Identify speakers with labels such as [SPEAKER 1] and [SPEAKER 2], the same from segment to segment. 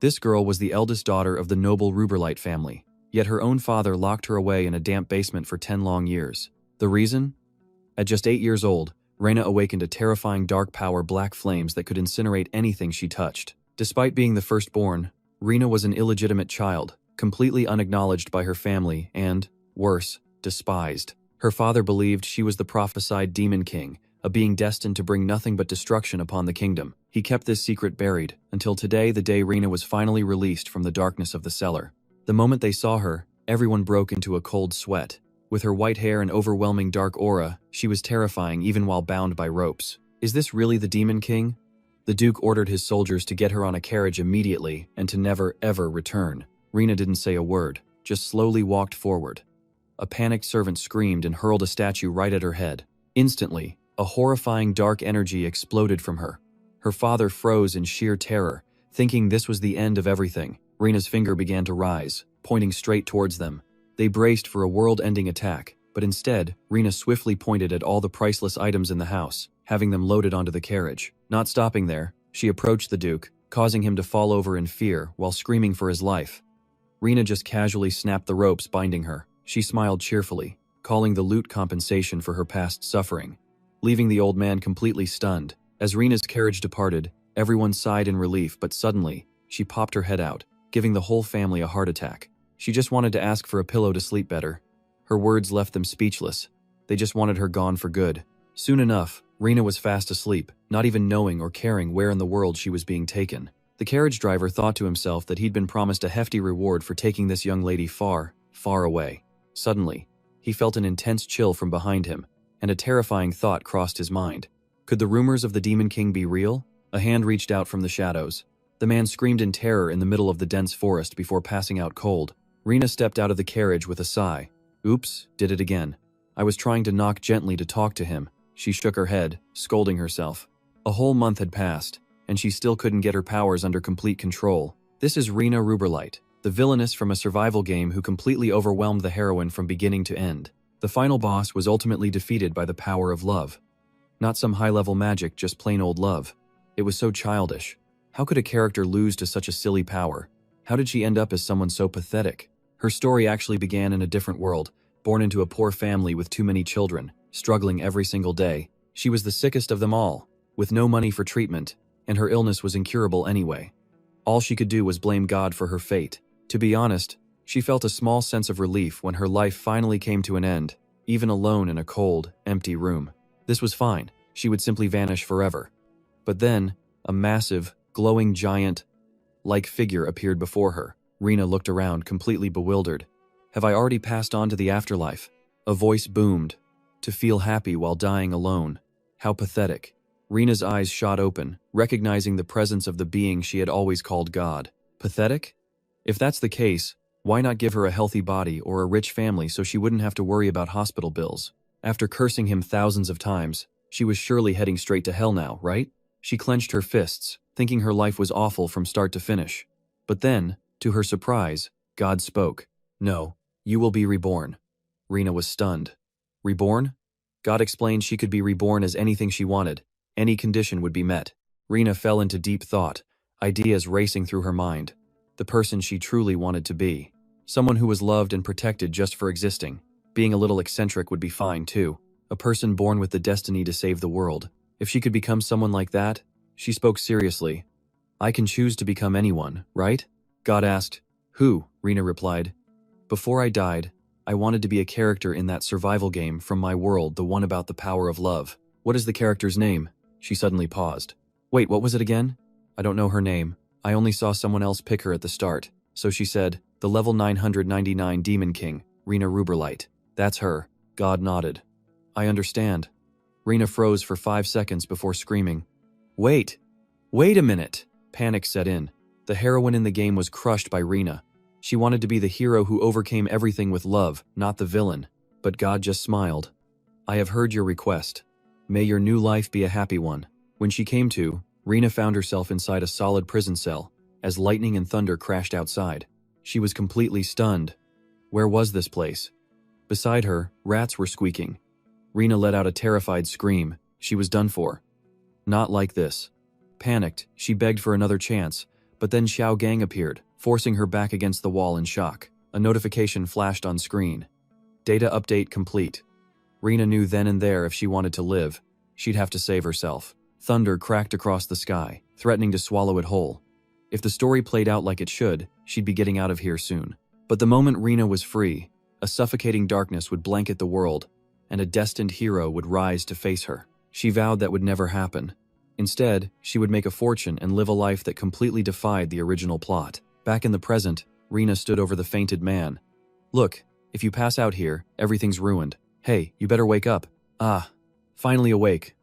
[SPEAKER 1] This girl was the eldest daughter of the noble Ruberlite family, yet her own father locked her away in a damp basement for 10 long years. The reason? At just 8 years old, Reina awakened a terrifying dark power, black flames that could incinerate anything she touched. Despite being the firstborn, Reina was an illegitimate child, completely unacknowledged by her family and, worse, despised. Her father believed she was the prophesied Demon King, a being destined to bring nothing but destruction upon the kingdom. He kept this secret buried, until today, the day Reina was finally released from the darkness of the cellar. The moment they saw her, everyone broke into a cold sweat. With her white hair and overwhelming dark aura, she was terrifying even while bound by ropes. Is this really the Demon King? The Duke ordered his soldiers to get her on a carriage immediately and to never, ever return. Reina didn't say a word, just slowly walked forward. A panicked servant screamed and hurled a statue right at her head. Instantly, a horrifying dark energy exploded from her. Her father froze in sheer terror, thinking this was the end of everything. Reina's finger began to rise, pointing straight towards them. They braced for a world-ending attack, but instead, Reina swiftly pointed at all the priceless items in the house, having them loaded onto the carriage. Not stopping there, she approached the Duke, causing him to fall over in fear while screaming for his life. Reina just casually snapped the ropes binding her. She smiled cheerfully, calling the loot compensation for her past suffering, leaving the old man completely stunned. As Reina's carriage departed, everyone sighed in relief, but suddenly, she popped her head out, giving the whole family a heart attack. She just wanted to ask for a pillow to sleep better. Her words left them speechless. They just wanted her gone for good. Soon enough, Reina was fast asleep, not even knowing or caring where in the world she was being taken. The carriage driver thought to himself that he'd been promised a hefty reward for taking this young lady far, far away. Suddenly, he felt an intense chill from behind him, and a terrifying thought crossed his mind. Could the rumors of the Demon King be real? A hand reached out from the shadows. The man screamed in terror in the middle of the dense forest before passing out cold. Reina stepped out of the carriage with a sigh. Oops, did it again. I was trying to knock gently to talk to him. She shook her head, scolding herself. A whole month had passed, and she still couldn't get her powers under complete control. This is Reina Ruberlite, the villainess from a survival game who completely overwhelmed the heroine from beginning to end. The final boss was ultimately defeated by the power of love. Not some high-level magic, just plain old love. It was so childish. How could a character lose to such a silly power? How did she end up as someone so pathetic? Her story actually began in a different world, born into a poor family with too many children, struggling every single day. She was the sickest of them all, with no money for treatment, and her illness was incurable anyway. All she could do was blame God for her fate. To be honest, she felt a small sense of relief when her life finally came to an end, even alone in a cold, empty room. This was fine. She would simply vanish forever. But then, a massive, glowing giant-like figure appeared before her. Reina looked around, completely bewildered. Have I already passed on to the afterlife? A voice boomed. To feel happy while dying alone. How pathetic. Reina's eyes shot open, recognizing the presence of the being she had always called God. Pathetic? If that's the case, why not give her a healthy body or a rich family so she wouldn't have to worry about hospital bills? After cursing him thousands of times, she was surely heading straight to hell now, right? She clenched her fists, thinking her life was awful from start to finish. But then, to her surprise, God spoke. No, you will be reborn. Reina was stunned. Reborn? God explained she could be reborn as anything she wanted. Any condition would be met. Reina fell into deep thought, ideas racing through her mind. The person she truly wanted to be. Someone who was loved and protected just for existing. Being a little eccentric would be fine too. A person born with the destiny to save the world. If she could become someone like that, she spoke seriously. I can choose to become anyone, right? God asked. Who? Reina replied. Before I died, I wanted to be a character in that survival game from my world, the one about the power of love. What is the character's name? She suddenly paused. Wait, what was it again? I don't know her name. I only saw someone else pick her at the start. So she said, the level 999 Demon King, Reina Ruberlite. That's her. God nodded. I understand. Reina froze for 5 seconds before screaming. Wait a minute. Panic set in. The heroine in the game was crushed by Reina. She wanted to be the hero who overcame everything with love, not the villain. But God just smiled. I have heard your request. May your new life be a happy one. When she came to, Reina found herself inside a solid prison cell, as lightning and thunder crashed outside. She was completely stunned. Where was this place? Beside her, rats were squeaking. Reina let out a terrified scream. She was done for. Not like this. Panicked, she begged for another chance, But then Xiao Gang appeared, forcing her back against the wall in shock. A notification flashed on screen. Data update complete. Rena knew then and there if she wanted to live, she'd have to save herself. Thunder cracked across the sky, threatening to swallow it whole. If the story played out like it should, she'd be getting out of here soon. But the moment Rena was free, a suffocating darkness would blanket the world, and a destined hero would rise to face her. She vowed that would never happen. Instead, she would make a fortune and live a life that completely defied the original plot. Back in the present, Rena stood over the fainted man. Look, if you pass out here, everything's ruined. Hey, you better wake up. Ah, finally awake.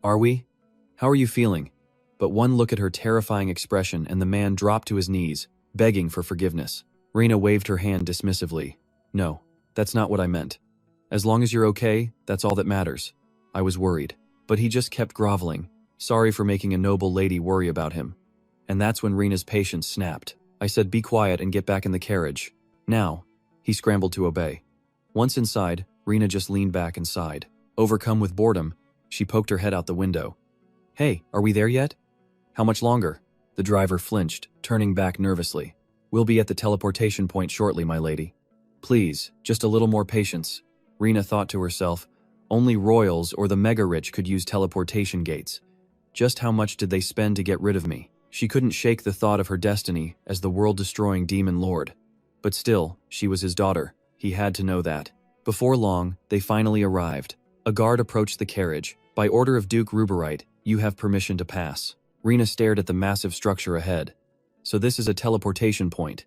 [SPEAKER 1] Are we? How are you feeling? But one look at her terrifying expression and the man dropped to his knees, begging for forgiveness. Rena waved her hand dismissively. No, that's not what I meant. As long as you're okay, that's all that matters. I was worried. But he just kept groveling, sorry for making a noble lady worry about him. And that's when Rena's patience snapped. I said be quiet and get back in the carriage. Now. He scrambled to obey. Once inside, Rena just leaned back and sighed. Overcome with boredom, she poked her head out the window. Hey, are we there yet? How much longer? The driver flinched, turning back nervously. We'll be at the teleportation point shortly, my lady. Please, just a little more patience. Rena thought to herself, only royals or the mega-rich could use teleportation gates. Just how much did they spend to get rid of me? She couldn't shake the thought of her destiny as the world-destroying demon lord. But still, she was his daughter. He had to know that. Before long, they finally arrived. A guard approached the carriage. By order of Duke Ruberite, you have permission to pass. Rena stared at the massive structure ahead. So this is a teleportation point.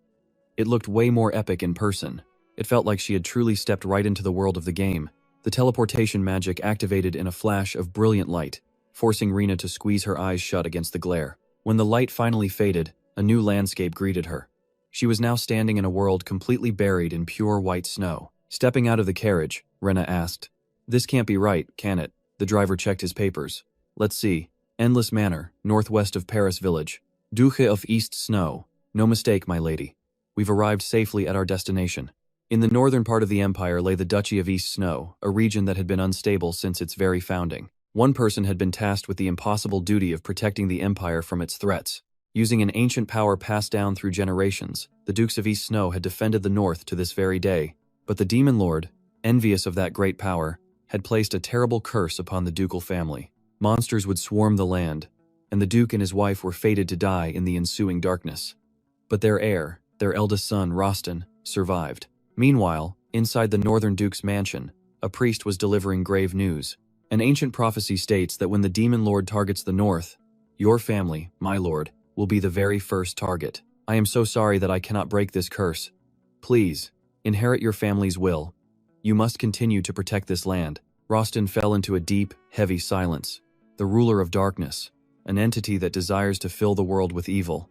[SPEAKER 1] It looked way more epic in person. It felt like she had truly stepped right into the world of the game. The teleportation magic activated in a flash of brilliant light, forcing Rena to squeeze her eyes shut against the glare. When the light finally faded, a new landscape greeted her. She was now standing in a world completely buried in pure white snow. Stepping out of the carriage, Rena asked, "This can't be right, can it?" The driver checked his papers. "Let's see. Endless Manor, northwest of Paris Village. Duche of East Snow. No mistake, my lady. We've arrived safely at our destination." In the northern part of the empire lay the Duchy of East Snow, a region that had been unstable since its very founding. One person had been tasked with the impossible duty of protecting the empire from its threats. Using an ancient power passed down through generations, the Dukes of East Snow had defended the north to this very day. But the Demon Lord, envious of that great power, had placed a terrible curse upon the ducal family. Monsters would swarm the land, and the Duke and his wife were fated to die in the ensuing darkness. But their heir, their eldest son, Rostin, survived. Meanwhile, inside the Northern Duke's mansion, a priest was delivering grave news. An ancient prophecy states that when the Demon Lord targets the north, your family, my lord, will be the very first target. I am so sorry that I cannot break this curse. Please, inherit your family's will. You must continue to protect this land. Rostin fell into a deep, heavy silence. The ruler of darkness, an entity that desires to fill the world with evil.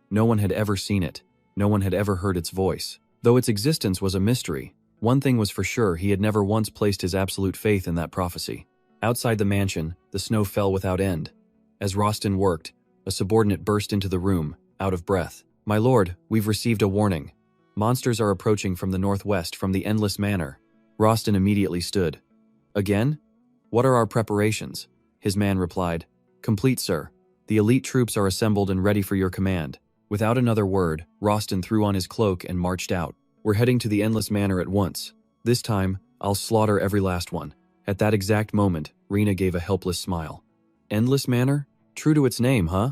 [SPEAKER 1] No one had ever seen it. No one had ever heard its voice. Though its existence was a mystery, one thing was for sure: he had never once placed his absolute faith in that prophecy. Outside the mansion, the snow fell without end. As Rostin worked, a subordinate burst into the room, out of breath. "My lord, we've received a warning. Monsters are approaching from the northwest from the Endless Manor." Rostin immediately stood. "Again? What are our preparations?" His man replied. "Complete, sir. The elite troops are assembled and ready for your command." Without another word, Rostin threw on his cloak and marched out. "We're heading to the Endless Manor at once. This time, I'll slaughter every last one." At that exact moment, Rena gave a helpless smile. Endless Manor? True to its name, huh?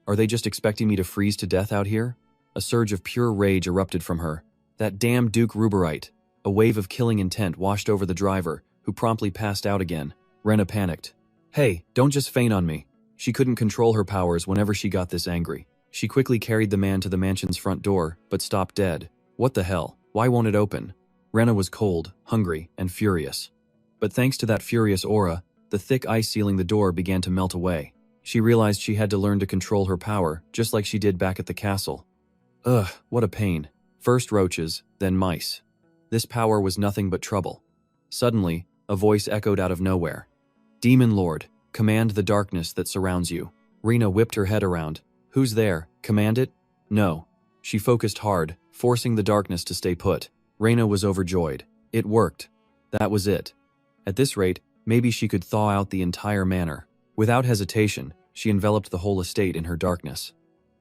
[SPEAKER 1] Are they just expecting me to freeze to death out here? A surge of pure rage erupted from her. That damn Duke Ruberite. A wave of killing intent washed over the driver, who promptly passed out again. Rena panicked. "Hey, don't just faint on me." She couldn't control her powers whenever she got this angry. She quickly carried the man to the mansion's front door, but stopped dead. What the hell? Why won't it open? Rena was cold, hungry, and furious. But thanks to that furious aura, the thick ice sealing the door began to melt away. She realized she had to learn to control her power, just like she did back at the castle. Ugh, what a pain. First roaches, then mice. This power was nothing but trouble. Suddenly, a voice echoed out of nowhere. "Demon Lord, command the darkness that surrounds you." Rena whipped her head around. "Who's there? Command it?" "No." She focused hard, forcing the darkness to stay put. Rena was overjoyed. It worked. That was it. At this rate, maybe she could thaw out the entire manor. Without hesitation, she enveloped the whole estate in her darkness.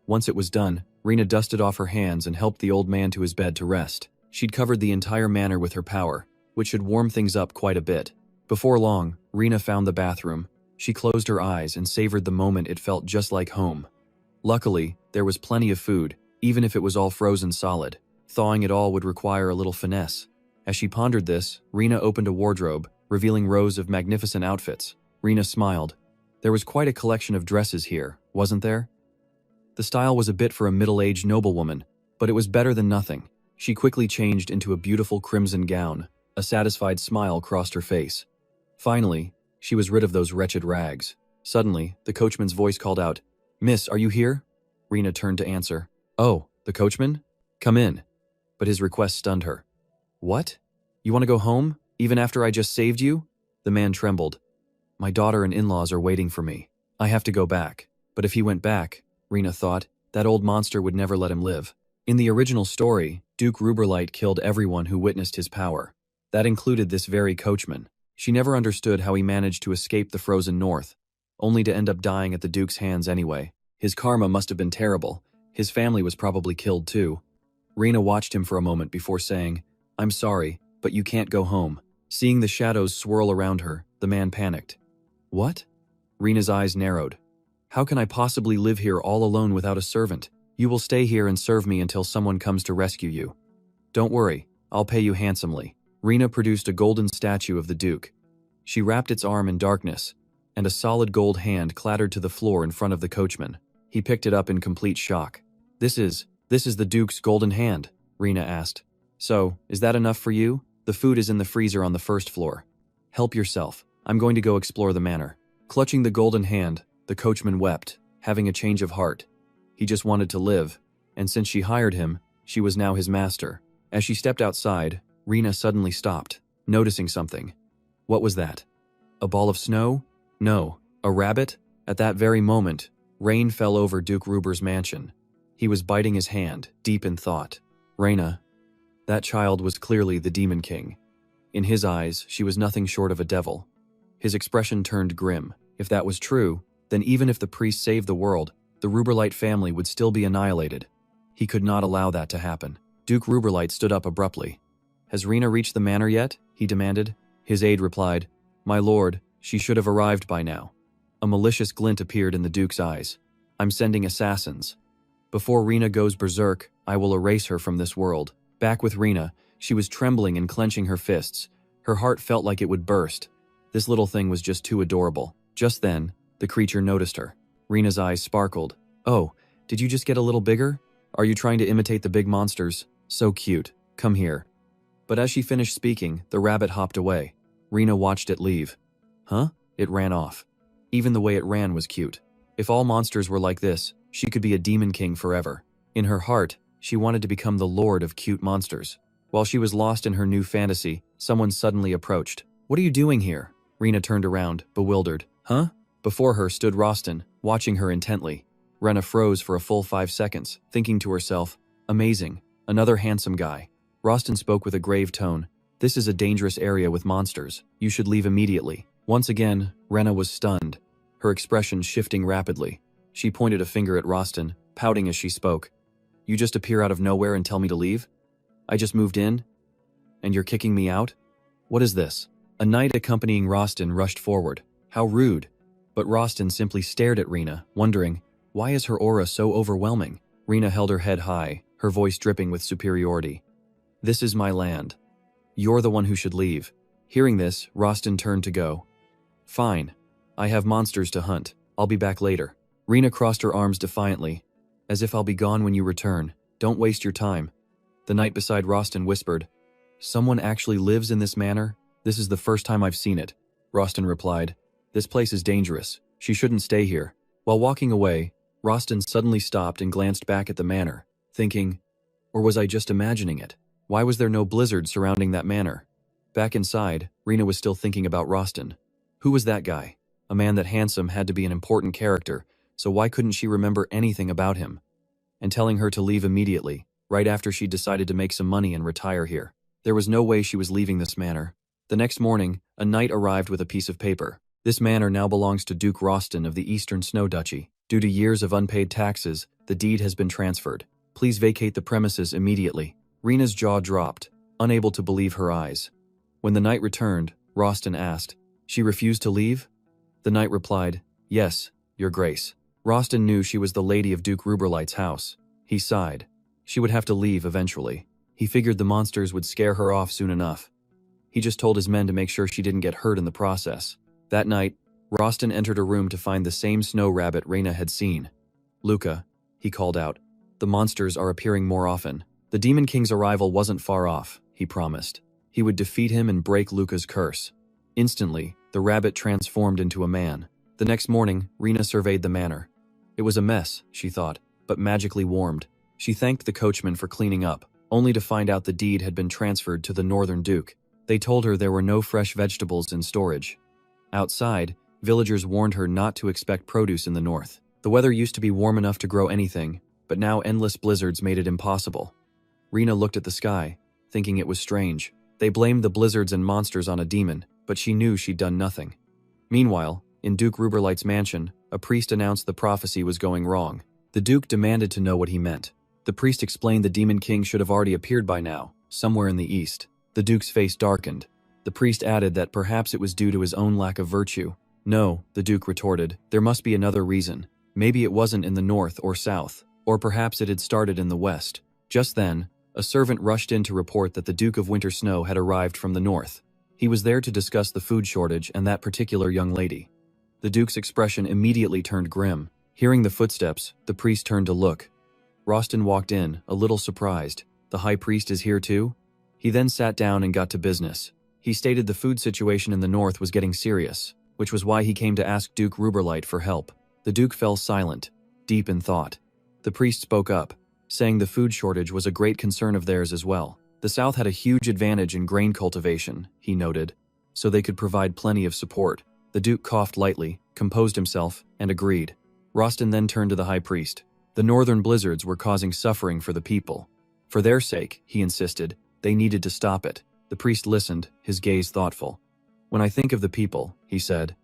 [SPEAKER 1] Once it was done, Rena dusted off her hands and helped the old man to his bed to rest. She'd covered the entire manor with her power, which should warm things up quite a bit. Before long, Rena found the bathroom. She closed her eyes and savored the moment. It felt just like home. Luckily, there was plenty of food, even if it was all frozen solid. Thawing it all would require a little finesse. As she pondered this, Rena opened a wardrobe, revealing rows of magnificent outfits. Rena smiled. There was quite a collection of dresses here, wasn't there? The style was a bit for a middle-aged noblewoman, but it was better than nothing. She quickly changed into a beautiful crimson gown. A satisfied smile crossed her face. Finally, she was rid of those wretched rags. Suddenly, the coachman's voice called out, "Miss, are you here?" Rena turned to answer. "Oh, the coachman? Come in." But his request stunned her. "What? You want to go home, even after I just saved you?" The man trembled. "My daughter and in-laws are waiting for me. I have to go back." But if he went back, Rena thought, that old monster would never let him live. In the original story, Duke Ruberlight killed everyone who witnessed his power. That included this very coachman. She never understood how he managed to escape the frozen north, only to end up dying at the Duke's hands anyway. His karma must have been terrible. His family was probably killed too. Rena watched him for a moment before saying, "I'm sorry, but you can't go home." Seeing the shadows swirl around her, the man panicked. "What?" Rena's eyes narrowed. "How can I possibly live here all alone without a servant? You will stay here and serve me until someone comes to rescue you. Don't worry, I'll pay you handsomely." Rena produced a golden statue of the Duke. She wrapped its arm in darkness, and a solid gold hand clattered to the floor in front of the coachman. He picked it up in complete shock. This is the Duke's golden hand," Rena asked. "So, is that enough for you? The food is in the freezer on the first floor. Help yourself. I'm going to go explore the manor." Clutching the golden hand, the coachman wept, having a change of heart. He just wanted to live, and since she hired him, she was now his master. As she stepped outside, Rena suddenly stopped, noticing something. What was that? A ball of snow? No, a rabbit? At that very moment, rain fell over Duke Ruber's mansion. He was biting his hand, deep in thought. Rena. That child was clearly the Demon King. In his eyes, she was nothing short of a devil. His expression turned grim. If that was true, then even if the priest saved the world, the Ruberlight family would still be annihilated. He could not allow that to happen. Duke Ruberlight stood up abruptly. "Has Rena reached the manor yet?" he demanded. His aide replied, "My lord, she should have arrived by now." A malicious glint appeared in the Duke's eyes. "I'm sending assassins. Before Rena goes berserk, I will erase her from this world." Back with Rena, she was trembling and clenching her fists. Her heart felt like it would burst. This little thing was just too adorable. Just then, the creature noticed her. Rena's eyes sparkled. "Oh, did you just get a little bigger? Are you trying to imitate the big monsters? So cute. Come here." But as she finished speaking, the rabbit hopped away. Rena watched it leave. Huh? It ran off. Even the way it ran was cute. If all monsters were like this, she could be a demon king forever. In her heart, she wanted to become the lord of cute monsters. While she was lost in her new fantasy, someone suddenly approached. "What are you doing here?" Rena turned around, bewildered. "Huh?" Before her stood Rostin, watching her intently. Rena froze for a full 5 seconds, thinking to herself, "Amazing, another handsome guy." Rostin spoke with a grave tone. "This is a dangerous area with monsters. You should leave immediately." Once again, Rena was stunned, her expression shifting rapidly. She pointed a finger at Rostin, pouting as she spoke. "You just appear out of nowhere and tell me to leave? I just moved in? And you're kicking me out? What is this?" A knight accompanying Rostin rushed forward. How rude. But Rostin simply stared at Rena, wondering, why is her aura so overwhelming? Rena held her head high, her voice dripping with superiority. "This is my land. You're the one who should leave." Hearing this, Rostin turned to go. "Fine. I have monsters to hunt. I'll be back later." Rena crossed her arms defiantly. "As if I'll be gone when you return. Don't waste your time." The knight beside Rostin whispered, "Someone actually lives in this manor? This is the first time I've seen it." Rostin replied, "This place is dangerous. She shouldn't stay here." While walking away, Rostin suddenly stopped and glanced back at the manor, thinking, or was I just imagining it? Why was there no blizzard surrounding that manor? Back inside, Rena was still thinking about Rostin. Who was that guy? A man that handsome had to be an important character, so why couldn't she remember anything about him? And telling her to leave immediately, right after she decided to make some money and retire here. There was no way she was leaving this manor. The next morning, a knight arrived with a piece of paper. "This manor now belongs to Duke Rostin of the Eastern Snow Duchy." Due to years of unpaid taxes, the deed has been transferred. Please vacate the premises immediately. Rena's jaw dropped, unable to believe her eyes. When the knight returned, Rostin asked, "She refused to leave?" The knight replied, "Yes, your grace." Rostin knew she was the lady of Duke Ruberlight's house. He sighed. She would have to leave eventually. He figured the monsters would scare her off soon enough. He just told his men to make sure she didn't get hurt in the process. That night, Rostin entered a room to find the same snow rabbit Rena had seen. "Luca," he called out, "the monsters are appearing more often." The Demon King's arrival wasn't far off, he promised. He would defeat him and break Luca's curse. Instantly, the rabbit transformed into a man. The next morning, Rena surveyed the manor. It was a mess, she thought, but magically warmed. She thanked the coachman for cleaning up, only to find out the deed had been transferred to the Northern Duke. They told her there were no fresh vegetables in storage. Outside, villagers warned her not to expect produce in the north. The weather used to be warm enough to grow anything, but now endless blizzards made it impossible. Rena looked at the sky, thinking it was strange. They blamed the blizzards and monsters on a demon, but she knew she'd done nothing. Meanwhile, in Duke Ruberlight's mansion, a priest announced the prophecy was going wrong. The Duke demanded to know what he meant. The priest explained the Demon King should have already appeared by now, somewhere in the east. The Duke's face darkened. The priest added that perhaps it was due to his own lack of virtue. "No," the Duke retorted, "there must be another reason. Maybe it wasn't in the north or south, or perhaps it had started in the west." Just then, a servant rushed in to report that the Duke of Winter Snow had arrived from the north. He was there to discuss the food shortage and that particular young lady. The Duke's expression immediately turned grim. Hearing the footsteps, the priest turned to look. Rostin walked in, a little surprised. "The high priest is here too?" He then sat down and got to business. He stated the food situation in the north was getting serious, which was why he came to ask Duke Ruberlight for help. The Duke fell silent, deep in thought. The priest spoke up, saying the food shortage was a great concern of theirs as well. The South had a huge advantage in grain cultivation, he noted, so they could provide plenty of support. The Duke coughed lightly, composed himself, and agreed. Rostin then turned to the high priest. The northern blizzards were causing suffering for the people. For their sake, he insisted, they needed to stop it. The priest listened, his gaze thoughtful. "When I think of the people," he said,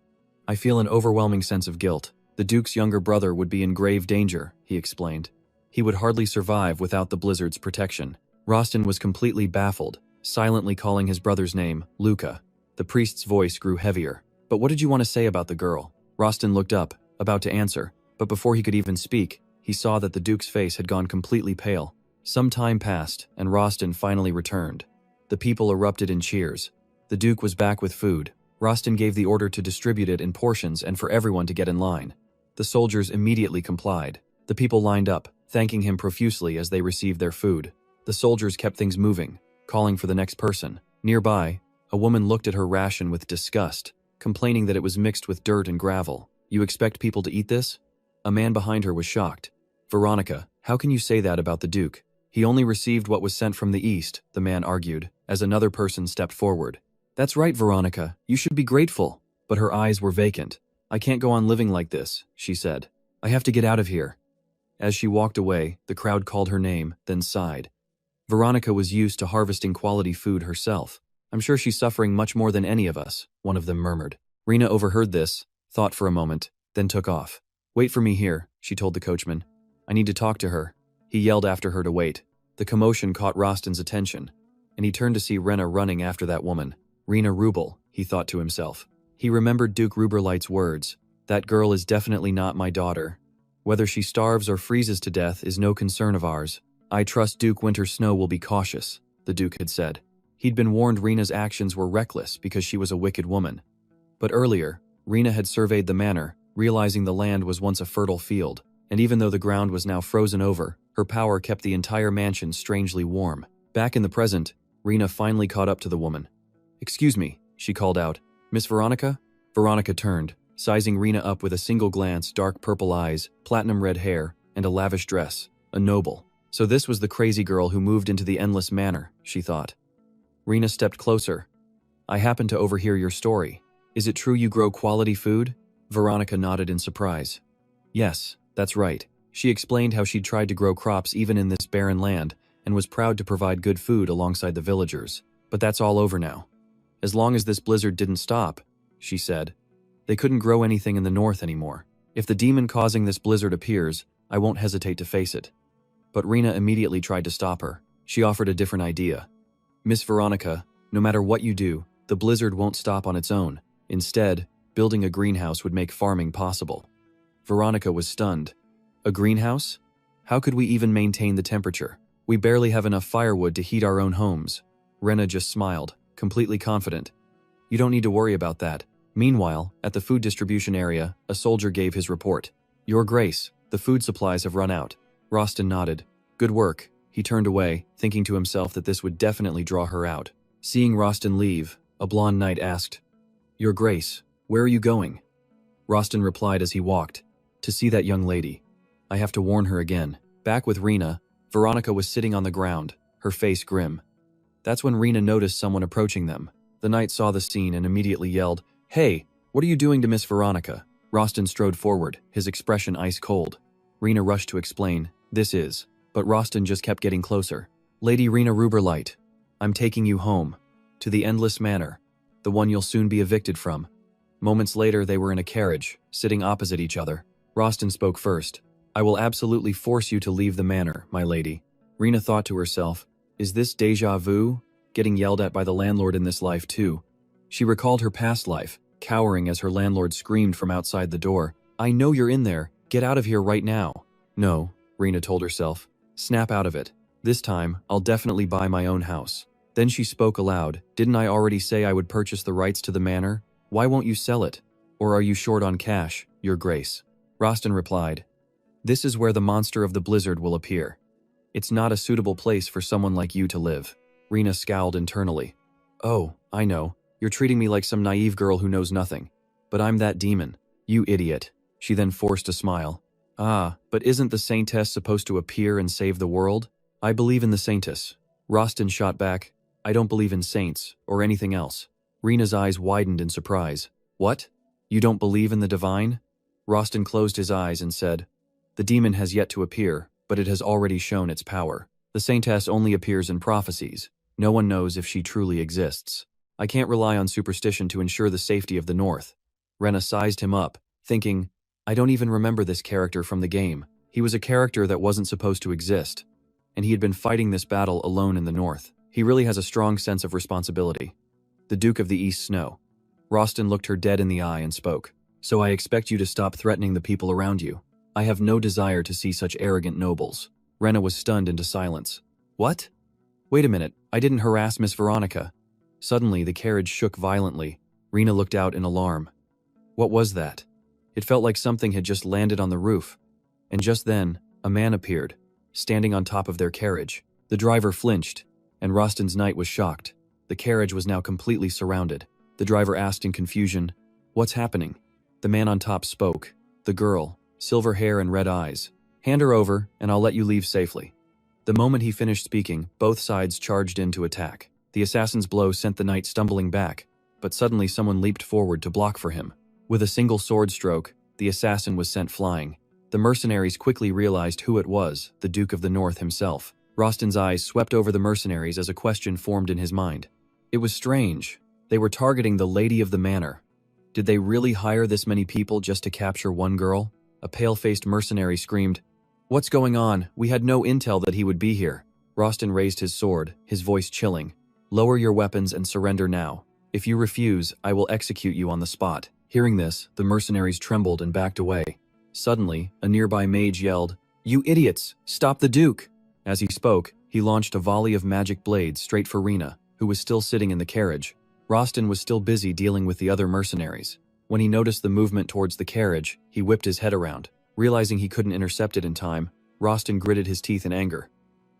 [SPEAKER 1] "I feel an overwhelming sense of guilt. The Duke's younger brother would be in grave danger," he explained. "He would hardly survive without the blizzard's protection." Rostin was completely baffled, silently calling his brother's name, Luca. The priest's voice grew heavier. "But what did you want to say about the girl?" Rostin looked up, about to answer, but before he could even speak, he saw that the Duke's face had gone completely pale. Some time passed, and Rostin finally returned. The people erupted in cheers. The Duke was back with food. Rostin gave the order to distribute it in portions and for everyone to get in line. The soldiers immediately complied. The people lined up, thanking him profusely as they received their food. The soldiers kept things moving, calling for the next person. Nearby, a woman looked at her ration with disgust, complaining that it was mixed with dirt and gravel. "You expect people to eat this?" A man behind her was shocked. "Veronica, how can you say that about the Duke? He only received what was sent from the east," the man argued, as another person stepped forward. "That's right, Veronica, you should be grateful." But her eyes were vacant. "I can't go on living like this," she said. "I have to get out of here." As she walked away, the crowd called her name, then sighed. Veronica was used to harvesting quality food herself. "I'm sure she's suffering much more than any of us," one of them murmured. Rena overheard this, thought for a moment, then took off. "Wait for me here," she told the coachman. "I need to talk to her." He yelled after her to wait. The commotion caught Rostin's attention, and he turned to see Rena running after that woman. "Rena Rubel," he thought to himself. He remembered Duke Ruberlight's words. "That girl is definitely not my daughter. Whether she starves or freezes to death is no concern of ours. I trust Duke Winter Snow will be cautious," the Duke had said. He'd been warned Rena's actions were reckless because she was a wicked woman. But earlier, Rena had surveyed the manor, realizing the land was once a fertile field, and even though the ground was now frozen over, her power kept the entire mansion strangely warm. Back in the present, Rena finally caught up to the woman. "Excuse me," she called out. "Miss Veronica?" Veronica turned, sizing Rena up with a single glance, dark purple eyes, platinum red hair, and a lavish dress. A noble. So this was the crazy girl who moved into the endless manor, she thought. Rena stepped closer. "I happened to overhear your story. Is it true you grow quality food?" Veronica nodded in surprise. "Yes, that's right." She explained how she'd tried to grow crops even in this barren land, and was proud to provide good food alongside the villagers. "But that's all over now. As long as this blizzard didn't stop," she said, "they couldn't grow anything in the north anymore. If the demon causing this blizzard appears, I won't hesitate to face it. But Rena immediately tried to stop her. She offered a different idea. Miss Veronica, no matter what you do, the blizzard won't stop on its own. Instead, building a greenhouse would make farming possible. Veronica was stunned. A greenhouse? How could we even maintain the temperature? We barely have enough firewood to heat our own homes. Rena just smiled, completely confident. You don't need to worry about that. Meanwhile, at the food distribution area, a soldier gave his report. Your Grace, the food supplies have run out. Rostin nodded. Good work. He turned away, thinking to himself that this would definitely draw her out. Seeing Rostin leave, a blonde knight asked, Your Grace, where are you going? Rostin replied as he walked, To see that young lady. I have to warn her again. Back with Rena, Veronica was sitting on the ground, her face grim. That's when Rena noticed someone approaching them. The knight saw the scene and immediately yelled, Hey, what are you doing to Miss Veronica? Rostin strode forward, his expression ice cold. Rena rushed to explain, This is. But Rostin just kept getting closer. Lady Rena Ruberlight, I'm taking you home. To the Endless Manor. The one you'll soon be evicted from. Moments later they were in a carriage, sitting opposite each other. Rostin spoke first. I will absolutely force you to leave the manor, my lady. Rena thought to herself, Is this déjà vu? Getting yelled at by the landlord in this life too. She recalled her past life, cowering as her landlord screamed from outside the door. I know you're in there. Get out of here right now. No, Rena told herself. Snap out of it. This time, I'll definitely buy my own house. Then she spoke aloud. Didn't I already say I would purchase the rights to the manor? Why won't you sell it? Or are you short on cash, Your Grace? Rostin replied. This is where the monster of the blizzard will appear. It's not a suitable place for someone like you to live. Rena scowled internally. Oh, I know. You're treating me like some naive girl who knows nothing. But I'm that demon. You idiot. She then forced a smile. Ah, but isn't the Saintess supposed to appear and save the world? I believe in the Saintess. Rostin shot back. I don't believe in saints, or anything else. Rena's eyes widened in surprise. What? You don't believe in the divine? Rostin closed his eyes and said, The demon has yet to appear, but it has already shown its power. The Saintess only appears in prophecies. No one knows if she truly exists. I can't rely on superstition to ensure the safety of the North. Rena sized him up, thinking, I don't even remember this character from the game. He was a character that wasn't supposed to exist. And he had been fighting this battle alone in the North. He really has a strong sense of responsibility. The Duke of the East Snow. Rostin looked her dead in the eye and spoke. So I expect you to stop threatening the people around you. I have no desire to see such arrogant nobles. Rena was stunned into silence. What? Wait a minute, I didn't harass Miss Veronica. Suddenly, the carriage shook violently. Rena looked out in alarm. What was that? It felt like something had just landed on the roof. And just then, a man appeared, standing on top of their carriage. The driver flinched, and Rostin's knight was shocked. The carriage was now completely surrounded. The driver asked in confusion, What's happening? The man on top spoke. The girl, silver hair and red eyes. Hand her over, and I'll let you leave safely. The moment he finished speaking, both sides charged in to attack. The assassin's blow sent the knight stumbling back, but suddenly someone leaped forward to block for him. With a single sword stroke, the assassin was sent flying. The mercenaries quickly realized who it was, the Duke of the North himself. Rostin's eyes swept over the mercenaries as a question formed in his mind. It was strange. They were targeting the Lady of the Manor. Did they really hire this many people just to capture one girl? A pale-faced mercenary screamed, What's going on? We had no intel that he would be here. Rostin raised his sword, his voice chilling. Lower your weapons and surrender now. If you refuse, I will execute you on the spot. Hearing this, the mercenaries trembled and backed away. Suddenly, a nearby mage yelled, You idiots! Stop the Duke! As he spoke, he launched a volley of magic blades straight for Rena, who was still sitting in the carriage. Rostin was still busy dealing with the other mercenaries. When he noticed the movement towards the carriage, he whipped his head around. Realizing he couldn't intercept it in time, Rostin gritted his teeth in anger.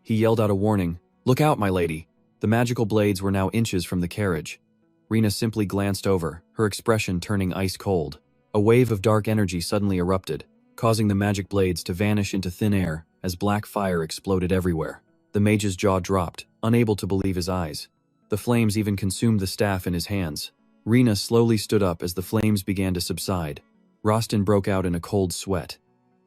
[SPEAKER 1] He yelled out a warning, Look out, my lady! The magical blades were now inches from the carriage. Rena simply glanced over, her expression turning ice cold. A wave of dark energy suddenly erupted, causing the magic blades to vanish into thin air as black fire exploded everywhere. The mage's jaw dropped, unable to believe his eyes. The flames even consumed the staff in his hands. Rena slowly stood up as the flames began to subside. Rostin broke out in a cold sweat.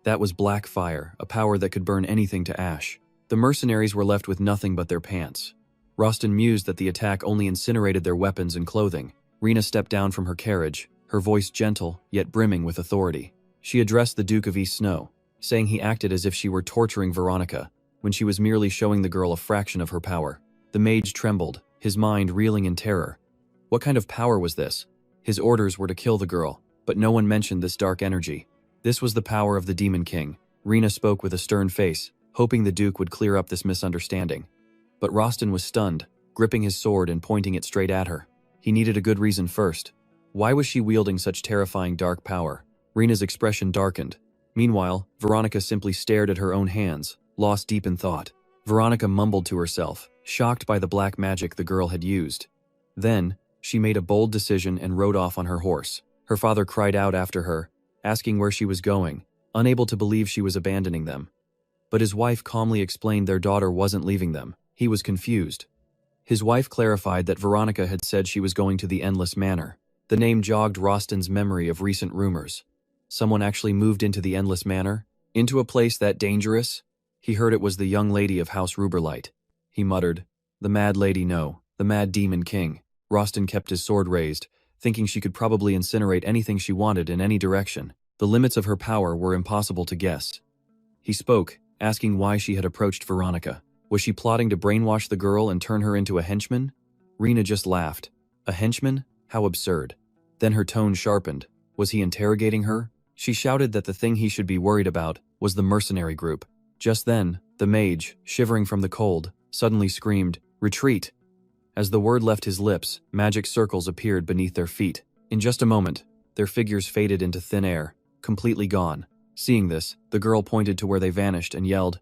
[SPEAKER 1] That was black fire, a power that could burn anything to ash. The mercenaries were left with nothing but their pants. Rostin mused that the attack only incinerated their weapons and clothing. Rena stepped down from her carriage, her voice gentle, yet brimming with authority. She addressed the Duke of East Snow, saying he acted as if she were torturing Veronica, when she was merely showing the girl a fraction of her power. The mage trembled, his mind reeling in terror. What kind of power was this? His orders were to kill the girl, but no one mentioned this dark energy. This was the power of the Demon King. Rena spoke with a stern face, hoping the Duke would clear up this misunderstanding. But Rostin was stunned, gripping his sword and pointing it straight at her. He needed a good reason first. Why was she wielding such terrifying dark power? Rena's expression darkened. Meanwhile, Veronica simply stared at her own hands, lost deep in thought. Veronica mumbled to herself, shocked by the black magic the girl had used. Then, she made a bold decision and rode off on her horse. Her father cried out after her, asking where she was going, unable to believe she was abandoning them. But his wife calmly explained their daughter wasn't leaving them. He was confused. His wife clarified that Veronica had said she was going to the Endless Manor. The name jogged Rostin's memory of recent rumors. Someone actually moved into the Endless Manor? Into a place that dangerous? He heard it was the young lady of House Ruberlight. He muttered, "The mad lady, no, the mad demon king." Rostin kept his sword raised, thinking she could probably incinerate anything she wanted in any direction. The limits of her power were impossible to guess. He spoke, asking why she had approached Veronica. Was she plotting to brainwash the girl and turn her into a henchman? Rena just laughed. A henchman? How absurd. Then her tone sharpened. Was he interrogating her? She shouted that the thing he should be worried about was the mercenary group. Just then, the mage, shivering from the cold, suddenly screamed, "Retreat!" As the word left his lips, magic circles appeared beneath their feet. In just a moment, their figures faded into thin air, completely gone. Seeing this, the girl pointed to where they vanished and yelled,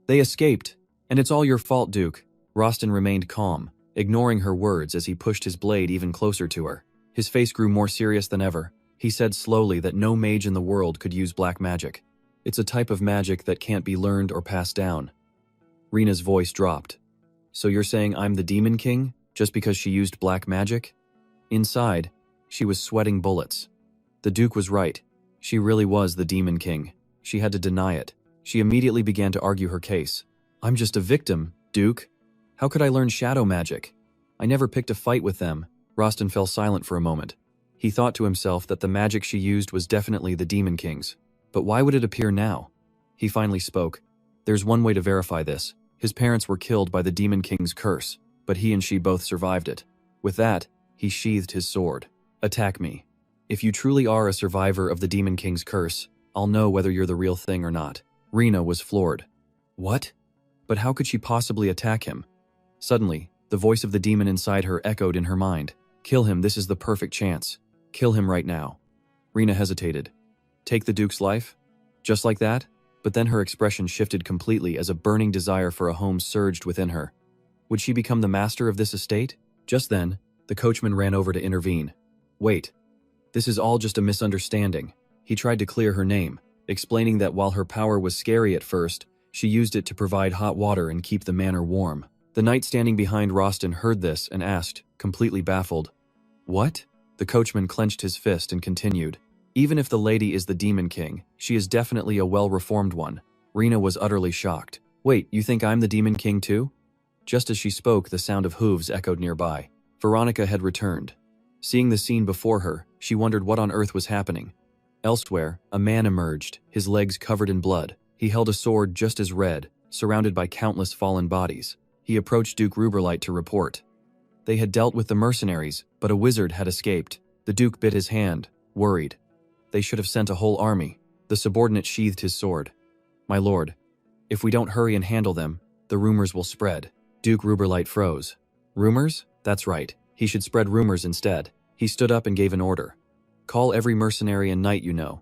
[SPEAKER 1] "They escaped! And it's all your fault, Duke." Rostin remained calm, ignoring her words as he pushed his blade even closer to her. His face grew more serious than ever. He said slowly that no mage in the world could use black magic. It's a type of magic that can't be learned or passed down. Rena's voice dropped. "So you're saying I'm the Demon King, just because she used black magic?" Inside, she was sweating bullets. The Duke was right. She really was the Demon King. She had to deny it. She immediately began to argue her case. "I'm just a victim, Duke. How could I learn shadow magic? I never picked a fight with them." Rostin fell silent for a moment. He thought to himself that the magic she used was definitely the Demon King's. But why would it appear now? He finally spoke. "There's one way to verify this. His parents were killed by the Demon King's curse, but he and she both survived it." With that, he sheathed his sword. "Attack me. If you truly are a survivor of the Demon King's curse, I'll know whether you're the real thing or not." Rena was floored. What? But how could she possibly attack him? Suddenly, the voice of the demon inside her echoed in her mind. "Kill him, this is the perfect chance. Kill him right now." Rena hesitated. Take the Duke's life? Just like that? But then her expression shifted completely as a burning desire for a home surged within her. Would she become the master of this estate? Just then, the coachman ran over to intervene. "Wait. This is all just a misunderstanding." He tried to clear her name, explaining that while her power was scary at first, she used it to provide hot water and keep the manor warm. The knight standing behind Rostin heard this and asked, completely baffled, "What?" The coachman clenched his fist and continued, "Even if the lady is the Demon King, she is definitely a well-reformed one." Rena was utterly shocked. "Wait, you think I'm the Demon King too?" Just as she spoke, the sound of hooves echoed nearby. Veronica had returned. Seeing the scene before her, she wondered what on earth was happening. Elsewhere, a man emerged, his legs covered in blood. He held a sword just as red, surrounded by countless fallen bodies. He approached Duke Ruberlight to report. They had dealt with the mercenaries, but a wizard had escaped. The Duke bit his hand, worried. They should have sent a whole army. The subordinate sheathed his sword. "My lord, if we don't hurry and handle them, the rumors will spread." Duke Ruberlight froze. "Rumors? That's right. He should spread rumors instead." He stood up and gave an order. "Call every mercenary and knight you know.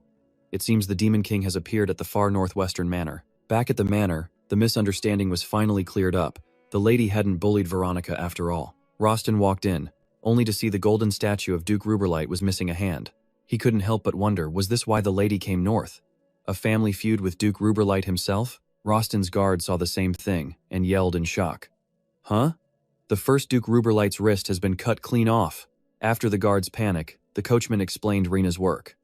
[SPEAKER 1] It seems the Demon King has appeared at the far northwestern manor." Back at the manor, the misunderstanding was finally cleared up. The lady hadn't bullied Veronica after all. Rostin walked in, only to see the golden statue of Duke Ruberlight was missing a hand. He couldn't help but wonder, was this why the lady came north? A family feud with Duke Ruberlight himself? Rostin's guard saw the same thing and yelled in shock. "Huh? The first Duke Ruberlight's wrist has been cut clean off." After the guard's panic, the coachman explained Rena's work.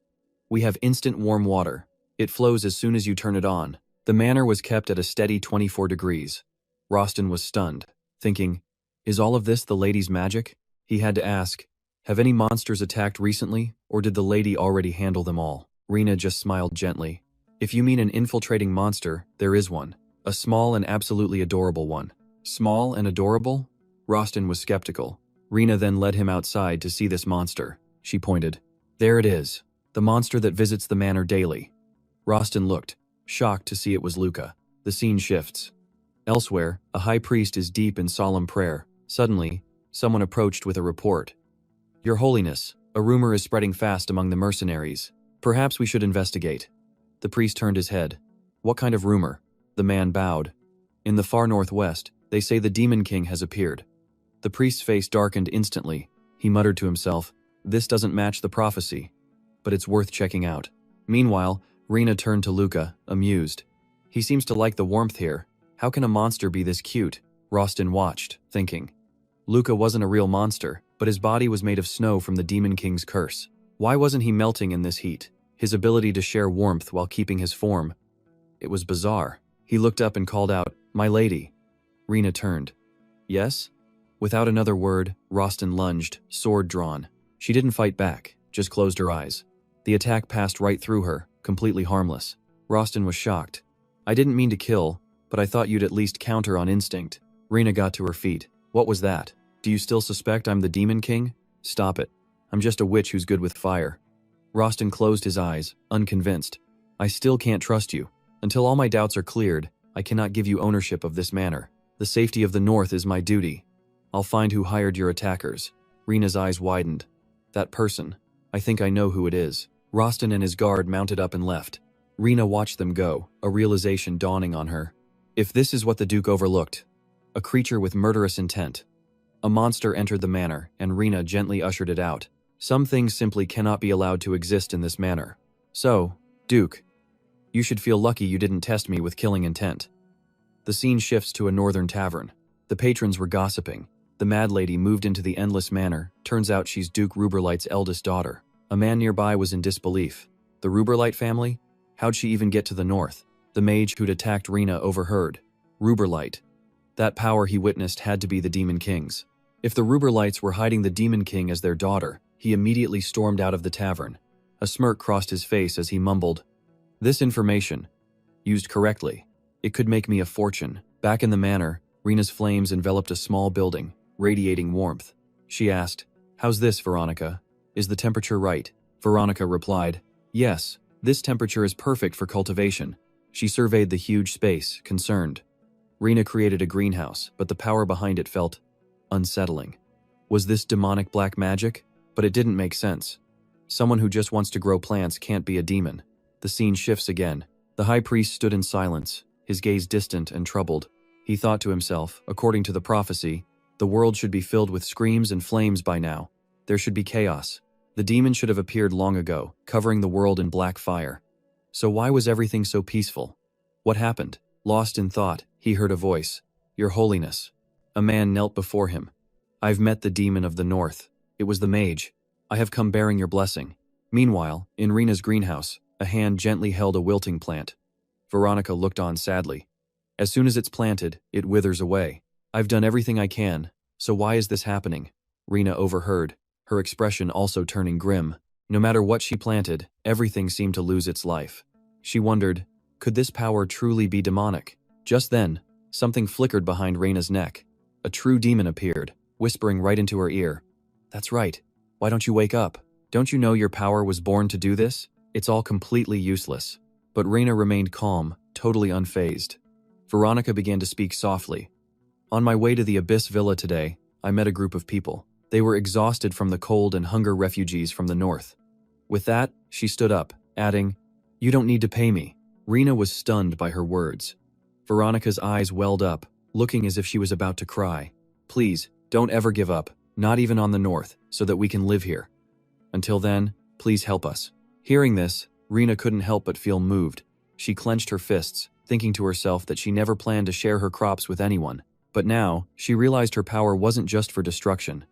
[SPEAKER 1] "We have instant warm water. It flows as soon as you turn it on." The manor was kept at a steady 24 degrees. Rostin was stunned, thinking, is all of this the lady's magic? He had to ask, have any monsters attacked recently, or did the lady already handle them all? Rena just smiled gently. If you mean an infiltrating monster, there is one. A small and absolutely adorable one. Small and adorable? Rostin was skeptical. Rena then led him outside to see this monster. She pointed. There it is. The monster that visits the manor daily. Rostin looked, shocked to see it was Luca. The scene shifts. Elsewhere, a high priest is deep in solemn prayer. Suddenly, someone approached with a report. Your Holiness, a rumor is spreading fast among the mercenaries. Perhaps we should investigate. The priest turned his head. What kind of rumor? The man bowed. In the far northwest, they say the Demon King has appeared. The priest's face darkened instantly. He muttered to himself, this doesn't match the prophecy, but it's worth checking out. Meanwhile, Rena turned to Luca, amused. He seems to like the warmth here. How can a monster be this cute? Rostin watched, thinking. Luca wasn't a real monster, but his body was made of snow from the Demon King's curse. Why wasn't he melting in this heat? His ability to share warmth while keeping his form. It was bizarre. He looked up and called out, My lady. Rena turned. Yes? Without another word, Rostin lunged, sword drawn. She didn't fight back, just closed her eyes. The attack passed right through her, completely harmless. Rostin was shocked. I didn't mean to kill, but I thought you'd at least counter on instinct. Rena got to her feet. What was that? Do you still suspect I'm the Demon King? Stop it. I'm just a witch who's good with fire. Rostin closed his eyes, unconvinced. I still can't trust you. Until all my doubts are cleared, I cannot give you ownership of this manor. The safety of the North is my duty. I'll find who hired your attackers. Rena's eyes widened. That person. I think I know who it is. Rostin and his guard mounted up and left. Rena watched them go, a realization dawning on her. If this is what the Duke overlooked, a creature with murderous intent. A monster entered the manor, and Rena gently ushered it out. Some things simply cannot be allowed to exist in this manor. So, Duke, you should feel lucky you didn't test me with killing intent. The scene shifts to a northern tavern. The patrons were gossiping. The mad lady moved into the endless manor. Turns out she's Duke Ruberlight's eldest daughter. A man nearby was in disbelief. The Ruberlight family? How'd she even get to the north? The mage who'd attacked Rena overheard. Ruberlight. That power he witnessed had to be the Demon King's. If the Ruberlights were hiding the Demon King as their daughter, he immediately stormed out of the tavern. A smirk crossed his face as he mumbled, This information, used correctly, it could make me a fortune. Back in the manor, Rena's flames enveloped a small building, radiating warmth. She asked, How's this, Veronica? Is the temperature right? Veronica replied, Yes, this temperature is perfect for cultivation. She surveyed the huge space, concerned. Rena created a greenhouse, but the power behind it felt unsettling. Was this demonic black magic? But it didn't make sense. Someone who just wants to grow plants can't be a demon. The scene shifts again. The high priest stood in silence, his gaze distant and troubled. He thought to himself, according to the prophecy, the world should be filled with screams and flames by now. There should be chaos. The demon should have appeared long ago, covering the world in black fire. So why was everything so peaceful? What happened? Lost in thought, he heard a voice. Your Holiness. A man knelt before him. I've met the demon of the north. It was the mage. I have come bearing your blessing. Meanwhile, in Rena's greenhouse, a hand gently held a wilting plant. Veronica looked on sadly. As soon as it's planted, it withers away. I've done everything I can, so why is this happening? Rena overheard, her expression also turning grim. No matter what she planted, everything seemed to lose its life. She wondered, could this power truly be demonic? Just then, something flickered behind Rena's neck. A true demon appeared, whispering right into her ear. That's right. Why don't you wake up? Don't you know your power was born to do this? It's all completely useless. But Rena remained calm, totally unfazed. Veronica began to speak softly. On my way to the Abyss Villa today, I met a group of people. They were exhausted from the cold and hunger refugees from the north. With that, she stood up, adding, You don't need to pay me. Rena was stunned by her words. Veronica's eyes welled up, looking as if she was about to cry. Please, don't ever give up, not even on the north, so that we can live here. Until then, please help us. Hearing this, Rena couldn't help but feel moved. She clenched her fists, thinking to herself that she never planned to share her crops with anyone. But now, she realized her power wasn't just for destruction.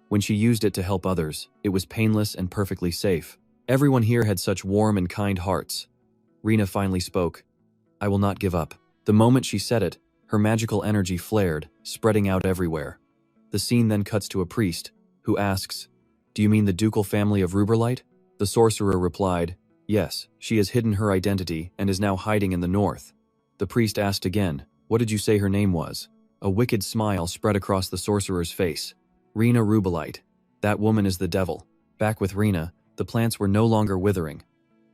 [SPEAKER 1] When she used it to help others, it was painless and perfectly safe. Everyone here had such warm and kind hearts. Rena finally spoke. I will not give up. The moment she said it, her magical energy flared, spreading out everywhere. The scene then cuts to a priest, who asks, Do you mean the ducal family of Ruberlight? The sorcerer replied, Yes, she has hidden her identity and is now hiding in the north. The priest asked again, what did you say her name was? A wicked smile spread across the sorcerer's face. Rena Rubelite. That woman is the devil. Back with Rena, the plants were no longer withering.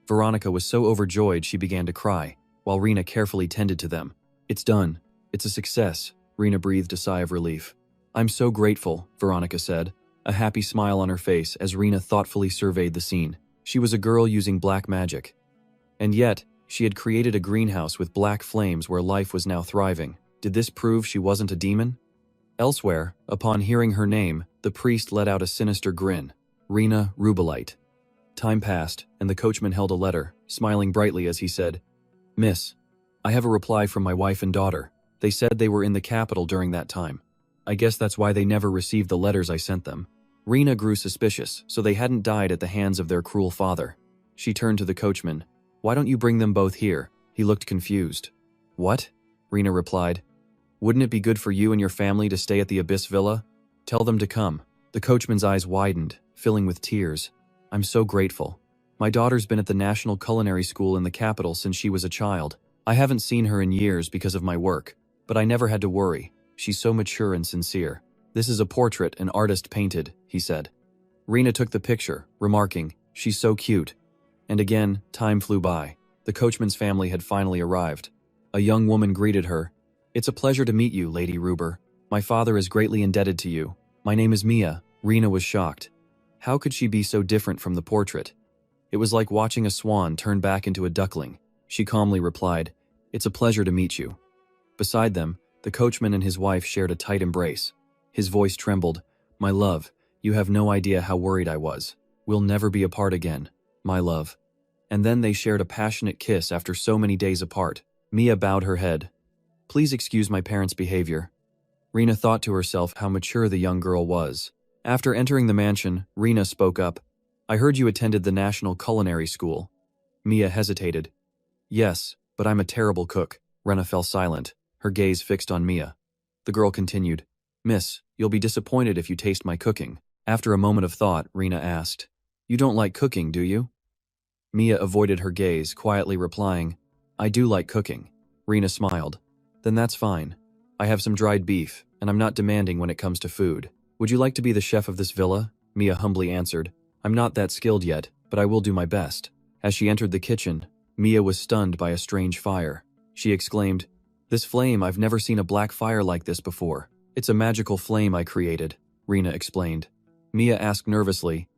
[SPEAKER 1] Veronica was so overjoyed she began to cry, while Rena carefully tended to them. It's done. It's a success, Rena breathed a sigh of relief. I'm so grateful, Veronica said, a happy smile on her face as Rena thoughtfully surveyed the scene. She was a girl using black magic. And yet, she had created a greenhouse with black flames where life was now thriving. Did this prove she wasn't a demon? Elsewhere, upon hearing her name, the priest let out a sinister grin. Rena Rubelite. Time passed, and the coachman held a letter, smiling brightly as he said, Miss, I have a reply from my wife and daughter. They said they were in the capital during that time. I guess that's why they never received the letters I sent them. Rena grew suspicious, so they hadn't died at the hands of their cruel father. She turned to the coachman. Why don't you bring them both here? He looked confused. What? Rena replied. Wouldn't it be good for you and your family to stay at the Abyss Villa? Tell them to come. The coachman's eyes widened, filling with tears. I'm so grateful. My daughter's been at the National Culinary School in the capital since she was a child. I haven't seen her in years because of my work, but I never had to worry. She's so mature and sincere. This is a portrait an artist painted, he said. Rena took the picture, remarking, she's so cute. And again, time flew by. The coachman's family had finally arrived. A young woman greeted her. It's a pleasure to meet you, Lady Ruber. My father is greatly indebted to you. My name is Mia. Rena was shocked. How could she be so different from the portrait? It was like watching a swan turn back into a duckling. She calmly replied, It's a pleasure to meet you. Beside them, the coachman and his wife shared a tight embrace. His voice trembled. My love, you have no idea how worried I was. We'll never be apart again. My love. And then they shared a passionate kiss after so many days apart. Mia bowed her head. Please excuse my parents' behavior. Rena thought to herself how mature the young girl was. After entering the mansion, Rena spoke up. I heard you attended the National Culinary School. Mia hesitated. Yes, but I'm a terrible cook. Rena fell silent, her gaze fixed on Mia. The girl continued. Miss, you'll be disappointed if you taste my cooking. After a moment of thought, Rena asked, You don't like cooking, do you? Mia avoided her gaze, quietly replying, I do like cooking. Rena smiled. Then that's fine. I have some dried beef, and I'm not demanding when it comes to food. Would you like to be the chef of this villa? Mia humbly answered. I'm not that skilled yet, but I will do my best. As she entered the kitchen, Mia was stunned by a strange fire. She exclaimed, This flame, I've never seen a black fire like this before. It's a magical flame I created, Rena explained. Mia asked nervously,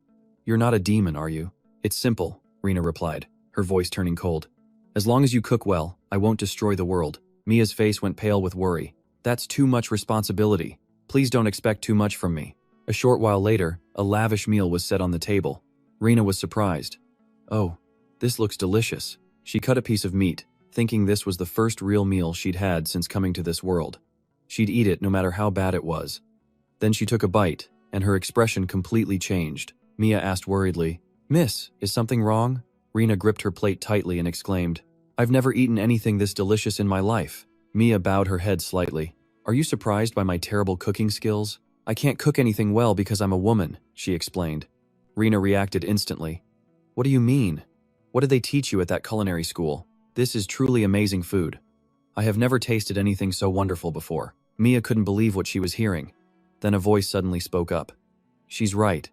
[SPEAKER 1] You're not a demon, are you? It's simple, Rena replied, her voice turning cold. As long as you cook well, I won't destroy the world. Mia's face went pale with worry. That's too much responsibility. Please don't expect too much from me. A short while later, a lavish meal was set on the table. Rena was surprised. Oh, this looks delicious. She cut a piece of meat, thinking this was the first real meal she'd had since coming to this world. She'd eat it no matter how bad it was. Then she took a bite, and her expression completely changed. Mia asked worriedly, Miss, is something wrong? Rena gripped her plate tightly and exclaimed, I've never eaten anything this delicious in my life. Mia bowed her head slightly. Are you surprised by my terrible cooking skills? I can't cook anything well because I'm a woman, she explained. Rena reacted instantly. What do you mean? What did they teach you at that culinary school? This is truly amazing food. I have never tasted anything so wonderful before. Mia couldn't believe what she was hearing. Then a voice suddenly spoke up. She's right.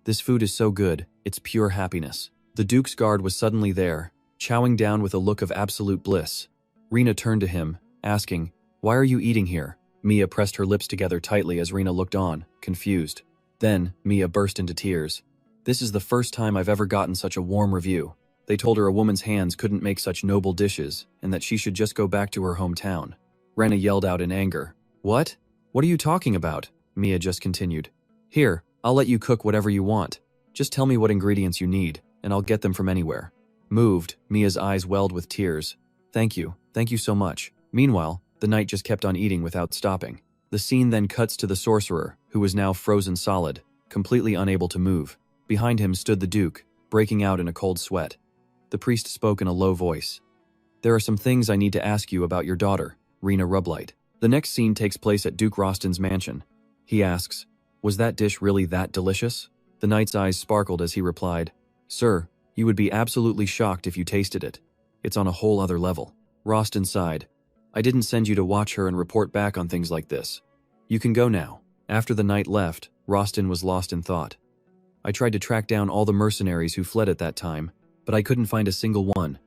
[SPEAKER 1] This food is so good, it's pure happiness. The Duke's guard was suddenly there, chowing down with a look of absolute bliss. Rena turned to him, asking, Why are you eating here? Mia pressed her lips together tightly as Rena looked on, confused. Then, Mia burst into tears. This is the first time I've ever gotten such a warm review. They told her a woman's hands couldn't make such noble dishes, and that she should just go back to her hometown. Rena yelled out in anger. What? What are you talking about? Mia just continued. Here, I'll let you cook whatever you want. Just tell me what ingredients you need, and I'll get them from anywhere. Moved, Mia's eyes welled with tears. Thank you so much. Meanwhile, the knight just kept on eating without stopping. The scene then cuts to the sorcerer, who was now frozen solid, completely unable to move. Behind him stood the Duke, breaking out in a cold sweat. The priest spoke in a low voice. There are some things I need to ask you about your daughter, Rena Rublight. The next scene takes place at Duke Roston's mansion. He asks, Was that dish really that delicious? The knight's eyes sparkled as he replied, Sir, You would be absolutely shocked if you tasted it. It's on a whole other level. Rostin sighed. I didn't send you to watch her and report back on things like this. You can go now. After the knight left, Rostin was lost in thought. I tried to track down all the mercenaries who fled at that time, but I couldn't find a single one.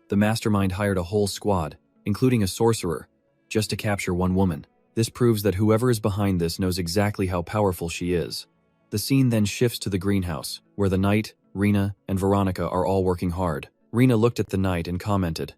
[SPEAKER 1] The mastermind hired a whole squad, including a sorcerer, just to capture one woman. This proves that whoever is behind this knows exactly how powerful she is. The scene then shifts to the greenhouse, where the knight, Rena, and Veronica are all working hard. Rena looked at the knight and commented,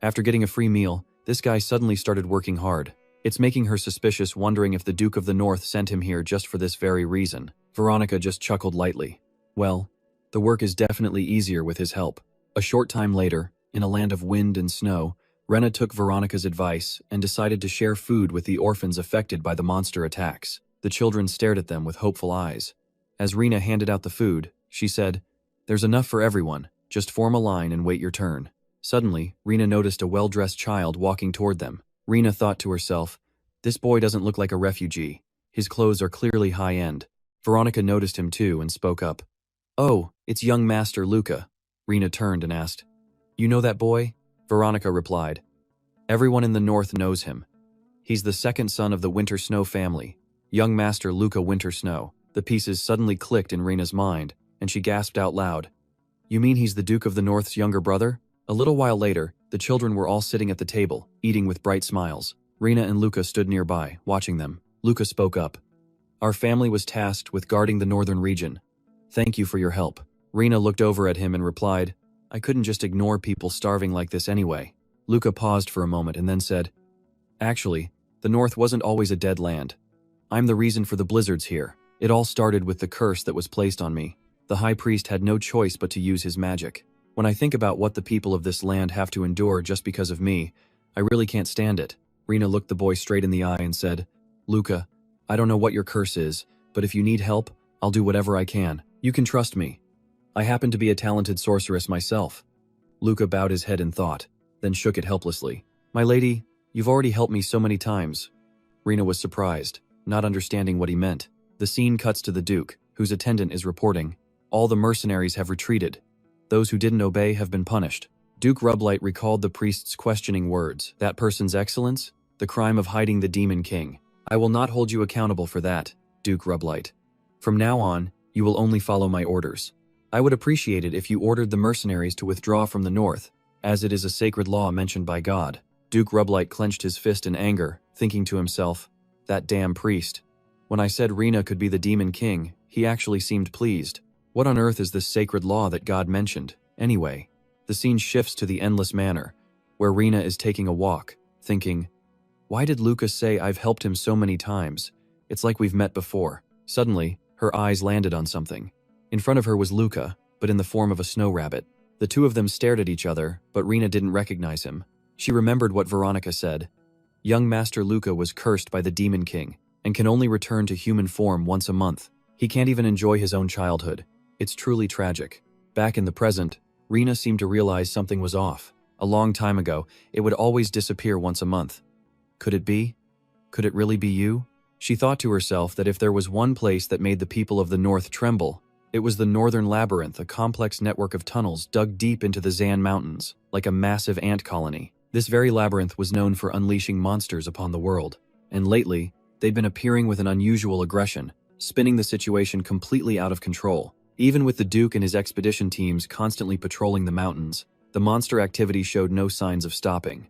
[SPEAKER 1] after getting a free meal, this guy suddenly started working hard. It's making her suspicious, wondering if the Duke of the North sent him here just for this very reason. Veronica just chuckled lightly. Well, the work is definitely easier with his help. A short time later, in a land of wind and snow, Rena took Veronica's advice and decided to share food with the orphans affected by the monster attacks. The children stared at them with hopeful eyes. As Rena handed out the food, she said, "There's enough for everyone. Just form a line and wait your turn." Suddenly, Rena noticed a well-dressed child walking toward them. Rena thought to herself, this boy doesn't look like a refugee. His clothes are clearly high-end. Veronica noticed him too and spoke up. "Oh, it's young Master Luca." Rena turned and asked, "You know that boy?" Veronica replied, "Everyone in the north knows him. He's the second son of the Winter Snow family, young Master Luca Winter Snow." The pieces suddenly clicked in Rena's mind, and she gasped out loud. "You mean he's the Duke of the North's younger brother?" A little while later, the children were all sitting at the table, eating with bright smiles. Rena and Luca stood nearby, watching them. Luca spoke up. "Our family was tasked with guarding the northern region. Thank you for your help." Rena looked over at him and replied, "I couldn't just ignore people starving like this anyway." Luca paused for a moment and then said, "Actually, the North wasn't always a dead land. I'm the reason for the blizzards here. It all started with the curse that was placed on me. The High Priest had no choice but to use his magic. When I think about what the people of this land have to endure just because of me, I really can't stand it." Rena looked the boy straight in the eye and said, "Luca, I don't know what your curse is, but if you need help, I'll do whatever I can. You can trust me. I happen to be a talented sorceress myself." Luca bowed his head in thought, then shook it helplessly. "My lady, you've already helped me so many times." Rena was surprised, not understanding what he meant. The scene cuts to the Duke, whose attendant is reporting, "All the mercenaries have retreated. Those who didn't obey have been punished." Duke Rublight recalled the priest's questioning words. "That person's excellence? The crime of hiding the Demon King. I will not hold you accountable for that, Duke Rublight. From now on, you will only follow my orders. I would appreciate it if you ordered the mercenaries to withdraw from the north, as it is a sacred law mentioned by God." Duke Rublight clenched his fist in anger, thinking to himself, "That damn priest. When I said Rena could be the Demon King, he actually seemed pleased. What on earth is this sacred law that God mentioned, anyway?" The scene shifts to the Endless Manor, where Rena is taking a walk, thinking, "Why did Lucas say I've helped him so many times? It's like we've met before." Suddenly, her eyes landed on something. In front of her was Luca, but in the form of a snow rabbit. The two of them stared at each other, but Rena didn't recognize him. She remembered what Veronica said. Young Master Luca was cursed by the Demon King, and can only return to human form once a month. He can't even enjoy his own childhood. It's truly tragic. Back in the present, Rena seemed to realize something was off. A long time ago, it would always disappear once a month. Could it be? Could it really be you? She thought to herself that if there was one place that made the people of the North tremble, it was the Northern Labyrinth, a complex network of tunnels dug deep into the Zan Mountains, like a massive ant colony. This very labyrinth was known for unleashing monsters upon the world, and lately, they'd been appearing with an unusual aggression, spinning the situation completely out of control. Even with the Duke and his expedition teams constantly patrolling the mountains, the monster activity showed no signs of stopping.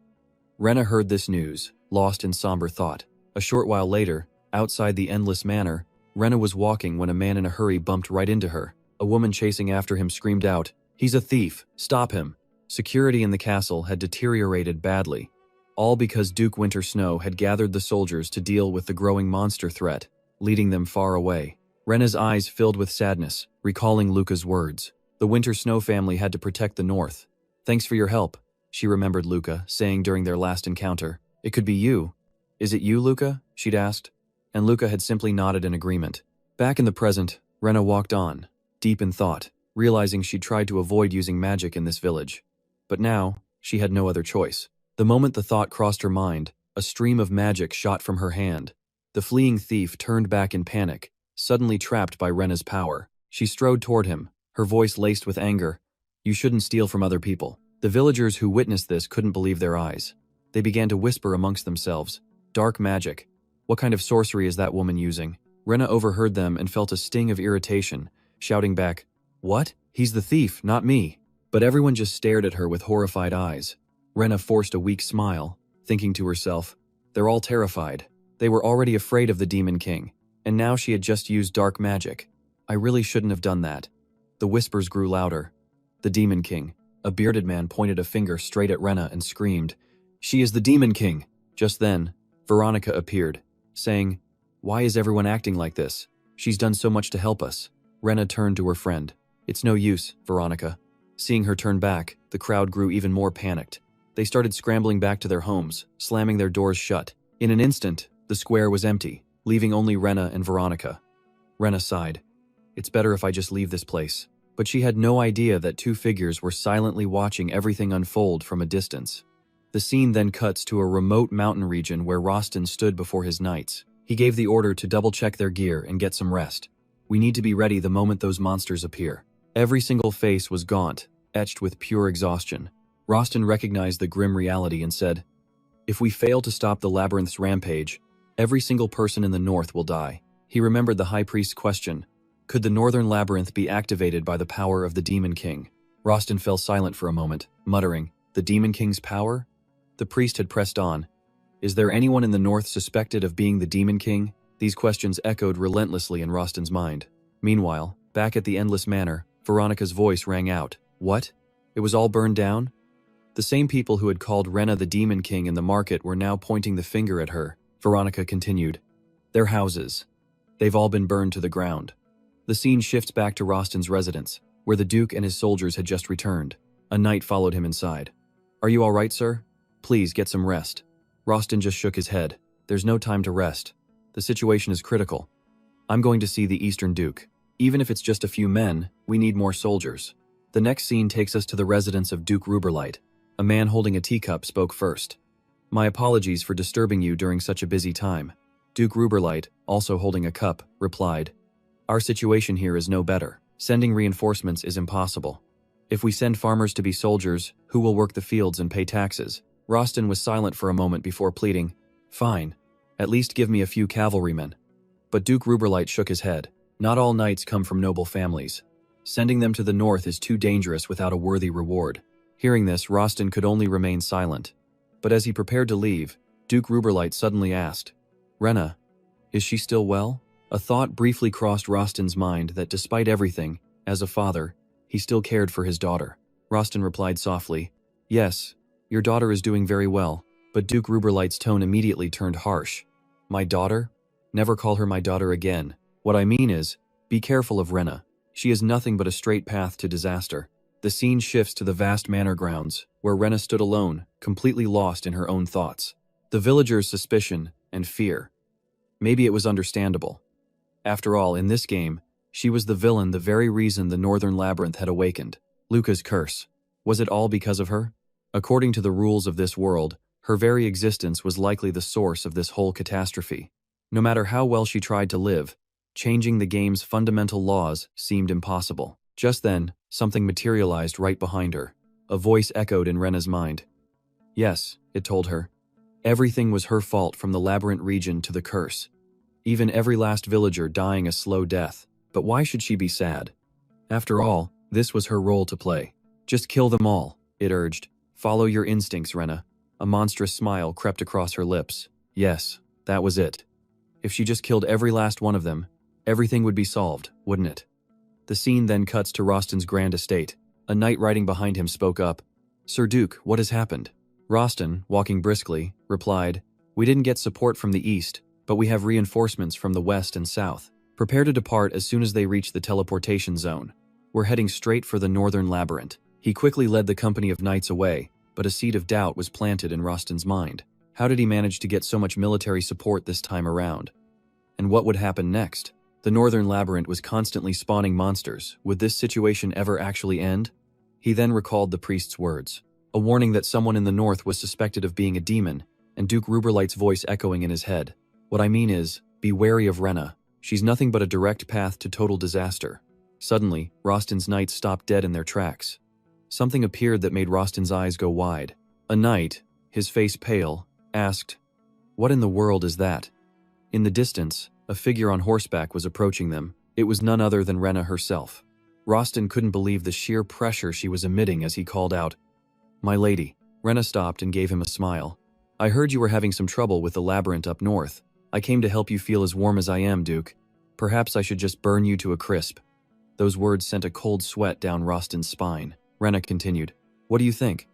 [SPEAKER 1] Rena heard this news, lost in somber thought. A short while later, outside the Endless Manor, Rena was walking when a man in a hurry bumped right into her. A woman chasing after him screamed out, "He's a thief! Stop him!" Security in the castle had deteriorated badly, all because Duke Winter Snow had gathered the soldiers to deal with the growing monster threat, leading them far away. Rena's eyes filled with sadness, recalling Luca's words. The Winter Snow family had to protect the North. "Thanks for your help," she remembered Luca saying during their last encounter. "It could be you." "Is it you, Luca?" she'd asked. And Luca had simply nodded in agreement. Back in the present, Rena walked on, deep in thought, realizing she'd tried to avoid using magic in this village. But now, she had no other choice. The moment the thought crossed her mind, a stream of magic shot from her hand. The fleeing thief turned back in panic, suddenly trapped by Rena's power. She strode toward him, her voice laced with anger. You shouldn't steal from other people. The villagers who witnessed this couldn't believe their eyes. They began to whisper amongst themselves. Dark magic. What kind of sorcery is that woman using? Rena overheard them and felt a sting of irritation, shouting back, "What? He's the thief, not me." But everyone just stared at her with horrified eyes. Rena forced a weak smile, thinking to herself, they're all terrified. They were already afraid of the Demon King, and now she had just used dark magic. I really shouldn't have done that. The whispers grew louder. The Demon King, a bearded man, pointed a finger straight at Rena and screamed, "She is the Demon King!" Just then, Veronica appeared, saying, "Why is everyone acting like this? She's done so much to help us." Rena turned to her friend. "It's no use, Veronica." Seeing her turn back, the crowd grew even more panicked. They started scrambling back to their homes, slamming their doors shut. In an instant, the square was empty, leaving only Rena and Veronica. Rena sighed. "It's better if I just leave this place." But she had no idea that two figures were silently watching everything unfold from a distance. The scene then cuts to a remote mountain region where Rostin stood before his knights. He gave the order to double-check their gear and get some rest. "We need to be ready the moment those monsters appear." Every single face was gaunt, etched with pure exhaustion. Rostin recognized the grim reality and said, "If we fail to stop the labyrinth's rampage, every single person in the north will die." He remembered the high priest's question, could the northern labyrinth be activated by the power of the Demon King? Rostin fell silent for a moment, muttering, "The Demon King's power?" The priest had pressed on. "Is there anyone in the north suspected of being the Demon King?" These questions echoed relentlessly in Rostin's mind. Meanwhile, back at the Endless Manor, Veronica's voice rang out. "What? It was all burned down?" The same people who had called Rena the Demon King in the market were now pointing the finger at her. Veronica continued, "Their houses. They've all been burned to the ground." The scene shifts back to Rostin's residence, where the Duke and his soldiers had just returned. A knight followed him inside. "Are you all right, sir? Please get some rest." Rostin just shook his head. "There's no time to rest. The situation is critical. I'm going to see the Eastern Duke. Even if it's just a few men, we need more soldiers." The next scene takes us to the residence of Duke Ruberlight. A man holding a teacup spoke first. "My apologies for disturbing you during such a busy time." Duke Ruberlight, also holding a cup, replied, "Our situation here is no better. Sending reinforcements is impossible. If we send farmers to be soldiers, who will work the fields and pay taxes?" Rostin was silent for a moment before pleading, "Fine. At least give me a few cavalrymen." But Duke Ruberlight shook his head. "Not all knights come from noble families. Sending them to the north is too dangerous without a worthy reward." Hearing this, Rostin could only remain silent. But as he prepared to leave, Duke Ruberlight suddenly asked, "Rena, is she still well?" A thought briefly crossed Rostin's mind that despite everything, as a father, he still cared for his daughter. Rostin replied softly, "Yes, your daughter is doing very well." But Duke Ruberlight's tone immediately turned harsh. "My daughter? Never call her my daughter again. What I mean is, be careful of Rena. She is nothing but a straight path to disaster." The scene shifts to the vast manor grounds, where Rena stood alone, completely lost in her own thoughts. The villagers' suspicion and fear. Maybe it was understandable. After all, in this game, she was the villain, the very reason the Northern Labyrinth had awakened. Luca's curse. Was it all because of her? According to the rules of this world, her very existence was likely the source of this whole catastrophe. No matter how well she tried to live, changing the game's fundamental laws seemed impossible. Just then, something materialized right behind her. A voice echoed in Rena's mind. Yes, it told her. Everything was her fault, from the labyrinth region to the curse. Even every last villager dying a slow death. But why should she be sad? After all, this was her role to play. "Just kill them all," it urged. "Follow your instincts, Rena." A monstrous smile crept across her lips. Yes, that was it. If she just killed every last one of them, everything would be solved, wouldn't it? The scene then cuts to Rostin's grand estate. A knight riding behind him spoke up. "Sir Duke, what has happened?" Rostin, walking briskly, replied, "We didn't get support from the east, but we have reinforcements from the west and south. Prepare to depart as soon as they reach the teleportation zone. We're heading straight for the northern labyrinth." He quickly led the company of knights away, but a seed of doubt was planted in Rostin's mind. How did he manage to get so much military support this time around? And what would happen next? The northern labyrinth was constantly spawning monsters. Would this situation ever actually end? He then recalled the priest's words. A warning that someone in the north was suspected of being a demon, and Duke Ruberlight's voice echoing in his head. "What I mean is, be wary of Rena. She's nothing but a direct path to total disaster." Suddenly, Rostin's knights stopped dead in their tracks. something appeared that made Rostin's eyes go wide. A knight, his face pale, asked, "What in the world is that?" In the distance, a figure on horseback was approaching them. It was none other than Rena herself. Rostin couldn't believe the sheer pressure she was emitting as he called out, "My lady." Rena stopped and gave him a smile. "I heard you were having some trouble with the labyrinth up north. I came to help you feel as warm as I am, Duke. Perhaps I should just burn you to a crisp." Those words sent a cold sweat down Rostin's spine. Rena continued, "What do you think?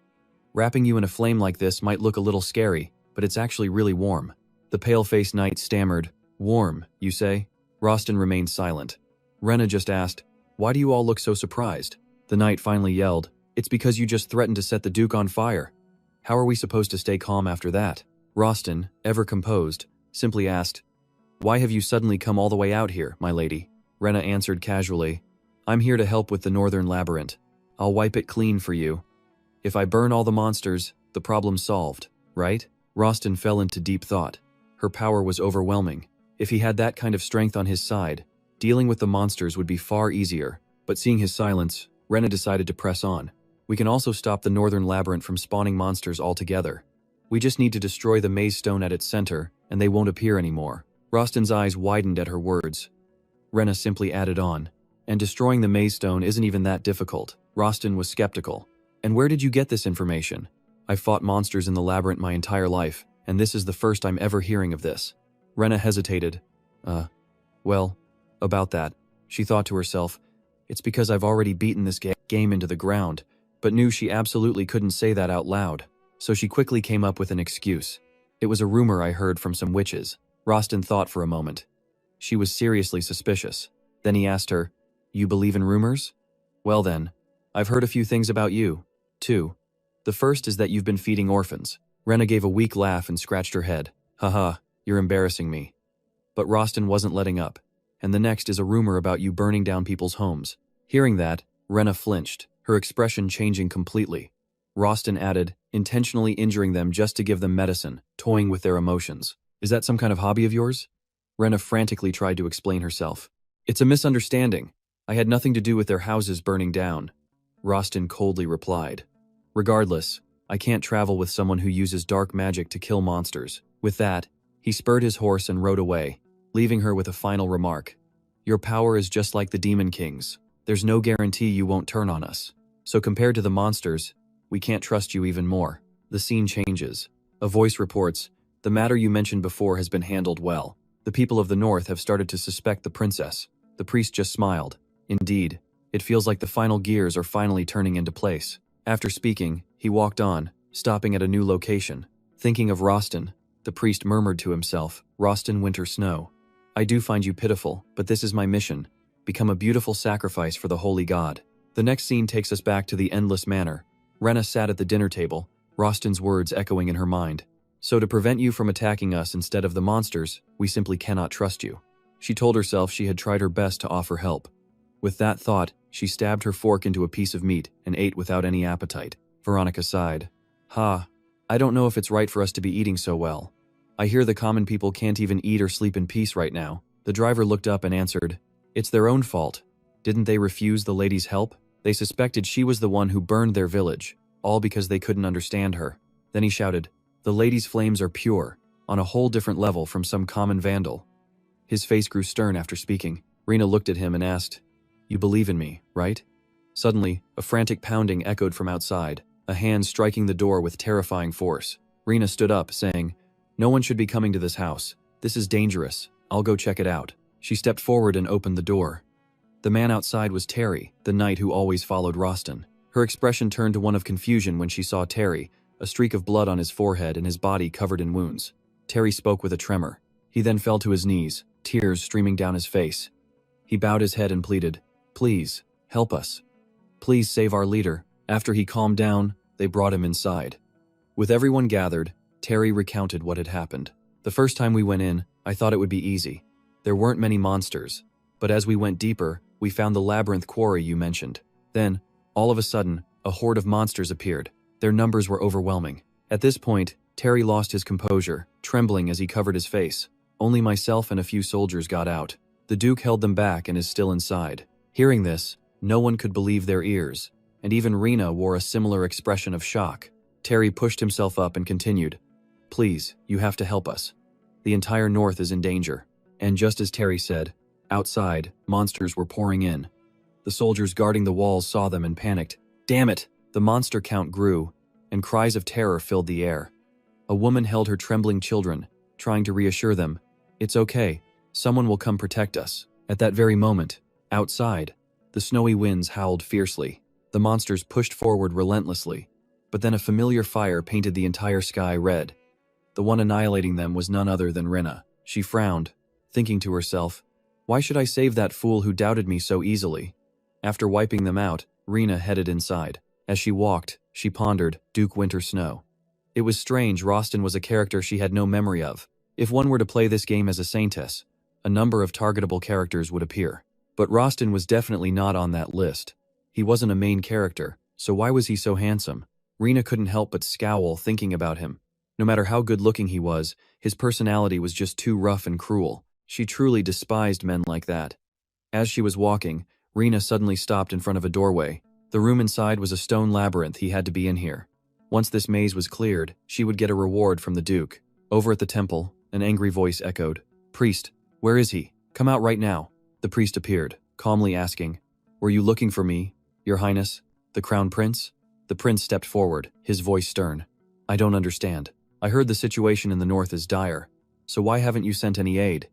[SPEAKER 1] Wrapping you in a flame like this might look a little scary, but it's actually really warm." The pale-faced knight stammered, "Warm, you say?" Rostin remained silent. Rena just asked, "Why do you all look so surprised?" The knight finally yelled, "It's because you just threatened to set the Duke on fire. How are we supposed to stay calm after that?" Rostin, ever composed, simply asked, "Why have you suddenly come all the way out here, my lady?" Rena answered casually, "I'm here to help with the northern labyrinth. I'll wipe it clean for you. If I burn all the monsters, the problem's solved, right?" Rostin fell into deep thought. Her power was overwhelming. If he had that kind of strength on his side, dealing with the monsters would be far easier. But seeing his silence, Rena decided to press on. "We can also stop the northern labyrinth from spawning monsters altogether. We just need to destroy the maze stone at its center, and they won't appear anymore." Rostin's eyes widened at her words. Rena simply added on, "And destroying the maze stone isn't even that difficult." Rostin was skeptical. "And where did you get this information?" "I've fought monsters in the labyrinth my entire life, and this is the first I'm ever hearing of this." Rena hesitated. Well, about that," she thought to herself. "It's because I've already beaten this game into the ground," but knew she absolutely couldn't say that out loud. So she quickly came up with an excuse. "It was a rumor I heard from some witches." Rostin thought for a moment. She was seriously suspicious. Then he asked her, "You believe in rumors? Well then, I've heard a few things about you, too. The first is that you've been feeding orphans." Rena gave a weak laugh and scratched her head. "Haha, you're embarrassing me." But Rostin wasn't letting up. "And the next is a rumor about you burning down people's homes." Hearing that, Rena flinched, her expression changing completely. Rostin added, "Intentionally injuring them just to give them medicine, toying with their emotions. Is that some kind of hobby of yours?" Rena frantically tried to explain herself. "It's a misunderstanding. I had nothing to do with their houses burning down." Rostin coldly replied, "Regardless, I can't travel with someone who uses dark magic to kill monsters." With that, he spurred his horse and rode away, leaving her with a final remark. "Your power is just like the Demon King's. There's no guarantee you won't turn on us. So compared to the monsters, we can't trust you even more." The scene changes. A voice reports, "The matter you mentioned before has been handled well. The people of the north have started to suspect the princess." The priest just smiled. "Indeed, it feels like the final gears are finally turning into place." After speaking, he walked on, stopping at a new location. Thinking of Rostin, the priest murmured to himself, "Rostin Winter Snow, I do find you pitiful, but this is my mission. Become a beautiful sacrifice for the holy god." The next scene takes us back to the Endless Manor. Rena sat at the dinner table, Rostin's words echoing in her mind. "So to prevent you from attacking us instead of the monsters, we simply cannot trust you." She told herself she had tried her best to offer help. With that thought, she stabbed her fork into a piece of meat and ate without any appetite. Veronica sighed. I don't know if it's right for us to be eating so well. I hear the common people can't even eat or sleep in peace right now." The driver looked up and answered, "It's their own fault. Didn't they refuse the lady's help? They suspected she was the one who burned their village, all because they couldn't understand her." Then he shouted, "The lady's flames are pure, on a whole different level from some common vandal." His face grew stern after speaking. Rena looked at him and asked, "You believe in me, right?" Suddenly, a frantic pounding echoed from outside, a hand striking the door with terrifying force. Rena stood up, saying, "No one should be coming to this house. This is dangerous. I'll go check it out." She stepped forward and opened the door. The man outside was Terry, the knight who always followed Rostin. Her expression turned to one of confusion when she saw Terry, a streak of blood on his forehead and his body covered in wounds. Terry spoke with a tremor. He then fell to his knees, tears streaming down his face. He bowed his head and pleaded, "Please, help us. Please save our leader." After he calmed down, they brought him inside. With everyone gathered, Terry recounted what had happened. "The first time we went in, I thought it would be easy. There weren't many monsters. But as we went deeper, we found the labyrinth quarry you mentioned. Then, all of a sudden, a horde of monsters appeared. Their numbers were overwhelming." At this point, Terry lost his composure, trembling as he covered his face. "Only myself and a few soldiers got out. The Duke held them back and is still inside." Hearing this, no one could believe their ears. and even Rena wore a similar expression of shock. Terry pushed himself up and continued, "Please, you have to help us. The entire North is in danger." And just as Terry said, outside, monsters were pouring in. The soldiers guarding the walls saw them and panicked. Damn it! The monster count grew, and cries of terror filled the air. A woman held her trembling children, trying to reassure them, "It's okay, someone will come protect us." At that very moment, outside, the snowy winds howled fiercely. The monsters pushed forward relentlessly, but then a familiar fire painted the entire sky red. The one annihilating them was none other than Rena. She frowned, thinking to herself, "Why should I save that fool who doubted me so easily?" After wiping them out, Rena headed inside. As she walked, she pondered Duke Winter Snow. It was strange Rostin was a character she had no memory of. If one were to play this game as a saintess, a number of targetable characters would appear. But Rostin was definitely not on that list. He wasn't a main character, so why was he so handsome? Rena couldn't help but scowl thinking about him. No matter how good-looking he was, his personality was just too rough and cruel. She truly despised men like that. As she was walking, Rena suddenly stopped in front of a doorway. The room inside was a stone labyrinth. He had to be in here. Once this maze was cleared, she would get a reward from the Duke. Over at the temple, an angry voice echoed, "Priest, where is he? Come out right now." The priest appeared, calmly asking, "Were you looking for me, Your Highness, the Crown Prince?" The prince stepped forward, his voice stern. "I don't understand. I heard the situation in the north is dire. So why haven't you sent any aid?"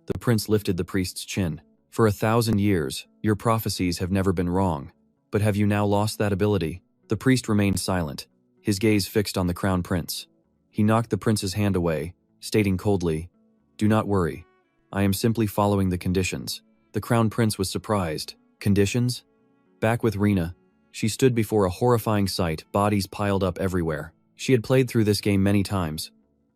[SPEAKER 1] The prince lifted the priest's chin. "For 1,000 years, your prophecies have never been wrong. But have you now lost that ability?" The priest remained silent, his gaze fixed on the crown prince. He knocked the prince's hand away, stating coldly, "Do not worry. I am simply following the conditions." The crown prince was surprised. Conditions? Back with Rena, she stood before a horrifying sight, bodies piled up everywhere. She had played through this game many times,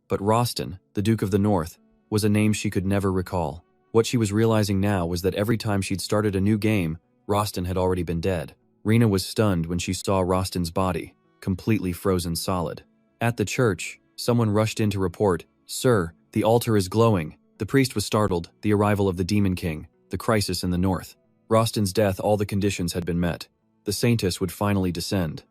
[SPEAKER 1] but Rostin, the Duke of the North, was a name she could never recall. What she was realizing now was that every time she'd started a new game, Rostin had already been dead. Rena was stunned when she saw Rostin's body, completely frozen solid. At the church, someone rushed in to report, "Sir, the altar is glowing." The priest was startled, the arrival of the Demon King, the crisis in the north. Rostin's death, all the conditions had been met. The saintess would finally descend.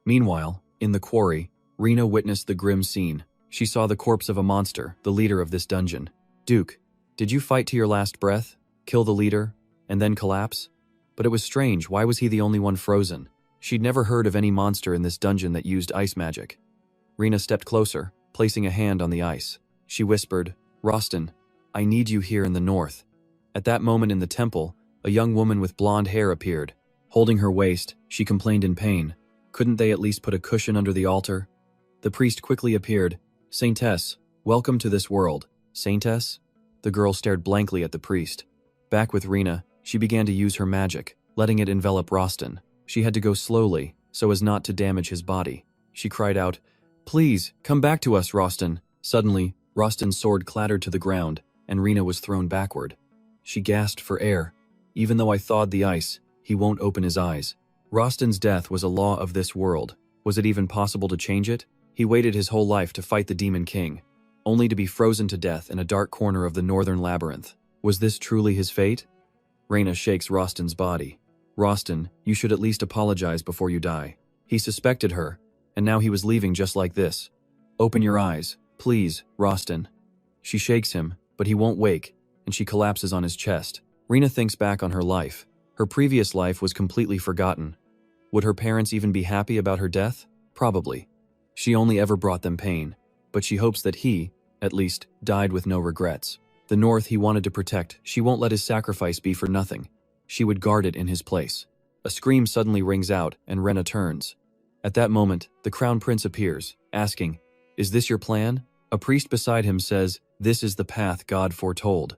[SPEAKER 1] Meanwhile, in the quarry, Rena witnessed the grim scene. She saw the corpse of a monster, the leader of this dungeon. "Duke, did you fight to your last breath, kill the leader, and then collapse?" But it was strange, why was he the only one frozen? She'd never heard of any monster in this dungeon that used ice magic. Rena stepped closer, placing a hand on the ice. She whispered, "Rostin, I need you here in the north." At that moment in the temple, a young woman with blonde hair appeared. Holding her waist, she complained in pain. Couldn't they at least put a cushion under the altar? The priest quickly appeared. "Saintess, welcome to this world." "Saintess?" The girl stared blankly at the priest. Back with Rena, she began to use her magic, letting it envelop Rostin. She had to go slowly, so as not to damage his body. She cried out, "Please, come back to us, Rostin." Suddenly, Rostin's sword clattered to the ground, and Rena was thrown backward. She gasped for air. "Even though I thawed the ice, he won't open his eyes." Rostin's death was a law of this world. Was it even possible to change it? He waited his whole life to fight the Demon King, only to be frozen to death in a dark corner of the northern labyrinth. Was this truly his fate? Rena shakes Rostin's body. "Rostin, you should at least apologize before you die." He suspected her, and now he was leaving just like this. "Open your eyes, please, Rostin." She shakes him, but he won't wake, and she collapses on his chest. Rena thinks back on her life. Her previous life was completely forgotten. Would her parents even be happy about her death? Probably. She only ever brought them pain, but she hopes that he, at least, died with no regrets. The North he wanted to protect, she won't let his sacrifice be for nothing. She would guard it in his place. A scream suddenly rings out, and Rena turns. At that moment, the Crown Prince appears, asking, "Is this your plan?" A priest beside him says, "This is the path God foretold.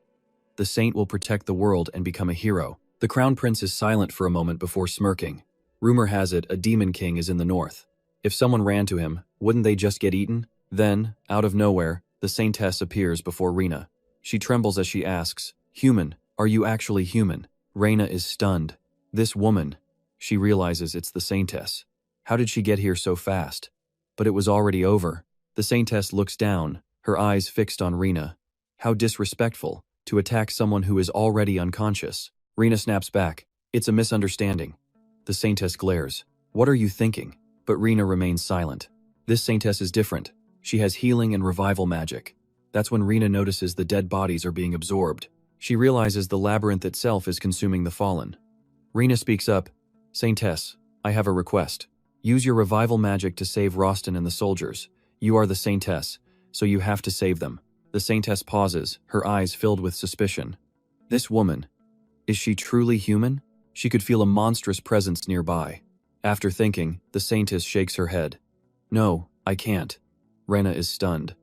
[SPEAKER 1] The saint will protect the world and become a hero." The Crown Prince is silent for a moment before smirking. Rumor has it a Demon King is in the north. If someone ran to him, wouldn't they just get eaten? Then, out of nowhere, the saintess appears before Rena. She trembles as she asks, "Human, are you actually human?" Rena is stunned. This woman, she realizes it's the saintess. How did she get here so fast? But it was already over. The saintess looks down, her eyes fixed on Rena. How disrespectful, to attack someone who is already unconscious. Rena snaps back. "It's a misunderstanding." The saintess glares. What are you thinking? But Rena remains silent. This saintess is different. She has healing and revival magic. That's when Rena notices the dead bodies are being absorbed. She realizes the labyrinth itself is consuming the fallen. Rena speaks up. Saintess, I have a request. Use your revival magic to save Rostin and the soldiers. You are the saintess, so you have to save them. The saintess pauses, her eyes filled with suspicion. This woman, is she truly human? She could feel a monstrous presence nearby. After thinking, the saintess shakes her head. No, I can't. Rena is stunned.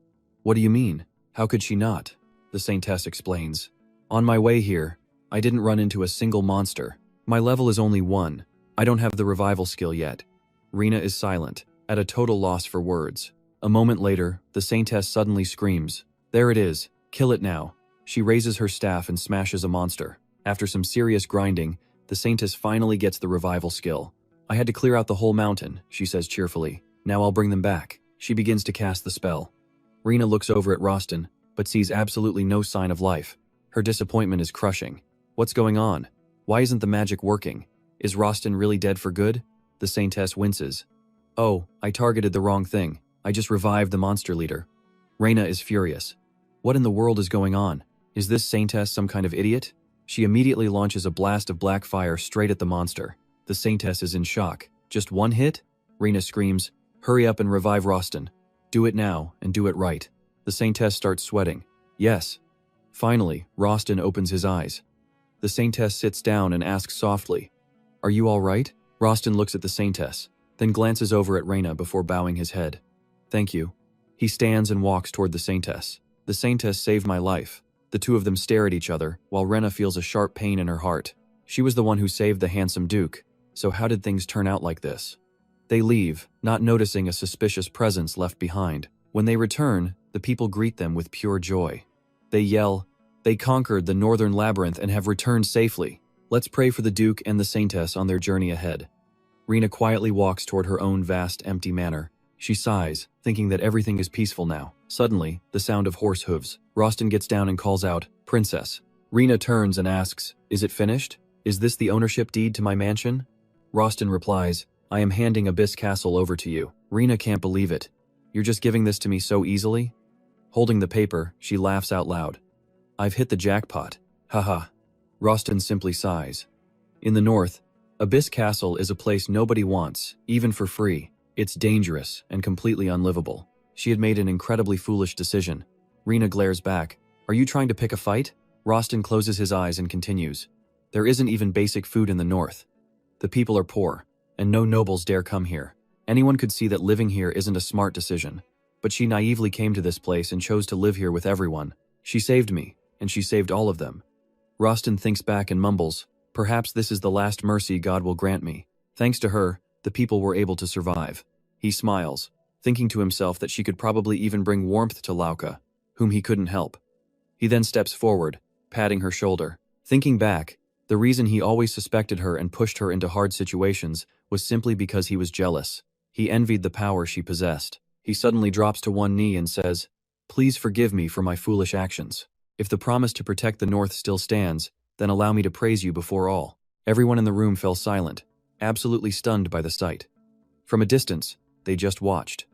[SPEAKER 1] What do you mean? How could she not? The saintess explains. On my way here, I didn't run into a single monster. My level is only 1. I don't have the revival skill yet. Rena is silent, at a total loss for words. A moment later, the saintess suddenly screams. There it is. Kill it now. She raises her staff and smashes a monster. After some serious grinding, the saintess finally gets the revival skill. I had to clear out the whole mountain, she says cheerfully. Now I'll bring them back. She begins to cast the spell. Rena looks over at Rostin, but sees absolutely no sign of life. Her disappointment is crushing. What's going on? Why isn't the magic working? Is Rostin really dead for good? The saintess winces. Oh, I targeted the wrong thing. I just revived the monster leader. Rena is furious. What in the world is going on? Is this saintess some kind of idiot? She immediately launches a blast of black fire straight at the monster. The saintess is in shock. Just one hit? Rena screams. Hurry up and revive Rostin. Do it now, and do it right. The saintess starts sweating. Yes. Finally, Rostin opens his eyes. The saintess sits down and asks softly, Are you all right? Rostin looks at the saintess, then glances over at Rena before bowing his head. Thank you. He stands and walks toward the saintess. The saintess saved my life. The two of them stare at each other, while Rena feels a sharp pain in her heart. She was the one who saved the handsome duke, so how did things turn out like this? They leave, not noticing a suspicious presence left behind. When they return, the people greet them with pure joy. They yell, They conquered the northern labyrinth and have returned safely. Let's pray for the duke and the saintess on their journey ahead. Rena quietly walks toward her own vast, empty manor. She sighs, thinking that everything is peaceful now. Suddenly, the sound of horse hooves. Rostin gets down and calls out, Princess. Rena turns and asks, Is it finished? Is this the ownership deed to my mansion? Rostin replies, I am handing Abyss Castle over to you. Rena can't believe it. You're just giving this to me so easily? Holding the paper, she laughs out loud. I've hit the jackpot. Haha. Rostin simply sighs. In the north, Abyss Castle is a place nobody wants, even for free. It's dangerous and completely unlivable. She had made an incredibly foolish decision. Rena glares back. Are you trying to pick a fight? Rostin closes his eyes and continues. There isn't even basic food in the north. The people are poor, and no nobles dare come here. Anyone could see that living here isn't a smart decision. But she naively came to this place and chose to live here with everyone. She saved me, and she saved all of them. Rostin thinks back and mumbles, Perhaps this is the last mercy God will grant me. Thanks to her, the people were able to survive. He smiles, thinking to himself that she could probably even bring warmth to Lauka, whom he couldn't help. He then steps forward, patting her shoulder. Thinking back, the reason he always suspected her and pushed her into hard situations was simply because he was jealous. He envied the power she possessed. He suddenly drops to one knee and says, Please forgive me for my foolish actions. If the promise to protect the North still stands, then allow me to praise you before all. Everyone in the room fell silent, absolutely stunned by the sight. From a distance, they just watched.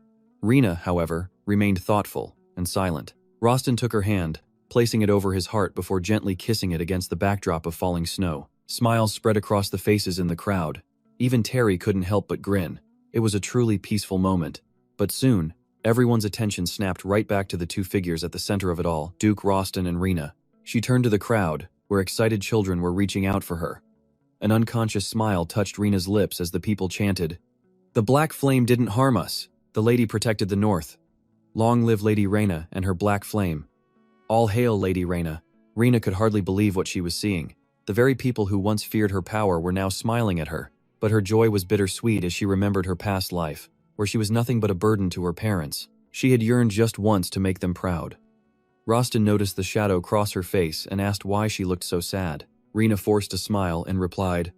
[SPEAKER 1] Rena, however, remained thoughtful and silent. Rostin took her hand, placing it over his heart before gently kissing it against the backdrop of falling snow. Smiles spread across the faces in the crowd. Even Terry couldn't help but grin. It was a truly peaceful moment. But soon, everyone's attention snapped right back to the two figures at the center of it all, Duke Rostin and Rena. She turned to the crowd, where excited children were reaching out for her. An unconscious smile touched Rena's lips as the people chanted, The black flame didn't harm us. The lady protected the north. Long live Lady Rena and her black flame. All hail Lady Rena. Rena could hardly believe what she was seeing. The very people who once feared her power were now smiling at her. But her joy was bittersweet as she remembered her past life, where she was nothing but a burden to her parents. She had yearned just once to make them proud. Rostin noticed the shadow cross her face and asked why she looked so sad. Rena forced a smile and replied,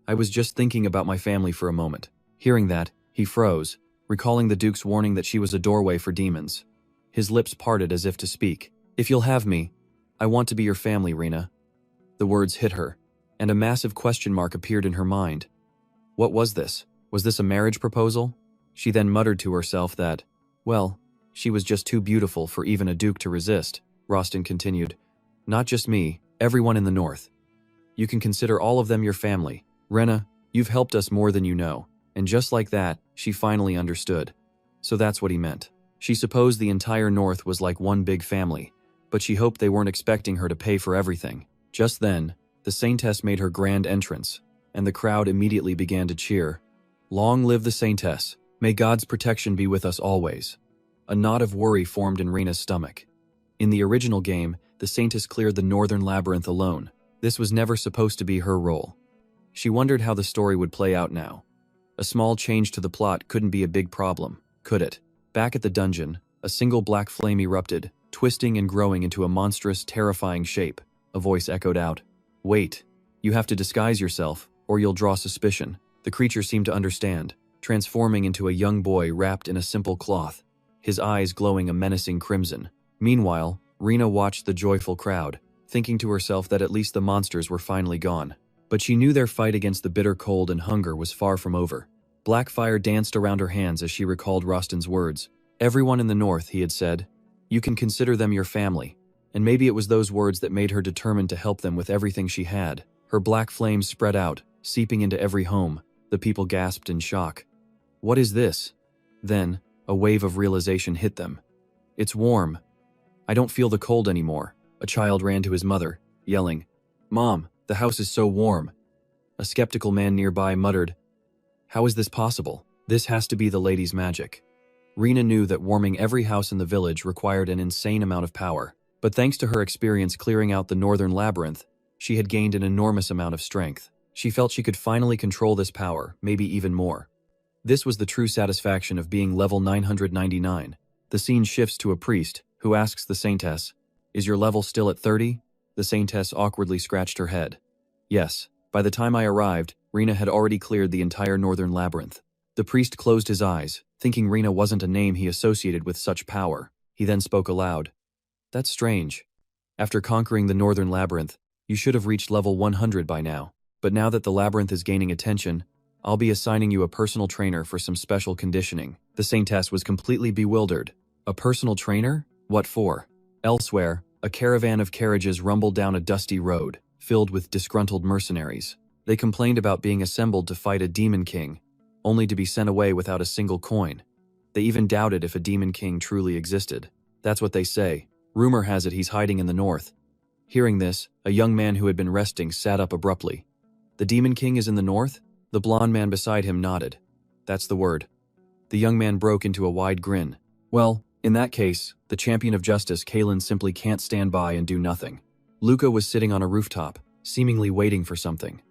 [SPEAKER 1] I was just thinking about my family for a moment. Hearing that, he froze, recalling the Duke's warning that she was a doorway for demons. His lips parted as if to speak. If you'll have me, I want to be your family, Rena. The words hit her, and a massive question mark appeared in her mind. What was this? Was this a marriage proposal? She then muttered to herself that, well, she was just too beautiful for even a duke to resist. Rostin continued, not just me, everyone in the north. You can consider all of them your family. Rena, you've helped us more than you know. And just like that, she finally understood. So that's what he meant. She supposed the entire north was like one big family, but she hoped they weren't expecting her to pay for everything. Just then, the saintess made her grand entrance, and the crowd immediately began to cheer. Long live the saintess. May God's protection be with us always. A knot of worry formed in Rena's stomach. In the original game, the saintess cleared the northern labyrinth alone. This was never supposed to be her role. She wondered how the story would play out now. A small change to the plot couldn't be a big problem, could it? Back at the dungeon, a single black flame erupted, twisting and growing into a monstrous, terrifying shape. A voice echoed out, wait, you have to disguise yourself, or you'll draw suspicion. The creature seemed to understand, transforming into a young boy wrapped in a simple cloth, his eyes glowing a menacing crimson. Meanwhile, Rena watched the joyful crowd, thinking to herself that at least the monsters were finally gone. But she knew their fight against the bitter cold and hunger was far from over. Black fire danced around her hands as she recalled Rostin's words. Everyone in the north, he had said. You can consider them your family. And maybe it was those words that made her determined to help them with everything she had. Her black flames spread out, seeping into every home. The people gasped in shock. What is this? Then, a wave of realization hit them. It's warm. I don't feel the cold anymore. A child ran to his mother, yelling, Mom, the house is so warm. A skeptical man nearby muttered, how is this possible? This has to be the lady's magic. Rena knew that warming every house in the village required an insane amount of power, but thanks to her experience clearing out the northern labyrinth, she had gained an enormous amount of strength. She felt she could finally control this power, maybe even more. This was the true satisfaction of being level 999. The scene shifts to a priest, who asks the saintess, is your level still at 30? The saintess awkwardly scratched her head. Yes. By the time I arrived, Rena had already cleared the entire northern labyrinth. The priest closed his eyes, thinking Rena wasn't a name he associated with such power. He then spoke aloud. That's strange. After conquering the northern labyrinth, you should have reached level 100 by now. But now that the labyrinth is gaining attention, I'll be assigning you a personal trainer for some special conditioning. The saintess was completely bewildered. A personal trainer? What for? Elsewhere, a caravan of carriages rumbled down a dusty road, filled with disgruntled mercenaries. They complained about being assembled to fight a demon king, only to be sent away without a single coin. They even doubted if a demon king truly existed. That's what they say. Rumor has it he's hiding in the north. Hearing this, a young man who had been resting sat up abruptly. The demon king is in the north? The blond man beside him nodded. That's the word. The young man broke into a wide grin. Well, in that case, the champion of justice, Kalen, simply can't stand by and do nothing. Luca was sitting on a rooftop, seemingly waiting for something.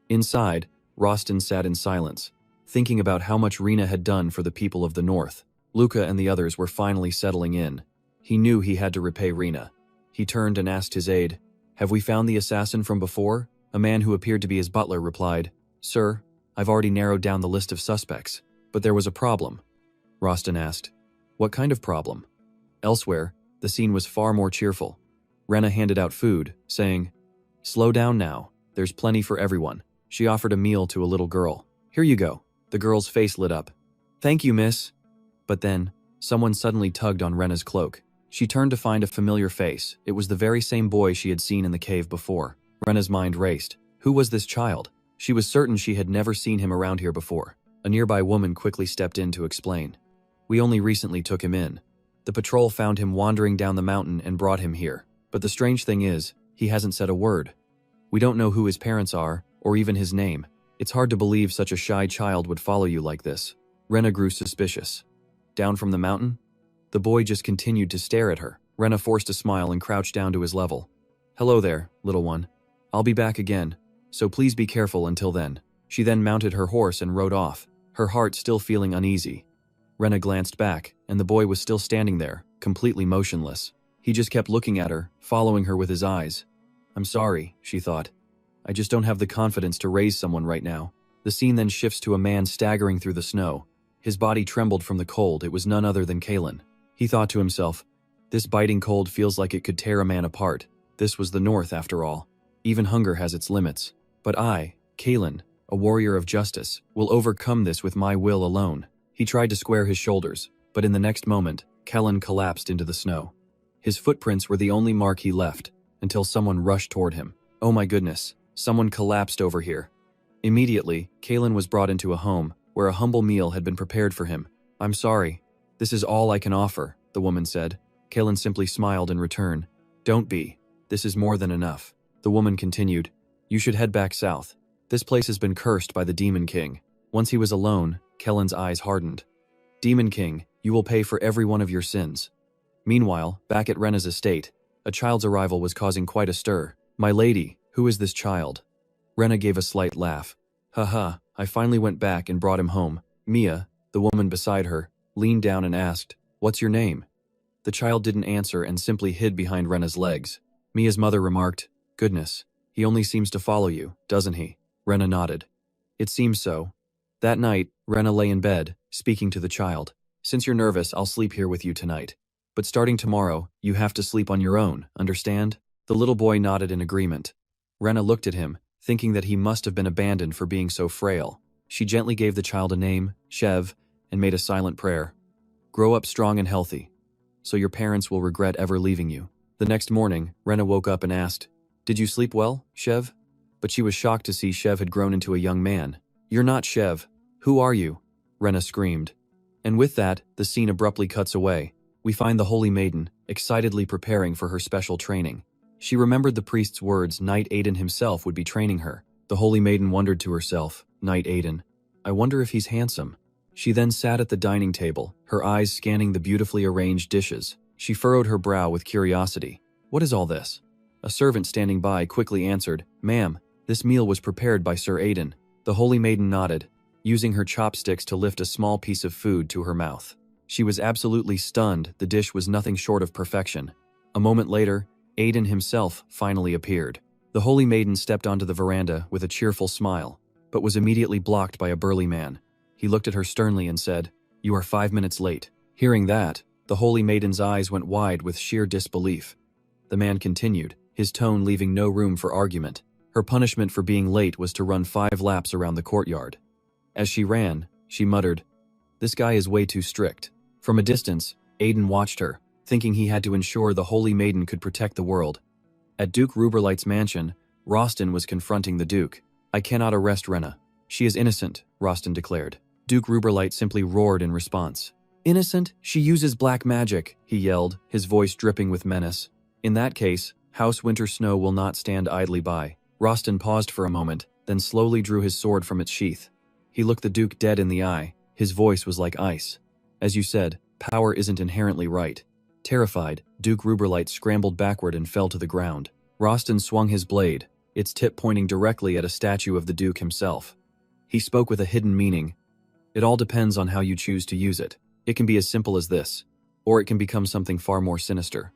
[SPEAKER 1] Inside, Rostin sat in silence, thinking about how much Rena had done for the people of the north. Luca and the others were finally settling in. He knew he had to repay Rena. He turned and asked his aide, have we found the assassin from before? A man who appeared to be his butler replied, Sir, I've already narrowed down the list of suspects, but there was a problem. Rostin asked, what kind of problem? Elsewhere, the scene was far more cheerful. Rena handed out food, saying, slow down now, there's plenty for everyone. She offered a meal to a little girl. Here you go. The girl's face lit up. Thank you, miss. But then, someone suddenly tugged on Rena's cloak. She turned to find a familiar face. It was the very same boy she had seen in the cave before. Rena's mind raced. Who was this child? She was certain she had never seen him around here before. A nearby woman quickly stepped in to explain. We only recently took him in. The patrol found him wandering down the mountain and brought him here. But the strange thing is, he hasn't said a word. We don't know who his parents are, or even his name. It's hard to believe such a shy child would follow you like this. Rena grew suspicious. Down from the mountain? The boy just continued to stare at her. Rena forced a smile and crouched down to his level. Hello there, little one. I'll be back again, so please be careful until then. She then mounted her horse and rode off, her heart still feeling uneasy. Rena glanced back, and the boy was still standing there, completely motionless. He just kept looking at her, following her with his eyes. I'm sorry, she thought. I just don't have the confidence to raise someone right now. The scene then shifts to a man staggering through the snow. His body trembled from the cold. It was none other than Kalen. He thought to himself, this biting cold feels like it could tear a man apart. This was the north after all. Even hunger has its limits. But I, Kalen, a warrior of justice, will overcome this with my will alone. He tried to square his shoulders, but in the next moment, Kellen collapsed into the snow. His footprints were the only mark he left, until someone rushed toward him. Oh my goodness, someone collapsed over here. Immediately, Kalen was brought into a home, where a humble meal had been prepared for him. I'm sorry. This is all I can offer, the woman said. Kalen simply smiled in return. Don't be. This is more than enough. The woman continued. You should head back south. This place has been cursed by the Demon King. Once he was alone, Kellen's eyes hardened. Demon King, you will pay for every one of your sins. Meanwhile, back at Rena's estate, a child's arrival was causing quite a stir. My lady, who is this child? Rena gave a slight laugh. Haha, I finally went back and brought him home. Mia, the woman beside her, leaned down and asked, What's your name? The child didn't answer and simply hid behind Rena's legs. Mia's mother remarked, Goodness, he only seems to follow you, doesn't he? Rena nodded. It seems so. That night, Rena lay in bed, speaking to the child. Since you're nervous, I'll sleep here with you tonight. But starting tomorrow, you have to sleep on your own, understand? The little boy nodded in agreement. Rena looked at him, thinking that he must have been abandoned for being so frail. She gently gave the child a name, Shev, and made a silent prayer. Grow up strong and healthy, so your parents will regret ever leaving you. The next morning, Rena woke up and asked, Did you sleep well, Shev? But she was shocked to see Shev had grown into a young man. You're not Shev. Who are you? Rena screamed. And with that, the scene abruptly cuts away. We find the Holy Maiden, excitedly preparing for her special training. She remembered the priest's words Knight Aiden himself would be training her. The Holy Maiden wondered to herself, Knight Aiden, I wonder if he's handsome. She then sat at the dining table, her eyes scanning the beautifully arranged dishes. She furrowed her brow with curiosity. What is all this? A servant standing by quickly answered, Ma'am, this meal was prepared by Sir Aiden. The Holy Maiden nodded, using her chopsticks to lift a small piece of food to her mouth. She was absolutely stunned. The dish was nothing short of perfection. A moment later, Aiden himself finally appeared. The Holy Maiden stepped onto the veranda with a cheerful smile, but was immediately blocked by a burly man. He looked at her sternly and said, You are 5 minutes late. Hearing that, the Holy Maiden's eyes went wide with sheer disbelief. The man continued, his tone leaving no room for argument. Her punishment for being late was to run 5 laps around the courtyard. As she ran, she muttered, This guy is way too strict. From a distance, Aiden watched her, thinking he had to ensure the Holy Maiden could protect the world. At Duke Ruberlight's mansion, Rostin was confronting the Duke. I cannot arrest Rena. She is innocent, Rostin declared. Duke Ruberlight simply roared in response. Innocent? She uses black magic, he yelled, his voice dripping with menace. In that case, House Winter Snow will not stand idly by. Rostin paused for a moment, then slowly drew his sword from its sheath. He looked the Duke dead in the eye. His voice was like ice. As you said, power isn't inherently right. Terrified, Duke Ruberlight scrambled backward and fell to the ground. Rostin swung his blade, its tip pointing directly at a statue of the Duke himself. He spoke with a hidden meaning. It all depends on how you choose to use it. It can be as simple as this, or it can become something far more sinister.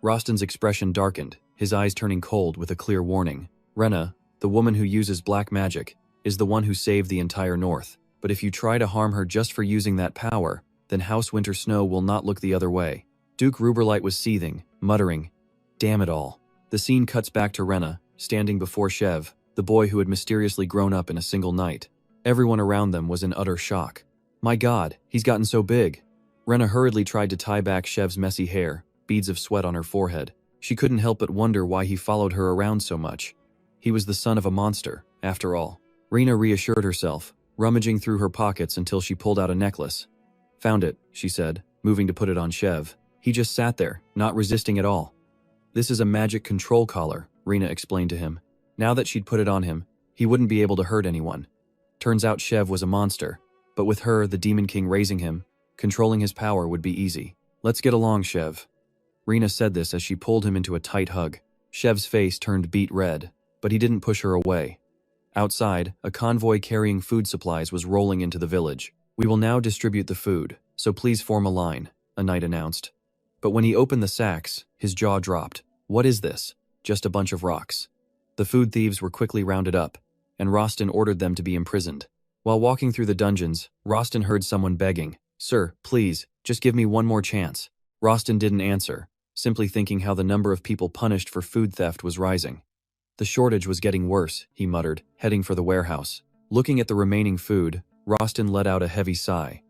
[SPEAKER 1] Rostin's expression darkened, his eyes turning cold with a clear warning. Rena, the woman who uses black magic, is the one who saved the entire North. But if you try to harm her just for using that power, then House Winter Snow will not look the other way. Duke Ruberlight was seething, muttering, Damn it all. The scene cuts back to Rena, standing before Shev, the boy who had mysteriously grown up in a single night. Everyone around them was in utter shock. My God, he's gotten so big. Rena hurriedly tried to tie back Shev's messy hair, beads of sweat on her forehead. She couldn't help but wonder why he followed her around so much. He was the son of a monster, after all. Rena reassured herself, rummaging through her pockets until she pulled out a necklace. Found it, she said, moving to put it on Shev. He just sat there, not resisting at all. This is a magic control collar, Rena explained to him. Now that she'd put it on him, he wouldn't be able to hurt anyone. Turns out Shev was a monster, but with her, the Demon King, raising him, controlling his power would be easy. Let's get along, Shev. Rena said this as she pulled him into a tight hug. Shev's face turned beet red, but he didn't push her away. Outside, a convoy carrying food supplies was rolling into the village. We will now distribute the food, so please form a line, a knight announced. But when he opened the sacks, his jaw dropped. What is this? Just a bunch of rocks. The food thieves were quickly rounded up, and Rostin ordered them to be imprisoned. While walking through the dungeons, Rostin heard someone begging, Sir, please, just give me one more chance. Rostin didn't answer, simply thinking how the number of people punished for food theft was rising. The shortage was getting worse, he muttered, heading for the warehouse. Looking at the remaining food, Rostin let out a heavy sigh.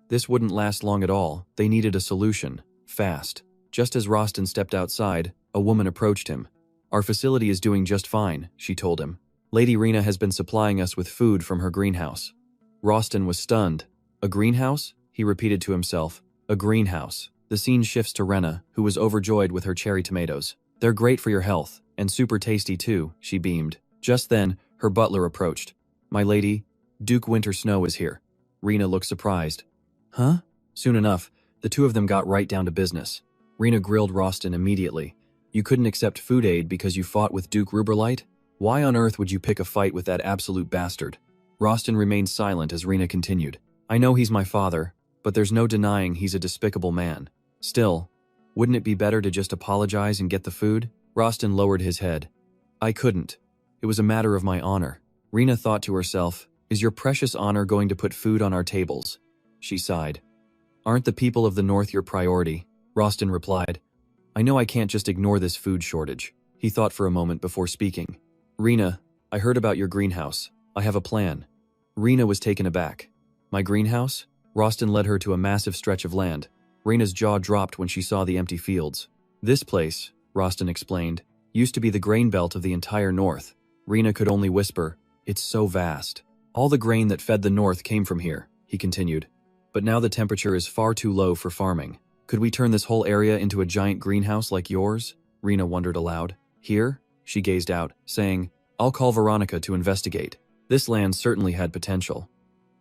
[SPEAKER 1] This wouldn't last long at all. They needed a solution. Fast. Just as Rostin stepped outside, a woman approached him. "Our facility is doing just fine," she told him. "Lady Rena has been supplying us with food from her greenhouse." Rostin was stunned. "A greenhouse?" he repeated to himself. "A greenhouse." The scene shifts to Rena, who was overjoyed with her cherry tomatoes. "They're great for your health, and super tasty too," she beamed. Just then, her butler approached. "My lady, Duke Winter Snow is here." Rena looked surprised. "Huh?" Soon enough, the two of them got right down to business. Rena grilled Rostin immediately. "You couldn't accept food aid because you fought with Duke Ruberlight? Why on earth would you pick a fight with that absolute bastard?" Rostin remained silent as Rena continued. "I know he's my father, but there's no denying he's a despicable man. Still, wouldn't it be better to just apologize and get the food?" Rostin lowered his head. "I couldn't. It was a matter of my honor." Rena thought to herself, "Is your precious honor going to put food on our tables?" She sighed. "Aren't the people of the North your priority?" Rostin replied. "I know I can't just ignore this food shortage." He thought for a moment before speaking. "Rena, I heard about your greenhouse. I have a plan." Rena was taken aback. "My greenhouse?" Rostin led her to a massive stretch of land. Rena's jaw dropped when she saw the empty fields. "This place," Rostin explained, "used to be the grain belt of the entire North." Rena could only whisper, "It's so vast. All the grain that fed the North came from here," he continued. "But now the temperature is far too low for farming. Could we turn this whole area into a giant greenhouse like yours?" Rena wondered aloud. "Here?" She gazed out, saying, "I'll call Veronica to investigate." This land certainly had potential.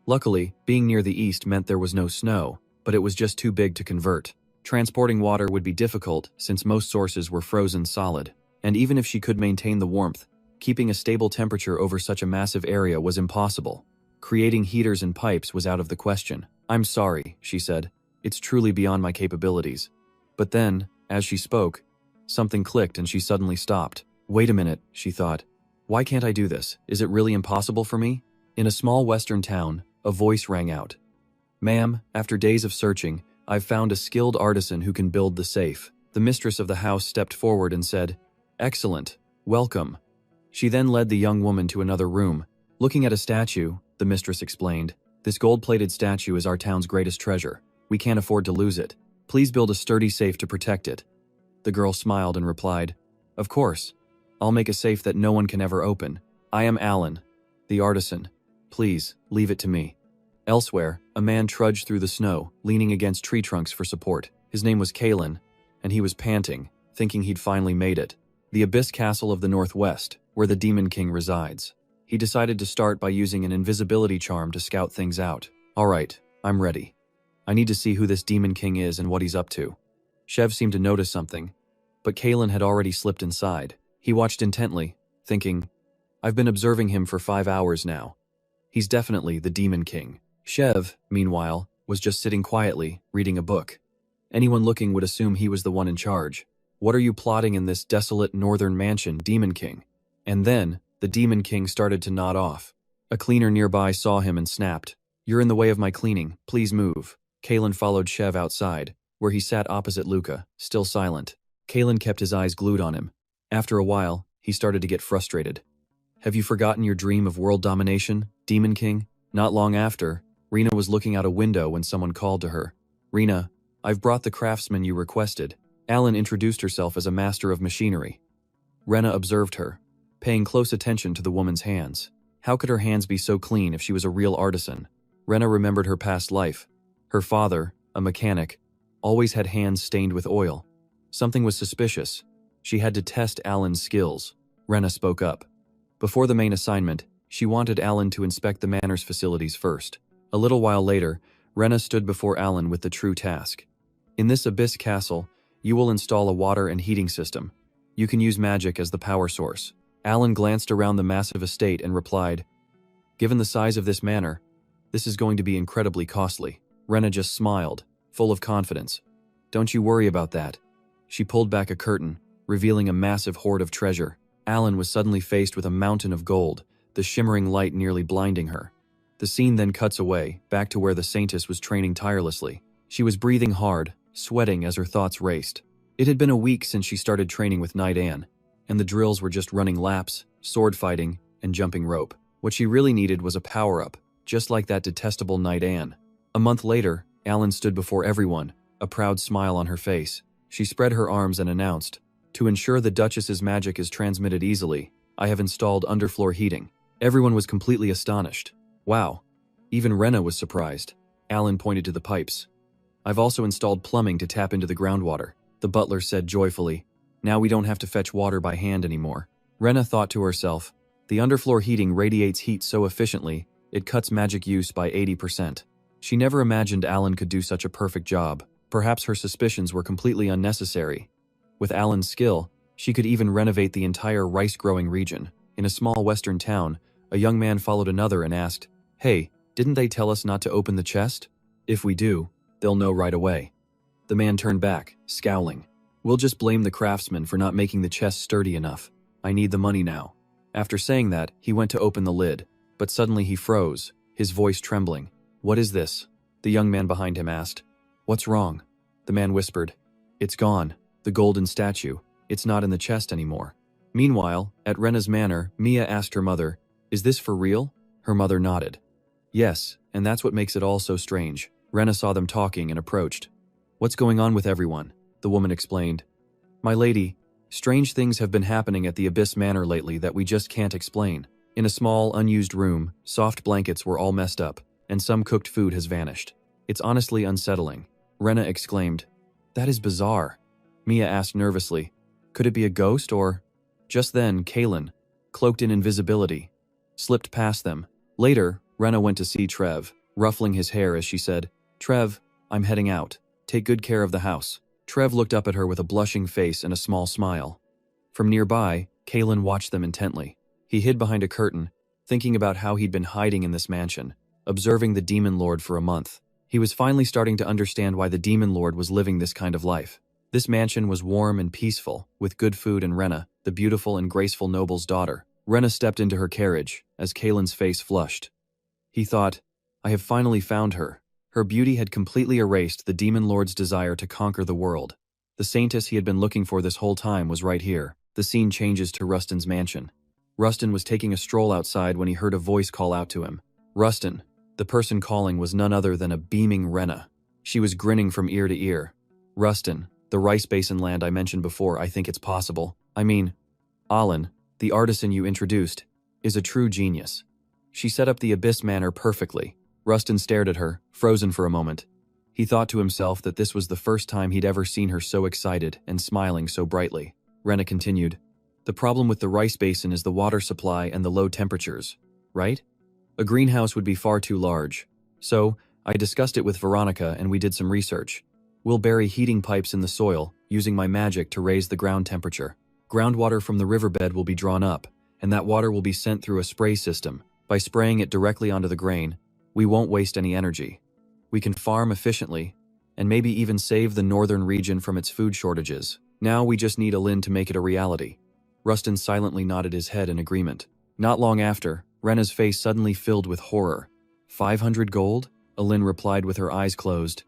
[SPEAKER 1] Luckily, being near the east meant there was no snow, but it was just too big to convert. Transporting water would be difficult since most sources were frozen solid. And even if she could maintain the warmth, keeping a stable temperature over such a massive area was impossible. Creating heaters and pipes was out of the question. "I'm sorry," she said. "It's truly beyond my capabilities." But then, as she spoke, something clicked and she suddenly stopped. "Wait a minute," she thought. "Why can't I do this? Is it really impossible for me?" In a small western town, a voice rang out. "Ma'am, after days of searching, I've found a skilled artisan who can build the safe." The mistress of the house stepped forward and said, "Excellent. Welcome." She then led the young woman to another room. Looking at a statue, the mistress explained, "This gold-plated statue is our town's greatest treasure. We can't afford to lose it. Please build a sturdy safe to protect it." The girl smiled and replied, "Of course. I'll make a safe that no one can ever open. I am Alan, the artisan. Please, leave it to me." Elsewhere, a man trudged through the snow, leaning against tree trunks for support. His name was Kalen, and he was panting, thinking he'd finally made it. The Abyss Castle of the Northwest, where the Demon King resides. He decided to start by using an invisibility charm to scout things out. "All right, I'm ready. I need to see who this Demon King is and what he's up to." Chev seemed to notice something, but Kalen had already slipped inside. He watched intently, thinking, "I've been observing him for 5 hours now. He's definitely the Demon King." Chev, meanwhile, was just sitting quietly, reading a book. Anyone looking would assume he was the one in charge. "What are you plotting in this desolate northern mansion, Demon King?" And then, the Demon King started to nod off. A cleaner nearby saw him and snapped, "You're in the way of my cleaning, please move." Kalen followed Chev outside, where he sat opposite Luca, still silent. Kalen kept his eyes glued on him. After a while, he started to get frustrated. "Have you forgotten your dream of world domination, Demon King?" Not long after, Rena was looking out a window when someone called to her. "Rena, I've brought the craftsman you requested." Alan introduced herself as a master of machinery. Rena observed her, paying close attention to the woman's hands. How could her hands be so clean if she was a real artisan? Rena remembered her past life. Her father, a mechanic, always had hands stained with oil. Something was suspicious. She had to test Alan's skills. Rena spoke up. Before the main assignment, she wanted Alan to inspect the manor's facilities first. A little while later, Rena stood before Alan with the true task. "In this Abyss Castle, you will install a water and heating system. You can use magic as the power source." Alan glanced around the massive estate and replied, "Given the size of this manor, this is going to be incredibly costly." Rena just smiled, full of confidence. "Don't you worry about that." She pulled back a curtain, revealing a massive hoard of treasure. Alan was suddenly faced with a mountain of gold, the shimmering light nearly blinding her. The scene then cuts away, back to where the Saintess was training tirelessly. She was breathing hard, sweating as her thoughts raced. It had been a week since she started training with Knight Anne, and the drills were just running laps, sword fighting, and jumping rope. What she really needed was a power-up, just like that detestable Knight Anne. A month later, Alan stood before everyone, a proud smile on her face. She spread her arms and announced, "To ensure the Duchess's magic is transmitted easily, I have installed underfloor heating." Everyone was completely astonished. Wow. Even Rena was surprised. Alan pointed to the pipes. "I've also installed plumbing to tap into the groundwater," the butler said joyfully. "Now we don't have to fetch water by hand anymore." Rena thought to herself, the underfloor heating radiates heat so efficiently, it cuts magic use by 80%. She never imagined Alan could do such a perfect job. Perhaps her suspicions were completely unnecessary. With Alan's skill, she could even renovate the entire rice-growing region. In a small western town, a young man followed another and asked, "Hey, didn't they tell us not to open the chest? If we do, they'll know right away." The man turned back, scowling. "We'll just blame the craftsman for not making the chest sturdy enough. I need the money now." After saying that, he went to open the lid, but suddenly he froze, his voice trembling. "What is this?" the young man behind him asked. "What's wrong?" The man whispered. "It's gone, the golden statue. It's not in the chest anymore." Meanwhile, at Rena's manor, Mia asked her mother, "Is this for real?" Her mother nodded. "Yes, and that's what makes it all so strange." Rena saw them talking and approached. "What's going on with everyone?" the woman explained. "My lady, strange things have been happening at the Abyss Manor lately that we just can't explain." In a small, unused room, soft blankets were all messed up, and some cooked food has vanished. "It's honestly unsettling," Rena exclaimed. "That is bizarre." Mia asked nervously, "Could it be a ghost or—" Just then, Kalen, cloaked in invisibility, slipped past them. Later, Rena went to see Trev, ruffling his hair as she said, "Trev, I'm heading out. Take good care of the house." Trev looked up at her with a blushing face and a small smile. From nearby, Kalen watched them intently. He hid behind a curtain, thinking about how he'd been hiding in this mansion, observing the Demon Lord for a month. He was finally starting to understand why the Demon Lord was living this kind of life. This mansion was warm and peaceful, with good food and Rena, the beautiful and graceful noble's daughter. Rena stepped into her carriage, as Kalen's face flushed. He thought, "I have finally found her." Her beauty had completely erased the Demon Lord's desire to conquer the world. The saintess he had been looking for this whole time was right here. The scene changes to Rustin's mansion. Rustin was taking a stroll outside when he heard a voice call out to him. Rustin. The person calling was none other than a beaming Rena. She was grinning from ear to ear. "Rustin, the rice basin land I mentioned before, I think it's possible. I mean, Alan, the artisan you introduced, is a true genius. She set up the Abyss Manor perfectly." Rustin stared at her, frozen for a moment. He thought to himself that this was the first time he'd ever seen her so excited and smiling so brightly. Rena continued, "The problem with the rice basin is the water supply and the low temperatures, right? A greenhouse would be far too large. So, I discussed it with Veronica and we did some research. We'll bury heating pipes in the soil, using my magic to raise the ground temperature. Groundwater from the riverbed will be drawn up, and that water will be sent through a spray system. By spraying it directly onto the grain, we won't waste any energy. We can farm efficiently, and maybe even save the northern region from its food shortages. Now we just need Alin to make it a reality." Rustin silently nodded his head in agreement. Not long after, Rena's face suddenly filled with horror. 500 gold? Alin replied with her eyes closed.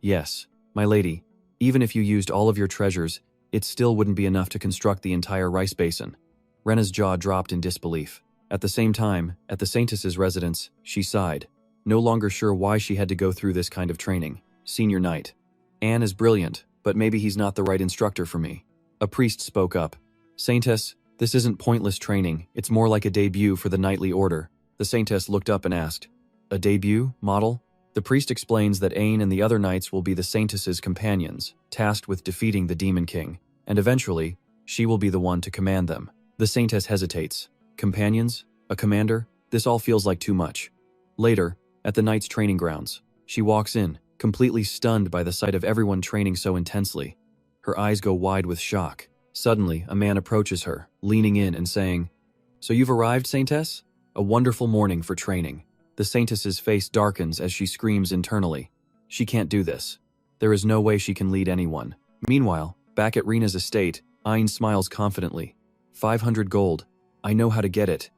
[SPEAKER 1] "Yes, my lady. Even if you used all of your treasures, it still wouldn't be enough to construct the entire rice basin." Rena's jaw dropped in disbelief. At the same time, at the Saintess's residence, she sighed, no longer sure why she had to go through this kind of training. "Senior Knight. Anne is brilliant, but maybe he's not the right instructor for me." A priest spoke up. "Saintess, this isn't pointless training, it's more like a debut for the knightly order." The Saintess looked up and asked, "A debut, model?" The priest explains that Aine and the other knights will be the Saintess's companions, tasked with defeating the Demon King, and eventually, she will be the one to command them. The Saintess hesitates. Companions? A commander? This all feels like too much. Later, at the Knights' training grounds, she walks in, completely stunned by the sight of everyone training so intensely. Her eyes go wide with shock. Suddenly, a man approaches her, leaning in and saying, "So you've arrived, Saintess? A wonderful morning for training." The Saintess's face darkens as she screams internally. She can't do this. There is no way she can lead anyone. Meanwhile, back at Rena's estate, Aine smiles confidently. 500 gold. I know how to get it."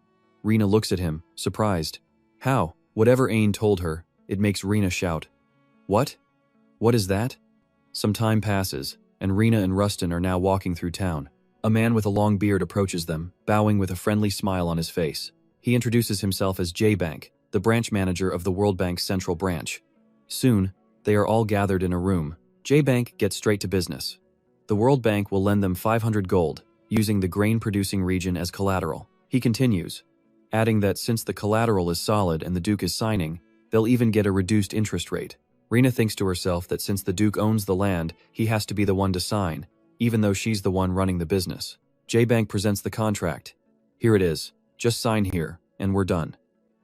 [SPEAKER 1] Rena looks at him, surprised. "How?" Whatever Aine told her, it makes Rena shout. "What? What is that?" Some time passes, and Rena and Rustin are now walking through town. A man with a long beard approaches them, bowing with a friendly smile on his face. He introduces himself as J-Bank, the branch manager of the World Bank's central branch. Soon, they are all gathered in a room. J-Bank gets straight to business. The World Bank will lend them 500 gold, using the grain-producing region as collateral. He continues, adding that since the collateral is solid and the Duke is signing, they'll even get a reduced interest rate. Rena thinks to herself that since the Duke owns the land, he has to be the one to sign, even though she's the one running the business. J-Bank presents the contract. Here it is. Just sign here, and we're done.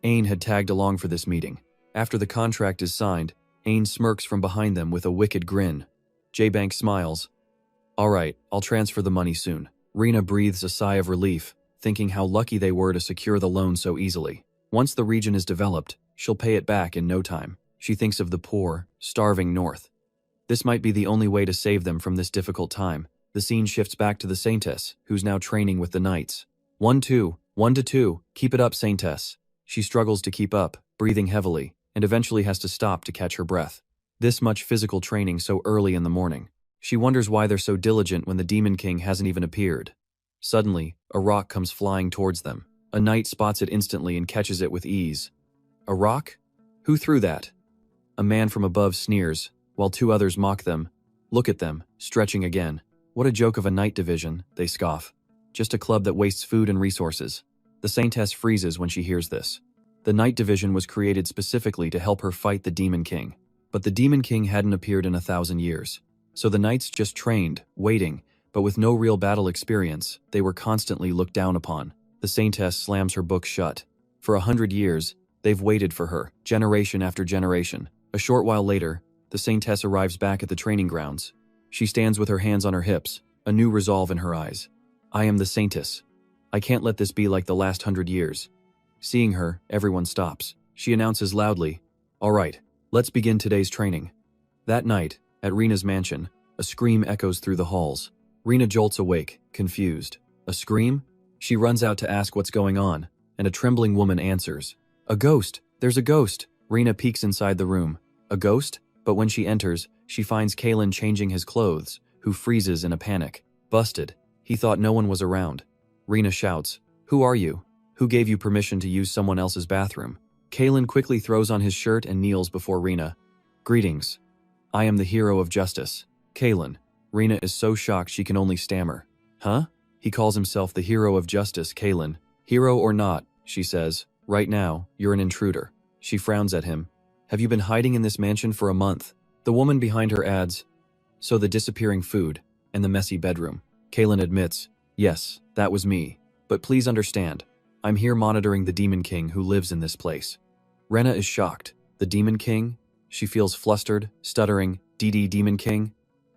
[SPEAKER 1] Ain had tagged along for this meeting. After the contract is signed, Ain smirks from behind them with a wicked grin. J-Bank smiles. All right, I'll transfer the money soon. Rena breathes a sigh of relief, thinking how lucky they were to secure the loan so easily. Once the region is developed, she'll pay it back in no time. She thinks of the poor, starving North. This might be the only way to save them from this difficult time. The scene shifts back to the Saintess, who's now training with the Knights. 1-2, 1-2, keep it up, Saintess. She struggles to keep up, breathing heavily, and eventually has to stop to catch her breath. This much physical training so early in the morning. She wonders why they're so diligent when the Demon King hasn't even appeared. Suddenly, a rock comes flying towards them. A knight spots it instantly and catches it with ease. A rock? Who threw that? A man from above sneers, while two others mock them. Look at them, stretching again. What a joke of a knight division, they scoff. Just a club that wastes food and resources. The Saintess freezes when she hears this. The Knight Division was created specifically to help her fight the Demon King. But the Demon King hadn't appeared in 1,000 years. So the Knights just trained, waiting, but with no real battle experience, they were constantly looked down upon. The Saintess slams her book shut. For 100 years, they've waited for her, generation after generation. A short while later, the Saintess arrives back at the training grounds. She stands with her hands on her hips, a new resolve in her eyes. I am the Saintess. I can't let this be like the last 100 years. Seeing her, everyone stops. She announces loudly, all right, let's begin today's training. That night, at Rena's mansion, a scream echoes through the halls. Rena jolts awake, confused. A scream? She runs out to ask what's going on, and a trembling woman answers. A ghost! There's a ghost! Rena peeks inside the room. A ghost? But when she enters, she finds Kalen changing his clothes, who freezes in a panic. Busted. He thought no one was around. Rena shouts, who are you? Who gave you permission to use someone else's bathroom? Kalen quickly throws on his shirt and kneels before Rena. Greetings. I am the hero of justice. Kalen. Rena is so shocked she can only stammer. Huh? He calls himself the hero of justice, Kalen. Hero or not, she says. Right now, you're an intruder. She frowns at him. Have you been hiding in this mansion for a month? The woman behind her adds, so the disappearing food, and the messy bedroom. Kalen admits, yes, that was me. But please understand, I'm here monitoring the Demon King who lives in this place. Rena is shocked. The Demon King? She feels flustered, stuttering, DD Demon King?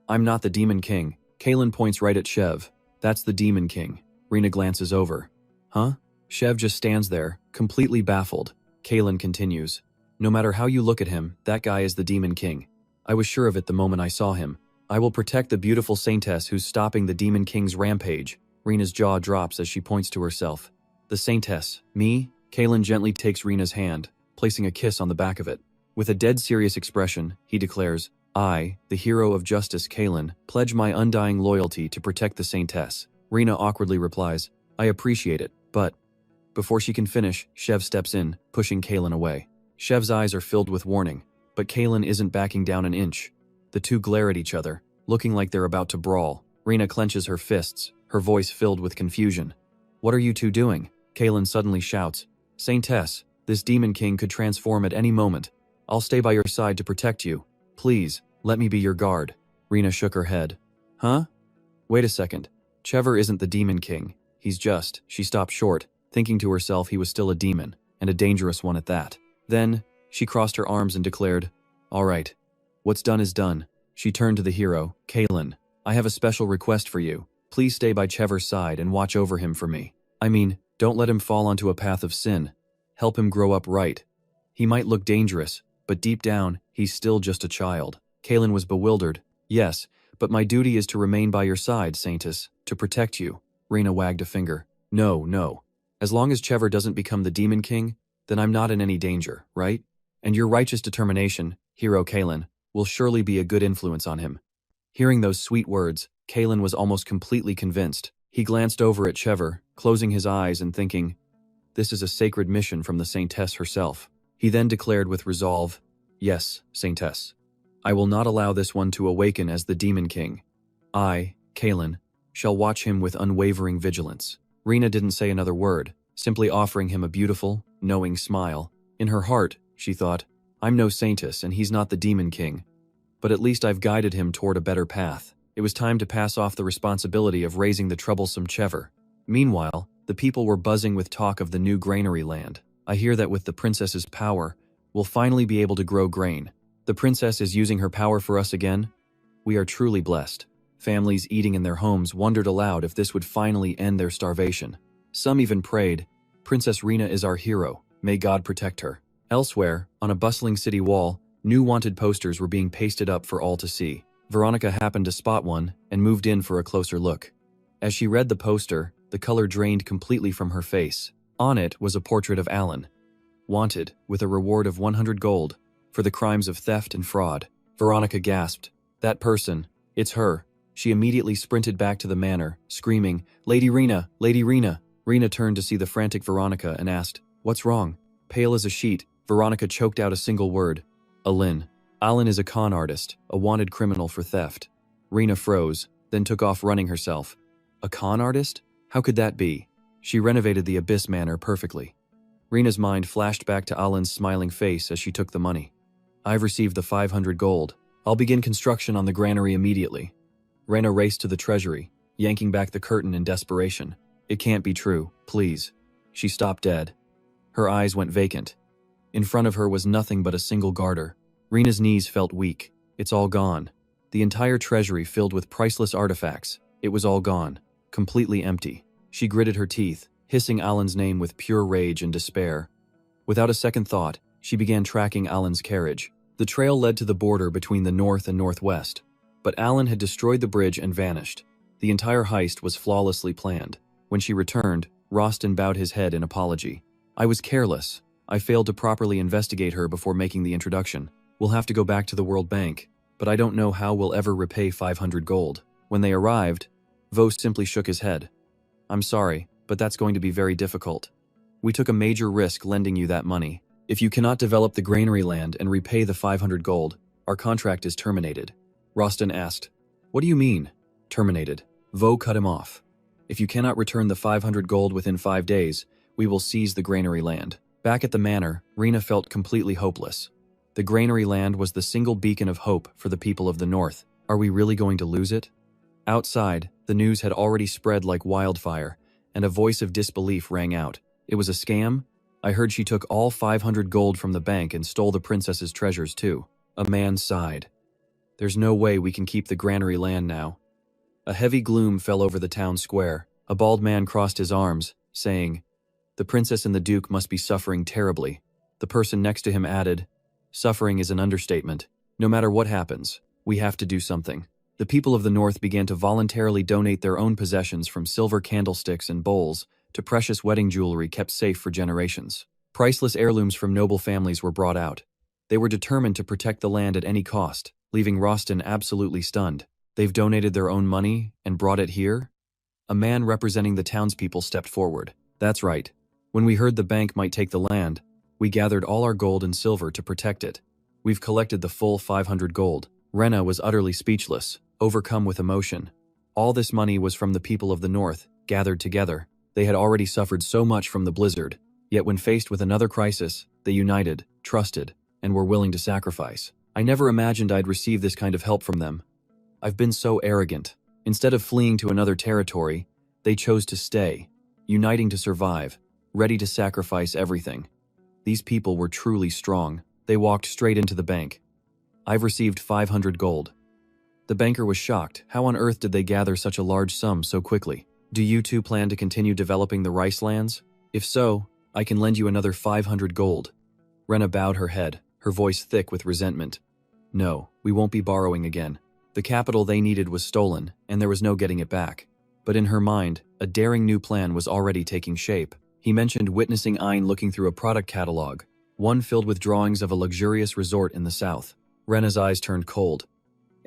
[SPEAKER 1] I'm not the Demon King. Kalen points right at Shev. That's the Demon King. Rena glances over. Huh? Shev just stands there, completely baffled. Kalen continues. No matter how you look at him, that guy is the Demon King. I was sure of it the moment I saw him. I will protect the beautiful Saintess who's stopping the Demon King's rampage. Rena's jaw drops as she points to herself. The Saintess, me? Kalen gently takes Rena's hand, placing a kiss on the back of it. With a dead serious expression, he declares, I, the hero of justice Kalen, pledge my undying loyalty to protect the Saintess. Rena awkwardly replies, I appreciate it, but... Before she can finish, Shev steps in, pushing Kalen away. Shev's eyes are filled with warning, but Kalen isn't backing down an inch. The two glare at each other, looking like they're about to brawl. Rena clenches her fists, her voice filled with confusion. What are you two doing? Kalen suddenly shouts. Saintess, this Demon King could transform at any moment. I'll stay by your side to protect you. Please, let me be your guard. Rena shook her head. Huh? Wait a second. Chever isn't the Demon King. He's just... She stopped short, thinking to herself he was still a demon, and a dangerous one at that. Then, she crossed her arms and declared, all right. What's done is done. She turned to the hero, Kalen. I have a special request for you. Please stay by Chever's side and watch over him for me. I mean, don't let him fall onto a path of sin. Help him grow up right. He might look dangerous, but deep down, he's still just a child. Kalen was bewildered. Yes, but my duty is to remain by your side, Saintess, to protect you. Rena wagged a finger. No. As long as Chever doesn't become the Demon King, then I'm not in any danger, right? And your righteous determination, hero Kalen, will surely be a good influence on him. Hearing those sweet words, Kalen was almost completely convinced. He glanced over at Chever, closing his eyes and thinking, This is a sacred mission from the Saintess herself. He then declared with resolve, "Yes, Saintess. I will not allow this one to awaken as the Demon King. I, Kalen, shall watch him with unwavering vigilance." Rena didn't say another word, simply offering him a beautiful, knowing smile. In her heart, she thought, I'm no saintess and he's not the Demon King. But at least I've guided him toward a better path. It was time to pass off the responsibility of raising the troublesome Chever. Meanwhile, the people were buzzing with talk of the new granary land. I hear that with the princess's power, we'll finally be able to grow grain. The princess is using her power for us again? We are truly blessed. Families eating in their homes wondered aloud if this would finally end their starvation. Some even prayed, Princess Rena is our hero, may God protect her. Elsewhere, on a bustling city wall, new wanted posters were being pasted up for all to see. Veronica happened to spot one and moved in for a closer look. As she read the poster, the color drained completely from her face. On it was a portrait of Alan. Wanted, with a reward of 100 gold, for the crimes of theft and fraud. Veronica gasped. That person, it's her. She immediately sprinted back to the manor, screaming, Lady Rena, Lady Rena. Rena turned to see the frantic Veronica and asked, What's wrong? Pale as a sheet, Veronica choked out a single word. Alin. Alan is a con artist, a wanted criminal for theft. Rena froze, then took off running herself. A con artist? How could that be? She renovated the Abyss Manor perfectly. Rena's mind flashed back to Alan's smiling face as she took the money. I've received the 500 gold. I'll begin construction on the granary immediately. Rena raced to the treasury, yanking back the curtain in desperation. It can't be true, please. She stopped dead. Her eyes went vacant. In front of her was nothing but a single garter. Rena's knees felt weak. It's all gone. The entire treasury filled with priceless artifacts. It was all gone. Completely empty. She gritted her teeth, hissing Alan's name with pure rage and despair. Without a second thought, she began tracking Alan's carriage. The trail led to the border between the north and northwest. But Alan had destroyed the bridge and vanished. The entire heist was flawlessly planned. When she returned, Rostin bowed his head in apology. I was careless. I failed to properly investigate her before making the introduction. We'll have to go back to the World Bank, but I don't know how we'll ever repay 500 gold. When they arrived, Vos simply shook his head. I'm sorry, but that's going to be very difficult. We took a major risk lending you that money. If you cannot develop the granary land and repay the 500 gold, our contract is terminated. Rostin asked, What do you mean, terminated? Vo cut him off. If you cannot return the 500 gold within 5 days, we will seize the granary land. Back at the manor, Rena felt completely hopeless. The granary land was the single beacon of hope for the people of the north. Are we really going to lose it? Outside, the news had already spread like wildfire, and a voice of disbelief rang out. It was a scam? I heard she took all 500 gold from the bank and stole the princess's treasures too. A man sighed. There's no way we can keep the granary land now. A heavy gloom fell over the town square. A bald man crossed his arms, saying, The princess and the duke must be suffering terribly. The person next to him added, Suffering is an understatement. No matter what happens, we have to do something. The people of the north began to voluntarily donate their own possessions from silver candlesticks and bowls to precious wedding jewelry kept safe for generations. Priceless heirlooms from noble families were brought out. They were determined to protect the land at any cost, leaving Rostin absolutely stunned. They've donated their own money and brought it here? A man representing the townspeople stepped forward. That's right. When we heard the bank might take the land, we gathered all our gold and silver to protect it. We've collected the full 500 gold. Rena was utterly speechless, overcome with emotion. All this money was from the people of the north, gathered together. They had already suffered so much from the blizzard, yet when faced with another crisis, they united, trusted, and were willing to sacrifice. I never imagined I'd receive this kind of help from them. I've been so arrogant. Instead of fleeing to another territory, they chose to stay, uniting to survive, ready to sacrifice everything. These people were truly strong. They walked straight into the bank. I've received 500 gold. The banker was shocked. How on earth did they gather such a large sum so quickly? Do you two plan to continue developing the rice lands? If so, I can lend you another 500 gold. Rena bowed her head, her voice thick with resentment. No, we won't be borrowing again. The capital they needed was stolen, and there was no getting it back. But in her mind, a daring new plan was already taking shape. He mentioned witnessing Ein looking through a product catalog, one filled with drawings of a luxurious resort in the south. Rena's eyes turned cold.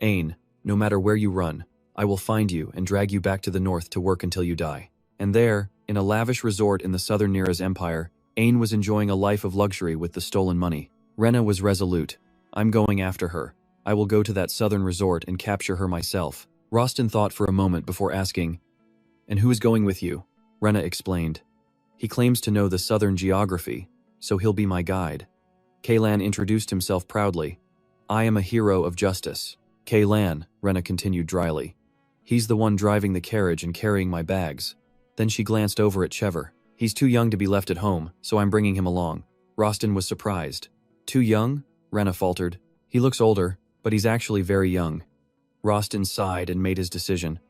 [SPEAKER 1] Ein, no matter where you run, I will find you and drag you back to the north to work until you die. And there, In a lavish resort in the southern Nira's empire, Ain was enjoying a life of luxury with the stolen money. Rena was resolute. I'm going after her. I will go to that southern resort and capture her myself. Rostin thought for a moment before asking, and who is going with you? Rena explained. He claims to know the southern geography, so he'll be my guide. Kaylan introduced himself proudly. I am a hero of justice. Kaylan, Rena continued dryly. He's the one driving the carriage and carrying my bags. Then she glanced over at Chever. He's too young to be left at home, so I'm bringing him along. Rostin was surprised. Too young? Rena faltered. He looks older, but he's actually very young. Rostin sighed and made his decision.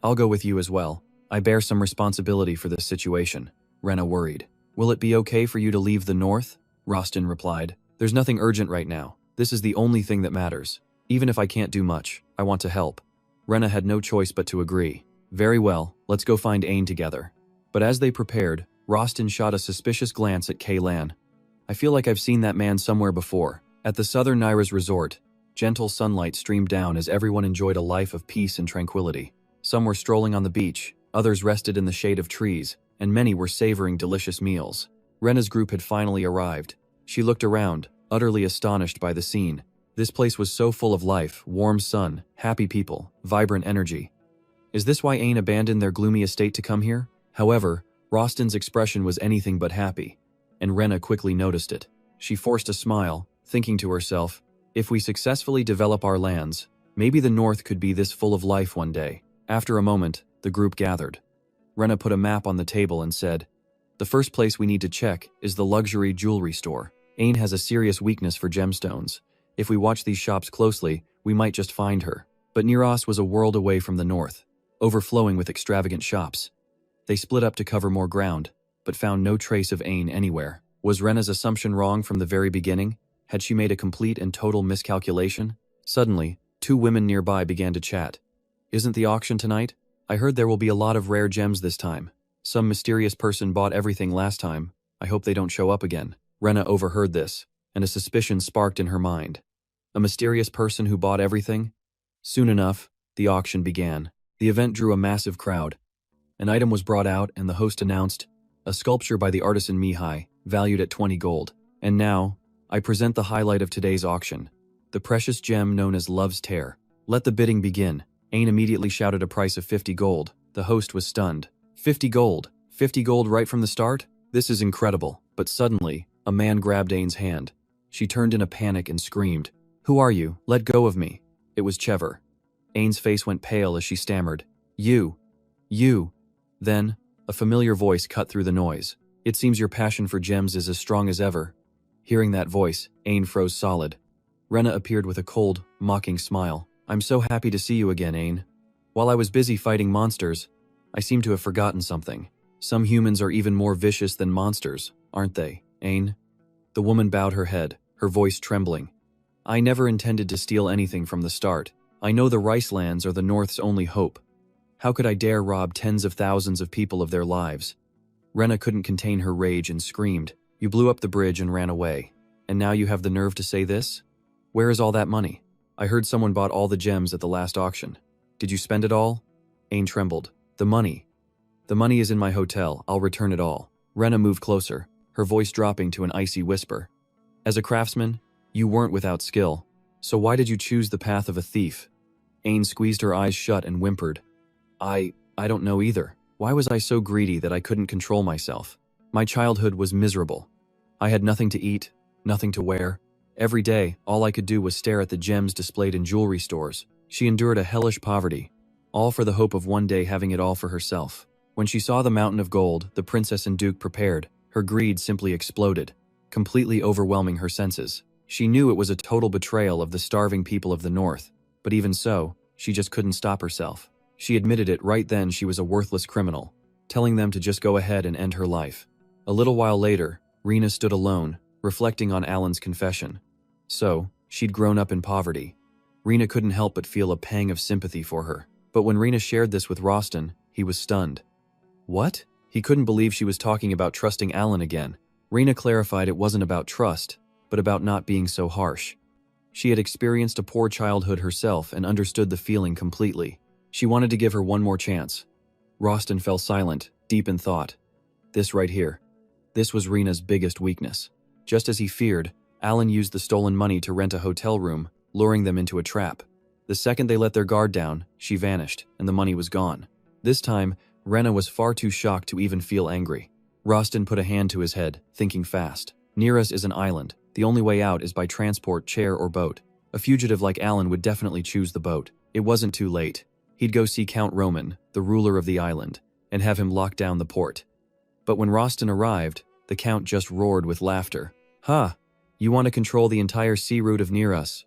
[SPEAKER 1] I'll go with you as well. I bear some responsibility for this situation. Rena worried. Will it be okay for you to leave the north? Rostin replied. There's nothing urgent right now. This is the only thing that matters. Even if I can't do much, I want to help. Rena had no choice but to agree. Very well, let's go find Ain together. But as they prepared, Rostin shot a suspicious glance at Kaylan. I feel like I've seen that man somewhere before. At the southern Nira's resort, gentle sunlight streamed down as everyone enjoyed a life of peace and tranquility. Some were strolling on the beach, others rested in the shade of trees, and many were savoring delicious meals. Rena's group had finally arrived. She looked around, utterly astonished by the scene. This place was so full of life, warm sun, happy people, vibrant energy. Is this why Ain abandoned their gloomy estate to come here? However, Rostin's expression was anything but happy, and Rena quickly noticed it. She forced a smile, thinking to herself, if we successfully develop our lands, maybe the north could be this full of life one day. After a moment, the group gathered. Rena put a map on the table and said, the first place we need to check is the luxury jewelry store. Ain has a serious weakness for gemstones. If we watch these shops closely, we might just find her. But Niras was a world away from the north, overflowing with extravagant shops. They split up to cover more ground, but found no trace of Ain anywhere. Was Rena's assumption wrong from the very beginning? Had she made a complete and total miscalculation? Suddenly, two women nearby began to chat. Isn't the auction tonight? I heard there will be a lot of rare gems this time. Some mysterious person bought everything last time. I hope they don't show up again. Rena overheard this, and a suspicion sparked in her mind. A mysterious person who bought everything? Soon enough, the auction began. The event drew a massive crowd. An item was brought out and the host announced, a sculpture by the artisan Mihai, valued at 20 gold. And now, I present the highlight of today's auction, the precious gem known as Love's Tear. Let the bidding begin. Ain immediately shouted a price of 50 gold. The host was stunned. 50 gold? 50 gold right from the start? This is incredible. But suddenly, a man grabbed Ain's hand. She turned in a panic and screamed, Who are you? Let go of me. It was Chever. Ain's face went pale as she stammered, You. Then, a familiar voice cut through the noise. It seems your passion for gems is as strong as ever. Hearing that voice, Ain froze solid. Rena appeared with a cold, mocking smile. I'm so happy to see you again, Ain. While I was busy fighting monsters, I seem to have forgotten something. Some humans are even more vicious than monsters, aren't they, Ain? The woman bowed her head, her voice trembling. I never intended to steal anything from the start. I know the rice lands are the North's only hope. How could I dare rob tens of thousands of people of their lives? Rena couldn't contain her rage and screamed, You blew up the bridge and ran away. And now you have the nerve to say this? Where is all that money? I heard someone bought all the gems at the last auction. Did you spend it all? Ain trembled. The money. The money is in my hotel. I'll return it all. Rena moved closer, her voice dropping to an icy whisper. As a craftsman, you weren't without skill. So why did you choose the path of a thief? Ain squeezed her eyes shut and whimpered. I don't know either. Why was I so greedy that I couldn't control myself? My childhood was miserable. I had nothing to eat, nothing to wear. Every day, all I could do was stare at the gems displayed in jewelry stores. She endured a hellish poverty, all for the hope of one day having it all for herself. When she saw the mountain of gold the princess and duke prepared, her greed simply exploded, completely overwhelming her senses. She knew it was a total betrayal of the starving people of the North, but even so, she just couldn't stop herself. She admitted it right then she was a worthless criminal, telling them to just go ahead and end her life. A little while later, Rena stood alone, reflecting on Alan's confession. So, she'd grown up in poverty. Rena couldn't help but feel a pang of sympathy for her. But when Rena shared this with Rostin, he was stunned. What? He couldn't believe she was talking about trusting Alan again. Rena clarified it wasn't about trust, but about not being so harsh. She had experienced a poor childhood herself and understood the feeling completely. She wanted to give her one more chance. Rostin fell silent, deep in thought. This right here. This was Rena's biggest weakness. Just as he feared, Alan used the stolen money to rent a hotel room, luring them into a trap. The second they let their guard down, she vanished, and the money was gone. This time, Rena was far too shocked to even feel angry. Rostin put a hand to his head, thinking fast. Near us is an island. The only way out is by transport, chair, or boat. A fugitive like Alan would definitely choose the boat. It wasn't too late. He'd go see Count Roman, the ruler of the island, and have him lock down the port. But when Rostin arrived, the Count just roared with laughter. "Ha! You want to control the entire sea route of near us.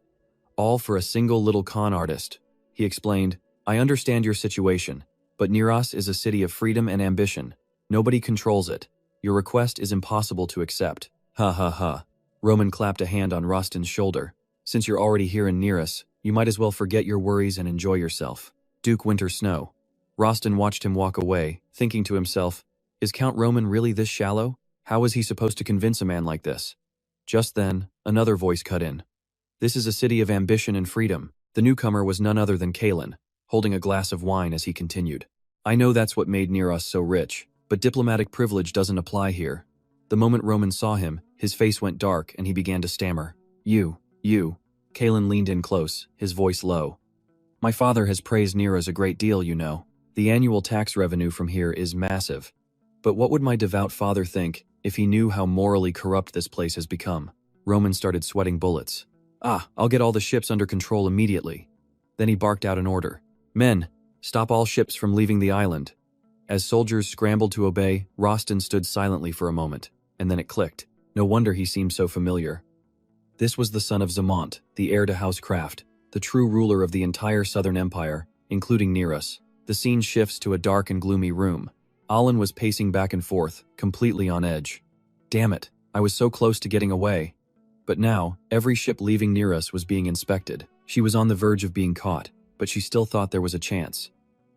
[SPEAKER 1] All for a single little con artist," he explained. "I understand your situation, but near us is a city of freedom and ambition. Nobody controls it. Your request is impossible to accept." Ha ha ha. Roman clapped a hand on Rostin's shoulder. "Since you're already here in near us, you might as well forget your worries and enjoy yourself. Duke Winter Snow." Rostin watched him walk away, thinking to himself, is Count Roman really this shallow? How was he supposed to convince a man like this? Just then, another voice cut in. "This is a city of ambition and freedom." The newcomer was none other than Kalen, holding a glass of wine as he continued. "I know that's what made near us so rich, but diplomatic privilege doesn't apply here." The moment Roman saw him, his face went dark and he began to stammer. You. Kalen leaned in close, his voice low. "My father has praised Neera's a great deal, you know. The annual tax revenue from here is massive. But what would my devout father think if he knew how morally corrupt this place has become?" Roman started sweating bullets. I'll get all the ships under control immediately." Then he barked out an order. "Men, stop all ships from leaving the island." As soldiers scrambled to obey, Rostin stood silently for a moment, and then it clicked. No wonder he seemed so familiar. This was the son of Zamont, the heir to House Craft, the true ruler of the entire Southern Empire, including Nearus. The scene shifts to a dark and gloomy room. Alan was pacing back and forth, completely on edge. Damn it, I was so close to getting away. But now, every ship leaving near us was being inspected. She was on the verge of being caught, but she still thought there was a chance.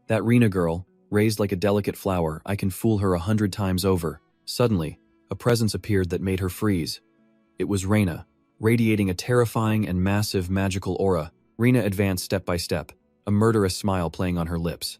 [SPEAKER 1] That Rena girl, raised like a delicate flower, I can fool her 100 times over. Suddenly, a presence appeared that made her freeze. It was Rena, radiating a terrifying and massive magical aura. Rena advanced step by step, a murderous smile playing on her lips.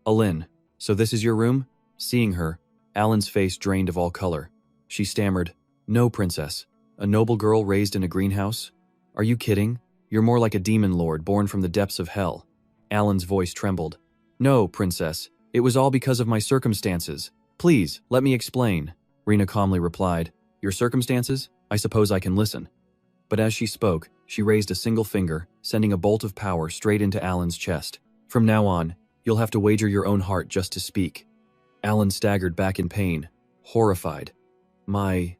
[SPEAKER 1] "Alin, so this is your room?" Seeing her, Alan's face drained of all color. She stammered, "No, princess. A noble girl raised in a greenhouse? Are you kidding? You're more like a demon lord born from the depths of hell." Alan's voice trembled. "No, princess. It was all because of my circumstances. Please, let me explain." Rena calmly replied, "Your circumstances? I suppose I can listen." But as she spoke, she raised a single finger, sending a bolt of power straight into Alan's chest. "From now on, you'll have to wager your own heart just to speak." Alan staggered back in pain, horrified. My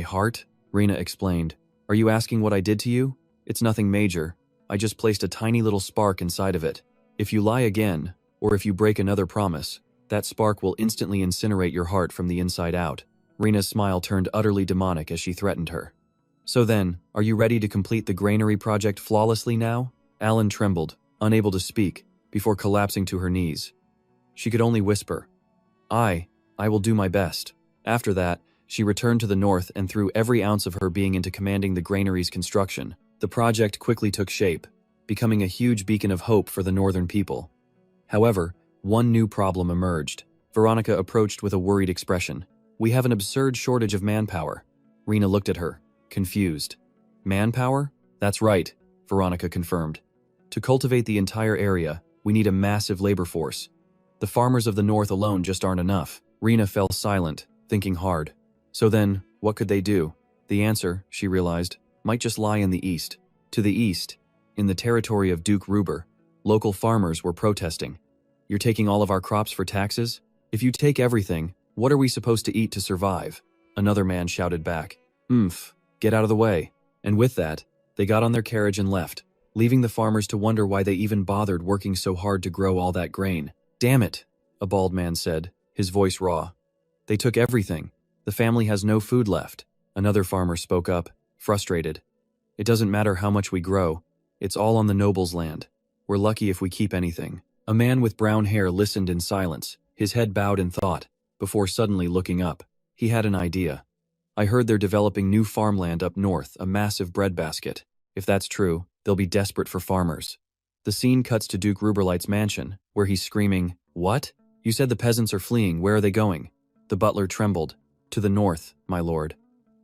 [SPEAKER 1] heart?" Rena explained. "Are you asking what I did to you? It's nothing major. I just placed a tiny little spark inside of it. If you lie again, or if you break another promise, that spark will instantly incinerate your heart from the inside out." Rena's smile turned utterly demonic as she threatened her. "So then, are you ready to complete the granary project flawlessly now?" Alan trembled, unable to speak, before collapsing to her knees. She could only whisper, I will do my best." After that, she returned to the north and threw every ounce of her being into commanding the granary's construction. The project quickly took shape, becoming a huge beacon of hope for the northern people. However, one new problem emerged. Veronica approached with a worried expression. "We have an absurd shortage of manpower." Rena looked at her, confused. "Manpower? That's right," Veronica confirmed. "To cultivate the entire area, we need a massive labor force. The farmers of the north alone just aren't enough." Rena fell silent, thinking hard. So then, what could they do? The answer, she realized, might just lie in the east. To the east, in the territory of Duke Ruber, local farmers were protesting. "You're taking all of our crops for taxes? If you take everything, what are we supposed to eat to survive?" Another man shouted back. Get out of the way." And with that, they got on their carriage and left, leaving the farmers to wonder why they even bothered working so hard to grow all that grain. "Damn it," a bald man said, his voice raw. "They took everything. The family has no food left." Another farmer spoke up, frustrated. "It doesn't matter how much we grow. It's all on the noble's land. We're lucky if we keep anything." A man with brown hair listened in silence, his head bowed in thought, before suddenly looking up. He had an idea. "I heard they're developing new farmland up north, a massive breadbasket. If that's true, they'll be desperate for farmers." The scene cuts to Duke Ruberlight's mansion, where he's screaming, "What? You said the peasants are fleeing, where are they going?" The butler trembled. To the north, my lord.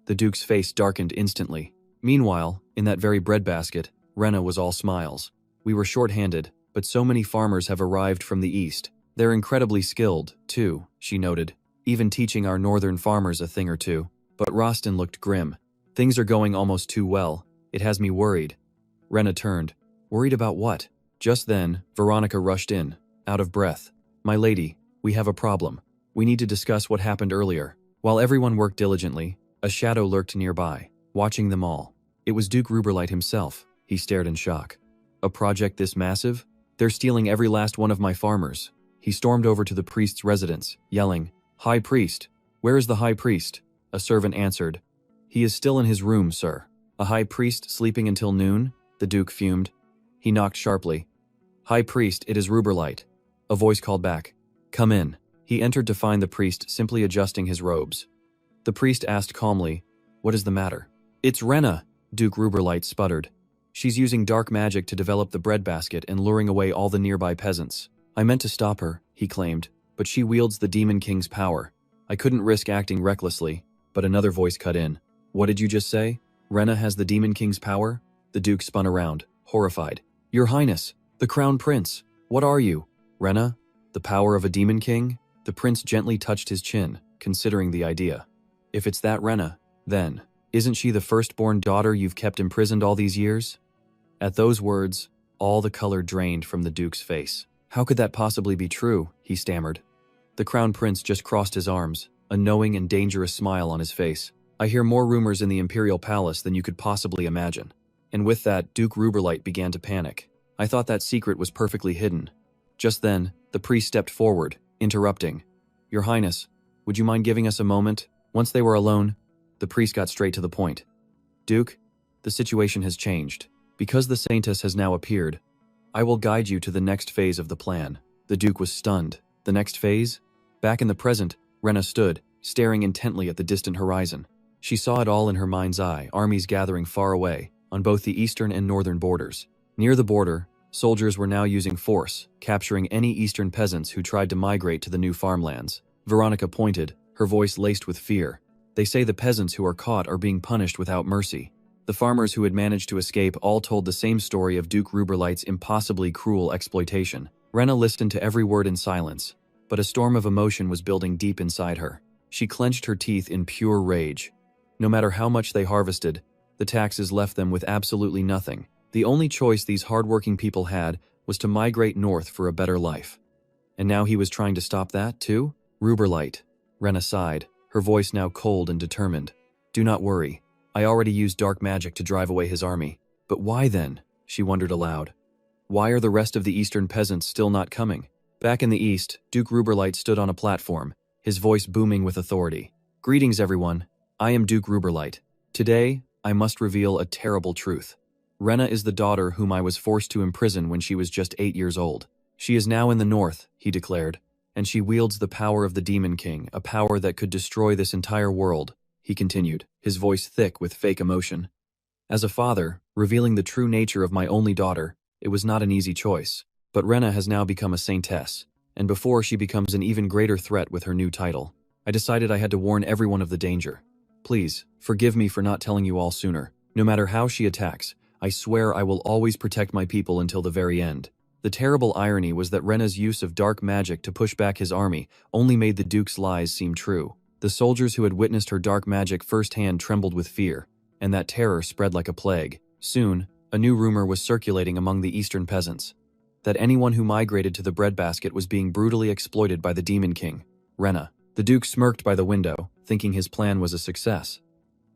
[SPEAKER 1] The Duke's face darkened instantly. Meanwhile, in that very breadbasket, Rena was all smiles. We were short-handed, but so many farmers have arrived from the east. They're incredibly skilled, too, she noted, even teaching our northern farmers a thing or two. But Rostin looked grim. Things are going almost too well. It has me worried. Rena turned. Worried about what? Just then, Veronica rushed in, out of breath. My lady, we have a problem. We need to discuss what happened earlier. While everyone worked diligently, a shadow lurked nearby, watching them all. It was Duke Ruberlight himself. He stared in shock. A project this massive? They're stealing every last one of my farmers. He stormed over to the priest's residence, yelling, High Priest! Where is the High Priest? A servant answered. He is still in his room, sir. A High Priest sleeping until noon? The Duke fumed. He knocked sharply. High Priest, it is Ruberlight. A voice called back. Come in. He entered to find the priest simply adjusting his robes. The priest asked calmly, What is the matter? It's Rena, Duke Ruberlight sputtered. She's using dark magic to develop the breadbasket and luring away all the nearby peasants. I meant to stop her, he claimed, but she wields the Demon King's power. I couldn't risk acting recklessly, but another voice cut in. What did you just say? Rena has the Demon King's power? The Duke spun around, horrified. Your Highness, the Crown Prince, what are you? Rena? The power of a Demon King? The prince gently touched his chin, considering the idea. If it's that Rena, then, isn't she the firstborn daughter you've kept imprisoned all these years? At those words, all the color drained from the Duke's face. How could that possibly be true? He stammered. The Crown Prince just crossed his arms, a knowing and dangerous smile on his face. I hear more rumors in the Imperial Palace than you could possibly imagine. And with that, Duke Ruberlight began to panic. I thought that secret was perfectly hidden. Just then, the priest stepped forward, interrupting. Your Highness, would you mind giving us a moment? Once they were alone, the priest got straight to the point. Duke, the situation has changed. Because the Saintess has now appeared, I will guide you to the next phase of the plan. The Duke was stunned. The next phase? Back in the present, Rena stood, staring intently at the distant horizon. She saw it all in her mind's eye, armies gathering far away, on both the eastern and northern borders. Near the border, soldiers were now using force, capturing any eastern peasants who tried to migrate to the new farmlands. Veronica pointed, her voice laced with fear. They say the peasants who are caught are being punished without mercy. The farmers who had managed to escape all told the same story of Duke Ruberlight's impossibly cruel exploitation. Rena listened to every word in silence, but a storm of emotion was building deep inside her. She clenched her teeth in pure rage. No matter how much they harvested, the taxes left them with absolutely nothing. The only choice these hardworking people had was to migrate north for a better life. And now he was trying to stop that, too? Ruberlight. Rena sighed, her voice now cold and determined. Do not worry. I already used dark magic to drive away his army. But why then? She wondered aloud. Why are the rest of the eastern peasants still not coming? Back in the east, Duke Ruberlight stood on a platform, his voice booming with authority. Greetings, everyone. I am Duke Ruberlight. Today, I must reveal a terrible truth. Rena is the daughter whom I was forced to imprison when she was just 8 years old. She is now in the north, he declared, and she wields the power of the Demon King, a power that could destroy this entire world, he continued, his voice thick with fake emotion. As a father, revealing the true nature of my only daughter, it was not an easy choice. But Rena has now become a saintess, and before she becomes an even greater threat with her new title, I decided I had to warn everyone of the danger. Please, forgive me for not telling you all sooner. No matter how she attacks, I swear I will always protect my people until the very end. The terrible irony was that Rena's use of dark magic to push back his army only made the Duke's lies seem true. The soldiers who had witnessed her dark magic firsthand trembled with fear, and that terror spread like a plague. Soon, a new rumor was circulating among the eastern peasants, that anyone who migrated to the breadbasket was being brutally exploited by the Demon King, Rena. The Duke smirked by the window, thinking his plan was a success.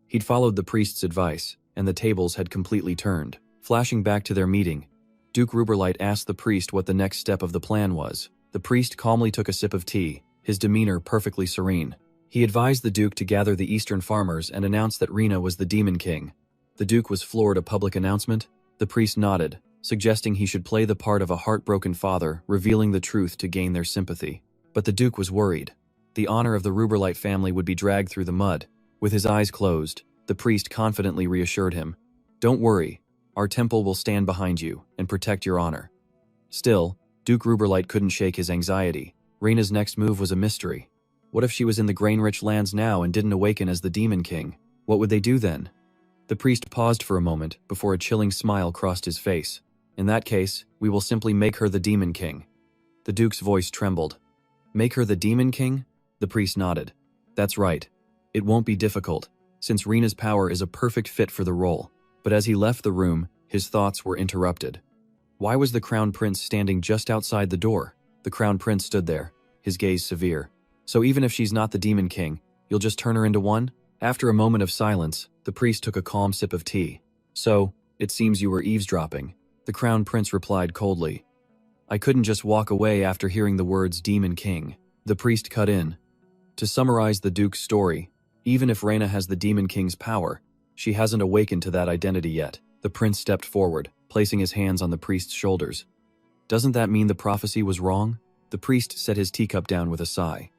[SPEAKER 1] He'd followed the priest's advice, and the tables had completely turned. Flashing back to their meeting, Duke Ruberlight asked the priest what the next step of the plan was. The priest calmly took a sip of tea, his demeanor perfectly serene. He advised the Duke to gather the eastern farmers and announce that Rena was the Demon King. The Duke was floored. A public announcement? The priest nodded, suggesting he should play the part of a heartbroken father, revealing the truth to gain their sympathy. But the Duke was worried. The honor of the Ruberlight family would be dragged through the mud. With his eyes closed, the priest confidently reassured him. Don't worry, our temple will stand behind you and protect your honor. Still, Duke Ruberlight couldn't shake his anxiety. Rena's next move was a mystery. What if she was in the grain-rich lands now and didn't awaken as the Demon King? What would they do then? The priest paused for a moment before a chilling smile crossed his face. In that case, we will simply make her the Demon King. The Duke's voice trembled. Make her the Demon King? The priest nodded. That's right. It won't be difficult, since Rina's power is a perfect fit for the role. But as he left the room, his thoughts were interrupted. Why was the Crown Prince standing just outside the door? The Crown Prince stood there, his gaze severe. So even if she's not the Demon King, you'll just turn her into one? After a moment of silence, the priest took a calm sip of tea. So, it seems you were eavesdropping. The Crown Prince replied coldly. I couldn't just walk away after hearing the words Demon King. The priest cut in. To summarize the Duke's story, even if Reina has the Demon King's power, she hasn't awakened to that identity yet. The prince stepped forward, placing his hands on the priest's shoulders. Doesn't that mean the prophecy was wrong? The priest set his teacup down with a sigh.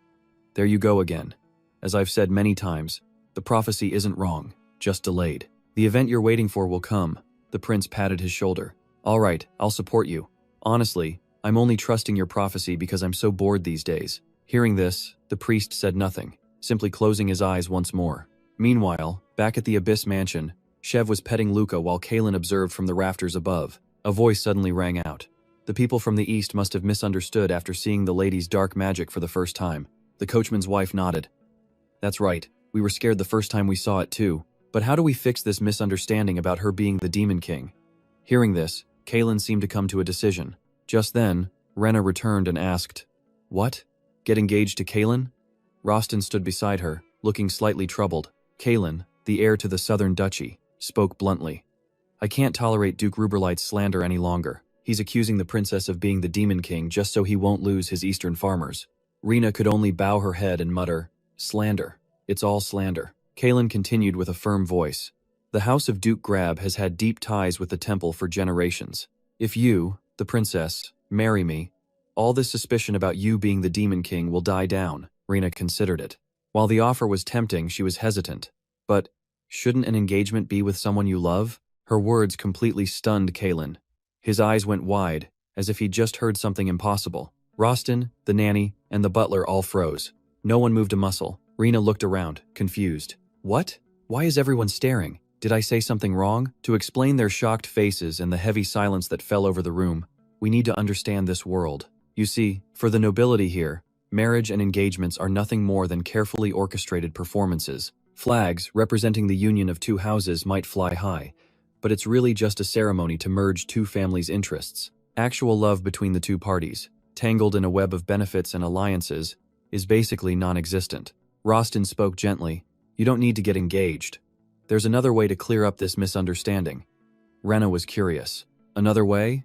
[SPEAKER 1] There you go again. As I've said many times, the prophecy isn't wrong, just delayed. The event you're waiting for will come. The prince patted his shoulder. All right, I'll support you. Honestly, I'm only trusting your prophecy because I'm so bored these days. Hearing this, the priest said nothing, simply closing his eyes once more. Meanwhile, back at the Abyss Mansion, Shev was petting Luca while Kalen observed from the rafters above. A voice suddenly rang out. The people from the east must have misunderstood after seeing the lady's dark magic for the first time. The coachman's wife nodded. That's right, we were scared the first time we saw it too. But how do we fix this misunderstanding about her being the Demon King? Hearing this, Kalen seemed to come to a decision. Just then, Rena returned and asked, What? Get engaged to Kalen? Rostin stood beside her, looking slightly troubled. Kalen, the heir to the Southern Duchy, spoke bluntly. I can't tolerate Duke Ruberlight's slander any longer. He's accusing the princess of being the Demon King just so he won't lose his eastern farmers. Rena could only bow her head and mutter, Slander. It's all slander. Kalen continued with a firm voice. The house of Duke Grab has had deep ties with the temple for generations. If you, the princess, marry me, all this suspicion about you being the Demon King will die down. Rena considered it. While the offer was tempting, she was hesitant. But, shouldn't an engagement be with someone you love? Her words completely stunned Kalen. His eyes went wide, as if he'd just heard something impossible. Rostin, the nanny, and the butler all froze. No one moved a muscle. Rena looked around, confused. What? Why is everyone staring? Did I say something wrong? To explain their shocked faces and the heavy silence that fell over the room, we need to understand this world. You see, for the nobility here, marriage and engagements are nothing more than carefully orchestrated performances. Flags representing the union of two houses might fly high, but it's really just a ceremony to merge two families' interests. Actual love between the two parties, tangled in a web of benefits and alliances, is basically non-existent. Rostin spoke gently. You don't need to get engaged. There's another way to clear up this misunderstanding. Rena was curious. Another way?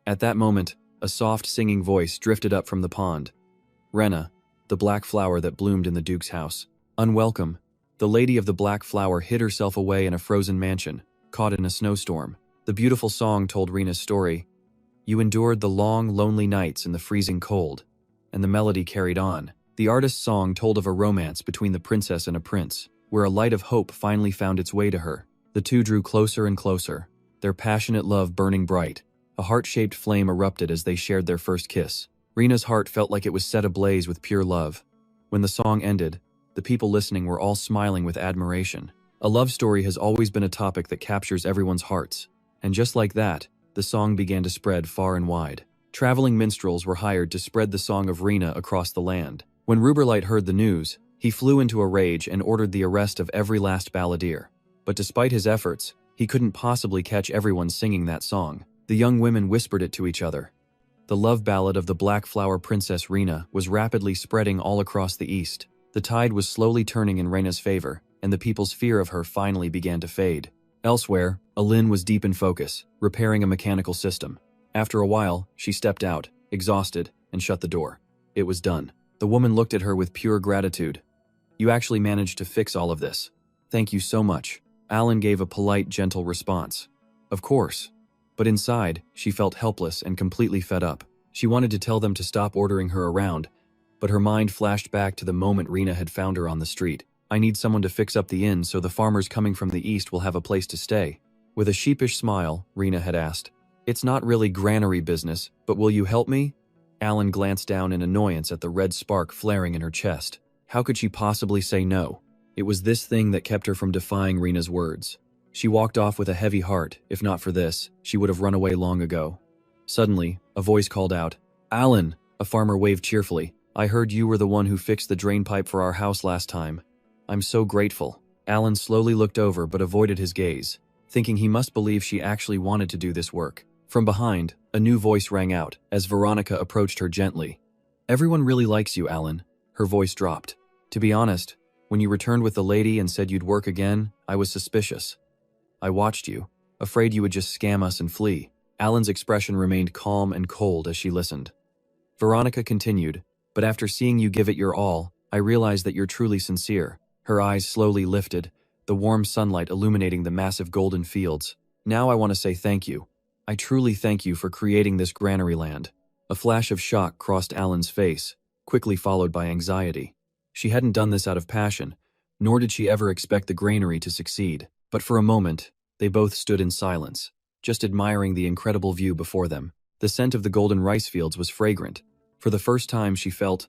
[SPEAKER 1] At that moment, a soft singing voice drifted up from the pond. Rena, the black flower that bloomed in the Duke's house. Unwelcome. The lady of the black flower hid herself away in a frozen mansion, caught in a snowstorm. The beautiful song told Rena's story. You endured the long, lonely nights in the freezing cold. And the melody carried on. The artist's song told of a romance between the princess and a prince, where a light of hope finally found its way to her. The two drew closer and closer, their passionate love burning bright. A heart-shaped flame erupted as they shared their first kiss. Rena's heart felt like it was set ablaze with pure love. When the song ended, the people listening were all smiling with admiration. A love story has always been a topic that captures everyone's hearts. And just like that, the song began to spread far and wide. Traveling minstrels were hired to spread the song of Rena across the land. When Ruberlight heard the news, he flew into a rage and ordered the arrest of every last balladeer. But despite his efforts, he couldn't possibly catch everyone singing that song. The young women whispered it to each other. The love ballad of the Black Flower Princess Rena was rapidly spreading all across the east. The tide was slowly turning in Rena's favor, and the people's fear of her finally began to fade. Elsewhere, Alin was deep in focus, repairing a mechanical system. After a while, she stepped out, exhausted, and shut the door. It was done. The woman looked at her with pure gratitude. You actually managed to fix all of this. Thank you so much. Alan gave a polite, gentle response. Of course. But inside, she felt helpless and completely fed up. She wanted to tell them to stop ordering her around, but her mind flashed back to the moment Rena had found her on the street. I need someone to fix up the inn so the farmers coming from the east will have a place to stay. With a sheepish smile, Rena had asked, It's not really granary business, but will you help me? Alan glanced down in annoyance at the red spark flaring in her chest. How could she possibly say no? It was this thing that kept her from defying Rena's words. She walked off with a heavy heart. If not for this, she would have run away long ago. Suddenly, a voice called out, "Alan!" A farmer waved cheerfully. "I heard you were the one who fixed the drain pipe for our house last time. I'm so grateful." Alan slowly looked over but avoided his gaze, thinking he must believe she actually wanted to do this work. From behind, a new voice rang out as Veronica approached her gently. "Everyone really likes you, Alan." Her voice dropped. "To be honest, when you returned with the lady and said you'd work again, I was suspicious. I watched you, afraid you would just scam us and flee." Alan's expression remained calm and cold as she listened. Veronica continued, "But after seeing you give it your all, I realized that you're truly sincere." Her eyes slowly lifted, the warm sunlight illuminating the massive golden fields. "Now I want to say thank you. I truly thank you for creating this granary land." A flash of shock crossed Alan's face, quickly followed by anxiety. She hadn't done this out of passion, nor did she ever expect the granary to succeed. But for a moment, they both stood in silence, just admiring the incredible view before them. The scent of the golden rice fields was fragrant. For the first time she felt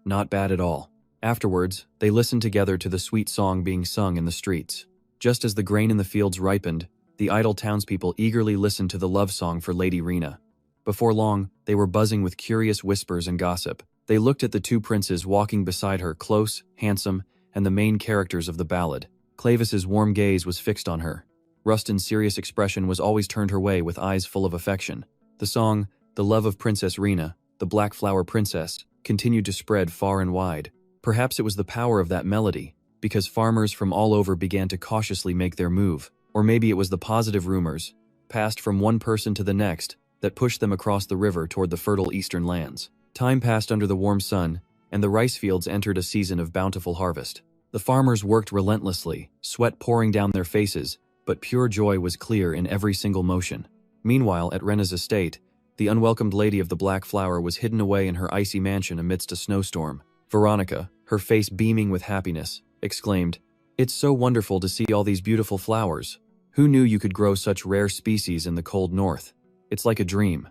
[SPEAKER 1] not bad at all. Afterwards, they listened together to the sweet song being sung in the streets. Just as the grain in the fields ripened, the idle townspeople eagerly listened to the love song for Lady Rena. Before long, they were buzzing with curious whispers and gossip. They looked at the two princes walking beside her, close, handsome, and the main characters of the ballad. Clavis's warm gaze was fixed on her. Rustin's serious expression was always turned her way with eyes full of affection. The song, "The Love of Princess Rena, the Black Flower Princess," continued to spread far and wide. Perhaps it was the power of that melody, because farmers from all over began to cautiously make their move. Or maybe it was the positive rumors, passed from one person to the next, that pushed them across the river toward the fertile eastern lands. Time passed under the warm sun, and the rice fields entered a season of bountiful harvest. The farmers worked relentlessly, sweat pouring down their faces, but pure joy was clear in every single motion. Meanwhile, at Rena's estate, the unwelcomed lady of the Black Flower was hidden away in her icy mansion amidst a snowstorm. Veronica, her face beaming with happiness, exclaimed, "It's so wonderful to see all these beautiful flowers. Who knew you could grow such rare species in the cold north? It's like a dream."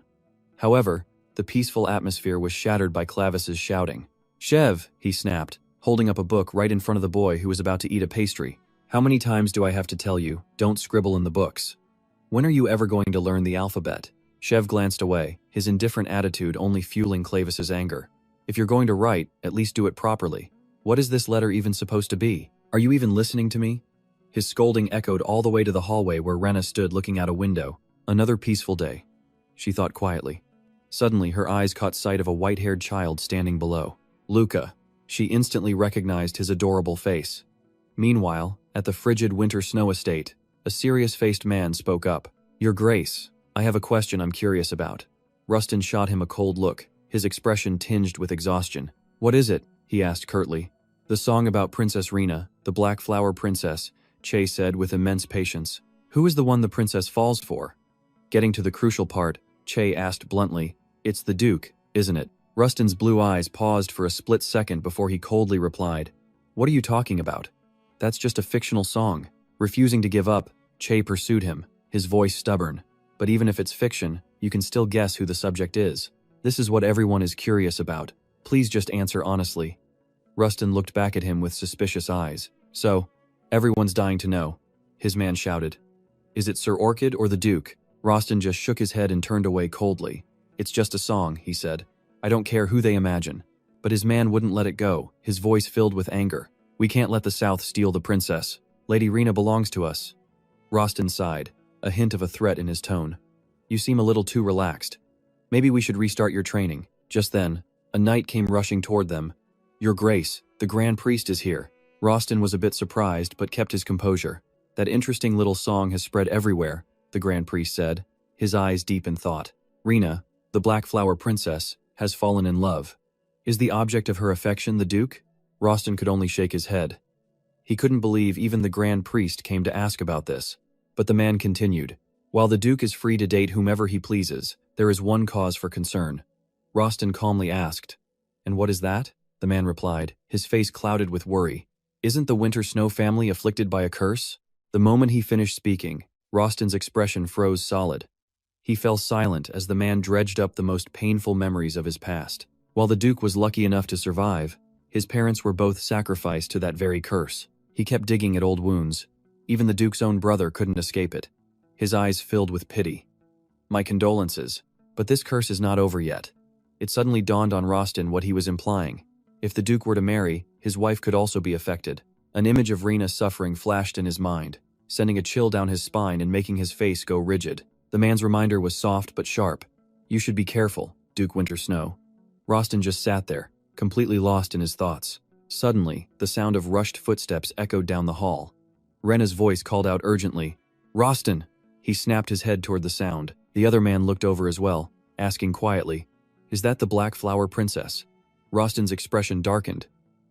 [SPEAKER 1] However, the peaceful atmosphere was shattered by Clavis's shouting. "Chev," he snapped, holding up a book right in front of the boy who was about to eat a pastry. "How many times do I have to tell you, don't scribble in the books? When are you ever going to learn the alphabet?" Chev glanced away, his indifferent attitude only fueling Clavis's anger. "If you're going to write, at least do it properly. What is this letter even supposed to be? Are you even listening to me?" His scolding echoed all the way to the hallway where Rena stood looking out a window. Another peaceful day, she thought quietly. Suddenly, her eyes caught sight of a white-haired child standing below. Luca. She instantly recognized his adorable face. Meanwhile, at the frigid winter snow estate, a serious-faced man spoke up. "Your Grace, I have a question I'm curious about." Rustin shot him a cold look, his expression tinged with exhaustion. "What is it?" he asked curtly. "The song about Princess Rena, the Black Flower Princess," Che said with immense patience. "Who is the one the princess falls for?" Getting to the crucial part, Che asked bluntly, "It's the Duke, isn't it?" Rustin's blue eyes paused for a split second before he coldly replied, "What are you talking about? That's just a fictional song." Refusing to give up, Che pursued him, his voice stubborn. "But even if it's fiction, you can still guess who the subject is. This is what everyone is curious about. Please just answer honestly." Rustin looked back at him with suspicious eyes. "So, everyone's dying to know," his man shouted. "Is it Sir Orchid or the Duke?" Rustin just shook his head and turned away coldly. "It's just a song," he said. "I don't care who they imagine." But his man wouldn't let it go, his voice filled with anger. "We can't let the South steal the princess. Lady Rena belongs to us." Rustin sighed, a hint of a threat in his tone. "You seem a little too relaxed. Maybe we should restart your training." Just then, a knight came rushing toward them. "Your Grace, the Grand Priest is here." Rustin was a bit surprised but kept his composure. "That interesting little song has spread everywhere," the Grand Priest said, his eyes deep in thought. "Rena, the Black Flower Princess, has fallen in love. Is the object of her affection the Duke?" Rustin could only shake his head. He couldn't believe even the Grand Priest came to ask about this. But the man continued, "While the Duke is free to date whomever he pleases, there is one cause for concern." Rustin calmly asked, "And what is that?" The man replied, his face clouded with worry. "Isn't the Winter Snow family afflicted by a curse?" The moment he finished speaking, Rustin's expression froze solid. He fell silent as the man dredged up the most painful memories of his past. While the Duke was lucky enough to survive, His parents were both sacrificed to that very curse. He kept digging at old wounds. Even the Duke's own brother couldn't escape it. His eyes filled with pity. My condolences, but this curse is not over yet. It suddenly dawned on Rostin what he was implying. If the Duke were to marry, his wife could also be affected. An image of Rena suffering flashed in his mind, sending a chill down his spine and making his face go rigid. The man's reminder was soft but sharp. You should be careful, Duke Wintersnow. Rostin just sat there, completely lost in his thoughts. Suddenly, the sound of rushed footsteps echoed down the hall. Rena's voice called out urgently, "Rostin!" He snapped his head toward the sound. The other man looked over as well, asking quietly, "Is that the Black Flower Princess?" Rostin's expression darkened,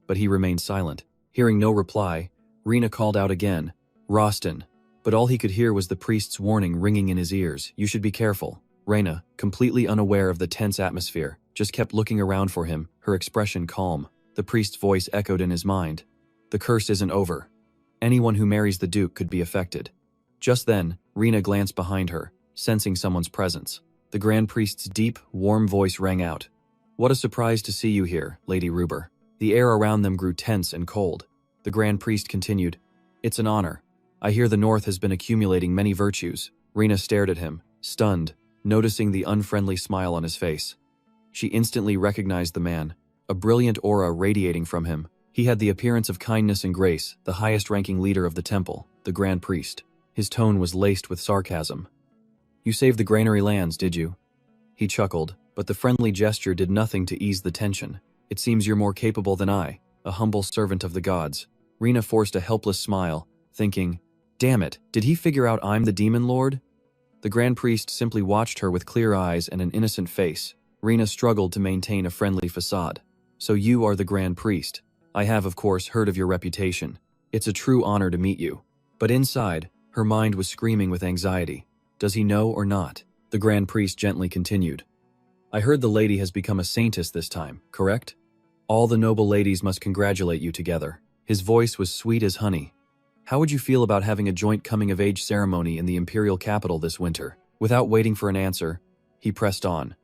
[SPEAKER 1] but he remained silent. Hearing no reply, Rena called out again, "Rostin!" But all he could hear was the priest's warning ringing in his ears. You should be careful. Rena, completely unaware of the tense atmosphere, just kept looking around for him, her expression calm. The priest's voice echoed in his mind. The curse isn't over. Anyone who marries the Duke could be affected. Just then, Rena glanced behind her, sensing someone's presence. The Grand Priest's deep, warm voice rang out. What a surprise to see you here, Lady Ruber. The air around them grew tense and cold. The Grand Priest continued, It's an honor. I hear the North has been accumulating many virtues. Rena stared at him, stunned, noticing the unfriendly smile on his face. She instantly recognized the man, a brilliant aura radiating from him. He had the appearance of kindness and grace, the highest-ranking leader of the temple, the Grand Priest. His tone was laced with sarcasm. You saved the granary lands, did you? He chuckled, but the friendly gesture did nothing to ease the tension. It seems you're more capable than I, a humble servant of the gods. Rena forced a helpless smile, thinking, Damn it, did he figure out I'm the Demon Lord? The Grand Priest simply watched her with clear eyes and an innocent face. Rena struggled to maintain a friendly facade. So you are the Grand Priest. I have, of course, heard of your reputation. It's a true honor to meet you. But inside, her mind was screaming with anxiety. Does he know or not? The Grand Priest gently continued. I heard the lady has become a saintess this time, correct? All the noble ladies must congratulate you together. His voice was sweet as honey. How would you feel about having a joint coming-of-age ceremony in the imperial capital this winter? Without waiting for an answer, he pressed on.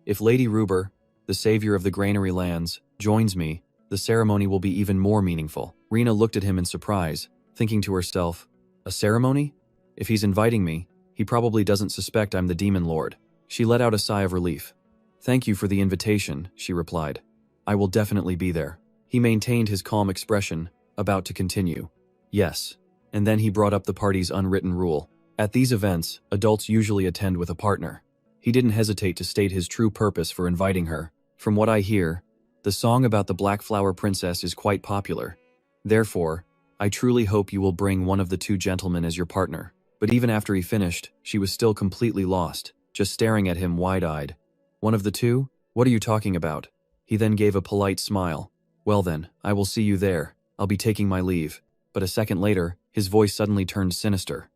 [SPEAKER 1] If Lady Ruber, the savior of the granary lands, joins me, the ceremony will be even more meaningful. Rena looked at him in surprise, thinking to herself, a ceremony? If he's inviting me, he probably doesn't suspect I'm the Demon Lord. She let out a sigh of relief. Thank you for the invitation, she replied. I will definitely be there. He maintained his calm expression, about to continue. Yes. And then he brought up the party's unwritten rule. At these events, adults usually attend with a partner. He didn't hesitate to state his true purpose for inviting her. From what I hear, the song about the Black Flower Princess is quite popular. Therefore, I truly hope you will bring one of the two gentlemen as your partner. But even after he finished, she was still completely lost, just staring at him wide-eyed. One of the two? What are you talking about? He then gave a polite smile. Well then, I will see you there. I'll be taking my leave. But a second later, his voice suddenly turned sinister.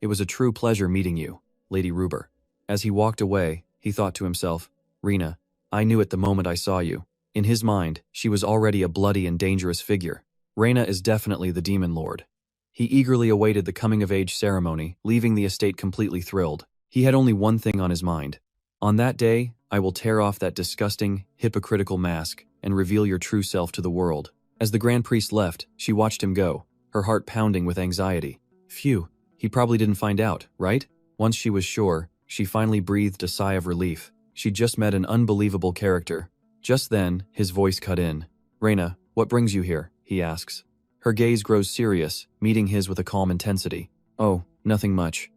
[SPEAKER 1] It was a true pleasure meeting you, Lady Ruber. As he walked away, he thought to himself, Rena, I knew it the moment I saw you. In his mind, she was already a bloody and dangerous figure. Rena is definitely the Demon Lord. He eagerly awaited the coming-of-age ceremony, leaving the estate completely thrilled. He had only one thing on his mind. On that day, I will tear off that disgusting, hypocritical mask and reveal your true self to the world. As the Grand Priest left, she watched him go, her heart pounding with anxiety. Phew, he probably didn't find out, right? Once she was sure, she finally breathed a sigh of relief. She'd just met an unbelievable character. Just then, his voice cut in. Rena, what brings you here? He asks. Her gaze grows serious, meeting his with a calm intensity. Oh, nothing much.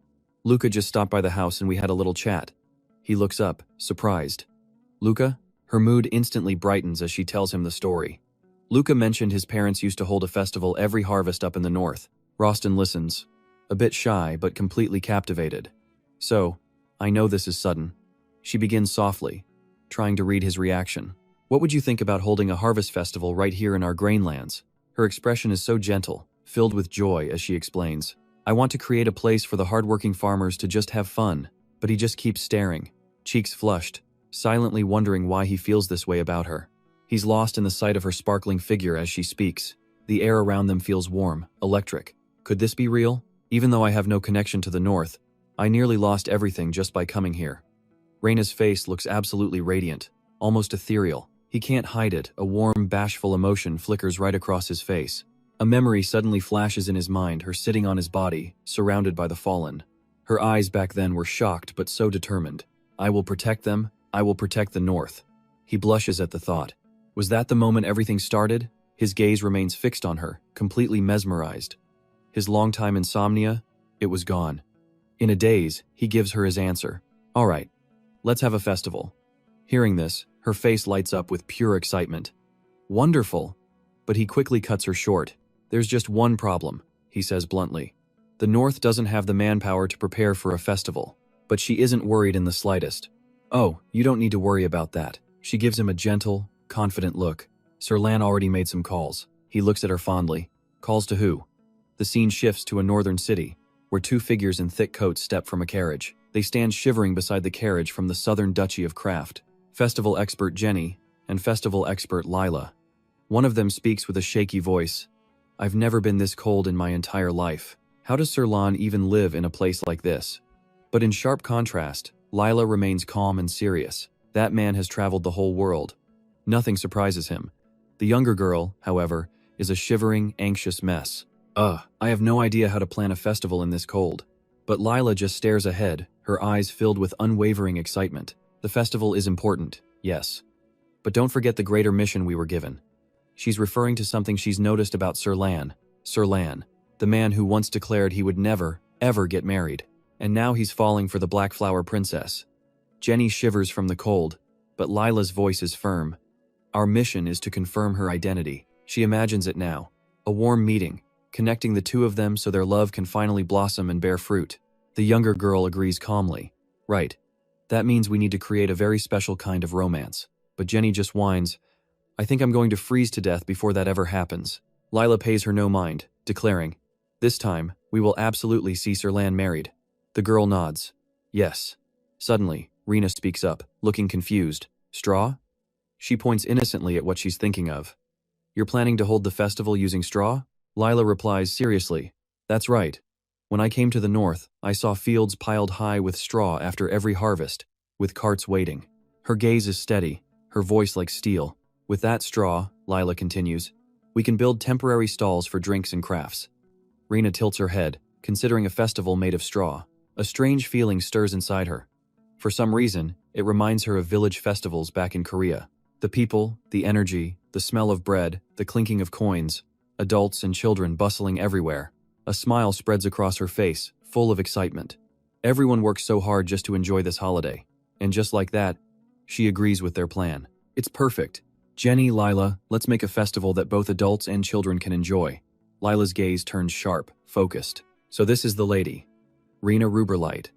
[SPEAKER 1] Luca just stopped by the house and we had a little chat. He looks up, surprised. Luca? Her mood instantly brightens as she tells him the story. Luca mentioned his parents used to hold a festival every harvest up in the north. Rostin listens, a bit shy but completely captivated. So, I know this is sudden. She begins softly, trying to read his reaction. What would you think about holding a harvest festival right here in our grainlands? Her expression is so gentle, filled with joy as she explains. I want to create a place for the hardworking farmers to just have fun, but he just keeps staring, cheeks flushed, silently wondering why he feels this way about her. He's lost in the sight of her sparkling figure as she speaks. The air around them feels warm, electric. Could this be real? Even though I have no connection to the north, I nearly lost everything just by coming here. Rena's face looks absolutely radiant, almost ethereal. He can't hide it, a warm, bashful emotion flickers right across his face. A memory suddenly flashes in his mind, her sitting on his body, surrounded by the fallen. Her eyes back then were shocked but so determined. I will protect them, I will protect the North. He blushes at the thought. Was that the moment everything started? His gaze remains fixed on her, completely mesmerized. His long-time insomnia? It was gone. In a daze, he gives her his answer. All right, let's have a festival. Hearing this, her face lights up with pure excitement. Wonderful! But he quickly cuts her short. There's just one problem, he says bluntly. The North doesn't have the manpower to prepare for a festival. But she isn't worried in the slightest. Oh, you don't need to worry about that. She gives him a gentle, confident look. Sir Lan already made some calls. He looks at her fondly. Calls to who? The scene shifts to a northern city, where two figures in thick coats step from a carriage. They stand shivering beside the carriage from the southern duchy of Kraft. Festival expert Jenny and festival expert Lila. One of them speaks with a shaky voice. I've never been this cold in my entire life. How does Sir Lan even live in a place like this? But in sharp contrast, Lila remains calm and serious. That man has traveled the whole world. Nothing surprises him. The younger girl, however, is a shivering, anxious mess. I have no idea how to plan a festival in this cold. But Lila just stares ahead, her eyes filled with unwavering excitement. The festival is important, yes. But don't forget the greater mission we were given. She's referring to something she's noticed about Sir Lan. Sir Lan, the man who once declared he would never, ever get married. And now he's falling for the Black Flower Princess. Jenny shivers from the cold, but Lila's voice is firm. Our mission is to confirm her identity. She imagines it now. A warm meeting, connecting the two of them so their love can finally blossom and bear fruit. The younger girl agrees calmly. Right. That means we need to create a very special kind of romance. But Jenny just whines, I think I'm going to freeze to death before that ever happens. Lila pays her no mind, declaring, this time, we will absolutely see Sir Lan married. The girl nods. Yes. Suddenly, Rena speaks up, looking confused. Straw? She points innocently at what she's thinking of. You're planning to hold the festival using straw? Lila replies seriously. That's right. When I came to the north, I saw fields piled high with straw after every harvest, with carts waiting. Her gaze is steady, her voice like steel. With that straw, Lila continues, we can build temporary stalls for drinks and crafts. Rena tilts her head, considering a festival made of straw. A strange feeling stirs inside her. For some reason, it reminds her of village festivals back in Korea. The people, the energy, the smell of bread, the clinking of coins, adults and children bustling everywhere. A smile spreads across her face, full of excitement. Everyone works so hard just to enjoy this holiday. And just like that, she agrees with their plan. It's perfect. Jenny, Lila, let's make a festival that both adults and children can enjoy. Lila's gaze turns sharp, focused. So this is the lady. Rena Ruberlight.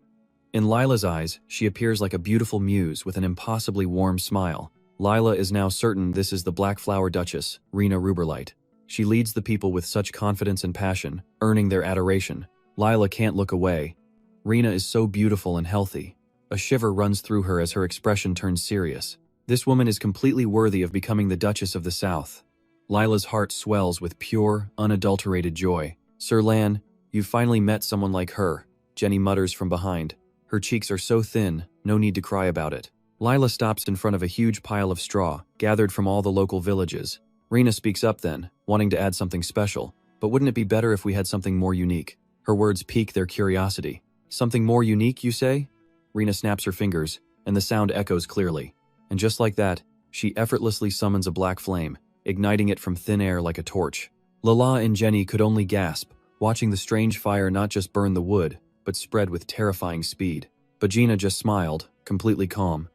[SPEAKER 1] In Lila's eyes, she appears like a beautiful muse with an impossibly warm smile. Lila is now certain this is the Black Flower Duchess, Rena Ruberlight. She leads the people with such confidence and passion, earning their adoration. Lila can't look away. Rena is so beautiful and healthy. A shiver runs through her as her expression turns serious. This woman is completely worthy of becoming the Duchess of the South. Lila's heart swells with pure, unadulterated joy. Sir Lan, you've finally met someone like her, Jenny mutters from behind. Her cheeks are so thin, no need to cry about it. Lila stops in front of a huge pile of straw, gathered from all the local villages. Rena speaks up then, wanting to add something special. But wouldn't it be better if we had something more unique? Her words pique their curiosity. Something more unique, you say? Rena snaps her fingers, and the sound echoes clearly. And just like that, she effortlessly summons a black flame, igniting it from thin air like a torch. Lala and Jenny could only gasp, watching the strange fire not just burn the wood, but spread with terrifying speed. But Gina just smiled, completely calm.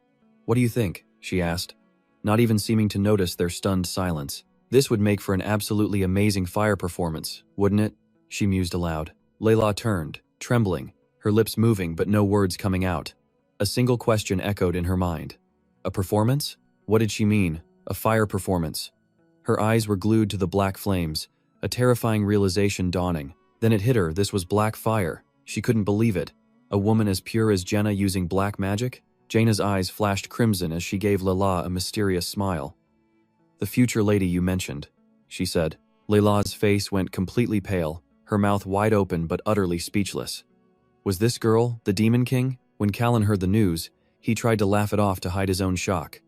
[SPEAKER 1] What do you think? She asked, not even seeming to notice their stunned silence. This would make for an absolutely amazing fire performance, wouldn't it? She mused aloud. Layla turned, trembling, her lips moving but no words coming out. A single question echoed in her mind. A performance? What did she mean? A fire performance? Her eyes were glued to the black flames, a terrifying realization dawning. Then it hit her, this was black fire. She couldn't believe it. A woman as pure as Jenna using black magic? Jaina's eyes flashed crimson as she gave Lala a mysterious smile. The future lady you mentioned, she said. Lala's face went completely pale, her mouth wide open but utterly speechless. Was this girl the Demon King? When Callan heard the news, he tried to laugh it off to hide his own shock.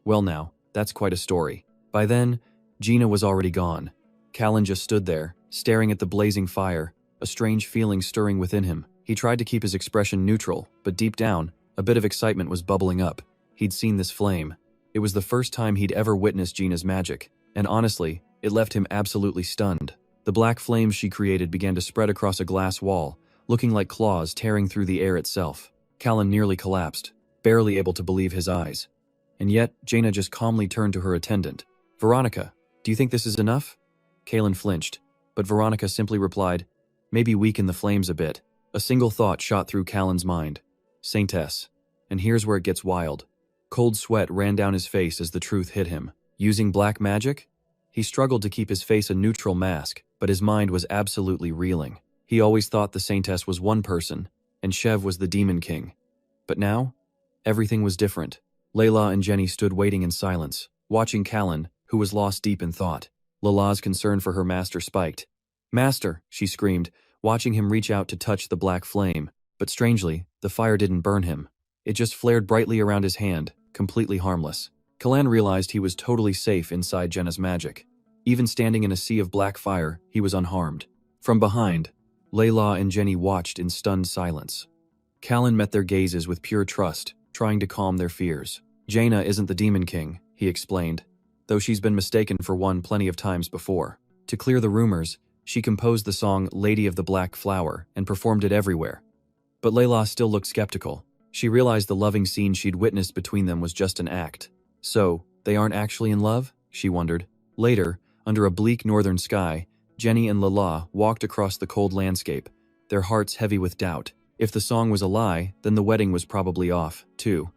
[SPEAKER 1] Well now, That's quite a story. By then, Gina was already gone. Callan just stood there, staring at the blazing fire, a strange feeling stirring within him. He tried to keep his expression neutral, but deep down, a bit of excitement was bubbling up. He'd seen this flame. It was the first time he'd ever witnessed Gina's magic, and honestly, it left him absolutely stunned. The black flames she created began to spread across a glass wall, looking like claws tearing through the air itself. Callan nearly collapsed, barely able to believe his eyes. And yet, Jaina just calmly turned to her attendant. "Veronica, do you think this is enough?" Callan flinched, but Veronica simply replied, "Maybe weaken the flames a bit." A single thought shot through Callan's mind. Saintess. And here's where it gets wild. Cold sweat ran down his face as the truth hit him. Using black magic? He struggled to keep his face a neutral mask, but his mind was absolutely reeling. He always thought the Saintess was one person, and Chev was the Demon King. But now, everything was different. Layla and Jenny stood waiting in silence, watching Callan, who was lost deep in thought. Lala's concern for her master spiked. "Master," she screamed, watching him reach out to touch the black flame. But strangely, the fire didn't burn him. It just flared brightly around his hand, completely harmless. Callan realized he was totally safe inside Jenna's magic. Even standing in a sea of black fire, he was unharmed. From behind, Layla and Jenny watched in stunned silence. Callan met their gazes with pure trust, trying to calm their fears. "Jaina isn't the Demon King," he explained, though she's been mistaken for one plenty of times before. To clear the rumors, she composed the song Lady of the Black Flower and performed it everywhere. But Layla still looked skeptical. She realized the loving scene she'd witnessed between them was just an act. So, they aren't actually in love? She wondered. Later, under a bleak northern sky, Jenny and Lala walked across the cold landscape, their hearts heavy with doubt. If the song was a lie, then the wedding was probably off, too.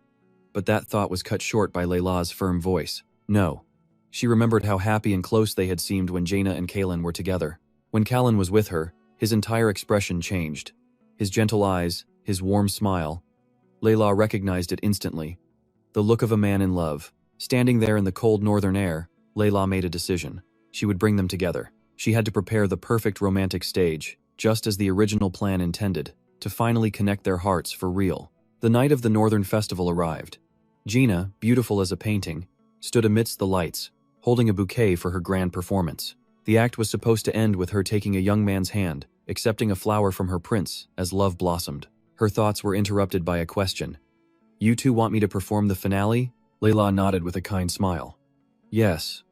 [SPEAKER 1] But that thought was cut short by Layla's firm voice. No. She remembered how happy and close they had seemed when Jaina and Callan were together. When Callan was with her, his entire expression changed. His gentle eyes, his warm smile. Layla recognized it instantly. The look of a man in love. Standing there in the cold northern air, Layla made a decision. She would bring them together. She had to prepare the perfect romantic stage, just as the original plan intended, to finally connect their hearts for real. The night of the Northern Festival arrived. Gina, beautiful as a painting, stood amidst the lights, holding a bouquet for her grand performance. The act was supposed to end with her taking a young man's hand, accepting a flower from her prince as love blossomed. Her thoughts were interrupted by a question. "You two want me to perform the finale?" Layla nodded with a kind smile. "Yes.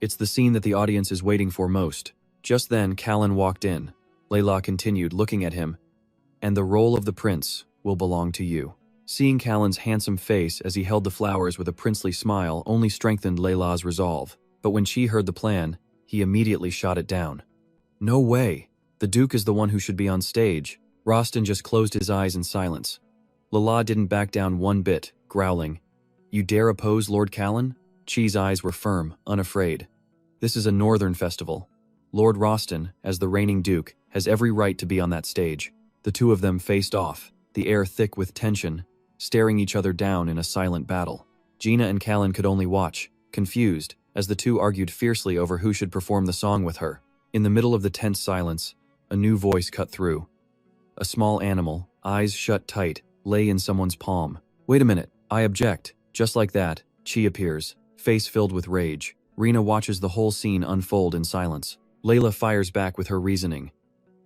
[SPEAKER 1] It's the scene that the audience is waiting for most." Just then, Callan walked in. Layla continued, looking at him. "And the role of the prince will belong to you." Seeing Callan's handsome face as he held the flowers with a princely smile only strengthened Layla's resolve. But when she heard the plan, he immediately shot it down. "No way. The Duke is the one who should be on stage." Rostin just closed his eyes in silence. Lala didn't back down one bit, growling. "You dare oppose Lord Callan?" Chi's eyes were firm, unafraid. "This is a northern festival. Lord Rostin, as the reigning duke, has every right to be on that stage." The two of them faced off, the air thick with tension, staring each other down in a silent battle. Gina and Callan could only watch, confused, as the two argued fiercely over who should perform the song with her. In the middle of the tense silence, a new voice cut through. A small animal, eyes shut tight, lay in someone's palm. "Wait a minute, I object." Just like that, Chi appears, face filled with rage. Rena watches the whole scene unfold in silence. Layla fires back with her reasoning.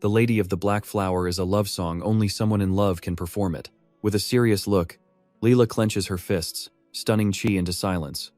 [SPEAKER 1] "The Lady of the Black Flower is a love song, only someone in love can perform it." With a serious look, Leela clenches her fists, stunning Chi into silence.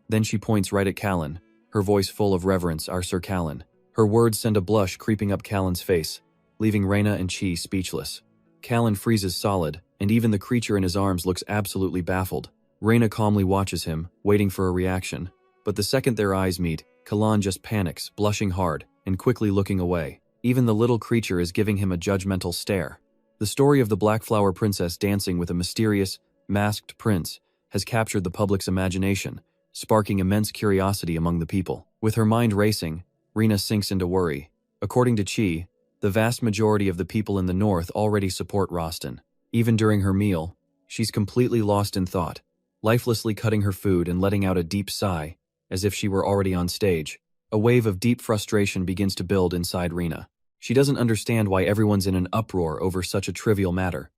[SPEAKER 1] Then she points right at Callan, her voice full of reverence, "Our Sir Callan." Her words send a blush creeping up Callan's face, leaving Rena and Chi speechless. Callan freezes solid, and even the creature in his arms looks absolutely baffled. Rena calmly watches him, waiting for a reaction. But the second their eyes meet, Callan just panics, blushing hard, and quickly looking away. Even the little creature is giving him a judgmental stare. The story of the Black Flower Princess dancing with a mysterious, masked prince has captured the public's imagination, sparking immense curiosity among the people. With her mind racing, Rena sinks into worry. According to Chi, the vast majority of the people in the north already support Rostin. Even during her meal, she's completely lost in thought, lifelessly cutting her food and letting out a deep sigh, as if she were already on stage. A wave of deep frustration begins to build inside Rena. She doesn't understand why everyone's in an uproar over such a trivial matter.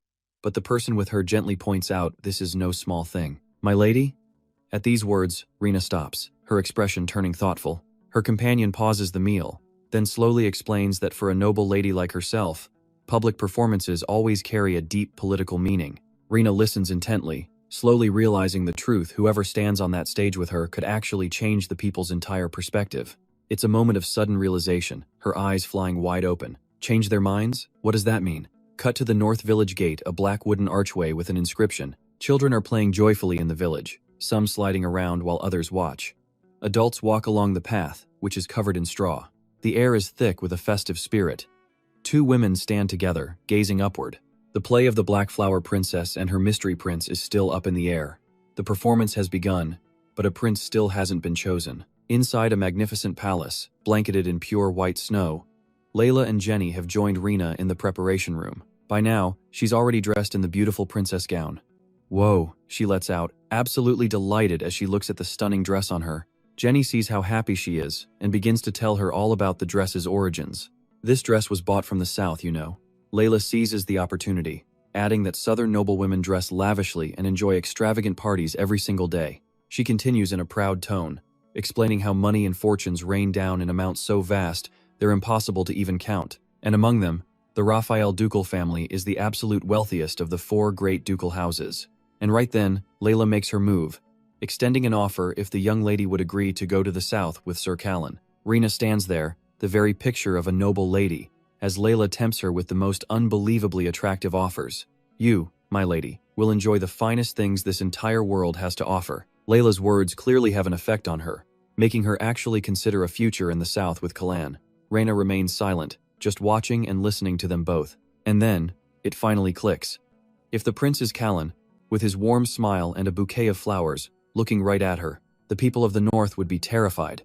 [SPEAKER 1] But the person with her gently points out this is no small thing. "My lady?" At these words, Rena stops, her expression turning thoughtful. Her companion pauses the meal, then slowly explains that for a noble lady like herself, public performances always carry a deep political meaning. Rena listens intently, slowly realizing the truth. Whoever stands on that stage with her could actually change the people's entire perspective. It's a moment of sudden realization, her eyes flying wide open. Change their minds? What does that mean? Cut to the North Village gate, a black wooden archway with an inscription. Children are playing joyfully in the village, some sliding around while others watch. Adults walk along the path, which is covered in straw. The air is thick with a festive spirit. Two women stand together, gazing upward. The play of the Black Flower Princess and her mystery prince is still up in the air. The performance has begun, but a prince still hasn't been chosen. Inside a magnificent palace, blanketed in pure white snow, Layla and Jenny have joined Rena in the preparation room. By now, she's already dressed in the beautiful princess gown. Whoa, she lets out, absolutely delighted as she looks at the stunning dress on her. Jenny sees how happy she is and begins to tell her all about the dress's origins. This dress was bought from the south, you know. Layla seizes the opportunity, adding that southern noblewomen dress lavishly and enjoy extravagant parties every single day. She continues in a proud tone, explaining how money and fortunes rain down in amounts so vast they're impossible to even count. And among them, the Raphael ducal family is the absolute wealthiest of the 4 great ducal houses. And right then, Layla makes her move, extending an offer if the young lady would agree to go to the south with Sir Callan. Rena stands there, the very picture of a noble lady, as Layla tempts her with the most unbelievably attractive offers. You, my lady, will enjoy the finest things this entire world has to offer. Layla's words clearly have an effect on her, making her actually consider a future in the south with Callan. Rena remains silent, just watching and listening to them both. And then, it finally clicks. If the prince is Callan, with his warm smile and a bouquet of flowers, looking right at her, the people of the north would be terrified.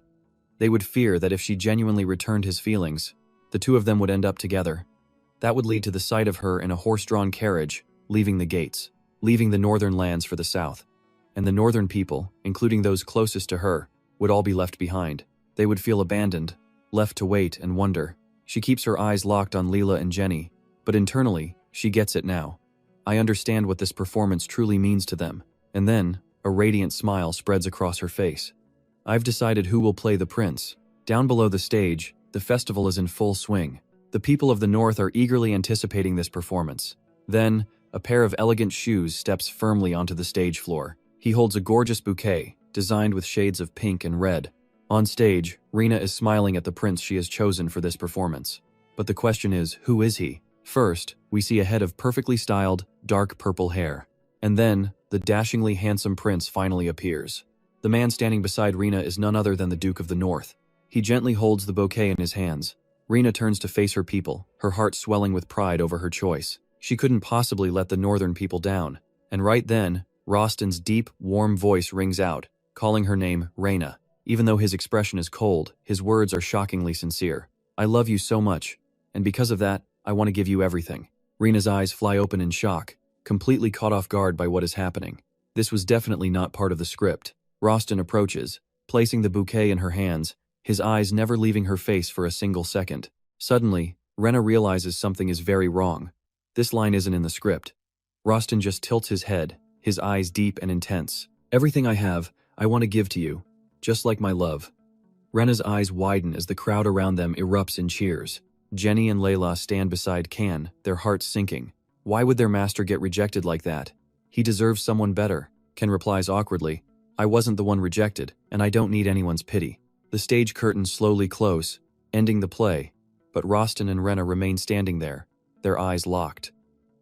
[SPEAKER 1] They would fear that if she genuinely returned his feelings, the two of them would end up together. That would lead to the sight of her in a horse-drawn carriage, leaving the gates, leaving the northern lands for the south. And the northern people, including those closest to her, would all be left behind. They would feel abandoned, left to wait and wonder. She keeps her eyes locked on Leela and Jenny, but internally, she gets it now. I understand what this performance truly means to them. And then, a radiant smile spreads across her face. I've decided who will play the prince. Down below the stage, the festival is in full swing. The people of the north are eagerly anticipating this performance. Then, a pair of elegant shoes steps firmly onto the stage floor. He holds a gorgeous bouquet, designed with shades of pink and red. On stage, Rena is smiling at the prince she has chosen for this performance. But the question is, who is he? First, we see a head of perfectly styled, dark purple hair. And then, the dashingly handsome prince finally appears. The man standing beside Rena is none other than the Duke of the North. He gently holds the bouquet in his hands. Rena turns to face her people, her heart swelling with pride over her choice. She couldn't possibly let the northern people down. And right then, Rostin's deep, warm voice rings out, calling her name Rena. Even though his expression is cold, his words are shockingly sincere. I love you so much, and because of that, I want to give you everything. Rena's eyes fly open in shock, completely caught off guard by what is happening. This was definitely not part of the script. Rostin approaches, placing the bouquet in her hands, his eyes never leaving her face for a single second. Suddenly, Rena realizes something is very wrong. This line isn't in the script. Rostin just tilts his head, his eyes deep and intense. Everything I have, I want to give to you, just like my love. Rena's eyes widen as the crowd around them erupts in cheers. Jenny and Layla stand beside Can, their hearts sinking. Why would their master get rejected like that? He deserves someone better. Ken replies awkwardly, I wasn't the one rejected, and I don't need anyone's pity. The stage curtains slowly close, ending the play, but Rostin and Rena remain standing there, their eyes locked.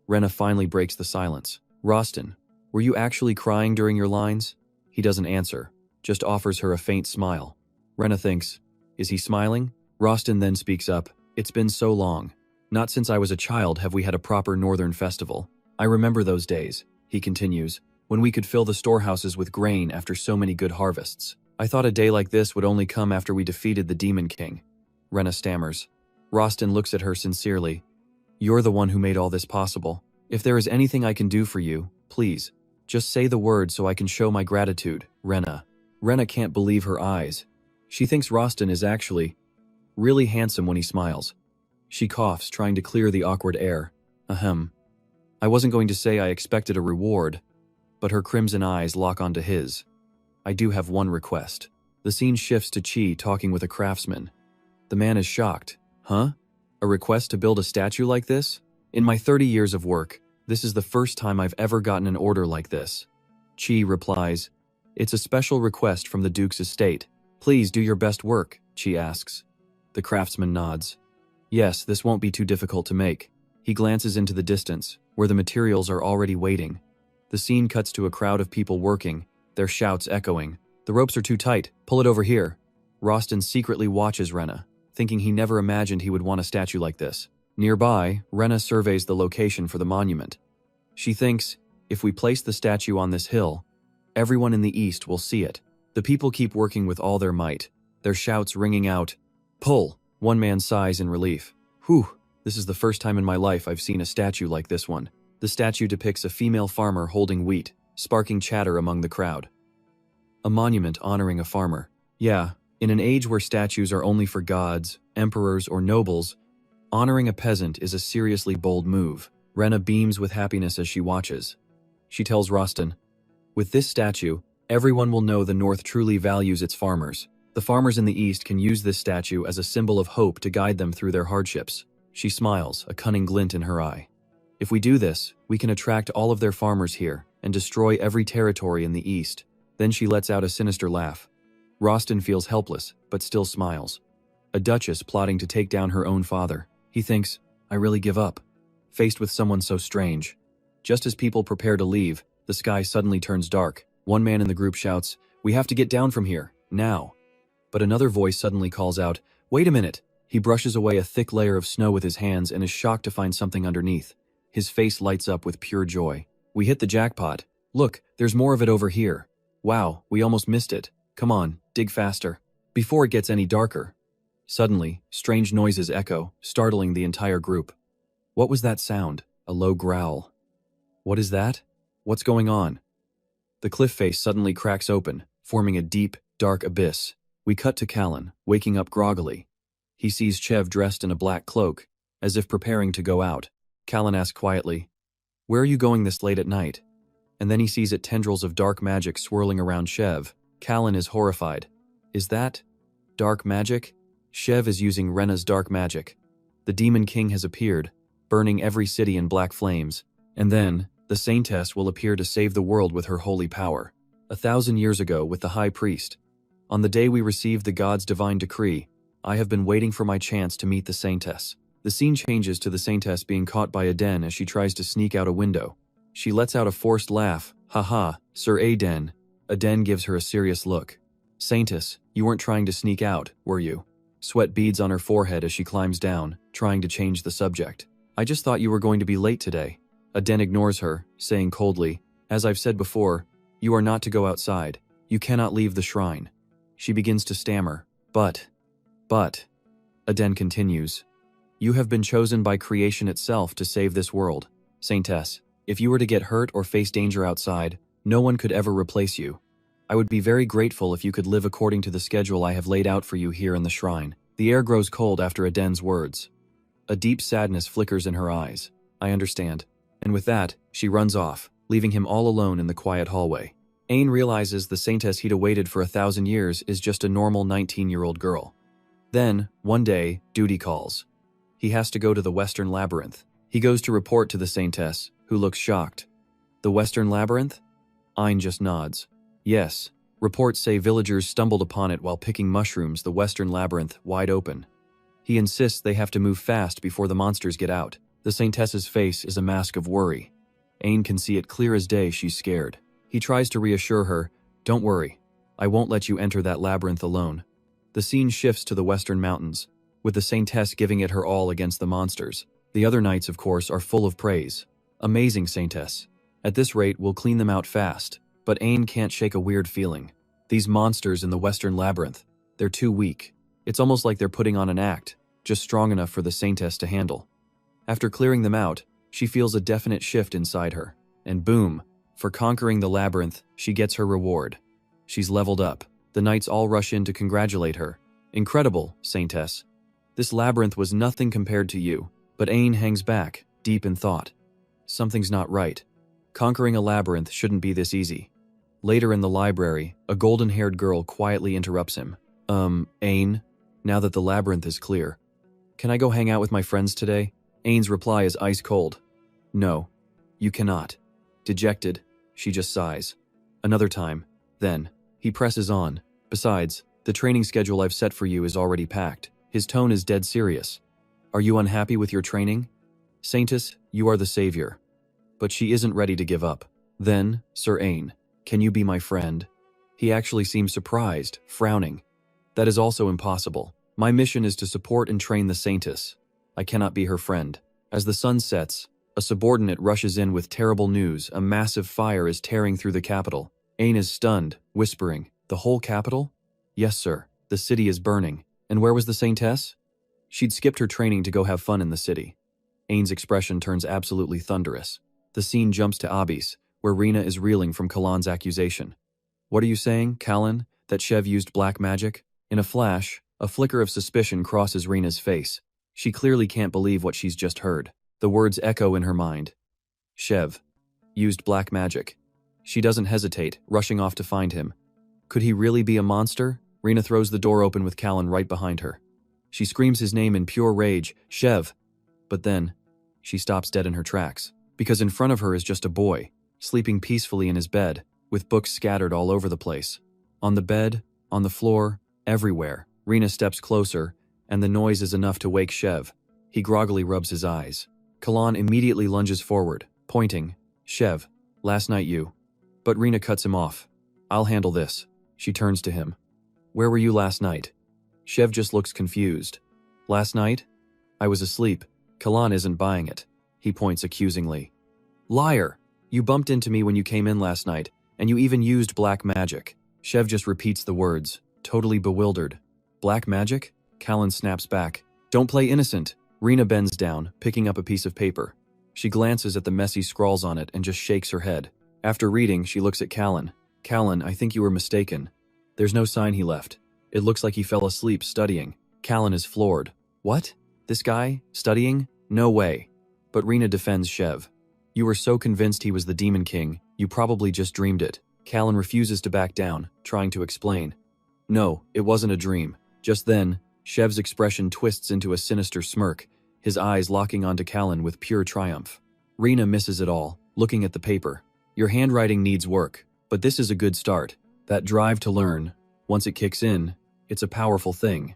[SPEAKER 1] Rena finally breaks the silence. Rostin, were you actually crying during your lines? He doesn't answer, just offers her a faint smile. Rena thinks, is he smiling? Rostin then speaks up, it's been so long. Not since I was a child have we had a proper northern festival. I remember those days, he continues, when we could fill the storehouses with grain after so many good harvests. I thought a day like this would only come after we defeated the Demon King. Rena stammers. Rostin looks at her sincerely. You're the one who made all this possible. If there is anything I can do for you, please, just say the word so I can show my gratitude, Rena. Rena can't believe her eyes. She thinks Rostin is actually really handsome when he smiles. She coughs, trying to clear the awkward air. Ahem. I wasn't going to say I expected a reward, but her crimson eyes lock onto his. I do have one request. The scene shifts to Chi talking with a craftsman. The man is shocked. Huh? A request to build a statue like this? In my 30 years of work, this is the first time I've ever gotten an order like this. Chi replies, "It's a special request from the Duke's estate. Please do your best work," Chi asks. The craftsman nods. Yes, this won't be too difficult to make. He glances into the distance, where the materials are already waiting. The scene cuts to a crowd of people working, their shouts echoing. "The ropes are too tight, pull it over here." Rostin secretly watches Rena, thinking he never imagined he would want a statue like this. Nearby, Rena surveys the location for the monument. She thinks, if we place the statue on this hill, everyone in the east will see it. The people keep working with all their might, their shouts ringing out, "Pull!" One man sighs in relief. "Whew, this is the first time in my life I've seen a statue like this one." The statue depicts a female farmer holding wheat, sparking chatter among the crowd. A monument honoring a farmer. Yeah, in an age where statues are only for gods, emperors, or nobles, honoring a peasant is a seriously bold move. Rena beams with happiness as she watches. She tells Rostin, "With this statue, everyone will know the North truly values its farmers. The farmers in the East can use this statue as a symbol of hope to guide them through their hardships." She smiles, a cunning glint in her eye. "If we do this, we can attract all of their farmers here and destroy every territory in the East." Then she lets out a sinister laugh. Rostin feels helpless, but still smiles. A duchess plotting to take down her own father. He thinks, I really give up. Faced with someone so strange. Just as people prepare to leave, the sky suddenly turns dark. One man in the group shouts, "We have to get down from here, now." But another voice suddenly calls out, "Wait a minute." He brushes away a thick layer of snow with his hands and is shocked to find something underneath. His face lights up with pure joy. "We hit the jackpot. Look, there's more of it over here. Wow, we almost missed it. Come on, dig faster. Before it gets any darker." Suddenly, strange noises echo, startling the entire group. What was that sound? A low growl. What is that? What's going on? The cliff face suddenly cracks open, forming a deep, dark abyss. We cut to Callan, waking up groggily. He sees Chev dressed in a black cloak, as if preparing to go out. Callan asks quietly, "Where are you going this late at night?" And then he sees tendrils of dark magic swirling around Chev. Callan is horrified. Is that dark magic? Chev is using Rena's dark magic. The Demon King has appeared, burning every city in black flames. And then, the Saintess will appear to save the world with her holy power. 1,000 years ago with the High Priest. On the day we received the God's divine decree, I have been waiting for my chance to meet the Saintess. The scene changes to the Saintess being caught by Aden as she tries to sneak out a window. She lets out a forced laugh. "Haha, Sir Aden." Aden gives her a serious look. "Saintess, you weren't trying to sneak out, were you?" Sweat beads on her forehead as she climbs down, trying to change the subject. "I just thought you were going to be late today." Aden ignores her, saying coldly, "As I've said before, you are not to go outside. You cannot leave the shrine." She begins to stammer. But, Aden continues, "You have been chosen by creation itself to save this world. Saintess, if you were to get hurt or face danger outside, no one could ever replace you. I would be very grateful if you could live according to the schedule I have laid out for you here in the shrine." The air grows cold after Aden's words. A deep sadness flickers in her eyes. "I understand." And with that, she runs off, leaving him all alone in the quiet hallway. Ain realizes the Saintess he'd awaited for 1,000 years is just a normal 19-year-old girl. Then, one day, duty calls. He has to go to the Western Labyrinth. He goes to report to the Saintess, who looks shocked. "The Western Labyrinth?" Ain just nods. "Yes. Reports say villagers stumbled upon it while picking mushrooms, the Western Labyrinth, wide open." He insists they have to move fast before the monsters get out. The Saintess's face is a mask of worry. Ain can see it clear as day she's scared. He tries to reassure her, "Don't worry. I won't let you enter that labyrinth alone." The scene shifts to the Western Mountains, with the Saintess giving it her all against the monsters. The other knights, of course, are full of praise. "Amazing, Saintess. At this rate, we'll clean them out fast." But Ain can't shake a weird feeling. These monsters in the Western Labyrinth, they're too weak. It's almost like they're putting on an act, just strong enough for the Saintess to handle. After clearing them out, she feels a definite shift inside her. And boom, for conquering the labyrinth, she gets her reward. She's leveled up. The knights all rush in to congratulate her. "Incredible, Saintess. This labyrinth was nothing compared to you." But Ain hangs back, deep in thought. Something's not right. Conquering a labyrinth shouldn't be this easy. Later in the library, a golden-haired girl quietly interrupts him. Ain, now that the labyrinth is clear, can I go hang out with my friends today? Ain's reply is ice cold. No, you cannot. Dejected, she just sighs. Another time. Then, he presses on. Besides, the training schedule I've set for you is already packed. His tone is dead serious. Are you unhappy with your training? Saintess, you are the savior. But she isn't ready to give up. Then, Sir Ain, can you be my friend? He actually seems surprised, frowning. That is also impossible. My mission is to support and train the Saintess. I cannot be her friend. As the sun sets, a subordinate rushes in with terrible news. A massive fire is tearing through the capital. Ain is stunned, whispering, "The whole capital?" "Yes, sir. The city is burning." "And where was the Saintess?" "She'd skipped her training to go have fun in the city." Ain's expression turns absolutely thunderous. The scene jumps to Abis, where Rina is reeling from Kalan's accusation. "What are you saying, Kalan? That Shev used black magic?" In a flash, a flicker of suspicion crosses Rina's face. She clearly can't believe what she's just heard. The words echo in her mind. Shev used black magic. She doesn't hesitate, rushing off to find him. Could he really be a monster? Rina throws the door open with Kalan right behind her. She screams his name in pure rage, Shev. But then, she stops dead in her tracks, because in front of her is just a boy, sleeping peacefully in his bed, with books scattered all over the place. On the bed, on the floor, everywhere. Rina steps closer, and the noise is enough to wake Shev. He groggily rubs his eyes. Kalan immediately lunges forward, pointing, "Shev, last night you..." But Rina cuts him off. "I'll handle this." She turns to him. "Where were you last night?" Shev just looks confused. "Last night? I was asleep." Kalan isn't buying it. He points accusingly. "Liar! You bumped into me when you came in last night, and you even used black magic." Shev just repeats the words, totally bewildered. "Black magic?" Kalan snaps back. "Don't play innocent." Rina bends down, picking up a piece of paper. She glances at the messy scrawls on it and just shakes her head. After reading, she looks at Kalan. "Kalan, I think you were mistaken. There's no sign he left. It looks like he fell asleep studying." Kalan is floored. "What? This guy? Studying? No way." But Rina defends Shev. "You were so convinced he was the Demon King, you probably just dreamed it." Kalan refuses to back down, trying to explain. "No, it wasn't a dream." Just then, Shev's expression twists into a sinister smirk, his eyes locking onto Kalan with pure triumph. Rina misses it all, looking at the paper. "Your handwriting needs work, but this is a good start. That drive to learn, once it kicks in, it's a powerful thing.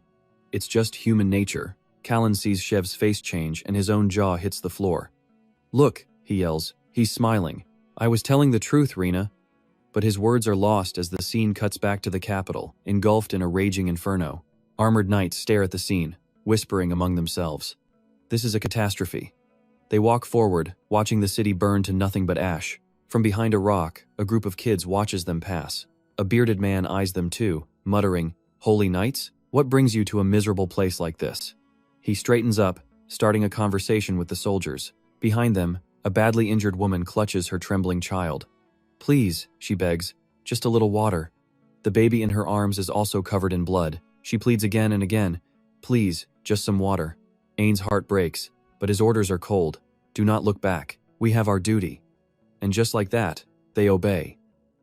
[SPEAKER 1] It's just human nature." Kalan sees Shev's face change and his own jaw hits the floor. "Look," he yells, "he's smiling. I was telling the truth, Rina." But his words are lost as the scene cuts back to the capital, engulfed in a raging inferno. Armored knights stare at the scene, whispering among themselves. This is a catastrophe. They walk forward, watching the city burn to nothing but ash. From behind a rock, a group of kids watches them pass. A bearded man eyes them too, muttering, "Holy knights? What brings you to a miserable place like this?" He straightens up, starting a conversation with the soldiers. Behind them, a badly injured woman clutches her trembling child. "Please," she begs, "just a little water." The baby in her arms is also covered in blood. She pleads again and again, "Please, just some water." Ain's heart breaks, but his orders are cold. "Do not look back. We have our duty." And just like that, they obey.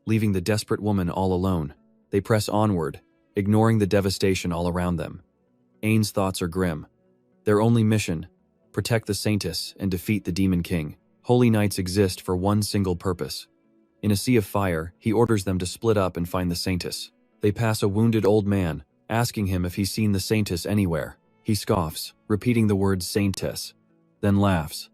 [SPEAKER 1] Leaving the desperate woman all alone, they press onward, ignoring the devastation all around them. Ain's thoughts are grim. Their only mission, protect the Saintess and defeat the Demon King. Holy Knights exist for one single purpose. In a sea of fire, he orders them to split up and find the Saintess. They pass a wounded old man, asking him if he's seen the Saintess anywhere. He scoffs, repeating the word Saintess, then laughs.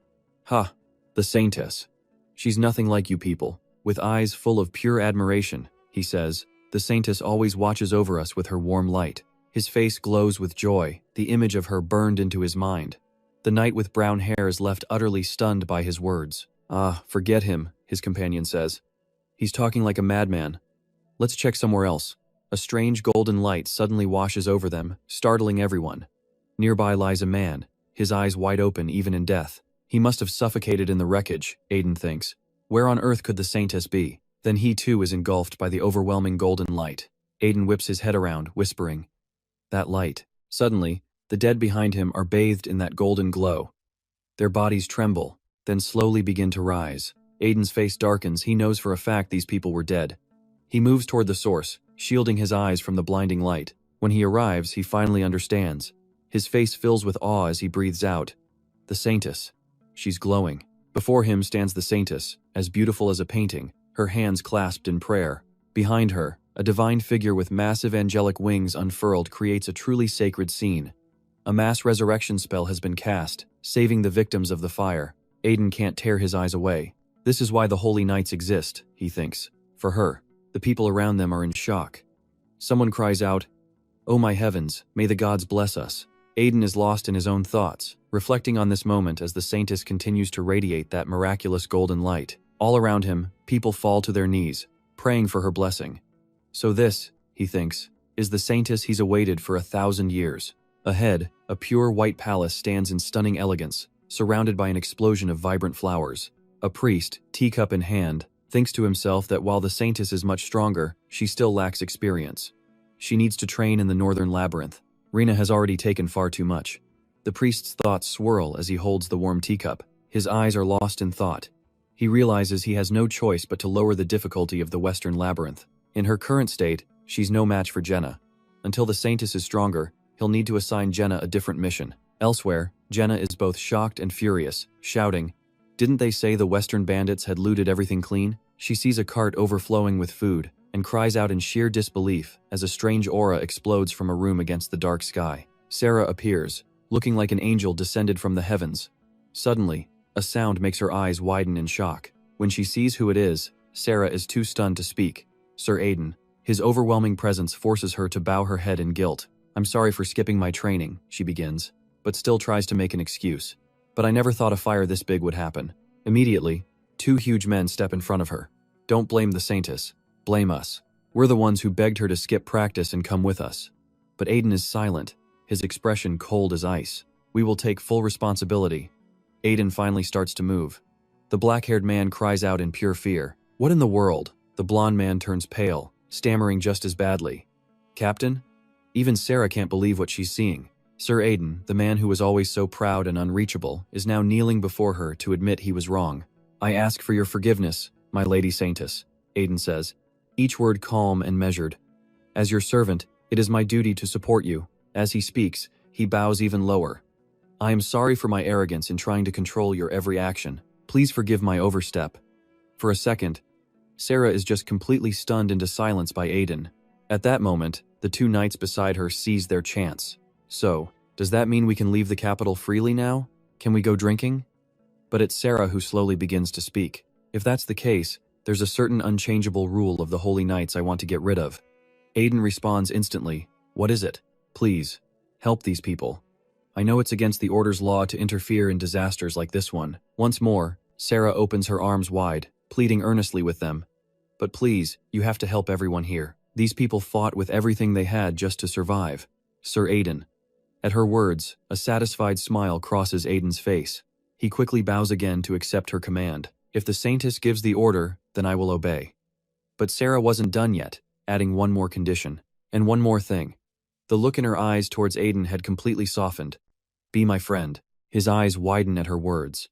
[SPEAKER 1] "Ha, the Saintess. She's nothing like you people." With eyes full of pure admiration, he says, "The Saintess always watches over us with her warm light." His face glows with joy, the image of her burned into his mind. The knight with brown hair is left utterly stunned by his words. "Ah, forget him," his companion says. "He's talking like a madman. Let's check somewhere else." A strange golden light suddenly washes over them, startling everyone. Nearby lies a man, his eyes wide open even in death. He must have suffocated in the wreckage, Aiden thinks. Where on earth could the Saintess be? Then he too is engulfed by the overwhelming golden light. Aiden whips his head around, whispering, "That light." Suddenly, the dead behind him are bathed in that golden glow. Their bodies tremble, then slowly begin to rise. Aiden's face darkens. He knows for a fact these people were dead. He moves toward the source, shielding his eyes from the blinding light. When he arrives, he finally understands. His face fills with awe as he breathes out. The Saintess. She's glowing. Before him stands the Saintess, as beautiful as a painting, her hands clasped in prayer. Behind her, a divine figure with massive angelic wings unfurled creates a truly sacred scene. A mass resurrection spell has been cast, saving the victims of the fire. Aiden can't tear his eyes away. This is why the Holy Knights exist, he thinks. For her. The people around them are in shock. Someone cries out, "Oh my heavens, may the gods bless us." Aiden is lost in his own thoughts, reflecting on this moment as the Saintess continues to radiate that miraculous golden light. All around him, people fall to their knees, praying for her blessing. So this, he thinks, is the Saintess he's awaited for 1,000 years. Ahead, a pure white palace stands in stunning elegance, surrounded by an explosion of vibrant flowers. A priest, teacup in hand, thinks to himself that while the Saintess is much stronger, she still lacks experience. She needs to train in the northern labyrinth. Rena has already taken far too much. The priest's thoughts swirl as he holds the warm teacup. His eyes are lost in thought. He realizes he has no choice but to lower the difficulty of the western labyrinth. In her current state, she's no match for Jenna. Until the Saintess is stronger, he'll need to assign Jenna a different mission. Elsewhere, Jenna is both shocked and furious, shouting, "Didn't they say the western bandits had looted everything clean?" She sees a cart overflowing with food, and cries out in sheer disbelief as a strange aura explodes from a room against the dark sky. Sarah appears, looking like an angel descended from the heavens. Suddenly, a sound makes her eyes widen in shock. When she sees who it is, Sarah is too stunned to speak. Sir Aiden. His overwhelming presence forces her to bow her head in guilt. "I'm sorry for skipping my training," she begins, but still tries to make an excuse. "But I never thought a fire this big would happen." Immediately, two huge men step in front of her. "Don't blame the Saintess. Blame us. We're the ones who begged her to skip practice and come with us." But Aiden is silent, his expression cold as ice. "We will take full responsibility." Aiden finally starts to move. The black-haired man cries out in pure fear. "What in the world?" The blonde man turns pale, stammering just as badly. "Captain?" Even Sarah can't believe what she's seeing. Sir Aiden, the man who was always so proud and unreachable, is now kneeling before her to admit he was wrong. "I ask for your forgiveness, my Lady Saintess," Aiden says, each word calm and measured. "As your servant, it is my duty to support you." As he speaks, he bows even lower. "I am sorry for my arrogance in trying to control your every action. Please forgive my overstep." For a second, Sarah is just completely stunned into silence by Aiden. At that moment, the two knights beside her seize their chance. "So, does that mean we can leave the capital freely now? Can we go drinking?" But it's Sarah who slowly begins to speak. "If that's the case, there's a certain unchangeable rule of the Holy Knights I want to get rid of." Aiden responds instantly. "What is it? Please, help these people. I know it's against the Order's law to interfere in disasters like this one." Once more, Sarah opens her arms wide, pleading earnestly with them. "But please, you have to help everyone here. These people fought with everything they had just to survive." Sir Aiden. At her words, a satisfied smile crosses Aiden's face. He quickly bows again to accept her command. "If the Saintess gives the order, then I will obey." But Sarah wasn't done yet, adding one more condition. "And one more thing." The look in her eyes towards Aiden had completely softened. "Be my friend." His eyes widen at her words.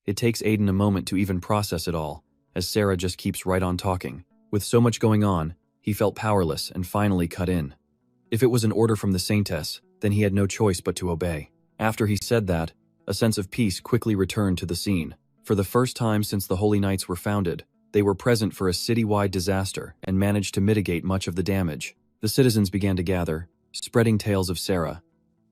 [SPEAKER 1] It takes Aiden a moment to even process it all, as Sarah just keeps right on talking. With so much going on, he felt powerless and finally cut in. If it was an order from the Saintess, then he had no choice but to obey. After he said that, a sense of peace quickly returned to the scene. For the first time since the Holy Knights were founded, they were present for a citywide disaster and managed to mitigate much of the damage. The citizens began to gather, spreading tales of Sarah.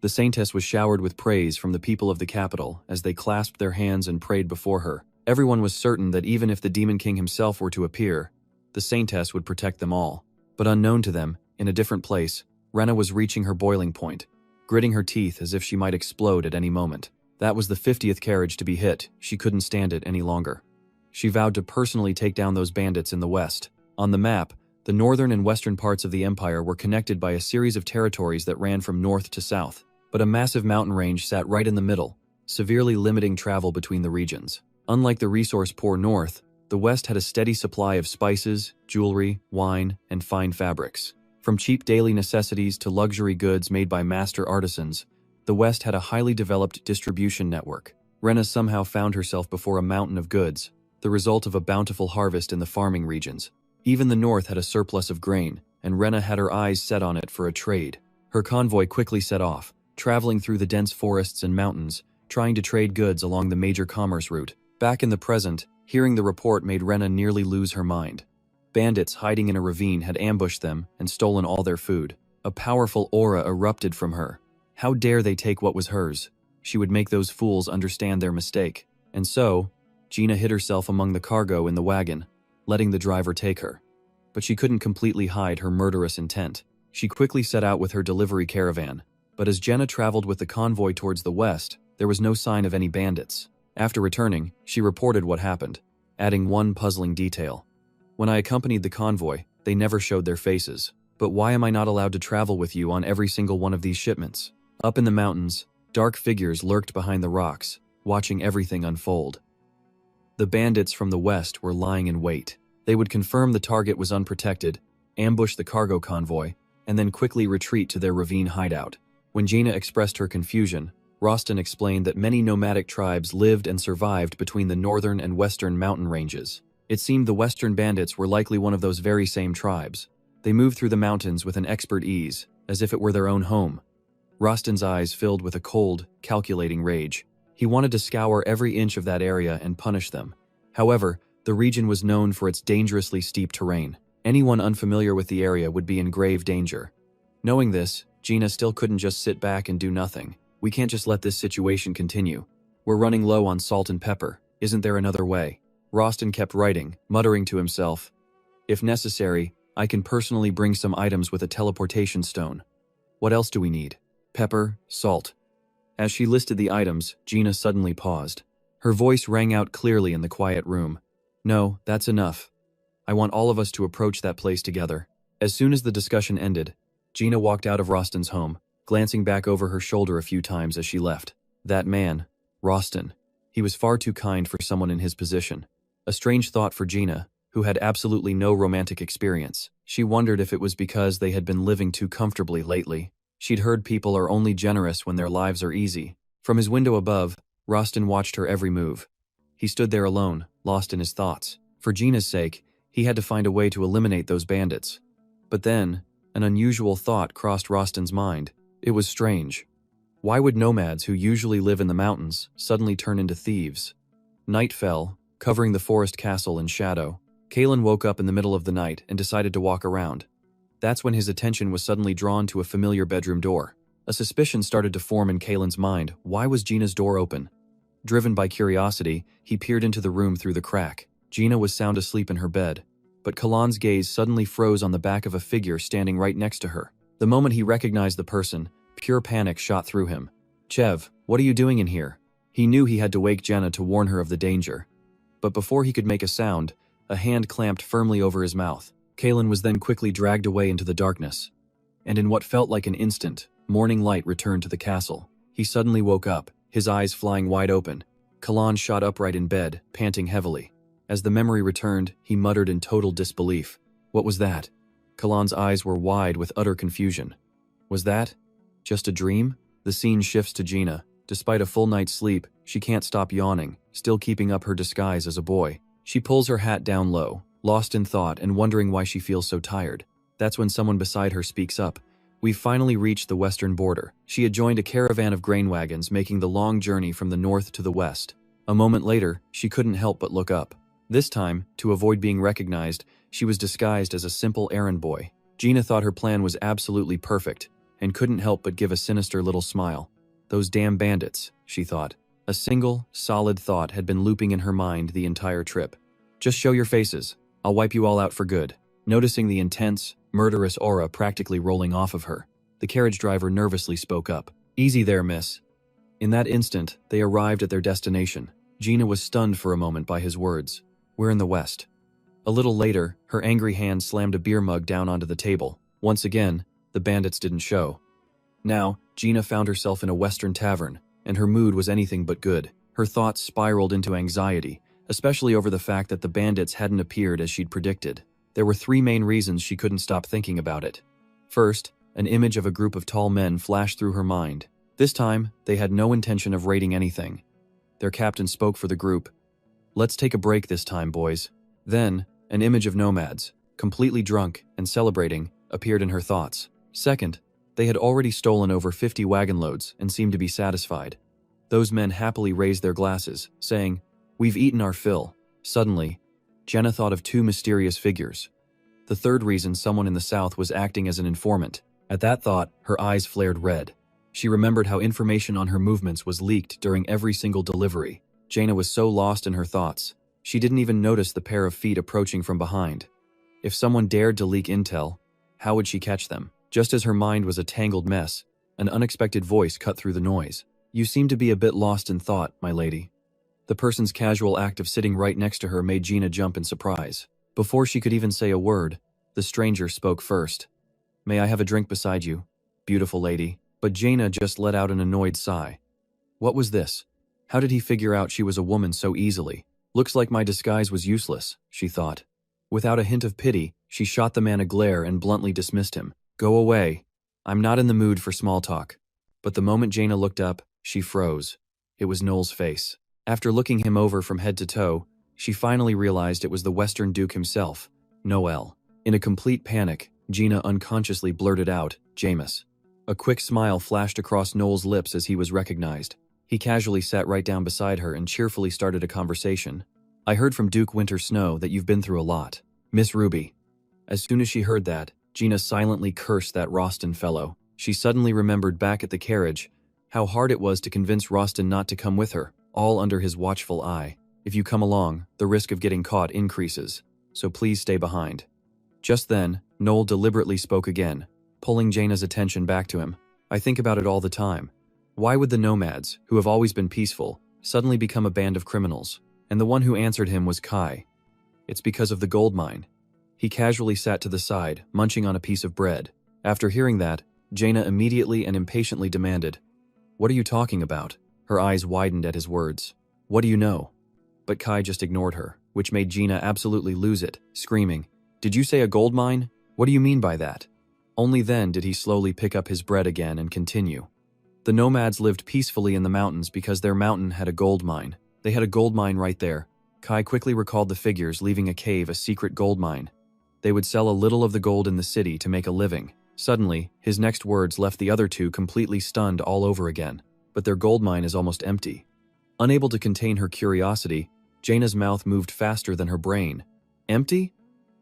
[SPEAKER 1] The Saintess was showered with praise from the people of the capital as they clasped their hands and prayed before her. Everyone was certain that even if the Demon King himself were to appear, the Saintess would protect them all. But unknown to them, in a different place, Rena was reaching her boiling point, gritting her teeth as if she might explode at any moment. That was the 50th carriage to be hit. She couldn't stand it any longer. She vowed to personally take down those bandits in the west. On the map, the northern and western parts of the empire were connected by a series of territories that ran from north to south. But a massive mountain range sat right in the middle, severely limiting travel between the regions. Unlike the resource-poor north, the west had a steady supply of spices, jewelry, wine, and fine fabrics. From cheap daily necessities to luxury goods made by master artisans, the west had a highly developed distribution network. Rena somehow found herself before a mountain of goods, the result of a bountiful harvest in the farming regions. Even the north had a surplus of grain, and Rena had her eyes set on it for a trade. Her convoy quickly set off, traveling through the dense forests and mountains, trying to trade goods along the major commerce route. Back in the present, hearing the report made Rena nearly lose her mind. Bandits hiding in a ravine had ambushed them and stolen all their food. A powerful aura erupted from her. How dare they take what was hers? She would make those fools understand their mistake. And so, Gina hid herself among the cargo in the wagon, letting the driver take her. But she couldn't completely hide her murderous intent. She quickly set out with her delivery caravan. But as Jenna traveled with the convoy towards the west, there was no sign of any bandits. After returning, she reported what happened, adding one puzzling detail. When I accompanied the convoy, they never showed their faces. But why am I not allowed to travel with you on every single one of these shipments? Up in the mountains, dark figures lurked behind the rocks, watching everything unfold. The bandits from the west were lying in wait. They would confirm the target was unprotected, ambush the cargo convoy, and then quickly retreat to their ravine hideout. When Gina expressed her confusion, Rostin explained that many nomadic tribes lived and survived between the northern and western mountain ranges. It seemed the western bandits were likely one of those very same tribes. They moved through the mountains with an expert ease, as if it were their own home. Rostin's eyes filled with a cold, calculating rage. He wanted to scour every inch of that area and punish them. However, the region was known for its dangerously steep terrain. Anyone unfamiliar with the area would be in grave danger. Knowing this, Gina still couldn't just sit back and do nothing. We can't just let this situation continue. We're running low on salt and pepper. Isn't there another way? Rostin kept writing, muttering to himself. If necessary, I can personally bring some items with a teleportation stone. What else do we need? Pepper, salt. As she listed the items, Gina suddenly paused. Her voice rang out clearly in the quiet room. No, that's enough. I want all of us to approach that place together. As soon as the discussion ended, Gina walked out of Rostin's home, glancing back over her shoulder a few times as she left. That man, Rostin. He was far too kind for someone in his position. A strange thought for Gina, who had absolutely no romantic experience. She wondered if it was because they had been living too comfortably lately. She'd heard people are only generous when their lives are easy. From his window above, Rostin watched her every move. He stood there alone, lost in his thoughts. For Gina's sake, he had to find a way to eliminate those bandits. But then, an unusual thought crossed Rostin's mind. It was strange. Why would nomads who usually live in the mountains suddenly turn into thieves? Night fell, covering the forest castle in shadow. Kalen woke up in the middle of the night and decided to walk around. That's when his attention was suddenly drawn to a familiar bedroom door. A suspicion started to form in Kalen's mind. Why was Gina's door open? Driven by curiosity, he peered into the room through the crack. Gina was sound asleep in her bed, but Kalan's gaze suddenly froze on the back of a figure standing right next to her. The moment he recognized the person, pure panic shot through him. Chev, what are you doing in here? He knew he had to wake Jenna to warn her of the danger. But before he could make a sound, a hand clamped firmly over his mouth. Kalen was then quickly dragged away into the darkness. And in what felt like an instant, morning light returned to the castle. He suddenly woke up, his eyes flying wide open. Kalan shot upright in bed, panting heavily. As the memory returned, he muttered in total disbelief. What was that? Kalan's eyes were wide with utter confusion. Was that just a dream? The scene shifts to Gina. Despite a full night's sleep, she can't stop yawning, still keeping up her disguise as a boy. She pulls her hat down low, lost in thought and wondering why she feels so tired. That's when someone beside her speaks up. We've finally reached the western border. She had joined a caravan of grain wagons making the long journey from the north to the west. A moment later, she couldn't help but look up. This time, to avoid being recognized, she was disguised as a simple errand boy. Gina thought her plan was absolutely perfect, and couldn't help but give a sinister little smile. Those damn bandits, she thought. A single, solid thought had been looping in her mind the entire trip. Just show your faces. I'll wipe you all out for good. Noticing the intense, murderous aura practically rolling off of her, the carriage driver nervously spoke up. Easy there, miss. In that instant, they arrived at their destination. Gina was stunned for a moment by his words. We're in the west. A little later, her angry hand slammed a beer mug down onto the table. Once again, the bandits didn't show. Now, Gina found herself in a western tavern, and her mood was anything but good. Her thoughts spiraled into anxiety, especially over the fact that the bandits hadn't appeared as she'd predicted. There were three main reasons she couldn't stop thinking about it. First, an image of a group of tall men flashed through her mind. This time, they had no intention of raiding anything. Their captain spoke for the group. Let's take a break this time, boys. Then, an image of nomads, completely drunk and celebrating, appeared in her thoughts. Second, they had already stolen over 50 wagon loads and seemed to be satisfied. Those men happily raised their glasses, saying, "We've eaten our fill." Suddenly, Jenna thought of two mysterious figures. The third reason someone in the south was acting as an informant. At that thought, her eyes flared red. She remembered how information on her movements was leaked during every single delivery. Jaina was so lost in her thoughts, she didn't even notice the pair of feet approaching from behind. If someone dared to leak intel, how would she catch them? Just as her mind was a tangled mess, an unexpected voice cut through the noise. "You seem to be a bit lost in thought, my lady." The person's casual act of sitting right next to her made Gina jump in surprise. Before she could even say a word, the stranger spoke first. "May I have a drink beside you, beautiful lady?" But Jaina just let out an annoyed sigh. What was this? How did he figure out she was a woman so easily? "Looks like my disguise was useless," she thought. Without a hint of pity, she shot the man a glare and bluntly dismissed him. "Go away. I'm not in the mood for small talk." But the moment Jaina looked up, she froze. It was Noel's face. After looking him over from head to toe, she finally realized it was the Western Duke himself, Noel. In a complete panic, Gina unconsciously blurted out, "Jameis." A quick smile flashed across Noel's lips as he was recognized. He casually sat right down beside her and cheerfully started a conversation. "I heard from Duke Winter Snow that you've been through a lot, Miss Ruby." As soon as she heard that, Gina silently cursed that Roston fellow. She suddenly remembered back at the carriage how hard it was to convince Roston not to come with her, all under his watchful eye. "If you come along, the risk of getting caught increases, so please stay behind." Just then, Noel deliberately spoke again, pulling Jaina's attention back to him. "I think about it all the time. Why would the nomads, who have always been peaceful, suddenly become a band of criminals?" And the one who answered him was Kai. "It's because of the gold mine." He casually sat to the side, munching on a piece of bread. After hearing that, Jaina immediately and impatiently demanded, "What are you talking about?" Her eyes widened at his words. "What do you know?" But Kai just ignored her, which made Gina absolutely lose it, screaming, "Did you say a gold mine? What do you mean by that?" Only then did he slowly pick up his bread again and continue. "The nomads lived peacefully in the mountains because their mountain had a gold mine. They had a gold mine right there." Kai quickly recalled the figures leaving a cave, a secret gold mine. They would sell a little of the gold in the city to make a living. Suddenly, his next words left the other two completely stunned all over again. But their gold mine is almost empty. Unable to contain her curiosity, Jaina's mouth moved faster than her brain. "Empty?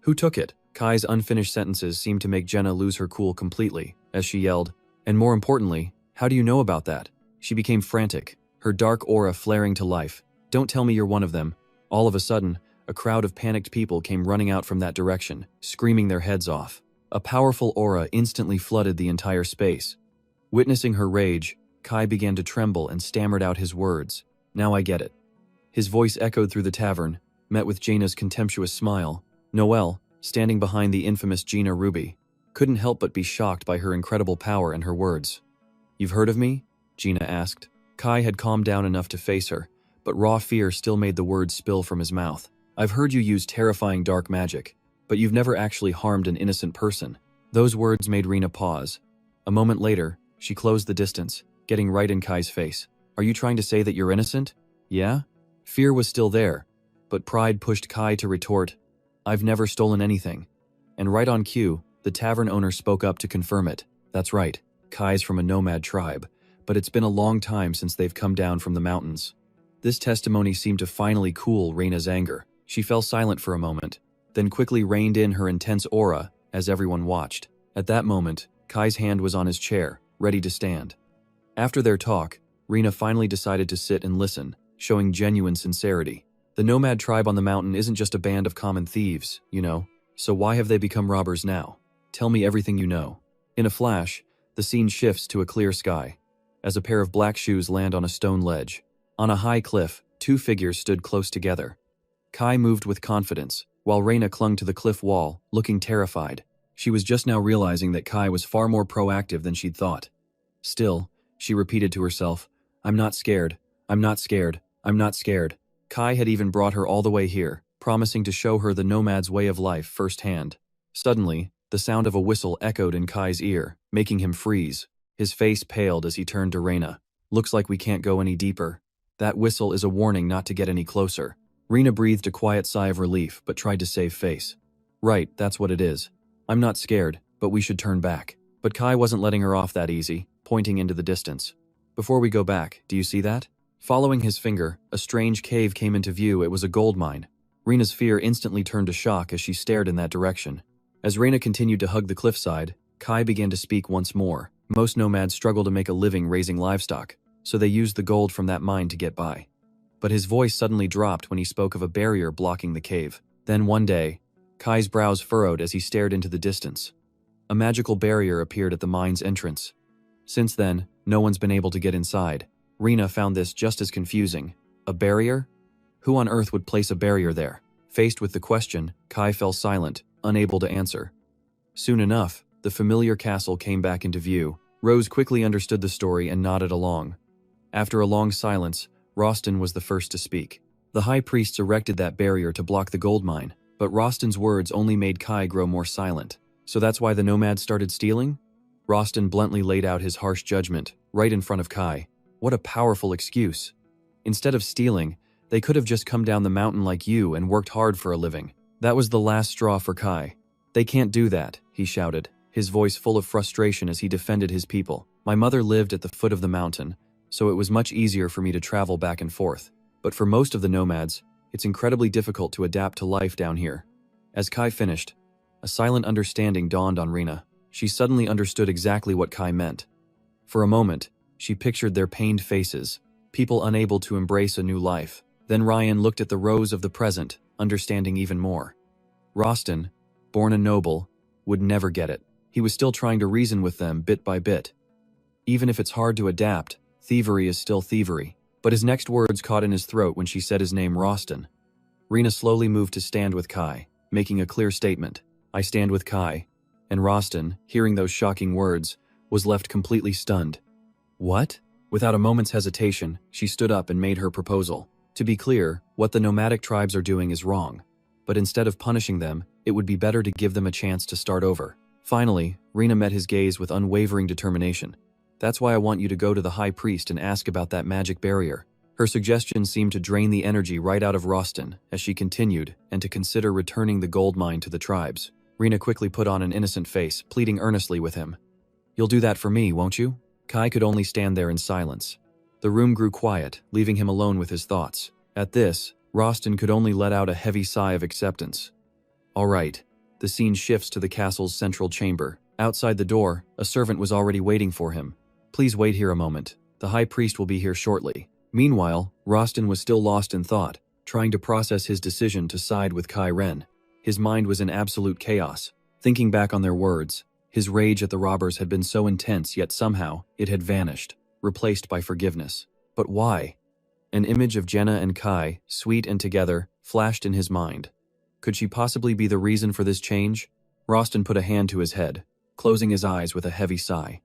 [SPEAKER 1] Who took it?" Kai's unfinished sentences seemed to make Jenna lose her cool completely, as she yelled, "And more importantly, how do you know about that?" She became frantic, her dark aura flaring to life. "Don't tell me you're one of them." All of a sudden, a crowd of panicked people came running out from that direction, screaming their heads off. A powerful aura instantly flooded the entire space. Witnessing her rage, Kai began to tremble and stammered out his words. "Now I get it." His voice echoed through the tavern, met with Jaina's contemptuous smile. Noel, standing behind the infamous Gina Ruby, couldn't help but be shocked by her incredible power and her words. "You've heard of me?" Gina asked. Kai had calmed down enough to face her, but raw fear still made the words spill from his mouth. "I've heard you use terrifying dark magic, but you've never actually harmed an innocent person." Those words made Rena pause. A moment later, she closed the distance, getting right in Kai's face. "Are you trying to say that you're innocent?" "Yeah?" Fear was still there, but pride pushed Kai to retort, "I've never stolen anything." And right on cue, the tavern owner spoke up to confirm it. "That's right, Kai's from a nomad tribe, but it's been a long time since they've come down from the mountains." This testimony seemed to finally cool Reina's anger. She fell silent for a moment, then quickly reined in her intense aura as everyone watched. At that moment, Kai's hand was on his chair, ready to stand. After their talk, Reina finally decided to sit and listen, showing genuine sincerity. "The nomad tribe on the mountain isn't just a band of common thieves, you know, so why have they become robbers now? Tell me everything you know." In a flash, the scene shifts to a clear sky, as a pair of black shoes land on a stone ledge. On a high cliff, two figures stood close together. Kai moved with confidence, while Reina clung to the cliff wall, looking terrified. She was just now realizing that Kai was far more proactive than she'd thought. Still, she repeated to herself, "I'm not scared, I'm not scared, I'm not scared." Kai had even brought her all the way here, promising to show her the nomad's way of life firsthand. Suddenly, the sound of a whistle echoed in Kai's ear, making him freeze. His face paled as he turned to Reina. "Looks like we can't go any deeper. That whistle is a warning not to get any closer." Reina breathed a quiet sigh of relief but tried to save face. Right, that's what it is. I'm not scared, but we should turn back. But Kai wasn't letting her off that easy, pointing into the distance. Before we go back, do you see that? Following his finger, a strange cave came into view. It was a gold mine. Reina's fear instantly turned to shock as she stared in that direction. As Reina continued to hug the cliffside, Kai began to speak once more. Most nomads struggle to make a living raising livestock, so they used the gold from that mine to get by. But his voice suddenly dropped when he spoke of a barrier blocking the cave. Then one day, Kai's brows furrowed as he stared into the distance. A magical barrier appeared at the mine's entrance. Since then, no one's been able to get inside. Reina found this just as confusing. A barrier? Who on earth would place a barrier there? Faced with the question, Kai fell silent, unable to answer. Soon enough, the familiar castle came back into view. Rose quickly understood the story and nodded along. After a long silence, Rostin was the first to speak. The high priests erected that barrier to block the gold mine, but Rostin's words only made Kai grow more silent. So that's why the nomads started stealing? Rostin bluntly laid out his harsh judgment, right in front of Kai. What a powerful excuse. Instead of stealing, they could have just come down the mountain like you and worked hard for a living. That was the last straw for Kai. They can't do that, he shouted, his voice full of frustration as he defended his people. My mother lived at the foot of the mountain, so it was much easier for me to travel back and forth. But for most of the nomads, it's incredibly difficult to adapt to life down here. As Kai finished, a silent understanding dawned on Reina. She suddenly understood exactly what Kai meant. For a moment, she pictured their pained faces, people unable to embrace a new life. Then Ryan looked at the Rose of the present, understanding even more. Rostin, born a noble, would never get it. He was still trying to reason with them bit by bit. Even if it's hard to adapt, thievery is still thievery. But his next words caught in his throat when she said his name, Rostin. Reina slowly moved to stand with Kai, making a clear statement. I stand with Kai. And Rostin, hearing those shocking words, was left completely stunned. What? Without a moment's hesitation, she stood up and made her proposal. To be clear, what the nomadic tribes are doing is wrong. But instead of punishing them, it would be better to give them a chance to start over. Finally, Reina met his gaze with unwavering determination. That's why I want you to go to the high priest and ask about that magic barrier. Her suggestion seemed to drain the energy right out of Rostin as she continued, and to consider returning the gold mine to the tribes. Reina quickly put on an innocent face, pleading earnestly with him. You'll do that for me, won't you? Kai could only stand there in silence. The room grew quiet, leaving him alone with his thoughts. At this, Rostin could only let out a heavy sigh of acceptance. All right. The scene shifts to the castle's central chamber. Outside the door, a servant was already waiting for him. Please wait here a moment. The high priest will be here shortly. Meanwhile, Rostin was still lost in thought, trying to process his decision to side with Kai Ren. His mind was in absolute chaos. Thinking back on their words, his rage at the robbers had been so intense, yet somehow it had vanished, replaced by forgiveness. But why? An image of Jenna and Kai, sweet and together, flashed in his mind. Could she possibly be the reason for this change? Rostin put a hand to his head, closing his eyes with a heavy sigh.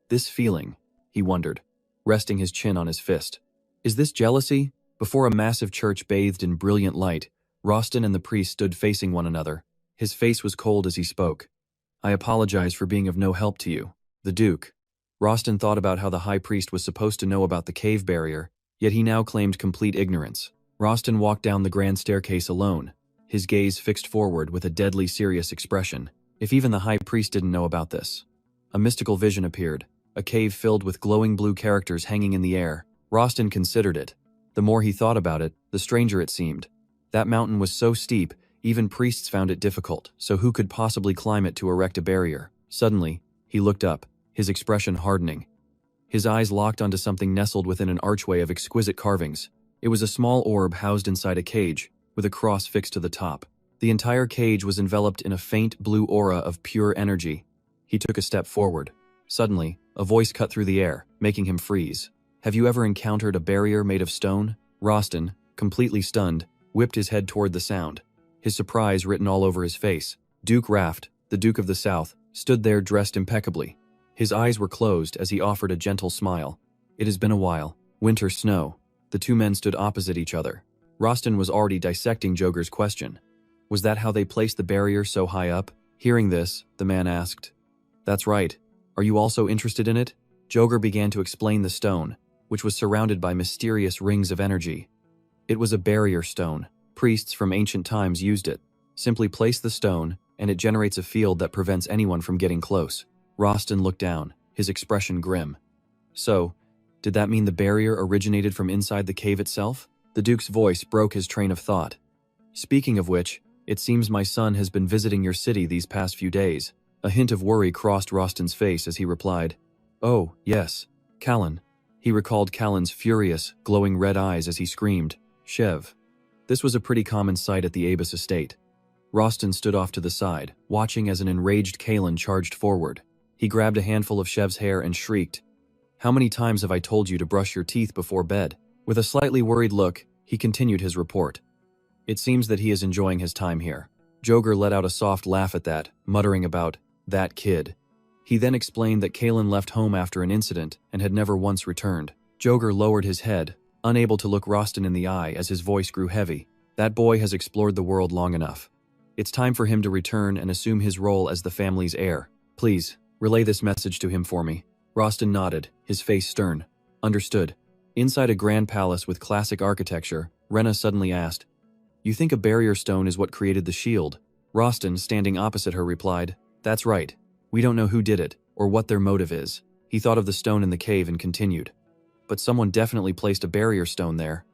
[SPEAKER 1] This feeling, he wondered, resting his chin on his fist. Is this jealousy? Before a massive church bathed in brilliant light, Rostin and the priest stood facing one another. His face was cold as he spoke. I apologize for being of no help to you. The Duke. Rostin thought about how the high priest was supposed to know about the cave barrier, yet he now claimed complete ignorance. Rostin walked down the grand staircase alone, his gaze fixed forward with a deadly serious expression. If even the high priest didn't know about this. A mystical vision appeared, a cave filled with glowing blue characters hanging in the air. Rostin considered it. The more he thought about it, the stranger it seemed. That mountain was so steep, even priests found it difficult, so who could possibly climb it to erect a barrier? Suddenly, he looked up, his expression hardening. His eyes locked onto something nestled within an archway of exquisite carvings. It was a small orb housed inside a cage, with a cross fixed to the top. The entire cage was enveloped in a faint blue aura of pure energy. He took a step forward. Suddenly, a voice cut through the air, making him freeze. Have you ever encountered a barrier made of stone? Rostin, completely stunned, whipped his head toward the sound, his surprise written all over his face. Duke Raft, the Duke of the South, stood there dressed impeccably. His eyes were closed as he offered a gentle smile. It has been a while. Winter snow. The two men stood opposite each other. Rostin was already dissecting Joger's question. Was that how they placed the barrier so high up? Hearing this, the man asked. That's right. Are you also interested in it? Joger began to explain the stone, which was surrounded by mysterious rings of energy. It was a barrier stone. Priests from ancient times used it. Simply place the stone, and it generates a field that prevents anyone from getting close. Rostin looked down, his expression grim. So, did that mean the barrier originated from inside the cave itself? The Duke's voice broke his train of thought. Speaking of which, it seems my son has been visiting your city these past few days. A hint of worry crossed Rostin's face as he replied, "Oh, yes, Callan." He recalled Callan's furious, glowing red eyes as he screamed, "Shev." This was a pretty common sight at the Abus estate. Rostin stood off to the side, watching as an enraged Callan charged forward. He grabbed a handful of Shev's hair and shrieked, "How many times have I told you to brush your teeth before bed?" With a slightly worried look, he continued his report. It seems that he is enjoying his time here. Joger let out a soft laugh at that, muttering about, "That kid." He then explained that Callan left home after an incident and had never once returned. Joger lowered his head, unable to look Rostin in the eye as his voice grew heavy. That boy has explored the world long enough. It's time for him to return and assume his role as the family's heir. Please, relay this message to him for me. Rostin nodded, his face stern. Understood. Inside a grand palace with classic architecture, Rena suddenly asked, "You think a barrier stone is what created the shield?" Rostin, standing opposite her, replied, "That's right. We don't know who did it, or what their motive is." He thought of the stone in the cave and continued, "But someone definitely placed a barrier stone there."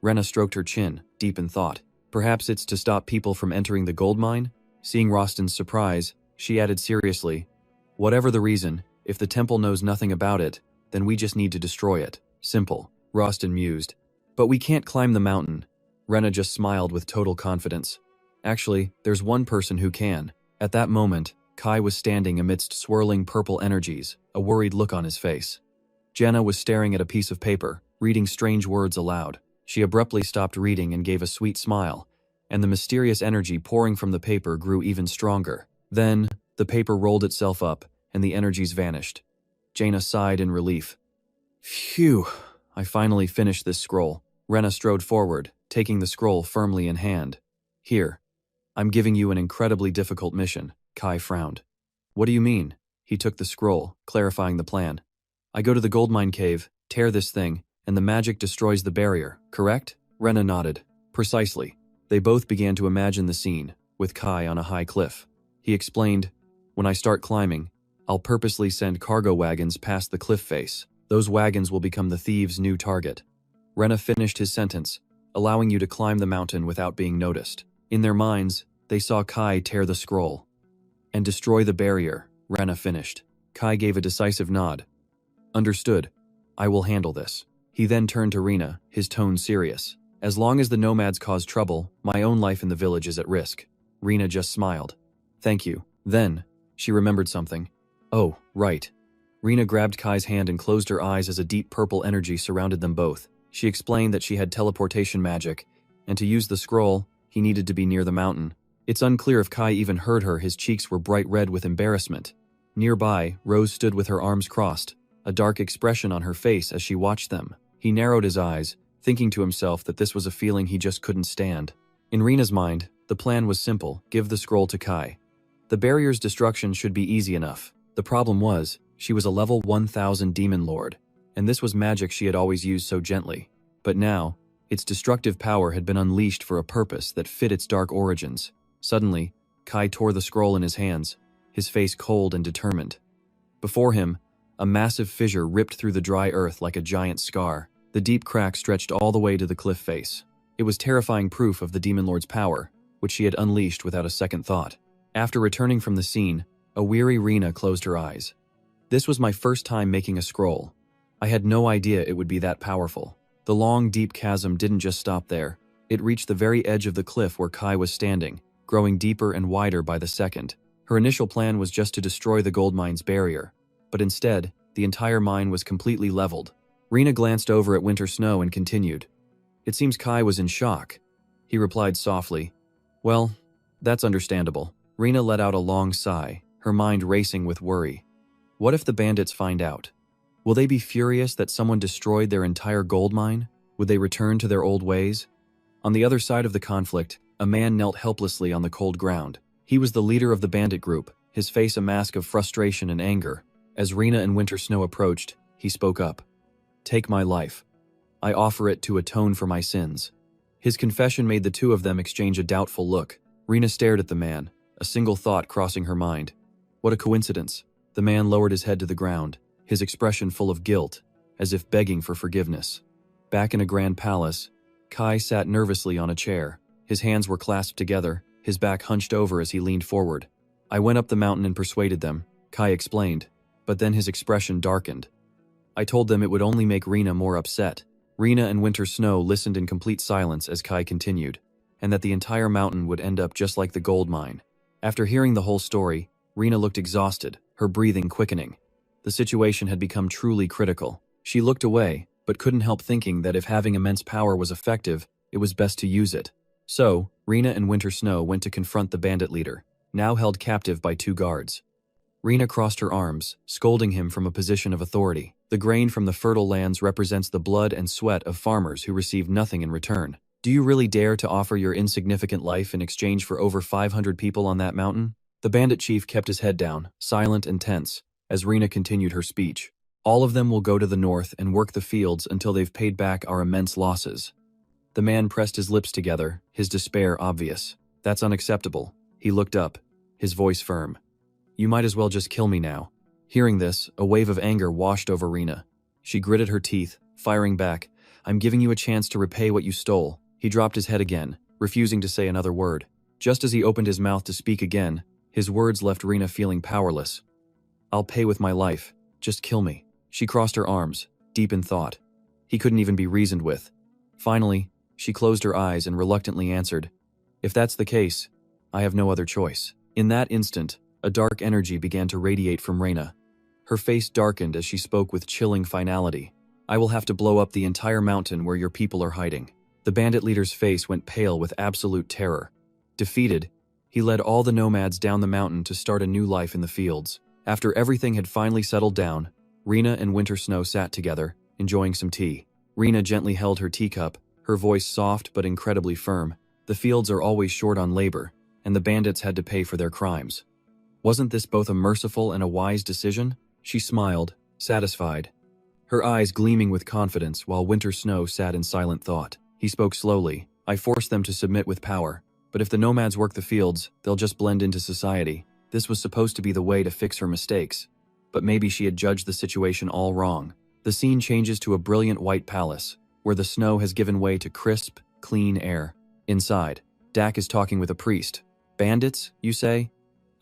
[SPEAKER 1] Rena stroked her chin, deep in thought. "Perhaps it's to stop people from entering the gold mine?" Seeing Rostin's surprise, she added seriously, "Whatever the reason, if the temple knows nothing about it, then we just need to destroy it. Simple." Rostin mused. "But we can't climb the mountain." Rena just smiled with total confidence. "Actually, there's one person who can." At that moment, Kai was standing amidst swirling purple energies, a worried look on his face. Jenna was staring at a piece of paper, reading strange words aloud. She abruptly stopped reading and gave a sweet smile, and the mysterious energy pouring from the paper grew even stronger. Then, the paper rolled itself up, and the energies vanished. Jaina sighed in relief. "Phew, I finally finished this scroll." Rena strode forward, taking the scroll firmly in hand. "Here, I'm giving you an incredibly difficult mission." Kai frowned. "What do you mean?" He took the scroll, clarifying the plan. "I go to the goldmine cave, tear this thing, and the magic destroys the barrier, correct?" Rena nodded. "Precisely." They both began to imagine the scene, with Kai on a high cliff. He explained, "When I start climbing, I'll purposely send cargo wagons past the cliff face. Those wagons will become the thieves' new target." Rena finished his sentence, "allowing you to climb the mountain without being noticed." In their minds, they saw Kai tear the scroll. "And destroy the barrier," Rena finished. Kai gave a decisive nod. "Understood. I will handle this." He then turned to Rena, his tone serious. "As long as the nomads cause trouble, my own life in the village is at risk." Rena just smiled. "Thank you." Then, she remembered something. "Oh, right." Rena grabbed Kai's hand and closed her eyes as a deep purple energy surrounded them both. She explained that she had teleportation magic, and to use the scroll, he needed to be near the mountain. It's unclear if Kai even heard her. His cheeks were bright red with embarrassment. Nearby, Rose stood with her arms crossed, a dark expression on her face as she watched them. He narrowed his eyes, thinking to himself that this was a feeling he just couldn't stand. In Rena's mind, the plan was simple: give the scroll to Kai. The barrier's destruction should be easy enough. The problem was, she was a level 1000 demon lord, and this was magic she had always used so gently. But now, its destructive power had been unleashed for a purpose that fit its dark origins. Suddenly, Kai tore the scroll in his hands, his face cold and determined. Before him, a massive fissure ripped through the dry earth like a giant scar. The deep crack stretched all the way to the cliff face. It was terrifying proof of the demon lord's power, which she had unleashed without a second thought. After returning from the scene, a weary Rena closed her eyes. "This was my first time making a scroll. I had no idea it would be that powerful." The long, deep chasm didn't just stop there. It reached the very edge of the cliff where Kai was standing, growing deeper and wider by the second. Her initial plan was just to destroy the gold mine's barrier, but instead, the entire mine was completely leveled. Rena glanced over at Winter Snow and continued. "It seems Kai was in shock." He replied softly, "Well, that's understandable." Rena let out a long sigh, her mind racing with worry. What if the bandits find out? Will they be furious that someone destroyed their entire gold mine? Would they return to their old ways? On the other side of the conflict, a man knelt helplessly on the cold ground. He was the leader of the bandit group, his face a mask of frustration and anger. As Rena and Winter Snow approached, he spoke up. "Take my life. I offer it to atone for my sins." His confession made the two of them exchange a doubtful look. Rena stared at the man, a single thought crossing her mind. What a coincidence. The man lowered his head to the ground, his expression full of guilt, as if begging for forgiveness. Back in a grand palace, Kai sat nervously on a chair. His hands were clasped together, his back hunched over as he leaned forward. I went up the mountain and persuaded them, Kai explained, but then his expression darkened. I told them it would only make Rena more upset. Rena and Winter Snow listened in complete silence as Kai continued, and that the entire mountain would end up just like the gold mine. After hearing the whole story, Rena looked exhausted, her breathing quickening. The situation had become truly critical. She looked away, but couldn't help thinking that if having immense power was effective, it was best to use it. So, Rena and Winter Snow went to confront the bandit leader, now held captive by 2 guards. Rena crossed her arms, scolding him from a position of authority. The grain from the fertile lands represents the blood and sweat of farmers who receive nothing in return. Do you really dare to offer your insignificant life in exchange for over 500 people on that mountain? The bandit chief kept his head down, silent and tense, as Rena continued her speech. All of them will go to the north and work the fields until they've paid back our immense losses. The man pressed his lips together, his despair obvious. That's unacceptable. He looked up, his voice firm. You might as well just kill me now. Hearing this, a wave of anger washed over Rena. She gritted her teeth, firing back. I'm giving you a chance to repay what you stole. He dropped his head again, refusing to say another word. Just as he opened his mouth to speak again, his words left Rena feeling powerless. I'll pay with my life. Just kill me. She crossed her arms, deep in thought. He couldn't even be reasoned with. Finally, she closed her eyes and reluctantly answered, If that's the case, I have no other choice. In that instant, a dark energy began to radiate from Rena. Her face darkened as she spoke with chilling finality. I will have to blow up the entire mountain where your people are hiding. The bandit leader's face went pale with absolute terror. Defeated, he led all the nomads down the mountain to start a new life in the fields. After everything had finally settled down, Rena and Winter Snow sat together, enjoying some tea. Rena gently held her teacup, her voice soft but incredibly firm. The fields are always short on labor, and the bandits had to pay for their crimes. Wasn't this both a merciful and a wise decision? She smiled, satisfied, her eyes gleaming with confidence while Winter Snow sat in silent thought. He spoke slowly. I forced them to submit with power, but if the nomads work the fields, they'll just blend into society. This was supposed to be the way to fix her mistakes. But maybe she had judged the situation all wrong. The scene changes to a brilliant white palace, where the snow has given way to crisp, clean air. Inside, Dak is talking with a priest. Bandits, you say?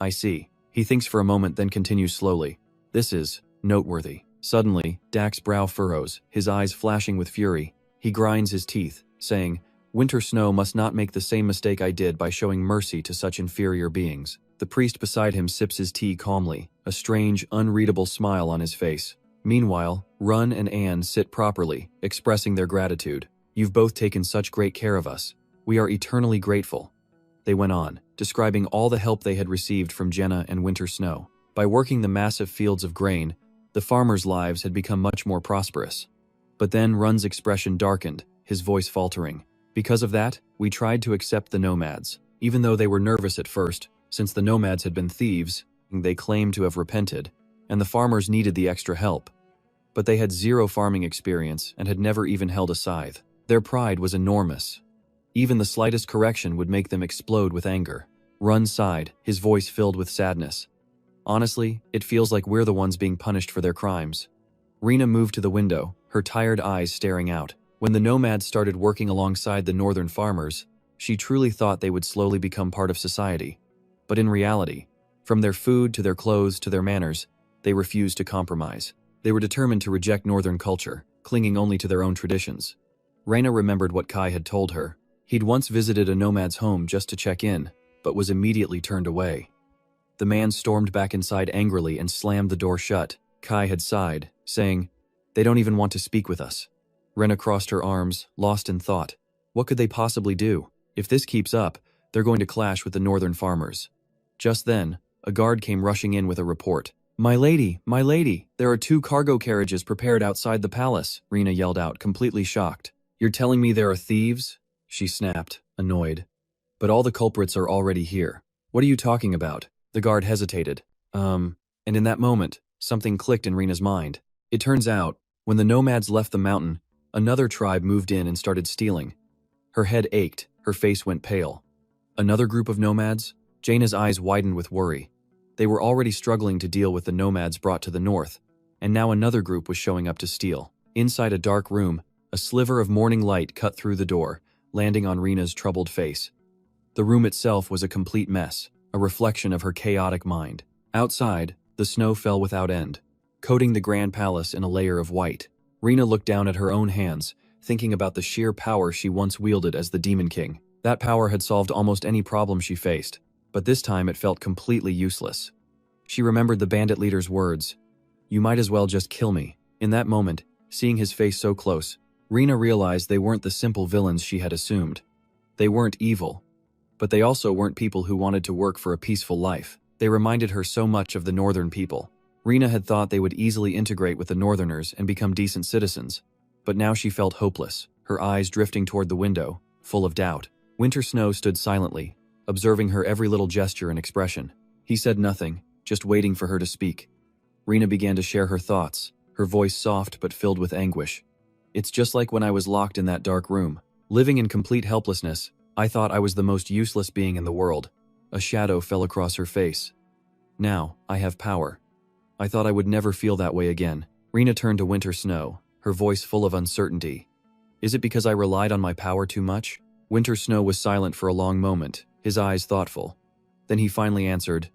[SPEAKER 1] I see. He thinks for a moment, then continues slowly. This is noteworthy. Suddenly, Dak's brow furrows, his eyes flashing with fury. He grinds his teeth, saying, Winter Snow must not make the same mistake I did by showing mercy to such inferior beings. The priest beside him sips his tea calmly, a strange, unreadable smile on his face. Meanwhile, Run and Anne sit properly, expressing their gratitude. You've both taken such great care of us. We are eternally grateful. They went on, describing all the help they had received from Jenna and Winter Snow. By working the massive fields of grain, the farmers' lives had become much more prosperous. But then Run's expression darkened, his voice faltering. Because of that, we tried to accept the nomads. Even though they were nervous at first, since the nomads had been thieves, they claimed to have repented, and the farmers needed the extra help. But they had zero farming experience and had never even held a scythe. Their pride was enormous. Even the slightest correction would make them explode with anger. Run sighed, his voice filled with sadness. Honestly, it feels like we're the ones being punished for their crimes. Rena moved to the window, her tired eyes staring out. When the nomads started working alongside the northern farmers, she truly thought they would slowly become part of society. But in reality, from their food to their clothes to their manners, they refused to compromise. They were determined to reject northern culture, clinging only to their own traditions. Rena remembered what Kai had told her. He'd once visited a nomad's home just to check in, but was immediately turned away. The man stormed back inside angrily and slammed the door shut. Kai had sighed, saying, They don't even want to speak with us. Rena crossed her arms, lost in thought. What could they possibly do? If this keeps up, they're going to clash with the northern farmers. Just then, a guard came rushing in with a report. My lady, there are 2 cargo carriages prepared outside the palace, Rena yelled out, completely shocked. You're telling me there are thieves? She snapped, annoyed. But all the culprits are already here. What are you talking about? The guard hesitated. And in that moment, something clicked in Rena's mind. It turns out, when the nomads left the mountain, another tribe moved in and started stealing. Her head ached, her face went pale. Another group of nomads? Jaina's eyes widened with worry. They were already struggling to deal with the nomads brought to the north, and now another group was showing up to steal. Inside a dark room, a sliver of morning light cut through the door, landing on Rena's troubled face. The room itself was a complete mess, a reflection of her chaotic mind. Outside, the snow fell without end, coating the grand palace in a layer of white. Rena looked down at her own hands, thinking about the sheer power she once wielded as the Demon King. That power had solved almost any problem she faced, but this time it felt completely useless. She remembered the bandit leader's words, "You might as well just kill me." In that moment, seeing his face so close, Rena realized they weren't the simple villains she had assumed. They weren't evil, but they also weren't people who wanted to work for a peaceful life. They reminded her so much of the northern people. Rena had thought they would easily integrate with the northerners and become decent citizens, but now she felt hopeless, her eyes drifting toward the window, full of doubt. Winter Snow stood silently, observing her every little gesture and expression. He said nothing, just waiting for her to speak. Rena began to share her thoughts, her voice soft but filled with anguish. "It's just like when I was locked in that dark room. Living in complete helplessness, I thought I was the most useless being in the world." A shadow fell across her face. "Now, I have power. I thought I would never feel that way again." Rena turned to Winter Snow, her voice full of uncertainty. "Is it because I relied on my power too much?" Winter Snow was silent for a long moment, his eyes thoughtful. Then he finally answered,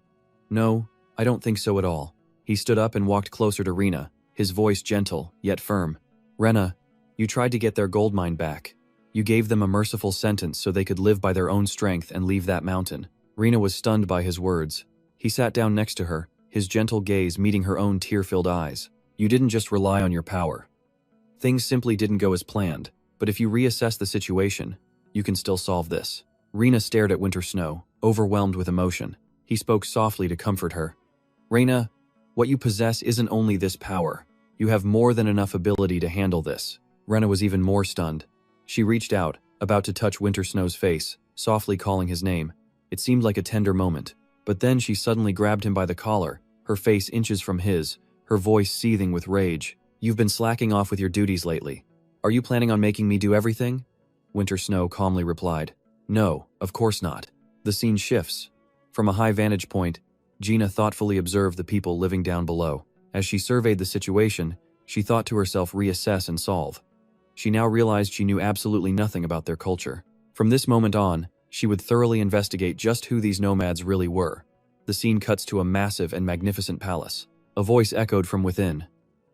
[SPEAKER 1] "No, I don't think so at all." He stood up and walked closer to Rena, his voice gentle, yet firm. "Rena, you tried to get their gold mine back. You gave them a merciful sentence so they could live by their own strength and leave that mountain." Rena was stunned by his words. He sat down next to her, his gentle gaze meeting her own tear-filled eyes. "You didn't just rely on your power. Things simply didn't go as planned, but if you reassess the situation, you can still solve this." Rena stared at Winter Snow, overwhelmed with emotion. He spoke softly to comfort her. "Rena, what you possess isn't only this power. You have more than enough ability to handle this." Rena was even more stunned. She reached out, about to touch Winter Snow's face, softly calling his name. It seemed like a tender moment, but then she suddenly grabbed him by the collar, her face inches from his, her voice seething with rage. "You've been slacking off with your duties lately. Are you planning on making me do everything?" Winter Snow calmly replied, "No, of course not." The scene shifts. From a high vantage point, Gina thoughtfully observed the people living down below. As she surveyed the situation, she thought to herself reassess and solve. She now realized she knew absolutely nothing about their culture. From this moment on, she would thoroughly investigate just who these nomads really were. The scene cuts to a massive and magnificent palace. A voice echoed from within.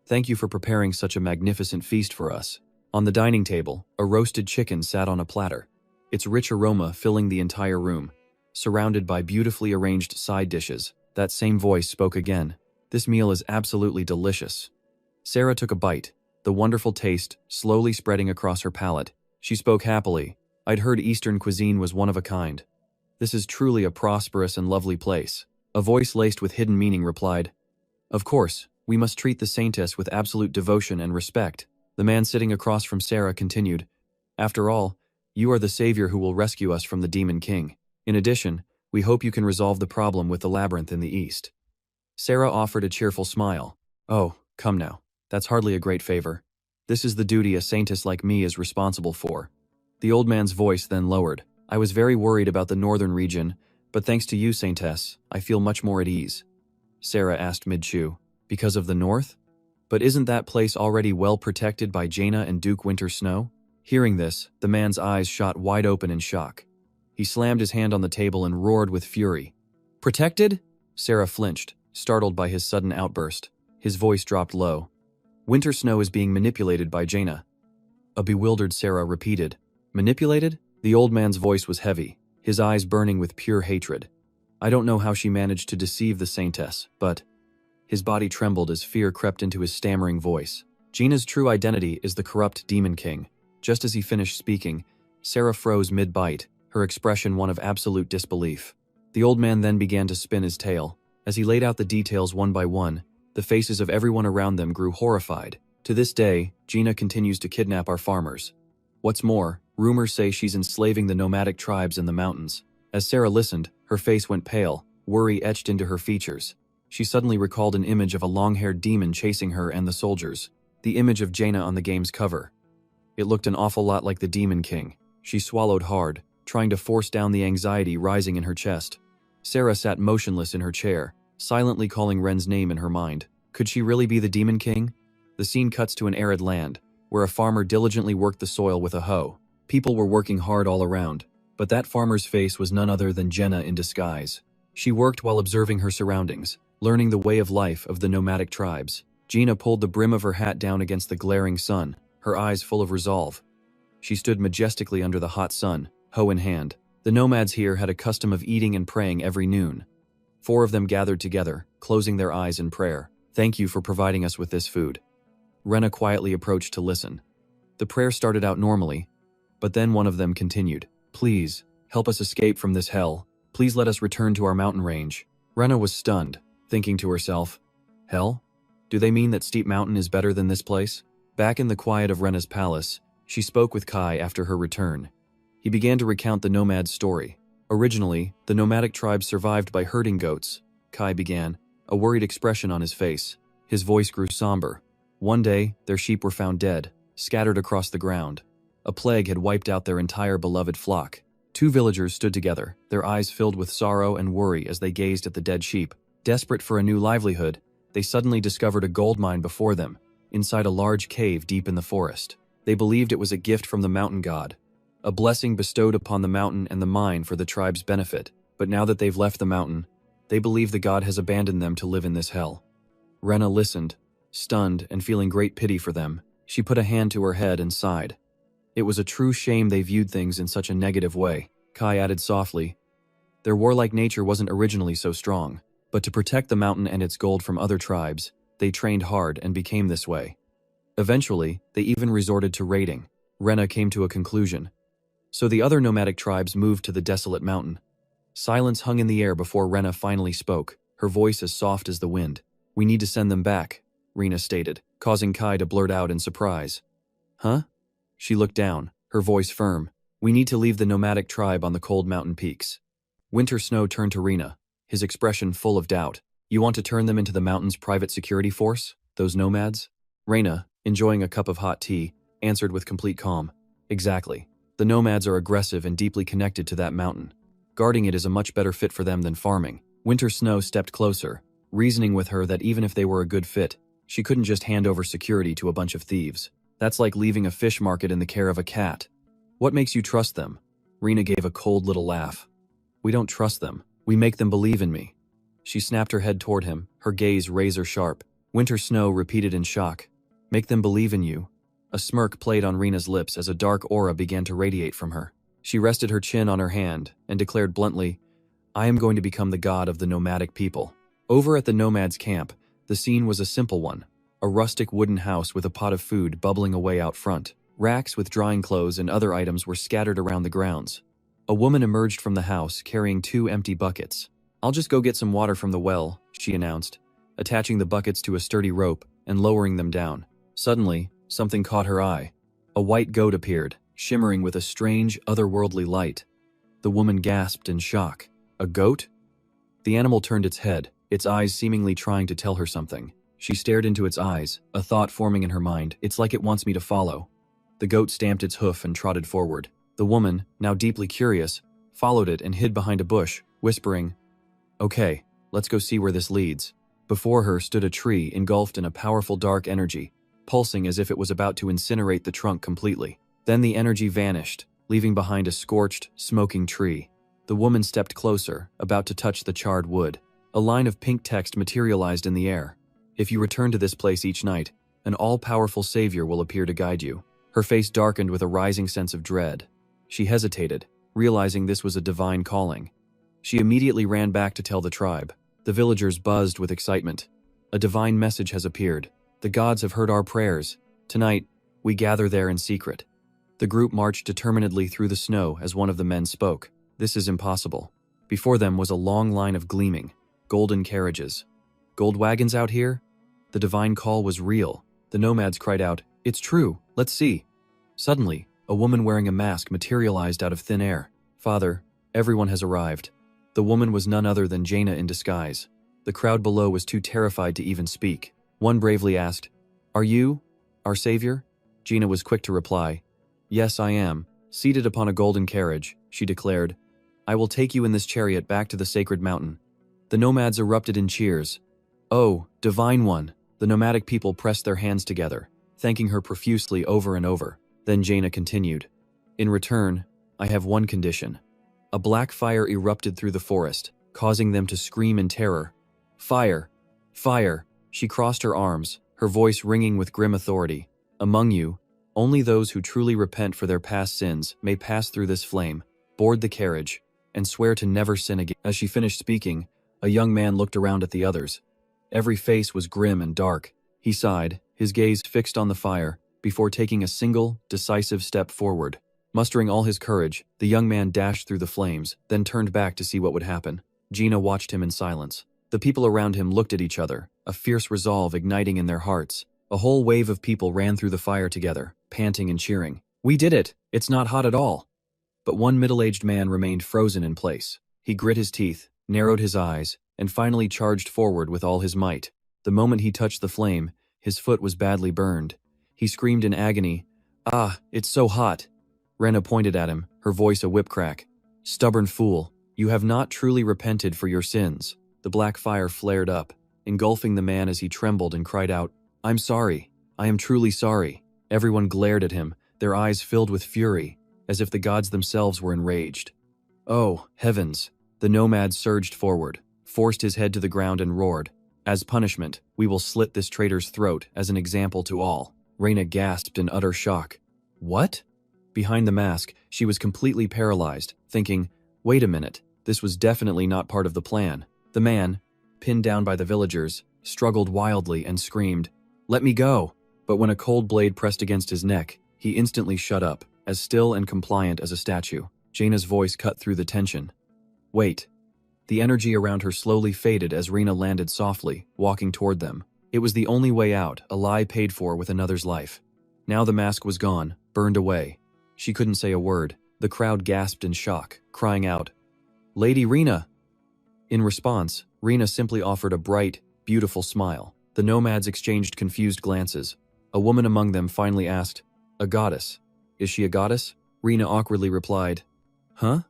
[SPEAKER 1] "Thank you for preparing such a magnificent feast for us." On the dining table, a roasted chicken sat on a platter, its rich aroma filling the entire room, surrounded by beautifully arranged side dishes. That same voice spoke again. "This meal is absolutely delicious." Sarah took a bite, the wonderful taste slowly spreading across her palate. She spoke happily. "I'd heard Eastern cuisine was one of a kind. This is truly a prosperous and lovely place." A voice laced with hidden meaning replied, "Of course, we must treat the saintess with absolute devotion and respect." The man sitting across from Sarah continued, "After all, you are the savior who will rescue us from the Demon King. In addition, we hope you can resolve the problem with the labyrinth in the east." Sarah offered a cheerful smile. "Oh, come now. That's hardly a great favor. This is the duty a saintess like me is responsible for." The old man's voice then lowered. "I was very worried about the northern region, but thanks to you, saintess, I feel much more at ease." Sarah asked mid-chew, "Because of the north? But isn't that place already well protected by Jaina and Duke Winter Snow?" Hearing this, the man's eyes shot wide open in shock. He slammed his hand on the table and roared with fury. "Protected?" Sarah flinched, startled by his sudden outburst. His voice dropped low. "Winter Snow is being manipulated by Jaina." A bewildered Sarah repeated, "Manipulated?" The old man's voice was heavy, his eyes burning with pure hatred. "I don't know how she managed to deceive the saintess, but..." His body trembled as fear crept into his stammering voice. "Gina's true identity is the corrupt Demon King." Just as he finished speaking, Sarah froze mid-bite, her expression one of absolute disbelief. The old man then began to spin his tale. As he laid out the details one by one, the faces of everyone around them grew horrified. "To this day, Gina continues to kidnap our farmers. What's more, rumors say she's enslaving the nomadic tribes in the mountains." As Sarah listened, her face went pale, worry etched into her features. She suddenly recalled an image of a long-haired demon chasing her and the soldiers, the image of Jaina on the game's cover. It looked an awful lot like the Demon King. She swallowed hard, trying to force down the anxiety rising in her chest. Sarah sat motionless in her chair, silently calling Ren's name in her mind. Could she really be the Demon King? The scene cuts to an arid land, where a farmer diligently worked the soil with a hoe. People were working hard all around, but that farmer's face was none other than Jenna in disguise. She worked while observing her surroundings, learning the way of life of the nomadic tribes. Gina pulled the brim of her hat down against the glaring sun, her eyes full of resolve. She stood majestically under the hot sun, hoe in hand. The nomads here had a custom of eating and praying every noon. 4 of them gathered together, closing their eyes in prayer. "Thank you for providing us with this food." Rena quietly approached to listen. The prayer started out normally, but then one of them continued. "Please, help us escape from this hell. Please let us return to our mountain range." Rena was stunned, thinking to herself, "Hell? Do they mean that Steep Mountain is better than this place?" Back in the quiet of Rena's palace, she spoke with Kai after her return. He began to recount the nomad's story. Originally, the nomadic tribe survived by herding goats, Kai began, a worried expression on his face. His voice grew somber. One day, their sheep were found dead, scattered across the ground. A plague had wiped out their entire beloved flock. 2 villagers stood together, their eyes filled with sorrow and worry as they gazed at the dead sheep. Desperate for a new livelihood, they suddenly discovered a gold mine before them, inside a large cave deep in the forest. They believed it was a gift from the mountain god, a blessing bestowed upon the mountain and the mine for the tribe's benefit. But now that they've left the mountain, they believe the god has abandoned them to live in this hell. Rena listened, stunned and feeling great pity for them. She put a hand to her head and sighed. It was a true shame they viewed things in such a negative way. Kai added softly, "Their warlike nature wasn't originally so strong, but to protect the mountain and its gold from other tribes, they trained hard and became this way. Eventually, they even resorted to raiding." Rena came to a conclusion. So the other nomadic tribes moved to the desolate mountain. Silence hung in the air before Rena finally spoke, her voice as soft as the wind. "We need to send them back," Rena stated, causing Kai to blurt out in surprise. "Huh?" She looked down, her voice firm. "We need to leave the nomadic tribe on the cold mountain peaks." Winter Snow turned to Rena, his expression full of doubt. "You want to turn them into the mountain's private security force? Those nomads?" Rena, enjoying a cup of hot tea, answered with complete calm. "Exactly. The nomads are aggressive and deeply connected to that mountain. Guarding it is a much better fit for them than farming." Winter Snow stepped closer, reasoning with her that even if they were a good fit, she couldn't just hand over security to a bunch of thieves. That's like leaving a fish market in the care of a cat. "What makes you trust them?" Rena gave a cold little laugh. "We don't trust them. We make them believe in me." She snapped her head toward him, her gaze razor sharp. Winter Snow repeated in shock. "Make them believe in you?" A smirk played on Rena's lips as a dark aura began to radiate from her. She rested her chin on her hand and declared bluntly, "I am going to become the god of the nomadic people." Over at the nomads' camp, the scene was a simple one. A rustic wooden house with a pot of food bubbling away out front. Racks with drying clothes and other items were scattered around the grounds. A woman emerged from the house carrying 2 empty buckets. "I'll just go get some water from the well," she announced, attaching the buckets to a sturdy rope and lowering them down. Suddenly, something caught her eye. A white goat appeared, shimmering with a strange, otherworldly light. The woman gasped in shock. "A goat?" The animal turned its head, its eyes seemingly trying to tell her something. She stared into its eyes, a thought forming in her mind. "It's like it wants me to follow." The goat stamped its hoof and trotted forward. The woman, now deeply curious, followed it and hid behind a bush, whispering, "Okay, let's go see where this leads." Before her stood a tree engulfed in a powerful dark energy, pulsing as if it was about to incinerate the trunk completely. Then the energy vanished, leaving behind a scorched, smoking tree. The woman stepped closer, about to touch the charred wood. A line of pink text materialized in the air. "If you return to this place each night, an all-powerful savior will appear to guide you." Her face darkened with a rising sense of dread. She hesitated, realizing this was a divine calling. She immediately ran back to tell the tribe. The villagers buzzed with excitement. "A divine message has appeared. The gods have heard our prayers. Tonight, we gather there in secret." The group marched determinedly through the snow as one of the men spoke. "This is impossible." Before them was a long line of gleaming, golden carriages. "Gold wagons out here?" The divine call was real. The nomads cried out, "It's true, let's see." Suddenly, a woman wearing a mask materialized out of thin air. "Father, everyone has arrived." The woman was none other than Jaina in disguise. The crowd below was too terrified to even speak. One bravely asked, "Are you our savior?" Jaina was quick to reply, "Yes, I am. Seated upon a golden carriage, she declared, "I will take you in this chariot back to the sacred mountain." The nomads erupted in cheers. "Oh, divine one!" The nomadic people pressed their hands together, thanking her profusely over and over. Then Jaina continued, "In return, I have one condition." A black fire erupted through the forest, causing them to scream in terror. "Fire! Fire!" She crossed her arms, her voice ringing with grim authority. "Among you, only those who truly repent for their past sins may pass through this flame, board the carriage, and swear to never sin again." As she finished speaking, a young man looked around at the others. Every face was grim and dark. He sighed, his gaze fixed on the fire, before taking a single, decisive step forward. Mustering all his courage, the young man dashed through the flames, then turned back to see what would happen. Jaina watched him in silence. The people around him looked at each other, a fierce resolve igniting in their hearts. A whole wave of people ran through the fire together, panting and cheering. "We did it! It's not hot at all!" But one middle-aged man remained frozen in place. He grit his teeth, narrowed his eyes, and finally charged forward with all his might. The moment he touched the flame, his foot was badly burned. He screamed in agony, "Ah, it's so hot!" Rena pointed at him, her voice a whip crack. "Stubborn fool, you have not truly repented for your sins." The black fire flared up, engulfing the man as he trembled and cried out, "I'm sorry. I am truly sorry." Everyone glared at him, their eyes filled with fury, as if the gods themselves were enraged. "Oh, heavens!" The nomad surged forward, forced his head to the ground and roared, "As punishment, we will slit this traitor's throat as an example to all." Rena gasped in utter shock. "What?" Behind the mask, she was completely paralyzed, thinking, "Wait a minute, this was definitely not part of the plan." The man, pinned down by the villagers, struggled wildly and screamed, "Let me go!" But when a cold blade pressed against his neck, he instantly shut up, as still and compliant as a statue. Jaina's voice cut through the tension. "Wait." The energy around her slowly faded as Rena landed softly, walking toward them. It was the only way out, a lie paid for with another's life. Now the mask was gone, burned away. She couldn't say a word. The crowd gasped in shock, crying out, "Lady Rena!" In response, Rena simply offered a bright, beautiful smile. The nomads exchanged confused glances. A woman among them finally asked, "A goddess? Is she a goddess?" Rena awkwardly replied, "Huh?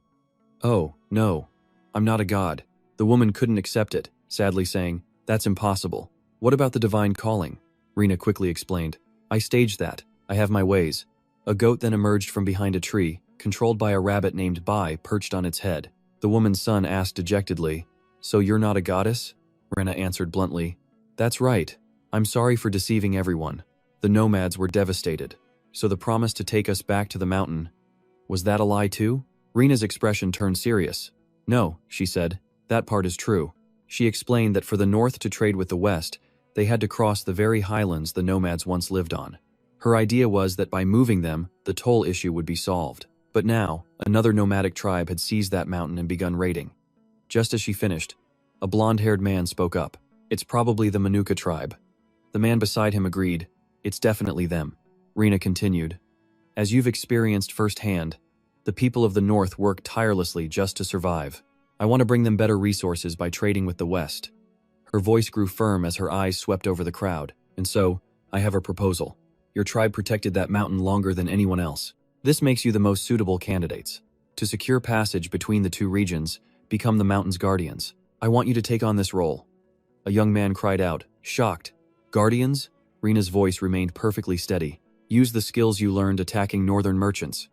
[SPEAKER 1] Oh, no. I'm not a god." The woman couldn't accept it, sadly saying, "That's impossible." "What about the divine calling?" Rena quickly explained. "I staged that. I have my ways." A goat then emerged from behind a tree, controlled by a rabbit named Bai perched on its head. The woman's son asked dejectedly, "So you're not a goddess?" Rena answered bluntly, "That's right. I'm sorry for deceiving everyone." The nomads were devastated. So the promise to take us back to the mountain, was that a lie too? Rena's expression turned serious. "No," she said, "that part is true." She explained that for the north to trade with the west, they had to cross the very highlands the nomads once lived on. Her idea was that by moving them, the toll issue would be solved. But now, another nomadic tribe had seized that mountain and begun raiding. Just as she finished, a blonde-haired man spoke up. "It's probably the Manuka tribe." The man beside him agreed, "It's definitely them." Rena continued, "As you've experienced firsthand, the people of the north work tirelessly just to survive. I want to bring them better resources by trading with the west." Her voice grew firm as her eyes swept over the crowd. "And so, I have a proposal. Your tribe protected that mountain longer than anyone else. This makes you the most suitable candidates. To secure passage between the two regions, become the mountain's guardians. I want you to take on this role." A young man cried out, shocked. "Guardians?" Rena's voice remained perfectly steady. "Use the skills you learned attacking northern merchants,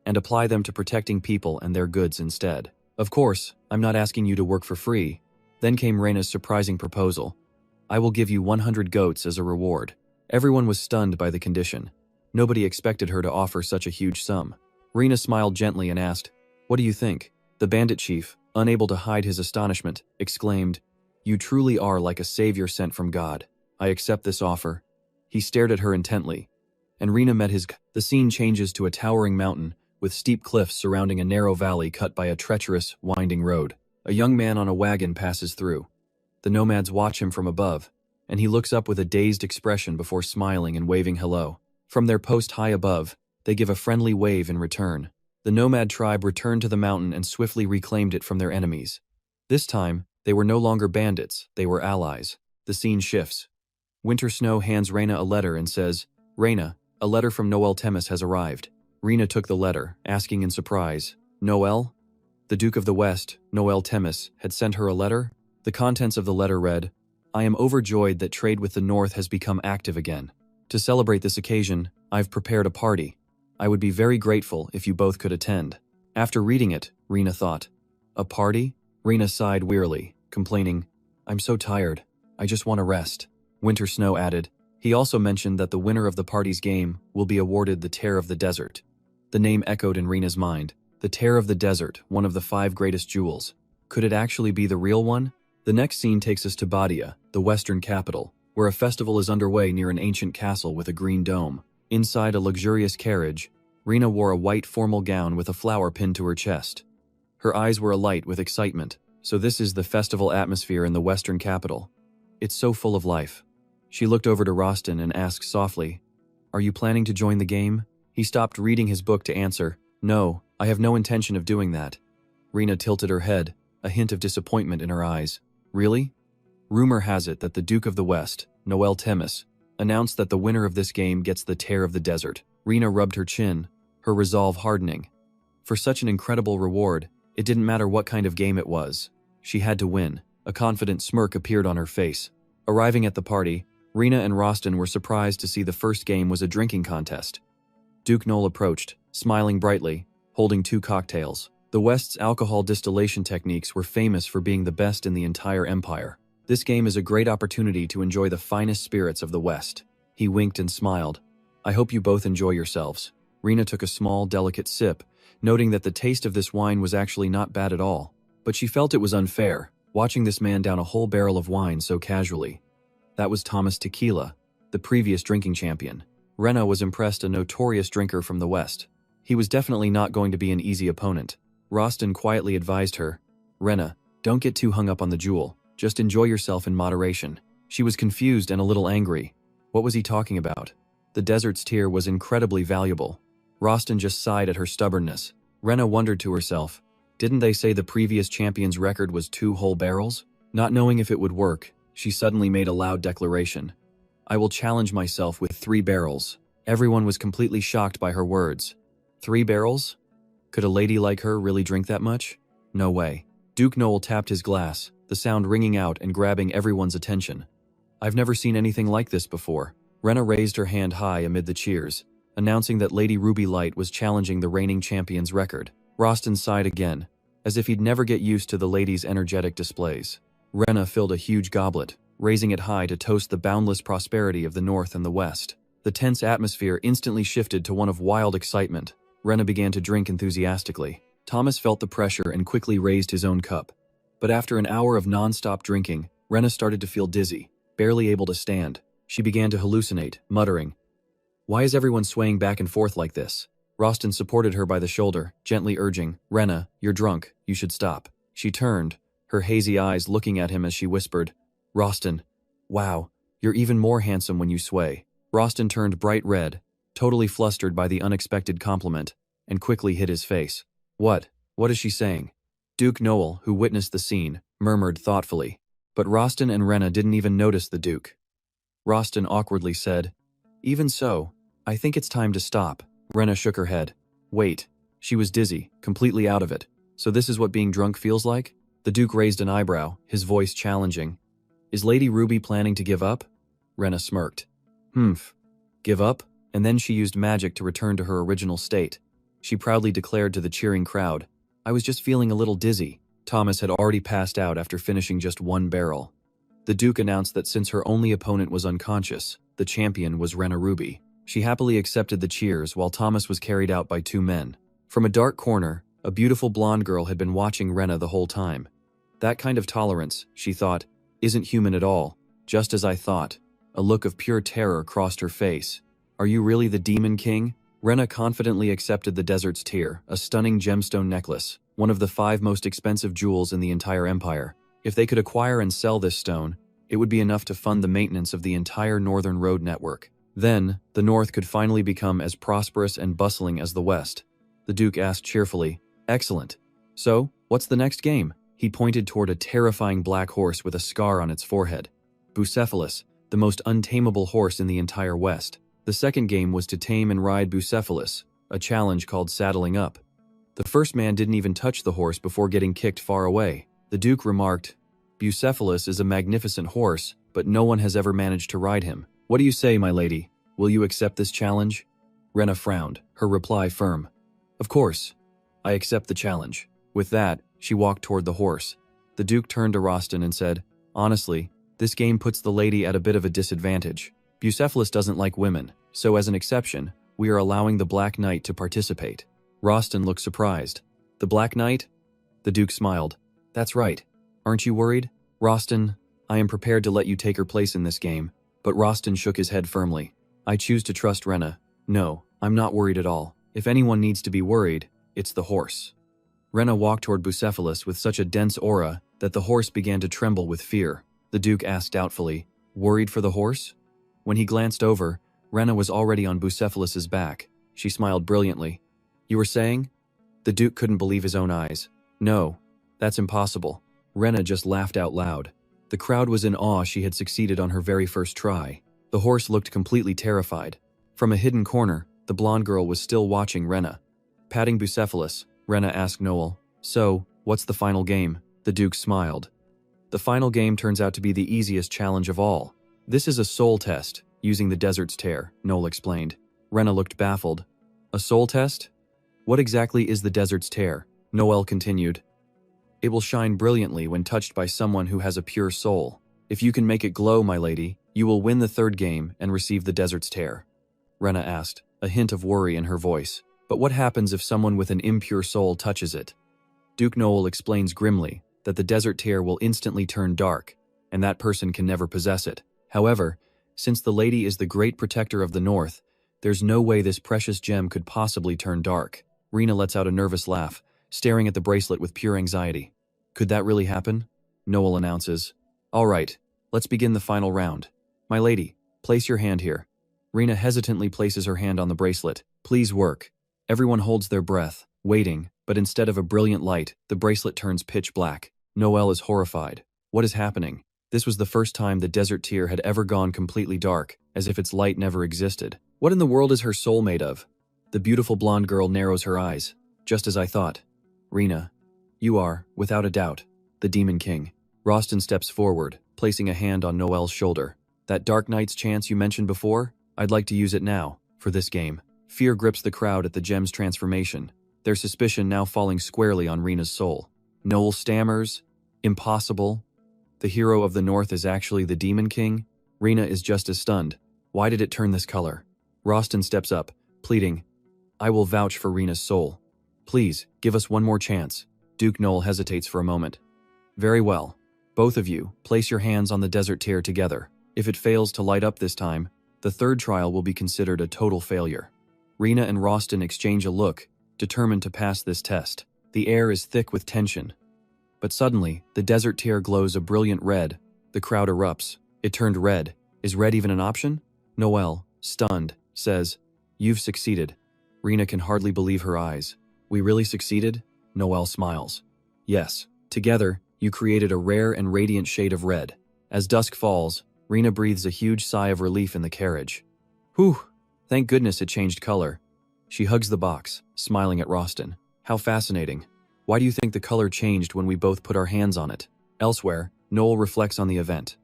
[SPEAKER 1] and apply them to protecting people and their goods instead. Of course, I'm not asking you to work for free." Then came Rena's surprising proposal. "I will give you 100 goats as a reward." Everyone was stunned by the condition. Nobody expected her to offer such a huge sum. Rena smiled gently and asked, "What do you think?" The bandit chief, unable to hide his astonishment, exclaimed, "You truly are like a savior sent from God. I accept this offer." He stared at her intently, and Rena met his. The scene changes to a towering mountain, with steep cliffs surrounding a narrow valley cut by a treacherous, winding road. A young man on a wagon passes through. The nomads watch him from above, and he looks up with a dazed expression before smiling and waving hello. From their post high above, they give a friendly wave in return. The nomad tribe returned to the mountain and swiftly reclaimed it from their enemies. This time, they were no longer bandits, they were allies. The scene shifts. Winter Snow hands Rena a letter and says, "Rena, a letter from Noel Temis has arrived. Rena took the letter, asking in surprise, Noel? The Duke of the West, Noel Temis, had sent her a letter? The contents of the letter read, I am overjoyed that trade with the North has become active again. To celebrate this occasion, I've prepared a party. I would be very grateful if you both could attend. After reading it, Rena thought, a party? Rena sighed wearily, complaining, I'm so tired. I just want to rest. Winter Snow added, he also mentioned that the winner of the party's game will be awarded the Tear of the Desert. The name echoed in Rena's mind. The Tear of the Desert, one of the 5 greatest jewels. Could it actually be the real one? The next scene takes us to Badia, the western capital, where a festival is underway near an ancient castle with a green dome. Inside a luxurious carriage, Rena wore a white formal gown with a flower pinned to her chest. Her eyes were alight with excitement. So this is the festival atmosphere in the western capital. It's so full of life. She looked over to Rostin and asked softly, Are you planning to join the game? He stopped reading his book to answer, No, I have no intention of doing that. Rena tilted her head, a hint of disappointment in her eyes. Really? Rumor has it that the Duke of the West, Noel Temis, announced that the winner of this game gets the Tear of the Desert. Rena rubbed her chin, her resolve hardening. For such an incredible reward, it didn't matter what kind of game it was. She had to win. A confident smirk appeared on her face. Arriving at the party, Rena and Rostin were surprised to see the first game was a drinking contest. Duke Noel approached, smiling brightly, holding 2 cocktails. The West's alcohol distillation techniques were famous for being the best in the entire empire. This game is a great opportunity to enjoy the finest spirits of the West. He winked and smiled. I hope you both enjoy yourselves. Rena took a small, delicate sip, noting that the taste of this wine was actually not bad at all. But she felt it was unfair, watching this man down a whole barrel of wine so casually. That was Thomas Tequila, the previous drinking champion. Rena was impressed, a notorious drinker from the West. He was definitely not going to be an easy opponent. Rostin quietly advised her, Rena, don't get too hung up on the jewel. Just enjoy yourself in moderation. She was confused and a little angry. What was he talking about? The desert's tear was incredibly valuable. Rostin just sighed at her stubbornness. Rena wondered to herself, didn't they say the previous champion's record was 2 whole barrels? Not knowing if it would work, she suddenly made a loud declaration. I will challenge myself with 3 barrels. Everyone was completely shocked by her words. 3 barrels? Could a lady like her really drink that much? No way. Duke Noel tapped his glass, the sound ringing out and grabbing everyone's attention. I've never seen anything like this before. Rena raised her hand high amid the cheers, announcing that Lady Ruby Light was challenging the reigning champion's record. Rostin sighed again, as if he'd never get used to the lady's energetic displays. Rena filled a huge goblet, raising it high to toast the boundless prosperity of the North and the West. The tense atmosphere instantly shifted to one of wild excitement. Rena began to drink enthusiastically. Thomas felt the pressure and quickly raised his own cup. But after an hour of non-stop drinking, Rena started to feel dizzy, barely able to stand. She began to hallucinate, muttering, Why is everyone swaying back and forth like this? Rostin supported her by the shoulder, gently urging, Rena, you're drunk, you should stop. She turned, her hazy eyes looking at him as she whispered, Rostin, wow, you're even more handsome when you sway. Rostin turned bright red, totally flustered by the unexpected compliment, and quickly hid his face. What is she saying? Duke Noel, who witnessed the scene, murmured thoughtfully. But Rostin and Rena didn't even notice the Duke. Rostin awkwardly said, Even so, I think it's time to stop. Rena shook her head. Wait. She was dizzy, completely out of it. So this is what being drunk feels like? The Duke raised an eyebrow, his voice challenging. Is Lady Ruby planning to give up? Rena smirked. Give up? And then she used magic to return to her original state. She proudly declared to the cheering crowd, I was just feeling a little dizzy. Thomas had already passed out after finishing just 1 barrel. The Duke announced that since her only opponent was unconscious, the champion was Rena Ruby. She happily accepted the cheers while Thomas was carried out by 2 men. From a dark corner, a beautiful blonde girl had been watching Rena the whole time. That kind of tolerance, she thought, isn't human at all, just as I thought. A look of pure terror crossed her face. Are you really the Demon King? Rena confidently accepted the desert's tear, a stunning gemstone necklace, one of the 5 most expensive jewels in the entire empire. If they could acquire and sell this stone, it would be enough to fund the maintenance of the entire northern road network. Then, the North could finally become as prosperous and bustling as the West. The Duke asked cheerfully, Excellent. So, what's the next game? He pointed toward a terrifying black horse with a scar on its forehead. Bucephalus, the most untamable horse in the entire West. The second game was to tame and ride Bucephalus, a challenge called saddling up. The first man didn't even touch the horse before getting kicked far away. The Duke remarked, "Bucephalus is a magnificent horse, but no one has ever managed to ride him. What do you say, my lady? Will you accept this challenge?" Rena frowned, her reply firm. "Of course. I accept the challenge." With that, she walked toward the horse. The Duke turned to Rostin and said, "Honestly, this game puts the lady at a bit of a disadvantage. Bucephalus doesn't like women, so as an exception, we are allowing the Black Knight to participate." Rostin looked surprised. "The Black Knight?" The Duke smiled. "That's right. Aren't you worried?" "Rostin, I am prepared to let you take her place in this game." But Rostin shook his head firmly. "I choose to trust Rena. No, I'm not worried at all. If anyone needs to be worried, it's the horse." Rena walked toward Bucephalus with such a dense aura that the horse began to tremble with fear. The Duke asked doubtfully, "Worried for the horse?" When he glanced over, Rena was already on Bucephalus's back. She smiled brilliantly. "You were saying?" The Duke couldn't believe his own eyes. "No, that's impossible." Rena just laughed out loud. The crowd was in awe she had succeeded on her very first try. The horse looked completely terrified. From a hidden corner, the blonde girl was still watching Rena. Patting Bucephalus, Rena asked Noel, "So, what's the final game?" The Duke smiled. "The final game turns out to be the easiest challenge of all. This is a soul test, using the desert's tear," Noel explained. Rena looked baffled. "A soul test? What exactly is the desert's tear?" Noel continued. "It will shine brilliantly when touched by someone who has a pure soul. If you can make it glow, my lady, you will win the third game and receive the desert's tear." Rena asked, a hint of worry in her voice. "But what happens if someone with an impure soul touches it?" Duke Noel explains grimly that the desert tear will instantly turn dark, and that person can never possess it. However, since the lady is the great protector of the North, there's no way this precious gem could possibly turn dark. Rena lets out a nervous laugh, staring at the bracelet with pure anxiety. "Could that really happen?" Noel announces. "All right, let's begin the final round. My lady, place your hand here." Rena hesitantly places her hand on the bracelet. "Please work." Everyone holds their breath, waiting, but instead of a brilliant light, the bracelet turns pitch black. Noel is horrified. What is happening? This was the first time the desert tear had ever gone completely dark, as if its light never existed. What in the world is her soul made of? The beautiful blonde girl narrows her eyes. "Just as I thought. Rena, you are, without a doubt, the Demon King." Rostin steps forward, placing a hand on Noel's shoulder. "That Dark Knight's chance you mentioned before? I'd like to use it now, for this game." Fear grips the crowd at the gem's transformation, their suspicion now falling squarely on Rena's soul. Noel stammers, "Impossible? The hero of the North is actually the Demon King?" Rena is just as stunned. "Why did it turn this color?" Rostin steps up, pleading, "I will vouch for Rena's soul. Please, give us one more chance." Duke Noel hesitates for a moment. "Very well. Both of you, place your hands on the desert tear together. If it fails to light up this time, the third trial will be considered a total failure." Rena and Rostin exchange a look, determined to pass this test. The air is thick with tension. But suddenly, the desert tear glows a brilliant red. The crowd erupts. It turned red. Is red even an option? Noel, stunned, says, "You've succeeded." Rena can hardly believe her eyes. "We really succeeded?" Noel smiles. "Yes. Together, you created a rare and radiant shade of red." As dusk falls, Rena breathes a huge sigh of relief in the carriage. "Whew, thank goodness it changed color." She hugs the box, smiling at Rostin. "How fascinating. Why do you think the color changed when we both put our hands on it?" Elsewhere, Noel reflects on the event.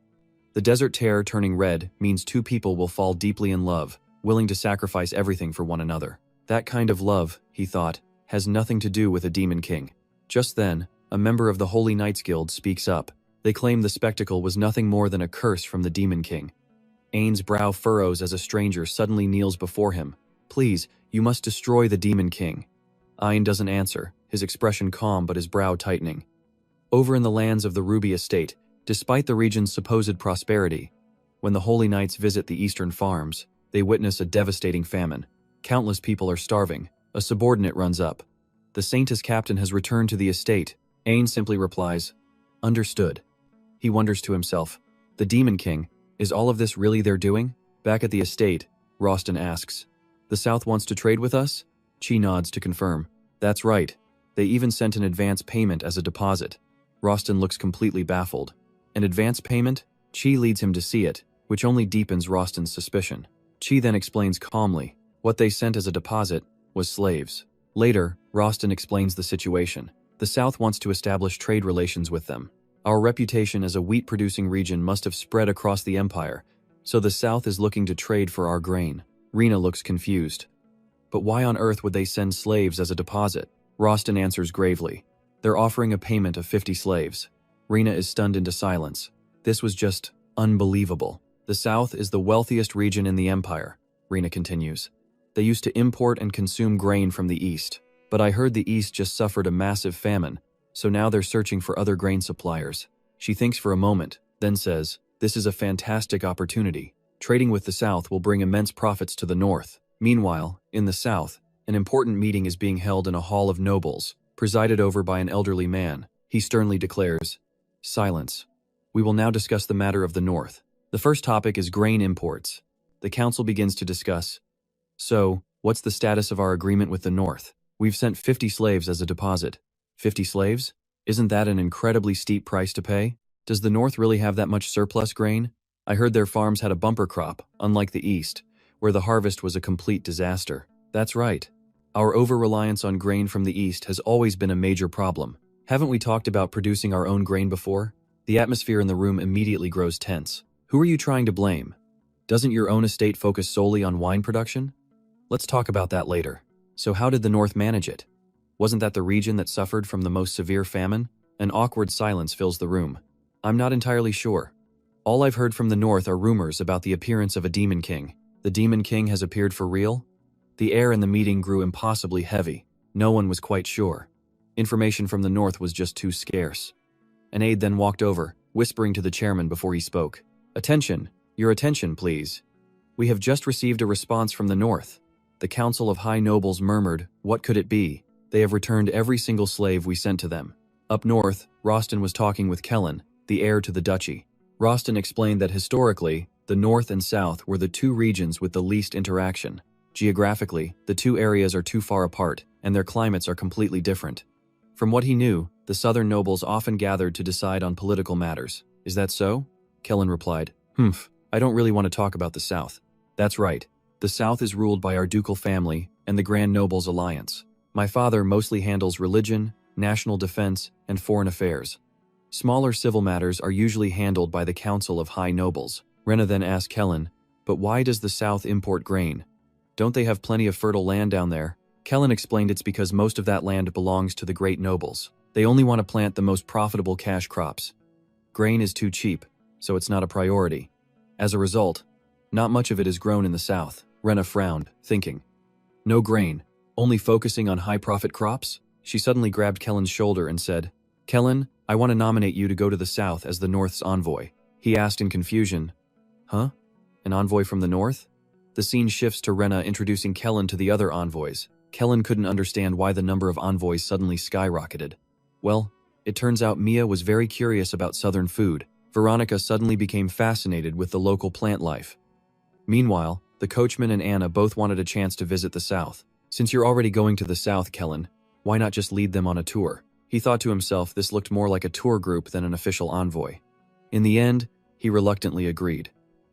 [SPEAKER 1] The desert tear turning red means two people will fall deeply in love, willing to sacrifice everything for one another. That kind of love, he thought, has nothing to do with a Demon King. Just then, a member of the Holy Knights Guild speaks up. They claim the spectacle was nothing more than a curse from the Demon King. Ain's brow furrows as a stranger suddenly kneels before him. "Please, you must destroy the Demon King." Ain doesn't answer, his expression calm but his brow tightening. Over in the lands of the Ruby Estate, despite the region's supposed prosperity, when the Holy Knights visit the eastern farms, they witness a devastating famine. Countless people are starving. A subordinate runs up. "The Saintess Captain has returned to the estate." Ain simply replies, "Understood." He wonders to himself, "The Demon King, is all of this really their doing?" Back at the estate, Rostin asks, "The South wants to trade with us?" Chi nods to confirm. "That's right. They even sent an advance payment as a deposit." Rostin looks completely baffled. An advance payment? Chi leads him to see it, which only deepens Rostin's suspicion. Chi then explains calmly, "What they sent as a deposit was slaves. Later, Rostin explains the situation. The South wants to establish trade relations with them. Our reputation as a wheat-producing region must have spread across the empire, so the South is looking to trade for our grain. Rena looks confused. But why on earth would they send slaves as a deposit? Rostin answers gravely. They're offering a payment of 50 slaves. Rena is stunned into silence. This was just unbelievable. The South is the wealthiest region in the empire, Rena continues. They used to import and consume grain from the East. But I heard the East just suffered a massive famine, so now they're searching for other grain suppliers. She thinks for a moment, then says, "This is a fantastic opportunity. Trading with the South will bring immense profits to the North." Meanwhile, in the South, an important meeting is being held in a hall of nobles, presided over by an elderly man. He sternly declares, "Silence. We will now discuss the matter of the North." The first topic is grain imports. The council begins to discuss. So, what's the status of our agreement with the North? We've sent 50 slaves as a deposit. 50 slaves? Isn't that an incredibly steep price to pay? Does the North really have that much surplus grain? I heard their farms had a bumper crop, unlike the East, where the harvest was a complete disaster. That's right. Our over-reliance on grain from the East has always been a major problem. Haven't we talked about producing our own grain before? The atmosphere in the room immediately grows tense. Who are you trying to blame? Doesn't your own estate focus solely on wine production? Let's talk about that later. So how did the North manage it? Wasn't that the region that suffered from the most severe famine? An awkward silence fills the room. I'm not entirely sure. All I've heard from the North are rumors about the appearance of a demon king. The demon king has appeared for real? The air in the meeting grew impossibly heavy. No one was quite sure. Information from the North was just too scarce. An aide then walked over, whispering to the chairman before he spoke. "Attention! Your attention, please. We have just received a response from the North." The Council of High Nobles murmured, "What could it be? They have returned every single slave we sent to them." Up north, Rostin was talking with Kellen, the heir to the duchy. Rostin explained that historically, the North and South were the two regions with the least interaction. Geographically, the two areas are too far apart, and their climates are completely different. From what he knew, the Southern nobles often gathered to decide on political matters. "Is that so?" Kellen replied, I don't really want to talk about the South." "That's right. The South is ruled by our ducal family and the Grand Nobles Alliance. My father mostly handles religion, national defense, and foreign affairs. Smaller civil matters are usually handled by the Council of High Nobles." Rena then asked Kellen, "But why does the South import grain? Don't they have plenty of fertile land down there?" Kellen explained it's because most of that land belongs to the great nobles. They only want to plant the most profitable cash crops. Grain is too cheap, so it's not a priority. As a result, not much of it is grown in the South. Rena frowned, thinking. No grain, only focusing on high-profit crops? She suddenly grabbed Kellen's shoulder and said, "Kellen, I want to nominate you to go to the South as the North's envoy." He asked in confusion, "Huh? An envoy from the North?" The scene shifts to Rena introducing Kellen to the other envoys. Kellen couldn't understand why the number of envoys suddenly skyrocketed. Well, it turns out Mia was very curious about Southern food. Veronica suddenly became fascinated with the local plant life. Meanwhile, the coachman and Anna both wanted a chance to visit the South. "Since you're already going to the South, Kellen, why not just lead them on a tour?" He thought to himself this looked more like a tour group than an official envoy. In the end, he reluctantly agreed.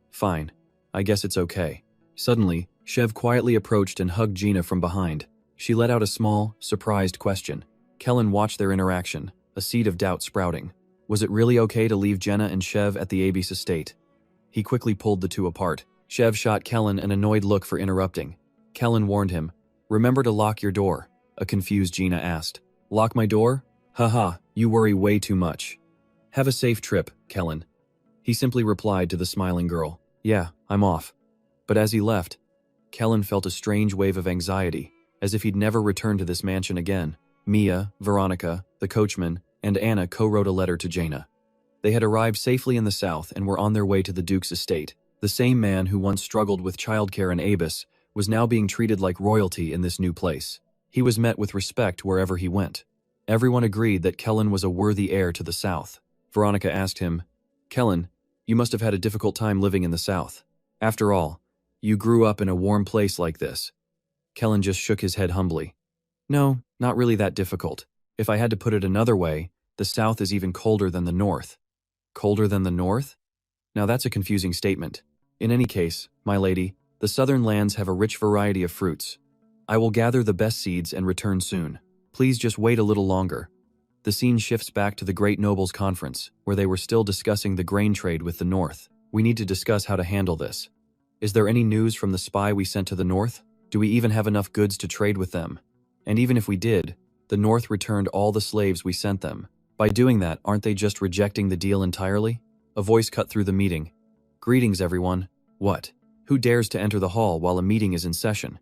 [SPEAKER 1] "Fine, I guess it's okay." Suddenly, Chev quietly approached and hugged Gina from behind. She let out a small, surprised question. Kellen watched their interaction, a seed of doubt sprouting. Was it really okay to leave Jenna and Chev at the Abyss estate? He quickly pulled the two apart. Chev shot Kellen an annoyed look for interrupting. Kellen warned him, "Remember to lock your door." A confused Gina asked. "Lock my door? Haha, you worry way too much. Have a safe trip, Kellen." He simply replied to the smiling girl, "Yeah, I'm off." But as he left, Kellen felt a strange wave of anxiety, as if he'd never return to this mansion again. Mia, Veronica, the coachman, and Anna co-wrote a letter to Jaina. They had arrived safely in the South and were on their way to the Duke's estate. The same man who once struggled with childcare in Abyss was now being treated like royalty in this new place. He was met with respect wherever he went. Everyone agreed that Kellen was a worthy heir to the South. Veronica asked him, "Kellen, you must have had a difficult time living in the South. After all, you grew up in a warm place like this." Kellen just shook his head humbly. "No, not really that difficult. If I had to put it another way, the South is even colder than the North." Colder than the North? Now that's a confusing statement. In any case, my lady, the southern lands have a rich variety of fruits. I will gather the best seeds and return soon. Please just wait a little longer. The scene shifts back to the Great Nobles Conference, where they were still discussing the grain trade with the North. We need to discuss how to handle this. Is there any news from the spy we sent to the North? Do we even have enough goods to trade with them? And even if we did, the North returned all the slaves we sent them. By doing that, aren't they just rejecting the deal entirely? A voice cut through the meeting. Greetings, everyone. What? Who dares to enter the hall while a meeting is in session?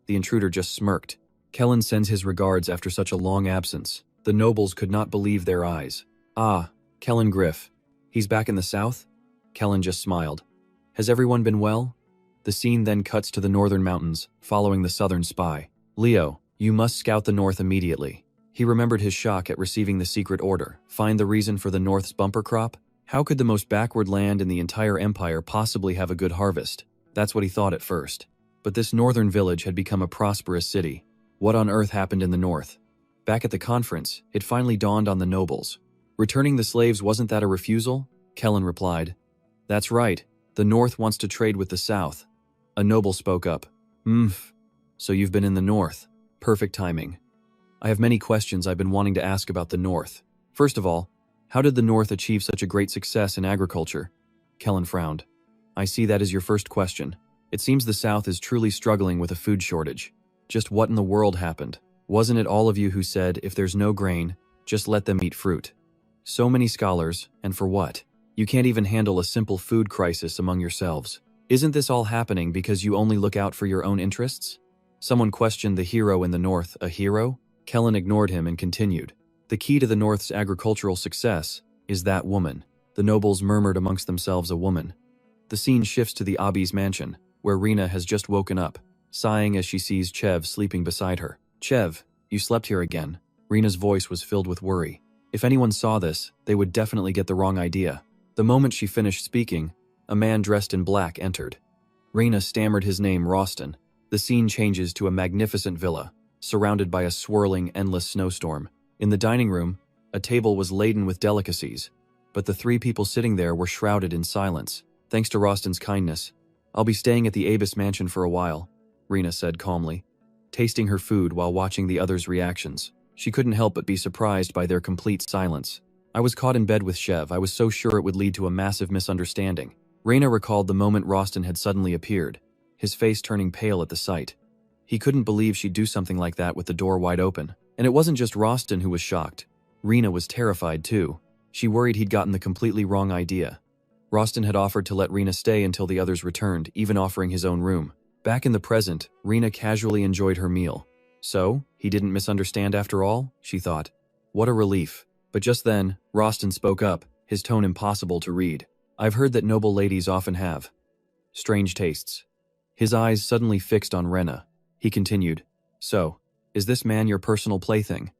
[SPEAKER 1] The intruder just smirked. Kellen sends his regards after such a long absence. The nobles could not believe their eyes. Ah, Kellen Griff. He's back in the south? Kellen just smiled. Has everyone been well? The scene then cuts to the northern mountains, following the southern spy. Leo, you must scout the north immediately. He remembered his shock at receiving the secret order. Find the reason for the north's bumper crop? How could the most backward land in the entire empire possibly have a good harvest? That's what he thought at first. But this northern village had become a prosperous city. What on earth happened in the north? Back at the conference, it finally dawned on the nobles. Returning the slaves, wasn't that a refusal? Kellen replied. That's right. The north wants to trade with the south. A noble spoke up. So you've been in the north. Perfect timing. I have many questions I've been wanting to ask about the north. First of all, how did the north achieve such a great success in agriculture? Kellen frowned. I see that as your first question. It seems the south is truly struggling with a food shortage. Just what in the world happened? Wasn't it all of you who said, if there's no grain, just let them eat fruit? So many scholars, and for what? You can't even handle a simple food crisis among yourselves. Isn't this all happening because you only look out for your own interests? Someone questioned the hero in the north. A hero? Kellen ignored him and continued. The key to the north's agricultural success is that woman. The nobles murmured amongst themselves, a woman. The scene shifts to the Abi's mansion, where Rena has just woken up, sighing as she sees Chev sleeping beside her. Chev, you slept here again. Rena's voice was filled with worry. If anyone saw this, they would definitely get the wrong idea. The moment she finished speaking, a man dressed in black entered. Rena stammered his name, Roston. The scene changes to a magnificent villa, surrounded by a swirling, endless snowstorm. In the dining room, a table was laden with delicacies, but the three people sitting there were shrouded in silence. Thanks to Roston's kindness, I'll be staying at the Abis mansion for a while, Rena said calmly, tasting her food while watching the others' reactions. She couldn't help but be surprised by their complete silence. I was caught in bed with Chev. I was so sure it would lead to a massive misunderstanding. Rena recalled the moment Roston had suddenly appeared, his face turning pale at the sight. He couldn't believe she'd do something like that with the door wide open. And it wasn't just Roston who was shocked. Rena was terrified too. She worried he'd gotten the completely wrong idea. Roston had offered to let Rena stay until the others returned, even offering his own room. Back in the present, Rena casually enjoyed her meal. So, he didn't misunderstand after all, she thought. What a relief. But just then, Roston spoke up, his tone impossible to read. I've heard that noble ladies often have strange tastes. His eyes suddenly fixed on Rena. He continued, So, is this man your personal plaything?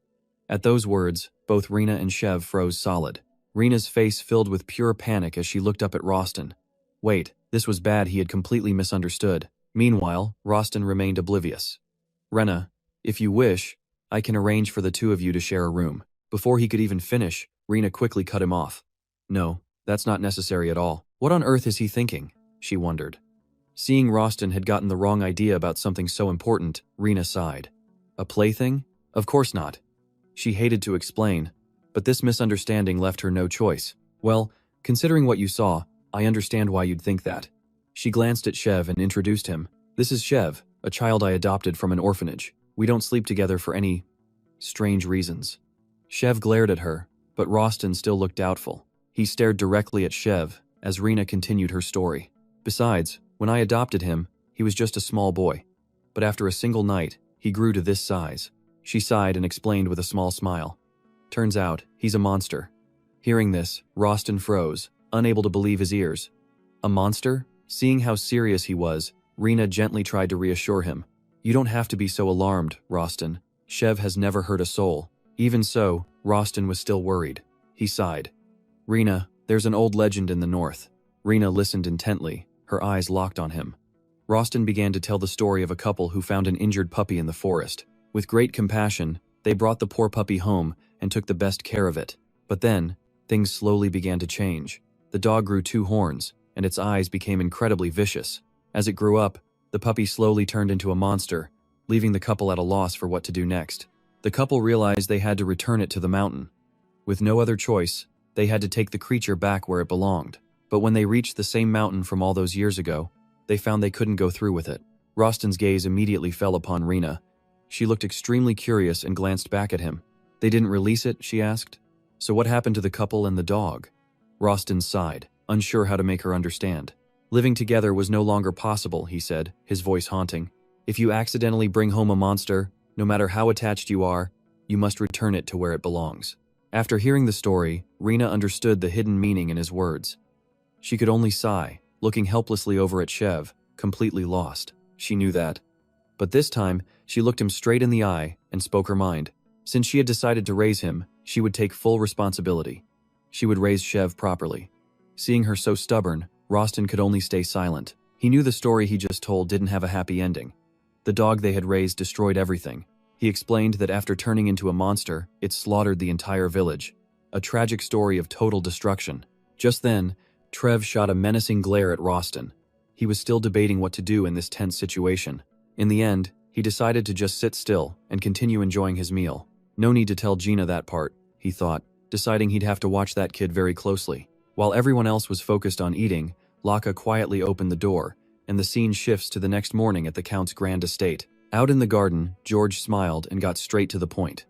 [SPEAKER 1] At those words, both Rena and Chev froze solid. Rena's face filled with pure panic as she looked up at Roston. Wait, this was bad. He had completely misunderstood. Meanwhile, Roston remained oblivious. Rena, if you wish, I can arrange for the two of you to share a room. Before he could even finish, Rena quickly cut him off. No, that's not necessary at all. What on earth is he thinking? She wondered. Seeing Roston had gotten the wrong idea about something so important, Rena sighed. A plaything? Of course not. She hated to explain, but this misunderstanding left her no choice. Well, considering what you saw, I understand why you'd think that. She glanced at Chev and introduced him. This is Chev, a child I adopted from an orphanage. We don't sleep together for any strange reasons. Chev glared at her, but Roston still looked doubtful. He stared directly at Chev as Rena continued her story. Besides, when I adopted him, he was just a small boy. But after a single night, he grew to this size. She sighed and explained with a small smile. Turns out, he's a monster. Hearing this, Roston froze, unable to believe his ears. A monster? Seeing how serious he was, Rena gently tried to reassure him. You don't have to be so alarmed, Roston. Chev has never hurt a soul. Even so, Roston was still worried. He sighed. Rena, there's an old legend in the north. Rena listened intently, her eyes locked on him. Roston began to tell the story of a couple who found an injured puppy in the forest. With great compassion, they brought the poor puppy home and took the best care of it. But then, things slowly began to change. The dog grew 2 horns, and its eyes became incredibly vicious. As it grew up, the puppy slowly turned into a monster, leaving the couple at a loss for what to do next. The couple realized they had to return it to the mountain. With no other choice, they had to take the creature back where it belonged. But when they reached the same mountain from all those years ago, they found they couldn't go through with it. Rostin's gaze immediately fell upon Rena. She looked extremely curious and glanced back at him. "They didn't release it?" she asked. "So what happened to the couple and the dog?" Rostin sighed, unsure how to make her understand. "Living together was no longer possible," he said, his voice haunting. "If you accidentally bring home a monster, no matter how attached you are, you must return it to where it belongs." After hearing the story, Rena understood the hidden meaning in his words. She could only sigh, looking helplessly over at Shev, completely lost. She knew that. But this time, she looked him straight in the eye and spoke her mind. Since she had decided to raise him, she would take full responsibility. She would raise Shev properly. Seeing her so stubborn, Rostin could only stay silent. He knew the story he just told didn't have a happy ending. The dog they had raised destroyed everything. He explained that after turning into a monster, it slaughtered the entire village. A tragic story of total destruction. Just then, Trev shot a menacing glare at Rostin. He was still debating what to do in this tense situation. In the end, he decided to just sit still and continue enjoying his meal. No need to tell Gina that part, he thought, deciding he'd have to watch that kid very closely. While everyone else was focused on eating, Laka quietly opened the door, and the scene shifts to the next morning at the Count's grand estate. Out in the garden, George smiled and got straight to the point.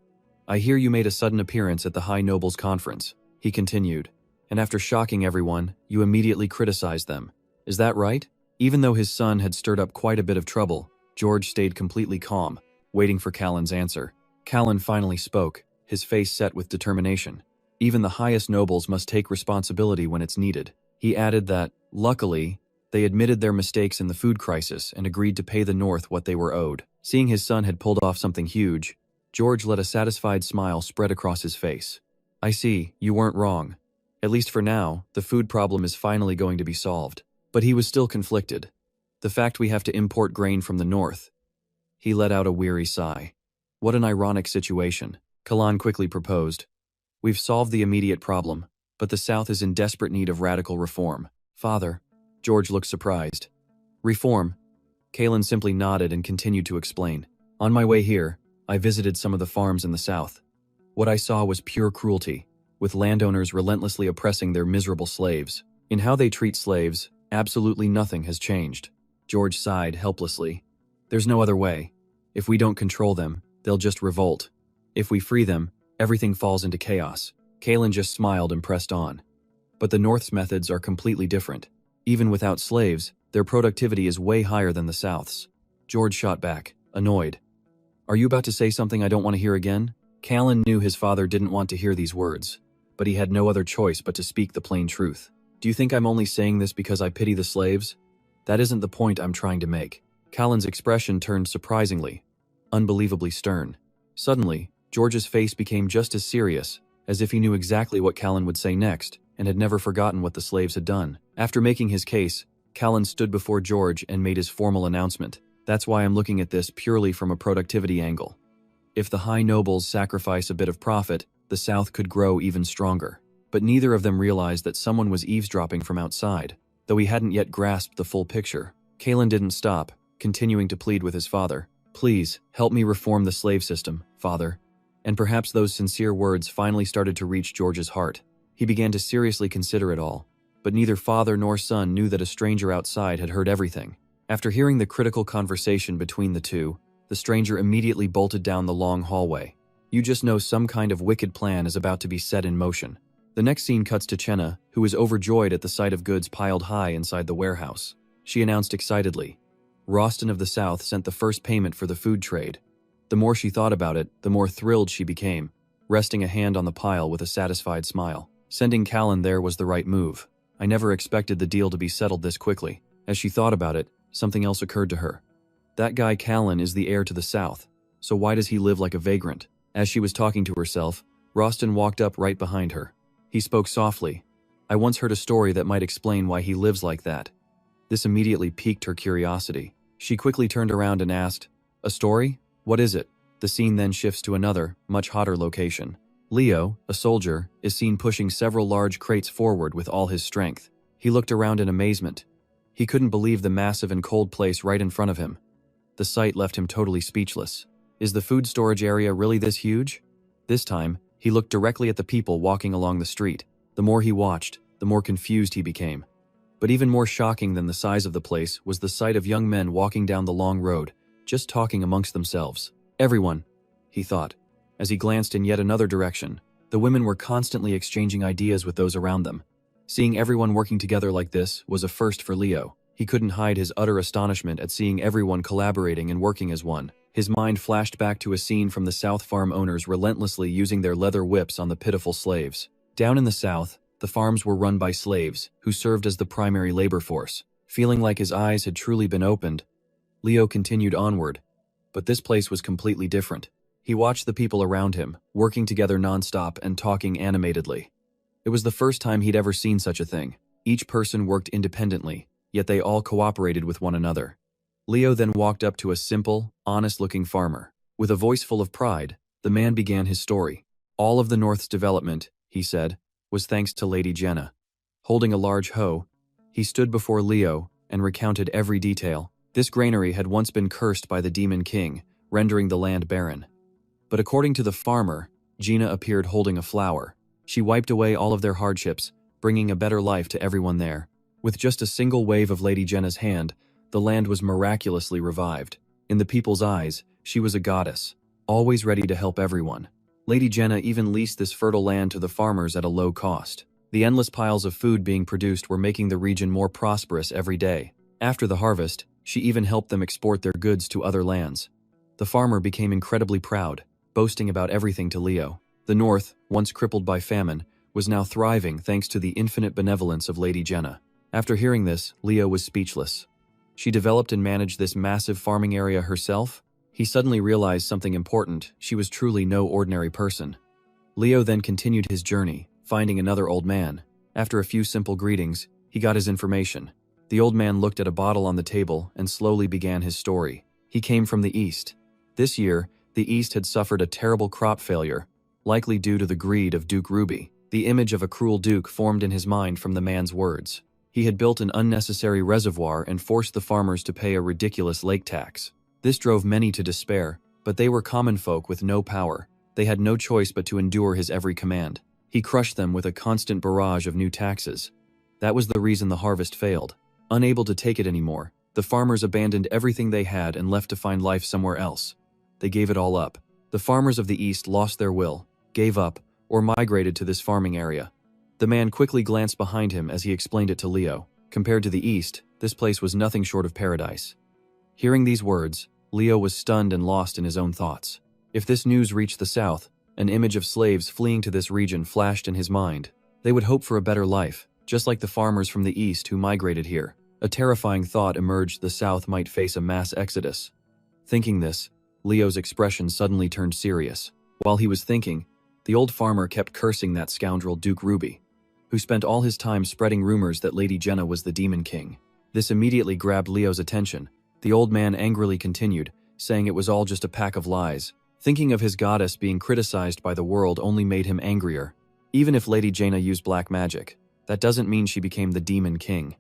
[SPEAKER 1] "I hear you made a sudden appearance at the High Nobles Conference," he continued, "and after shocking everyone, you immediately criticized them. Is that right?" Even though his son had stirred up quite a bit of trouble, George stayed completely calm, waiting for Callan's answer. Callan finally spoke, his face set with determination. Even the highest nobles must take responsibility when it's needed. He added that, luckily, they admitted their mistakes in the food crisis and agreed to pay the North what they were owed. Seeing his son had pulled off something huge, George let a satisfied smile spread across his face. "I see, you weren't wrong. At least for now, the food problem is finally going to be solved." But he was still conflicted. The fact we have to import grain from the North. He let out a weary sigh. What an ironic situation. Callan quickly proposed. "We've solved the immediate problem, but the South is in desperate need of radical reform." "Father." George looked surprised. "Reform?" Callan simply nodded and continued to explain. "On my way here, I visited some of the farms in the South. What I saw was pure cruelty, with landowners relentlessly oppressing their miserable slaves. In how they treat slaves, absolutely nothing has changed." George sighed helplessly. "There's no other way. If we don't control them, they'll just revolt. If we free them, everything falls into chaos." Callan just smiled and pressed on. "But the North's methods are completely different. Even without slaves, their productivity is way higher than the South's." George shot back, annoyed. "Are you about to say something I don't want to hear again?" Callan knew his father didn't want to hear these words, but he had no other choice but to speak the plain truth. "Do you think I'm only saying this because I pity the slaves? That isn't the point I'm trying to make." Callan's expression turned surprisingly, unbelievably stern. Suddenly, George's face became just as serious, as if he knew exactly what Callan would say next, and had never forgotten what the slaves had done. After making his case, Callan stood before George and made his formal announcement. "That's why I'm looking at this purely from a productivity angle. If the high nobles sacrifice a bit of profit, the South could grow even stronger." But neither of them realized that someone was eavesdropping from outside, though he hadn't yet grasped the full picture. Callan didn't stop, continuing to plead with his father. "Please, help me reform the slave system, father." And perhaps those sincere words finally started to reach George's heart. He began to seriously consider it all, but neither father nor son knew that a stranger outside had heard everything. After hearing the critical conversation between the two, the stranger immediately bolted down the long hallway. You just know some kind of wicked plan is about to be set in motion. The next scene cuts to Chenna, who is overjoyed at the sight of goods piled high inside the warehouse. She announced excitedly, "Rostin of the South sent the first payment for the food trade." The more she thought about it, the more thrilled she became, resting a hand on the pile with a satisfied smile. Sending Callan there was the right move. "I never expected the deal to be settled this quickly." As she thought about it, something else occurred to her. That guy Callan is the heir to the South, so why does he live like a vagrant? As she was talking to herself, Rostin walked up right behind her. He spoke softly. "I once heard a story that might explain why he lives like that." This immediately piqued her curiosity. She quickly turned around and asked, "A story? What is it?" The scene then shifts to another, much hotter location. Leo, a soldier, is seen pushing several large crates forward with all his strength. He looked around in amazement. He couldn't believe the massive and cold place right in front of him. The sight left him totally speechless. Is the food storage area really this huge? This time, he looked directly at the people walking along the street. The more he watched, the more confused he became. But even more shocking than the size of the place was the sight of young men walking down the long road, just talking amongst themselves. Everyone, he thought, as he glanced in yet another direction. The women were constantly exchanging ideas with those around them. Seeing everyone working together like this was a first for Leo. He couldn't hide his utter astonishment at seeing everyone collaborating and working as one. His mind flashed back to a scene from the South farm owners relentlessly using their leather whips on the pitiful slaves. Down in the South, the farms were run by slaves, who served as the primary labor force. Feeling like his eyes had truly been opened, Leo continued onward. But this place was completely different. He watched the people around him, working together nonstop and talking animatedly. It was the first time he'd ever seen such a thing. Each person worked independently, yet they all cooperated with one another. Leo then walked up to a simple, honest-looking farmer. With a voice full of pride, the man began his story. All of the North's development, he said, was thanks to Lady Jenna. Holding a large hoe, he stood before Leo and recounted every detail. This granary had once been cursed by the Demon King, rendering the land barren. But according to the farmer, Gina appeared holding a flower. She wiped away all of their hardships, bringing a better life to everyone there. With just a single wave of Lady Jenna's hand, the land was miraculously revived. In the people's eyes, she was a goddess, always ready to help everyone. Lady Jenna even leased this fertile land to the farmers at a low cost. The endless piles of food being produced were making the region more prosperous every day. After the harvest, she even helped them export their goods to other lands. The farmer became incredibly proud, boasting about everything to Leo. The North, once crippled by famine, was now thriving thanks to the infinite benevolence of Lady Jenna. After hearing this, Leo was speechless. She developed and managed this massive farming area herself? He suddenly realized something important. She was truly no ordinary person. Leo then continued his journey, finding another old man. After a few simple greetings, he got his information. The old man looked at a bottle on the table and slowly began his story. He came from the East. This year, the East had suffered a terrible crop failure, likely due to the greed of Duke Ruby. The image of a cruel duke formed in his mind from the man's words. He had built an unnecessary reservoir and forced the farmers to pay a ridiculous lake tax. This drove many to despair, but they were common folk with no power. They had no choice but to endure his every command. He crushed them with a constant barrage of new taxes. That was the reason the harvest failed. Unable to take it anymore, the farmers abandoned everything they had and left to find life somewhere else. They gave it all up. The farmers of the East lost their will, gave up, or migrated to this farming area. The man quickly glanced behind him as he explained it to Leo. Compared to the East, this place was nothing short of paradise. Hearing these words, Leo was stunned and lost in his own thoughts. If this news reached the South, an image of slaves fleeing to this region flashed in his mind. They would hope for a better life, just like the farmers from the East who migrated here. A terrifying thought emerged: the South might face a mass exodus. Thinking this, Leo's expression suddenly turned serious. While he was thinking, the old farmer kept cursing that scoundrel Duke Ruby, who spent all his time spreading rumors that Lady Jenna was the Demon King. This immediately grabbed Leo's attention. The old man angrily continued, saying it was all just a pack of lies. Thinking of his goddess being criticized by the world only made him angrier. Even if Lady Jenna used black magic, that doesn't mean she became the Demon King.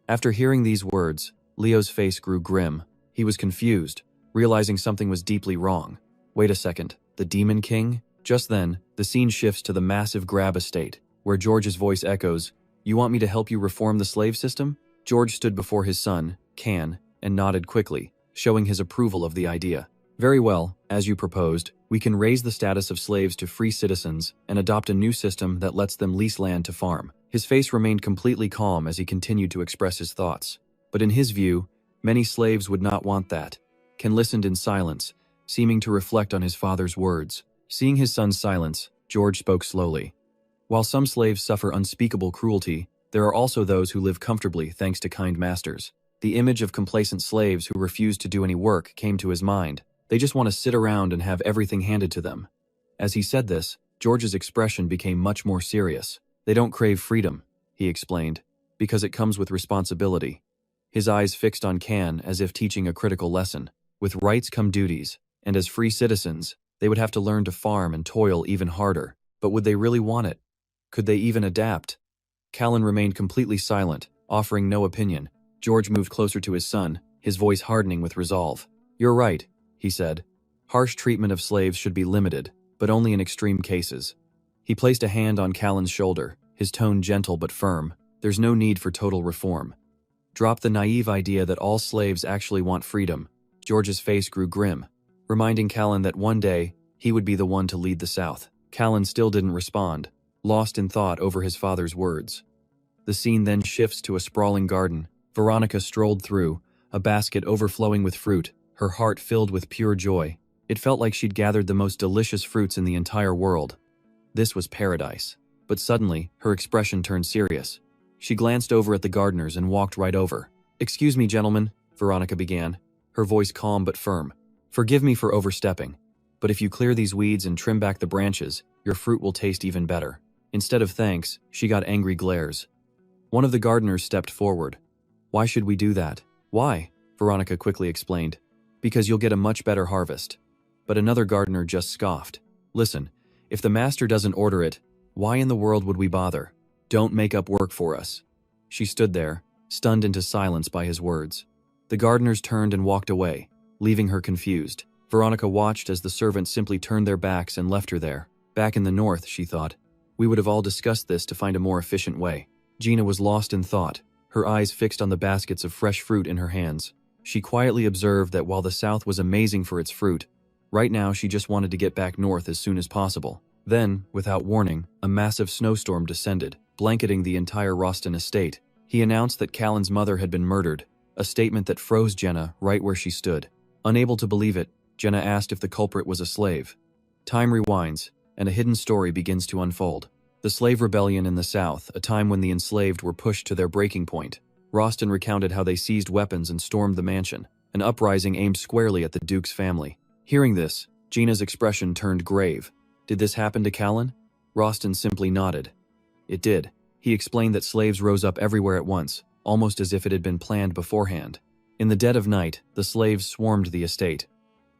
[SPEAKER 1] After hearing these words, Leo's face grew grim. He was confused, realizing something was deeply wrong. Wait a second, the Demon King? Just then, the scene shifts to the massive Grab estate, where George's voice echoes, "You want me to help you reform the slave system?" George stood before his son, Can, and nodded quickly, showing his approval of the idea. "Very well, as you proposed, we can raise the status of slaves to free citizens and adopt a new system that lets them lease land to farm." His face remained completely calm as he continued to express his thoughts. But in his view, many slaves would not want that. Ken listened in silence, seeming to reflect on his father's words. Seeing his son's silence, George spoke slowly. "While some slaves suffer unspeakable cruelty, there are also those who live comfortably thanks to kind masters." The image of complacent slaves who refuse to do any work came to his mind. They just want to sit around and have everything handed to them. As he said this, George's expression became much more serious. "They don't crave freedom," he explained, "because it comes with responsibility." His eyes fixed on Can as if teaching a critical lesson. With rights come duties, and as free citizens, they would have to learn to farm and toil even harder. But would they really want it? Could they even adapt? Callan remained completely silent, offering no opinion. George moved closer to his son, his voice hardening with resolve. You're right, he said. Harsh treatment of slaves should be limited, but only in extreme cases. He placed a hand on Callan's shoulder, his tone gentle but firm. There's no need for total reform. Drop the naive idea that all slaves actually want freedom. George's face grew grim, reminding Callan that one day, he would be the one to lead the South. Callan still didn't respond, lost in thought over his father's words. The scene then shifts to a sprawling garden. Veronica strolled through, a basket overflowing with fruit, her heart filled with pure joy. It felt like she'd gathered the most delicious fruits in the entire world. This was paradise. But suddenly, her expression turned serious. She glanced over at the gardeners and walked right over. "Excuse me, gentlemen," Veronica began, her voice calm but firm. "Forgive me for overstepping, but if you clear these weeds and trim back the branches, your fruit will taste even better." Instead of thanks, she got angry glares. One of the gardeners stepped forward. "Why should we do that?" "Why?" Veronica quickly explained. "Because you'll get a much better harvest." But another gardener just scoffed. "Listen, if the master doesn't order it, why in the world would we bother? Don't make up work for us." She stood there, stunned into silence by his words. The gardeners turned and walked away, leaving her confused. Veronica watched as the servants simply turned their backs and left her there. Back in the north, she thought, we would have all discussed this to find a more efficient way. Gina was lost in thought, her eyes fixed on the baskets of fresh fruit in her hands. She quietly observed that while the South was amazing for its fruit, right now she just wanted to get back north as soon as possible. Then, without warning, a massive snowstorm descended, blanketing the entire Roston estate. He announced that Callan's mother had been murdered, a statement that froze Jenna right where she stood. Unable to believe it, Jenna asked if the culprit was a slave. Time rewinds, and a hidden story begins to unfold. The slave rebellion in the South, a time when the enslaved were pushed to their breaking point. Roston recounted how they seized weapons and stormed the mansion, an uprising aimed squarely at the Duke's family. Hearing this, Gina's expression turned grave. Did this happen to Callan? Roston simply nodded. It did. He explained that slaves rose up everywhere at once, almost as if it had been planned beforehand. In the dead of night, the slaves swarmed the estate.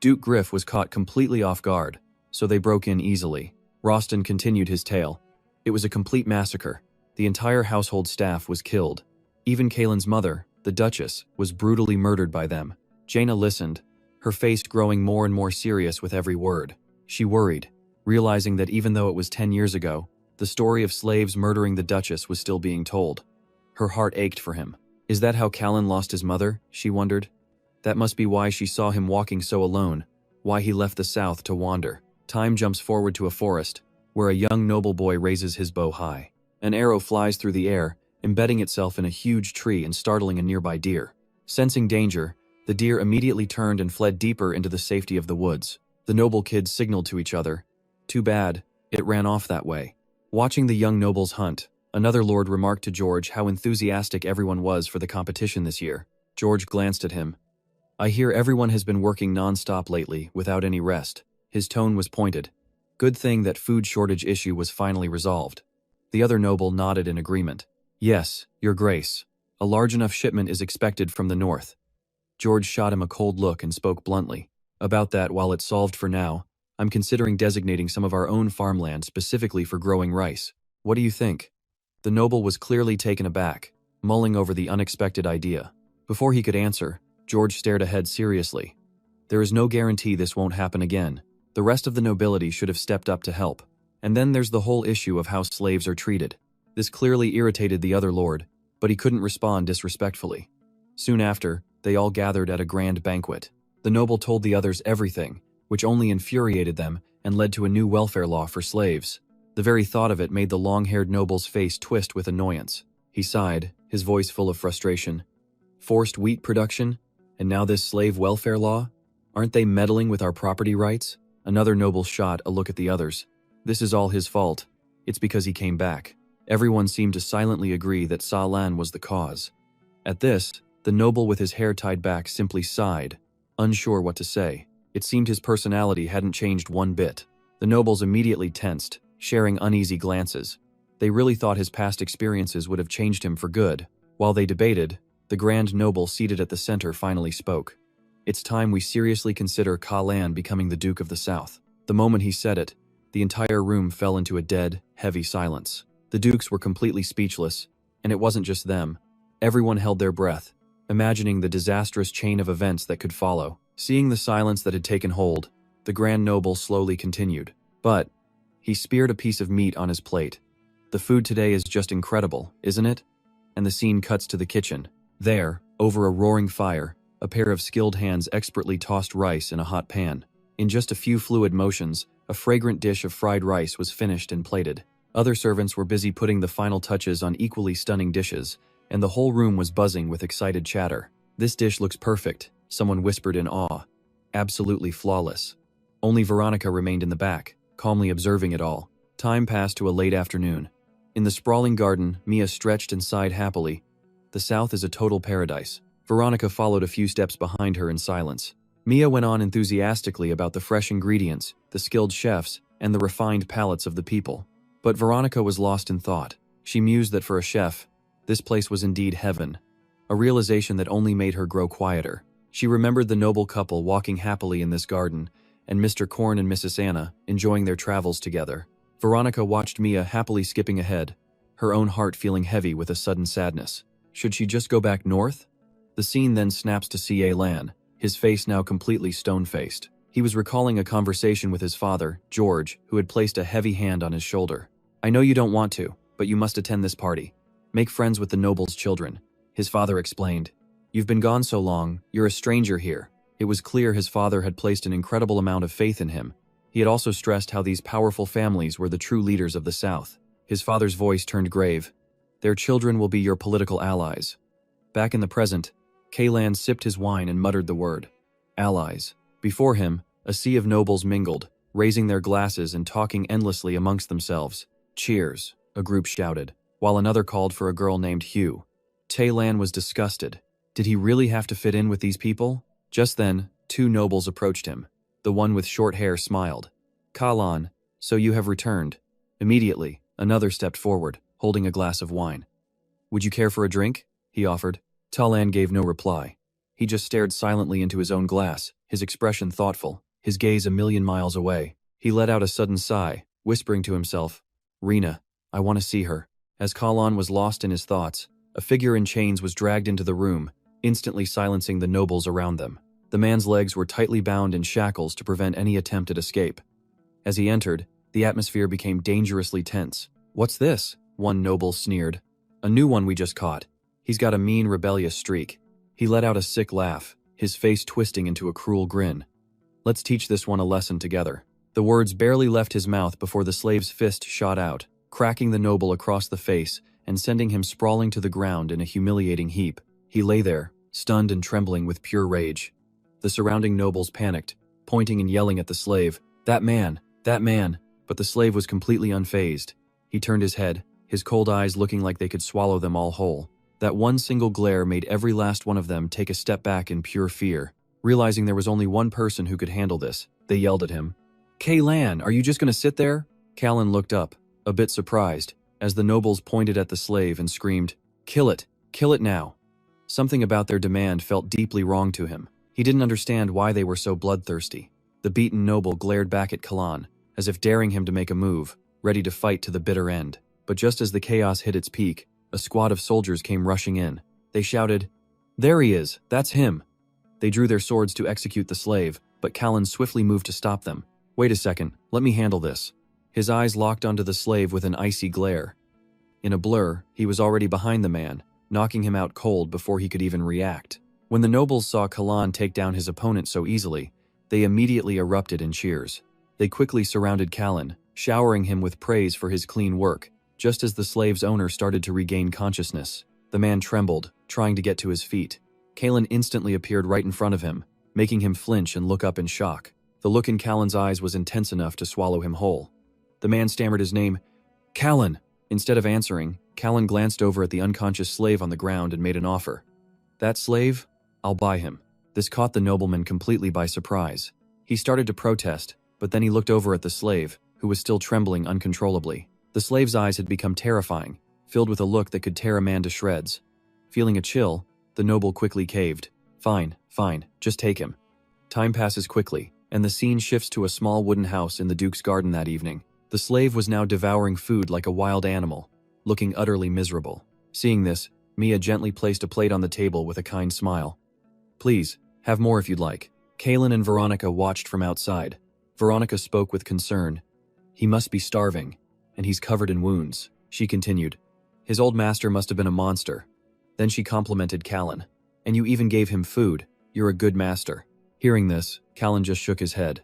[SPEAKER 1] Duke Griff was caught completely off guard, so they broke in easily. Roston continued his tale. It was a complete massacre. The entire household staff was killed. Even Callan's mother, the Duchess, was brutally murdered by them. Jaina listened, her face growing more and more serious with every word. She worried, realizing that even though it was 10 years ago, the story of slaves murdering the Duchess was still being told. Her heart ached for him. Is that how Callan lost his mother? She wondered. That must be why she saw him walking so alone, why he left the South to wander. Time jumps forward to a forest, where a young noble boy raises his bow high. An arrow flies through the air, embedding itself in a huge tree and startling a nearby deer. Sensing danger, the deer immediately turned and fled deeper into the safety of the woods. The noble kids signaled to each other. Too bad, it ran off that way. Watching the young nobles hunt, another lord remarked to George how enthusiastic everyone was for the competition this year. George glanced at him. I hear everyone has been working non-stop lately, without any rest. His tone was pointed. Good thing that food shortage issue was finally resolved. The other noble nodded in agreement. Yes, Your Grace. A large enough shipment is expected from the north. George shot him a cold look and spoke bluntly. About that, while it's solved for now, I'm considering designating some of our own farmland specifically for growing rice. What do you think? The noble was clearly taken aback, mulling over the unexpected idea. Before he could answer, George stared ahead seriously. There is no guarantee this won't happen again. The rest of the nobility should have stepped up to help. And then there's the whole issue of how slaves are treated. This clearly irritated the other lord, but he couldn't respond disrespectfully. Soon after, they all gathered at a grand banquet. The noble told the others everything, which only infuriated them and led to a new welfare law for slaves. The very thought of it made the long-haired noble's face twist with annoyance. He sighed, his voice full of frustration. Forced wheat production? And now this slave welfare law? Aren't they meddling with our property rights? Another noble shot a look at the others. This is all his fault. It's because he came back. Everyone seemed to silently agree that Sa Lan was the cause. At this, the noble with his hair tied back simply sighed, unsure what to say. It seemed his personality hadn't changed one bit. The nobles immediately tensed, sharing uneasy glances. They really thought his past experiences would have changed him for good. While they debated, the grand noble seated at the center finally spoke. It's time we seriously consider Callan becoming the Duke of the South. The moment he said it, the entire room fell into a dead, heavy silence. The dukes were completely speechless, and it wasn't just them. Everyone held their breath, imagining the disastrous chain of events that could follow. Seeing the silence that had taken hold, the Grand Noble slowly continued. But he speared a piece of meat on his plate. The food today is just incredible, isn't it? And the scene cuts to the kitchen. There, over a roaring fire, a pair of skilled hands expertly tossed rice in a hot pan. In just a few fluid motions, a fragrant dish of fried rice was finished and plated. Other servants were busy putting the final touches on equally stunning dishes, and the whole room was buzzing with excited chatter. "This dish looks perfect," someone whispered in awe. "Absolutely flawless." Only Veronica remained in the back, calmly observing it all. Time passed to a late afternoon. In the sprawling garden, Mia stretched and sighed happily. The South is a total paradise. Veronica followed a few steps behind her in silence. Mia went on enthusiastically about the fresh ingredients, the skilled chefs, and the refined palates of the people. But Veronica was lost in thought. She mused that for a chef, this place was indeed heaven. A realization that only made her grow quieter. She remembered the noble couple walking happily in this garden, and Mr. Korn and Mrs. Anna enjoying their travels together. Veronica watched Mia happily skipping ahead, her own heart feeling heavy with a sudden sadness. Should she just go back north? The scene then snaps to C.A. Lan, his face now completely stone-faced. He was recalling a conversation with his father, George, who had placed a heavy hand on his shoulder. "I know you don't want to, but you must attend this party. Make friends with the noble's children," his father explained. "You've been gone so long, you're a stranger here." It was clear his father had placed an incredible amount of faith in him. He had also stressed how these powerful families were the true leaders of the South. His father's voice turned grave. "Their children will be your political allies." Back in the present, Kaylan sipped his wine and muttered the word, "allies." Before him, a sea of nobles mingled, raising their glasses and talking endlessly amongst themselves. "Cheers," a group shouted, while another called for a girl named Hugh. Taylan was disgusted. Did he really have to fit in with these people? Just then, two nobles approached him. The one with short hair smiled. "Kalan, so you have returned." Immediately, another stepped forward, holding a glass of wine. "Would you care for a drink?" he offered. Talan gave no reply. He just stared silently into his own glass, his expression thoughtful, his gaze a million miles away. He let out a sudden sigh, whispering to himself, "Rena, I want to see her." As Kalan was lost in his thoughts, a figure in chains was dragged into the room, instantly silencing the nobles around them. The man's legs were tightly bound in shackles to prevent any attempt at escape. As he entered, the atmosphere became dangerously tense. "What's this?" one noble sneered. "A new one we just caught. He's got a mean, rebellious streak." He let out a sick laugh, his face twisting into a cruel grin. "Let's teach this one a lesson together." The words barely left his mouth before the slave's fist shot out, cracking the noble across the face and sending him sprawling to the ground in a humiliating heap. He lay there, stunned and trembling with pure rage. The surrounding nobles panicked, pointing and yelling at the slave, "That man! That man!" But the slave was completely unfazed. He turned his head, his cold eyes looking like they could swallow them all whole. That one single glare made every last one of them take a step back in pure fear. Realizing there was only one person who could handle this, they yelled at him. "Kaylan, are you just going to sit there?" Callan looked up, a bit surprised, as the nobles pointed at the slave and screamed, Kill it now." Something about their demand felt deeply wrong to him. He didn't understand why they were so bloodthirsty. The beaten noble glared back at Callan, as if daring him to make a move, ready to fight to the bitter end. But just as the chaos hit its peak, a squad of soldiers came rushing in. They shouted, "There he is, that's him." They drew their swords to execute the slave, but Callan swiftly moved to stop them. "Wait a second, let me handle this." His eyes locked onto the slave with an icy glare. In a blur, he was already behind the man, knocking him out cold before he could even react. When the nobles saw Callan take down his opponent so easily, they immediately erupted in cheers. They quickly surrounded Callan, showering him with praise for his clean work. Just as the slave's owner started to regain consciousness, the man trembled, trying to get to his feet. Callan instantly appeared right in front of him, making him flinch and look up in shock. The look in Callan's eyes was intense enough to swallow him whole. The man stammered his name, "Callan!" Instead of answering, Callan glanced over at the unconscious slave on the ground and made an offer. "That slave? I'll buy him." This caught the nobleman completely by surprise. He started to protest, but then he looked over at the slave, who was still trembling uncontrollably. The slave's eyes had become terrifying, filled with a look that could tear a man to shreds. Feeling a chill, the noble quickly caved. Fine, just take him." Time passes quickly, and the scene shifts to a small wooden house in the Duke's garden that evening. The slave was now devouring food like a wild animal, looking utterly miserable. Seeing this, Mia gently placed a plate on the table with a kind smile. "Please, have more if you'd like." Kaylin and Veronica watched from outside. Veronica spoke with concern. "He must be starving, and he's covered in wounds," she continued. "His old master must have been a monster." Then she complimented Callan. "And you even gave him food. You're a good master." Hearing this, Callan just shook his head.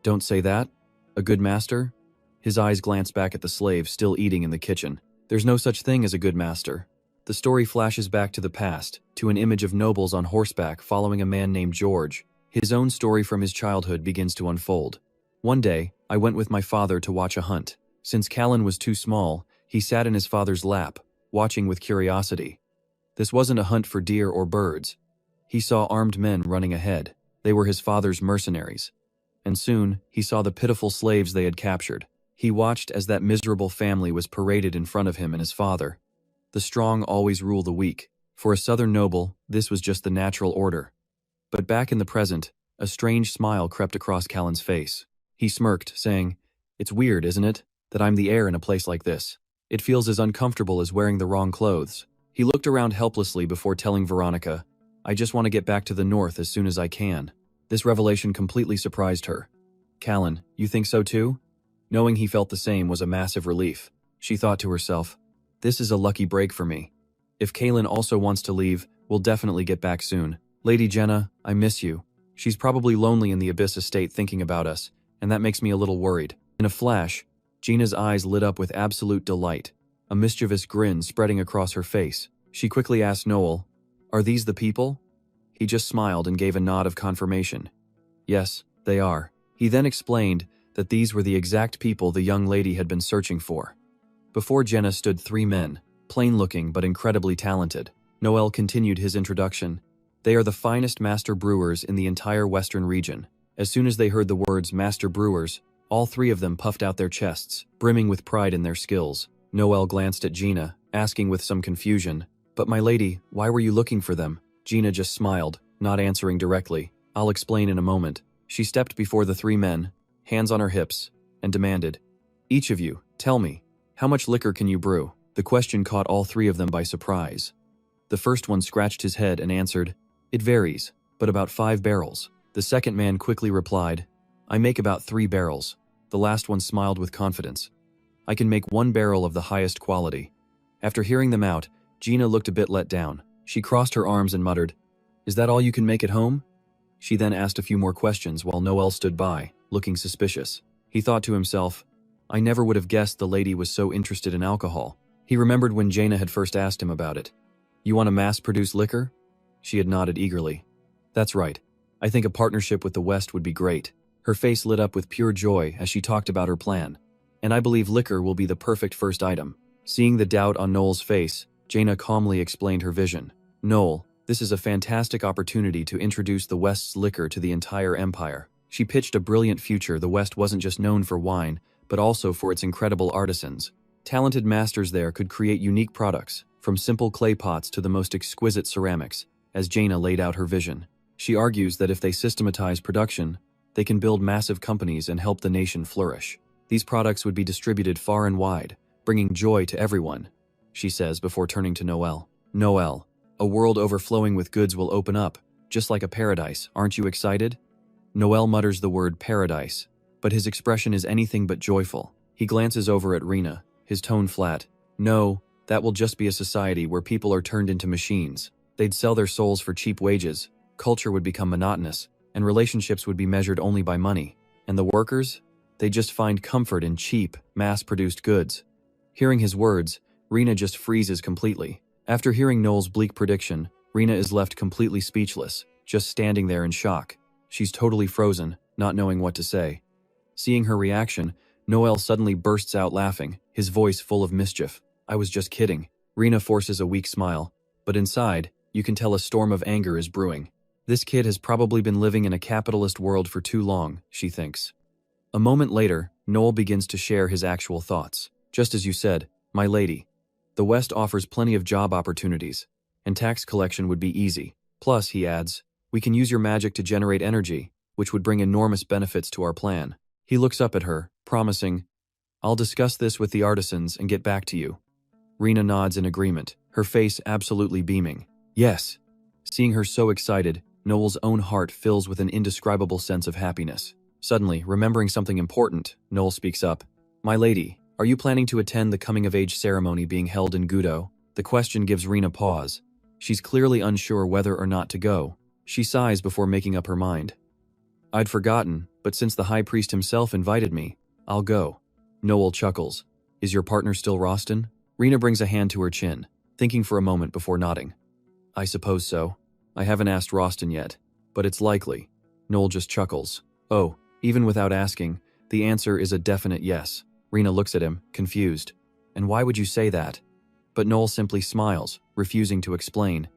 [SPEAKER 1] "Don't say that. A good master?" His eyes glanced back at the slave still eating in the kitchen. "There's no such thing as a good master." The story flashes back to the past, to an image of nobles on horseback following a man named George. His own story from his childhood begins to unfold. "One day, I went with my father to watch a hunt. Since Callan was too small, he sat in his father's lap, watching with curiosity. This wasn't a hunt for deer or birds. He saw armed men running ahead. They were his father's mercenaries. And soon, he saw the pitiful slaves they had captured. He watched as that miserable family was paraded in front of him and his father. The strong always rule the weak. For a southern noble, this was just the natural order. But back in the present, a strange smile crept across Callan's face. He smirked, saying, "It's weird, isn't it, that I'm the heir in a place like this? It feels as uncomfortable as wearing the wrong clothes." He looked around helplessly before telling Veronica, "I just want to get back to the north as soon as I can." This revelation completely surprised her. "Callan, you think so too?" Knowing he felt the same was a massive relief. She thought to herself, "This is a lucky break for me. If Kaylin also wants to leave, we'll definitely get back soon. Lady Jenna, I miss you. She's probably lonely in the Abyss estate thinking about us, and that makes me a little worried." In a flash, Gina's eyes lit up with absolute delight, a mischievous grin spreading across her face. She quickly asked Noel, "Are these the people?" He just smiled and gave a nod of confirmation. "Yes, they are." He then explained that these were the exact people the young lady had been searching for. Before Jenna stood three men, plain-looking but incredibly talented. Noel continued his introduction. "They are the finest master brewers in the entire western region." As soon as they heard the words master brewers, all three of them puffed out their chests, brimming with pride in their skills. Noel glanced at Gina, asking with some confusion, "But my lady, why were you looking for them?" Gina just smiled, not answering directly. "I'll explain in a moment." She stepped before the three men, hands on her hips, and demanded, "Each of you, tell me, how much liquor can you brew?" The question caught all three of them by surprise. The first one scratched his head and answered, "It varies, but about 5 barrels. The second man quickly replied, "I make about 3 barrels. The last one smiled with confidence. "I can make 1 barrel of the highest quality." After hearing them out, Gina looked a bit let down. She crossed her arms and muttered, "Is that all you can make at home?" She then asked a few more questions while Noel stood by, looking suspicious. He thought to himself, "I never would have guessed the lady was so interested in alcohol." He remembered when Jaina had first asked him about it. "You want to mass-produce liquor?" She had nodded eagerly. "That's right. I think a partnership with the West would be great." Her face lit up with pure joy as she talked about her plan. "And I believe liquor will be the perfect first item." Seeing the doubt on Noel's face, Jaina calmly explained her vision. "Noel, this is a fantastic opportunity to introduce the West's liquor to the entire empire." She pitched a brilliant future. The West wasn't just known for wine, but also for its incredible artisans. Talented masters there could create unique products, from simple clay pots to the most exquisite ceramics, as Jaina laid out her vision. She argues that if they systematize production, they can build massive companies and help the nation flourish. These products would be distributed far and wide, bringing joy to everyone, she says before turning to Noel. "Noel, a world overflowing with goods will open up, just like a paradise. Aren't you excited?" Noel mutters the word paradise, but his expression is anything but joyful. He glances over at Rena, his tone flat. "No, that will just be a society where people are turned into machines. They'd sell their souls for cheap wages, culture would become monotonous, and relationships would be measured only by money. And the workers? They just find comfort in cheap, mass-produced goods." Hearing his words, Rena just freezes completely. After hearing Noel's bleak prediction, Rena is left completely speechless, just standing there in shock. She's totally frozen, not knowing what to say. Seeing her reaction, Noel suddenly bursts out laughing, his voice full of mischief. "I was just kidding." Rena forces a weak smile, but inside, you can tell a storm of anger is brewing. This kid has probably been living in a capitalist world for too long, she thinks. A moment later, Noel begins to share his actual thoughts. "Just as you said, my lady, the West offers plenty of job opportunities, and tax collection would be easy. Plus," he adds, "we can use your magic to generate energy, which would bring enormous benefits to our plan." He looks up at her, promising, "I'll discuss this with the artisans and get back to you." Rena nods in agreement, her face absolutely beaming. "Yes." Seeing her so excited, Noel's own heart fills with an indescribable sense of happiness. Suddenly, remembering something important, Noel speaks up. "My lady, are you planning to attend the coming-of-age ceremony being held in Gudo?" The question gives Rina pause. She's clearly unsure whether or not to go. She sighs before making up her mind. "I'd forgotten, but since the High Priest himself invited me, I'll go." Noel chuckles. "Is your partner still Rostin?" Rina brings a hand to her chin, thinking for a moment before nodding. "I suppose so. I haven't asked Rostin yet, but it's likely." Noel just chuckles. "Oh, even without asking, the answer is a definite yes." Rina looks at him, confused. "And why would you say that?" But Noel simply smiles, refusing to explain.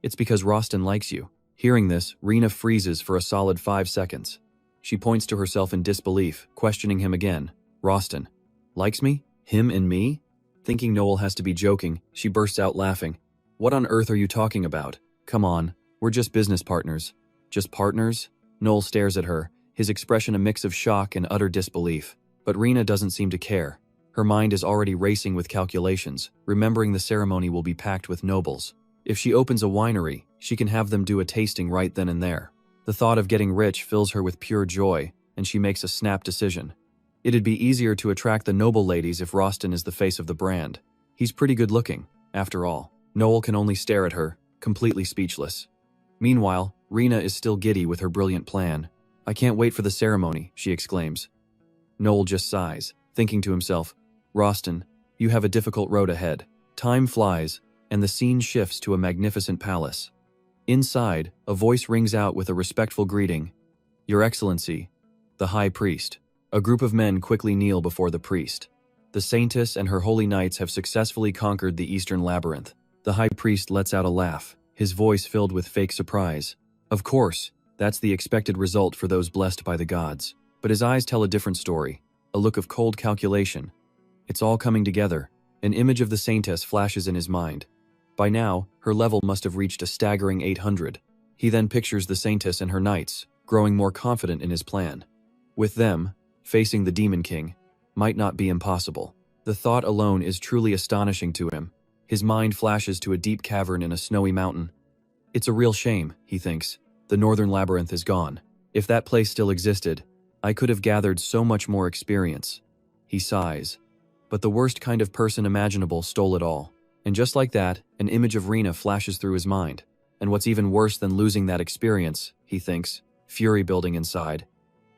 [SPEAKER 1] "It's because Rostin likes you." Hearing this, Rina freezes for a solid 5 seconds. She points to herself in disbelief, questioning him again. "Rostin likes me? Him and me?" Thinking Noel has to be joking, she bursts out laughing. "What on earth are you talking about? Come on, we're just business partners." "Just partners?" Noel stares at her, his expression a mix of shock and utter disbelief. But Rina doesn't seem to care. Her mind is already racing with calculations, remembering the ceremony will be packed with nobles. If she opens a winery, she can have them do a tasting right then and there. The thought of getting rich fills her with pure joy, and she makes a snap decision. It'd be easier to attract the noble ladies if Rostin is the face of the brand. He's pretty good looking, after all. Noel can only stare at her, completely speechless. Meanwhile, Rina is still giddy with her brilliant plan. "I can't wait for the ceremony," she exclaims. Noel just sighs, thinking to himself, "Rostin, you have a difficult road ahead." Time flies, and the scene shifts to a magnificent palace. Inside, a voice rings out with a respectful greeting. "Your Excellency, the High Priest." A group of men quickly kneel before the priest. The Saintess and her holy knights have successfully conquered the Eastern Labyrinth. The High Priest lets out a laugh, his voice filled with fake surprise. Of course, that's the expected result for those blessed by the gods. But his eyes tell a different story, a look of cold calculation. It's all coming together. An image of the Saintess flashes in his mind. By now, her level must have reached a staggering 800. He then pictures the Saintess and her knights, growing more confident in his plan. With them, facing the Demon King might not be impossible. The thought alone is truly astonishing to him. His mind flashes to a deep cavern in a snowy mountain. It's a real shame, he thinks. The Northern Labyrinth is gone. If that place still existed, I could have gathered so much more experience. He sighs. But the worst kind of person imaginable stole it all. And just like that, an image of Rina flashes through his mind. And what's even worse than losing that experience, he thinks, fury building inside,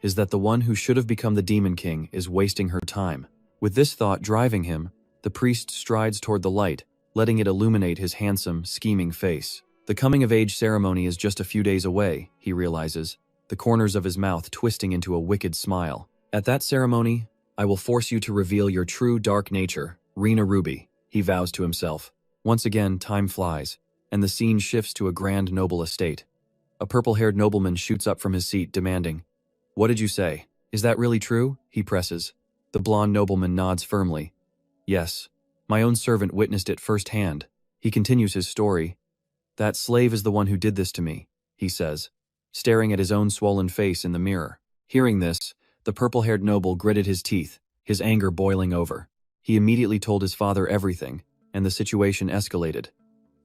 [SPEAKER 1] is that the one who should have become the Demon King is wasting her time. With this thought driving him, the priest strides toward the light, letting it illuminate his handsome, scheming face. The coming-of-age ceremony is just a few days away, he realizes, the corners of his mouth twisting into a wicked smile. At that ceremony, I will force you to reveal your true dark nature, Rina Ruby, he vows to himself. Once again, time flies, and the scene shifts to a grand noble estate. A purple-haired nobleman shoots up from his seat, demanding, "What did you say? Is that really true?" he presses. The blonde nobleman nods firmly. "Yes. My own servant witnessed it firsthand." He continues his story. "That slave is the one who did this to me," he says, staring at his own swollen face in the mirror. Hearing this, the purple-haired noble gritted his teeth, his anger boiling over. He immediately told his father everything, and the situation escalated.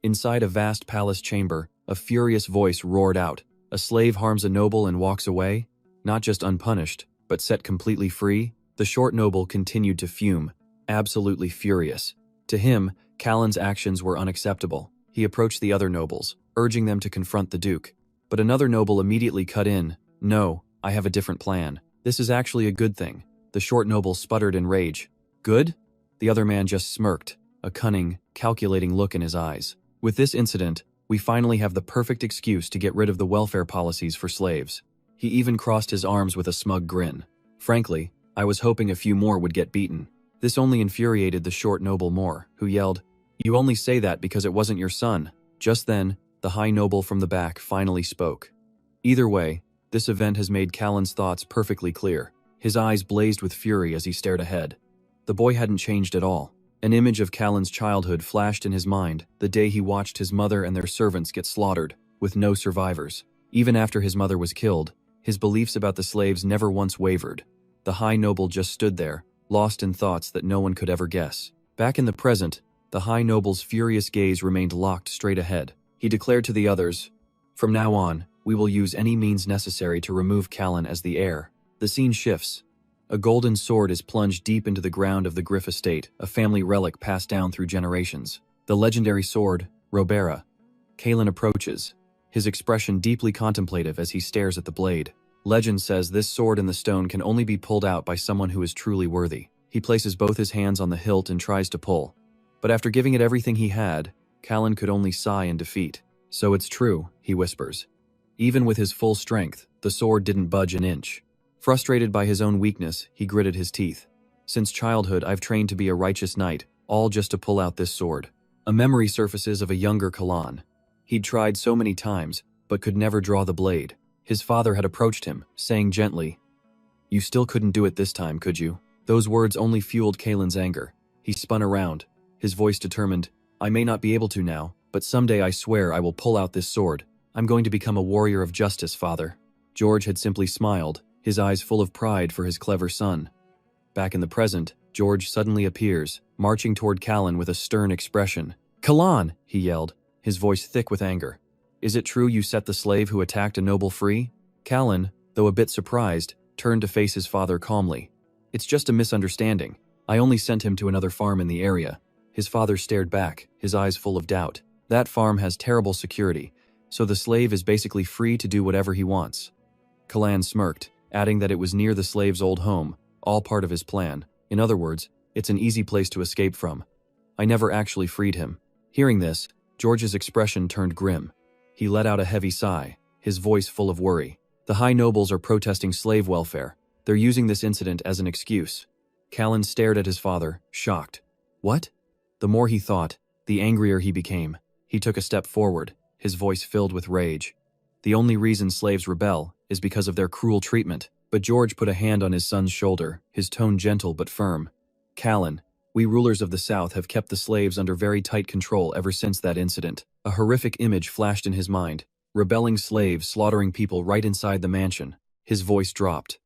[SPEAKER 1] Inside a vast palace chamber, a furious voice roared out, "A slave harms a noble and walks away? Not just unpunished, but set completely free?" The short noble continued to fume, absolutely furious. To him, Callan's actions were unacceptable. He approached the other nobles, urging them to confront the Duke. But another noble immediately cut in. "No, I have a different plan. This is actually a good thing." The short noble sputtered in rage. "Good?" The other man just smirked, a cunning, calculating look in his eyes. With this incident, we finally have the perfect excuse to get rid of the welfare policies for slaves. He even crossed his arms with a smug grin. Frankly, I was hoping a few more would get beaten. This only infuriated the short noble more, who yelled, "You only say that because it wasn't your son." Just then, the high noble from the back finally spoke. Either way, this event has made Callan's thoughts perfectly clear. His eyes blazed with fury as he stared ahead. The boy hadn't changed at all. An image of Callan's childhood flashed in his mind the day he watched his mother and their servants get slaughtered, with no survivors. Even after his mother was killed, his beliefs about the slaves never once wavered. The high noble just stood there, lost in thoughts that no one could ever guess. Back in the present, the high noble's furious gaze remained locked straight ahead. He declared to the others, "From now on, We will use any means necessary to remove Callan as the heir. The scene shifts. A golden sword is plunged deep into the ground of the Griff estate, a family relic passed down through generations. The legendary sword, Robera. Callan approaches, his expression deeply contemplative as he stares at the blade. Legend says this sword in the stone can only be pulled out by someone who is truly worthy. He places both his hands on the hilt and tries to pull. But after giving it everything he had, Callan could only sigh in defeat. So it's true, he whispers. Even with his full strength, the sword didn't budge an inch. Frustrated by his own weakness, he gritted his teeth. Since childhood, I've trained to be a righteous knight, all just to pull out this sword. A memory surfaces of a younger Callan. He'd tried so many times, but could never draw the blade. His father had approached him, saying gently, "You still couldn't do it this time, could you?" Those words only fueled Callan's anger. He spun around, his voice determined, "I may not be able to now, but someday I swear I will pull out this sword. I'm going to become a warrior of justice, father." George had simply smiled, his eyes full of pride for his clever son. Back in the present, George suddenly appears, marching toward Callan with a stern expression. "Callan!" he yelled, his voice thick with anger. "Is it true you set the slave who attacked a noble free?" Callan, though a bit surprised, turned to face his father calmly. "It's just a misunderstanding. I only sent him to another farm in the area." His father stared back, his eyes full of doubt. "That farm has terrible security, so the slave is basically free to do whatever he wants." Callan smirked, adding that it was near the slave's old home, all part of his plan. In other words, it's an easy place to escape from. "I never actually freed him." Hearing this, George's expression turned grim. He let out a heavy sigh, his voice full of worry. "The high nobles are protesting slave welfare. They're using this incident as an excuse." Callan stared at his father, shocked. "What?" The more he thought, the angrier he became. He took a step forward, his voice filled with rage. "The only reason slaves rebel is because of their cruel treatment." But George put a hand on his son's shoulder, his tone gentle but firm. "Callan, we rulers of the South have kept the slaves under very tight control ever since that incident." A horrific image flashed in his mind, rebelling slaves slaughtering people right inside the mansion. His voice dropped.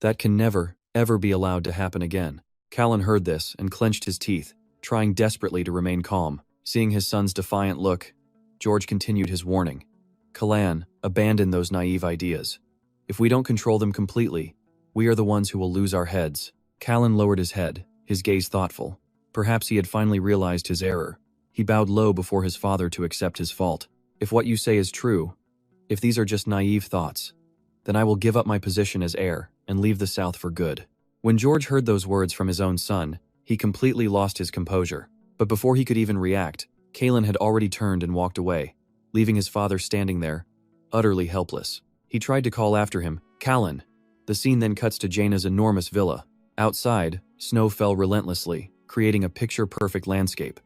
[SPEAKER 1] "That can never, ever be allowed to happen again." Callan heard this and clenched his teeth, trying desperately to remain calm. Seeing his son's defiant look, George continued his warning. "Callan, abandon those naive ideas. If we don't control them completely, we are the ones who will lose our heads." Callan lowered his head, his gaze thoughtful. Perhaps he had finally realized his error. He bowed low before his father to accept his fault. "If what you say is true, if these are just naive thoughts, then I will give up my position as heir and leave the South for good." When George heard those words from his own son, he completely lost his composure. But before he could even react, Callan had already turned and walked away, leaving his father standing there, utterly helpless. He tried to call after him, "Callan." The scene then cuts to Jaina's enormous villa. Outside, snow fell relentlessly, creating a picture-perfect landscape.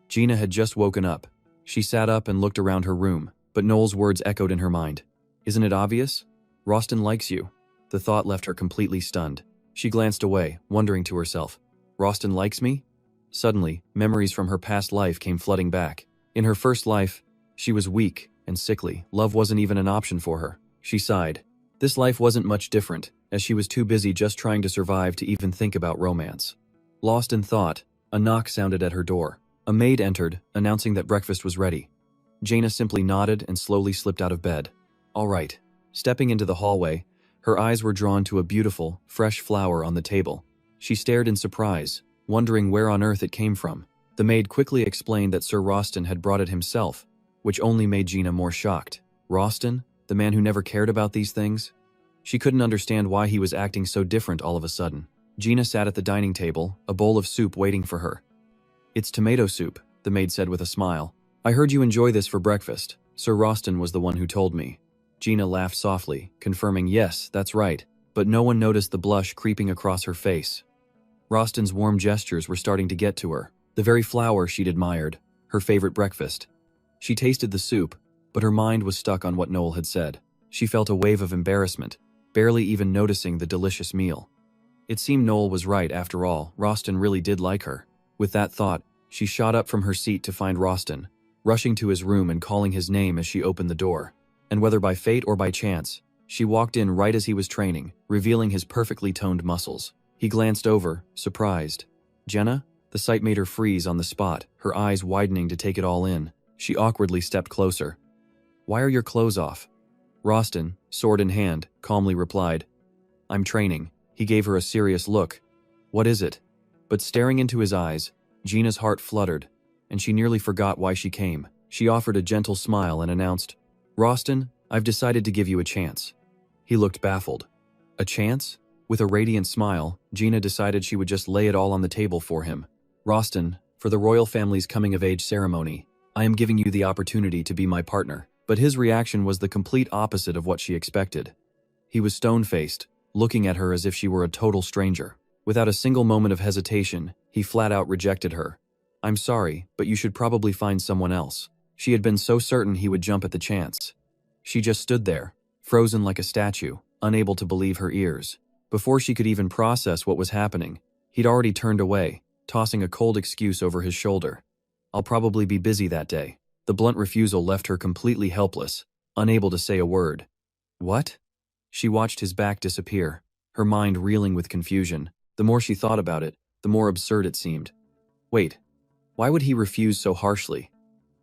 [SPEAKER 1] Gina had just woken up. She sat up and looked around her room, but Noel's words echoed in her mind. "Isn't it obvious? Rostin likes you." The thought left her completely stunned. She glanced away, wondering to herself, "Rostin likes me?" Suddenly, memories from her past life came flooding back. In her first life, she was weak and sickly. Love wasn't even an option for her. She sighed. This life wasn't much different, as she was too busy just trying to survive to even think about romance. Lost in thought, a knock sounded at her door. A maid entered, announcing that breakfast was ready. Jaina simply nodded and slowly slipped out of bed. "All right." Stepping into the hallway, her eyes were drawn to a beautiful, fresh flower on the table. She stared in surprise, wondering where on earth it came from. The maid quickly explained that Sir Rostin had brought it himself, which only made Gina more shocked. Rostin? The man who never cared about these things? She couldn't understand why he was acting so different all of a sudden. Gina sat at the dining table, a bowl of soup waiting for her. "It's tomato soup," the maid said with a smile. "I heard you enjoy this for breakfast. Sir Rostin was the one who told me." Gina laughed softly, confirming, "Yes, that's right," but no one noticed the blush creeping across her face. Rostin's warm gestures were starting to get to her. The very flower she'd admired, her favorite breakfast. She tasted the soup, but her mind was stuck on what Noel had said. She felt a wave of embarrassment, barely even noticing the delicious meal. It seemed Noel was right after all. Rostin really did like her. With that thought, she shot up from her seat to find Rostin, rushing to his room and calling his name as she opened the door. And whether by fate or by chance, she walked in right as he was training, revealing his perfectly toned muscles. He glanced over, surprised. "Jenna?" The sight made her freeze on the spot, her eyes widening to take it all in. She awkwardly stepped closer. "Why are your clothes off?" Rostin, sword in hand, calmly replied, I'm training. He gave her a serious look. What is it? But staring into his eyes, Gina's heart fluttered, and she nearly forgot why she came. She offered a gentle smile and announced, Rostin, I've decided to give you a chance. He looked baffled. A chance? With a radiant smile, Gina decided she would just lay it all on the table for him. Rostin, for the royal family's coming-of-age ceremony, I am giving you the opportunity to be my partner. But his reaction was the complete opposite of what she expected. He was stone-faced, looking at her as if she were a total stranger. Without a single moment of hesitation, he flat-out rejected her. I'm sorry, but you should probably find someone else. She had been so certain he would jump at the chance. She just stood there, frozen like a statue, unable to believe her ears. Before she could even process what was happening, he'd already turned away, tossing a cold excuse over his shoulder. I'll probably be busy that day. The blunt refusal left her completely helpless, unable to say a word. What? She watched his back disappear, her mind reeling with confusion. The more she thought about it, the more absurd it seemed. Wait, why would he refuse so harshly?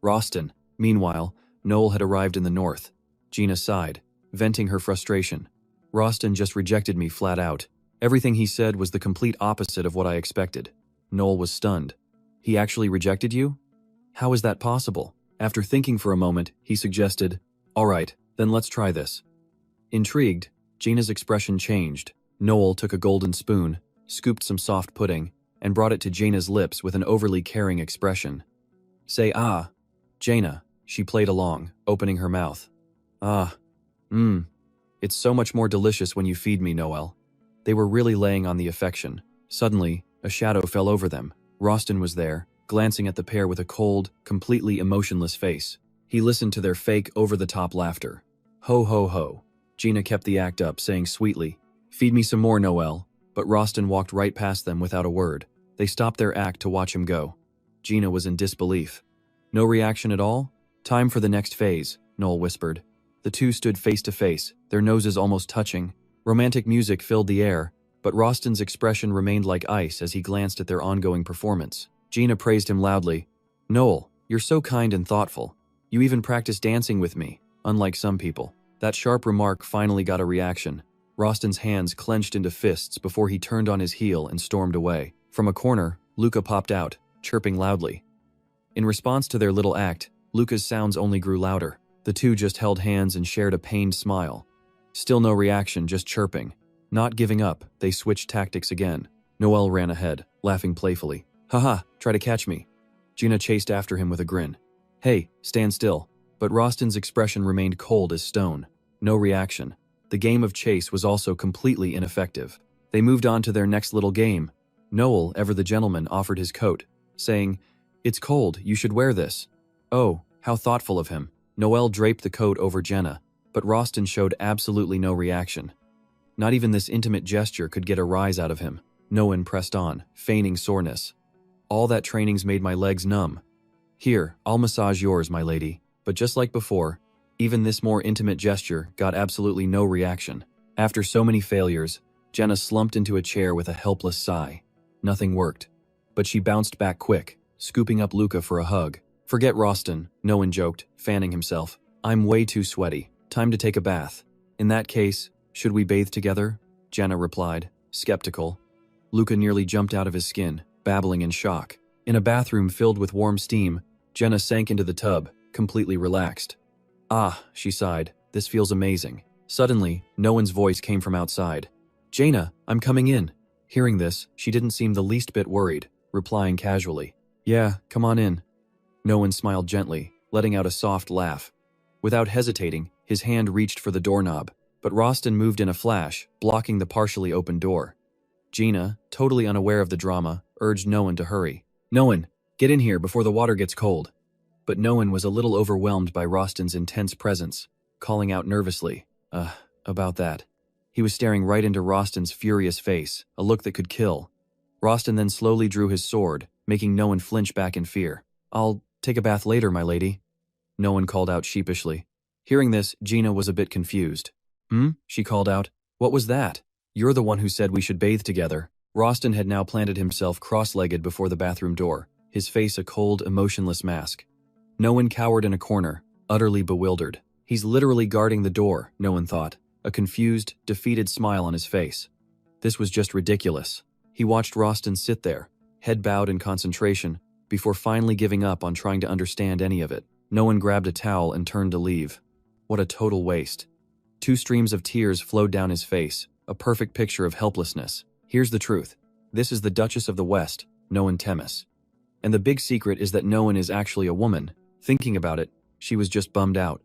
[SPEAKER 1] Rostin. Meanwhile, Noel had arrived in the north. Gina sighed, venting her frustration. Rostin just rejected me flat out. Everything he said was the complete opposite of what I expected. Noel was stunned. He actually rejected you? How is that possible? After thinking for a moment, he suggested, All right, then let's try this. Intrigued, Gina's expression changed. Noel took a golden spoon, scooped some soft pudding, and brought it to Gina's lips with an overly caring expression. Say ah. Gina, she played along, opening her mouth. Ah. It's so much more delicious when you feed me, Noel. They were really laying on the affection. Suddenly, a shadow fell over them. Rostin was there, glancing at the pair with a cold, completely emotionless face. He listened to their fake, over-the-top laughter. Ho ho ho. Gina kept the act up, saying sweetly, Feed me some more, Noel. But Rostin walked right past them without a word. They stopped their act to watch him go. Gina was in disbelief. No reaction at all? Time for the next phase, Noel whispered. The two stood face to face, their noses almost touching. Romantic music filled the air, but Rostin's expression remained like ice as he glanced at their ongoing performance. Gina praised him loudly. Noel, you're so kind and thoughtful. You even practice dancing with me, unlike some people. That sharp remark finally got a reaction. Rostin's hands clenched into fists before he turned on his heel and stormed away. From a corner, Luca popped out, chirping loudly. In response to their little act, Luca's sounds only grew louder. The two just held hands and shared a pained smile. Still no reaction, just chirping. Not giving up, they switched tactics again. Noel ran ahead, laughing playfully. Haha, try to catch me. Gina chased after him with a grin. Hey, stand still. But Rostin's expression remained cold as stone. No reaction. The game of chase was also completely ineffective. They moved on to their next little game. Noel, ever the gentleman, offered his coat, saying, It's cold, you should wear this. Oh, how thoughtful of him. Noel draped the coat over Jenna, but Rostin showed absolutely no reaction. Not even this intimate gesture could get a rise out of him. Noel pressed on, feigning soreness. All that training's made my legs numb. Here, I'll massage yours, my lady. But just like before, even this more intimate gesture got absolutely no reaction. After so many failures, Jenna slumped into a chair with a helpless sigh. Nothing worked. But she bounced back quick, scooping up Luca for a hug. Forget Rostin, Noel joked, fanning himself. I'm way too sweaty. Time to take a bath. In that case, should we bathe together? Jenna replied, skeptical. Luca nearly jumped out of his skin, babbling in shock. In a bathroom filled with warm steam, Jenna sank into the tub, completely relaxed. Ah, she sighed, this feels amazing. Suddenly, Noel's voice came from outside. Jaina, I'm coming in. Hearing this, she didn't seem the least bit worried, replying casually. Yeah, come on in. Noel smiled gently, letting out a soft laugh. Without hesitating, his hand reached for the doorknob, but Rostin moved in a flash, blocking the partially open door. Gina, totally unaware of the drama, urged Noel to hurry. Noel, get in here before the water gets cold. But Noel was a little overwhelmed by Rostin's intense presence, calling out nervously, about that. He was staring right into Rostin's furious face, a look that could kill. Rostin then slowly drew his sword, making Noel flinch back in fear. I'll take a bath later, my lady. Noel called out sheepishly. Hearing this, Gina was a bit confused. She called out. What was that? You're the one who said we should bathe together. Rostin had now planted himself cross-legged before the bathroom door, his face a cold, emotionless mask. Noel cowered in a corner, utterly bewildered. He's literally guarding the door, no one thought, a confused, defeated smile on his face. This was just ridiculous. He watched Roston sit there, head bowed in concentration, before finally giving up on trying to understand any of it. No one grabbed a towel and turned to leave. What a total waste. 2 streams of tears flowed down his face, a perfect picture of helplessness. Here's the truth. This is the Duchess of the West, Noan Temis. And the big secret is that Noan is actually a woman. Thinking about it, she was just bummed out.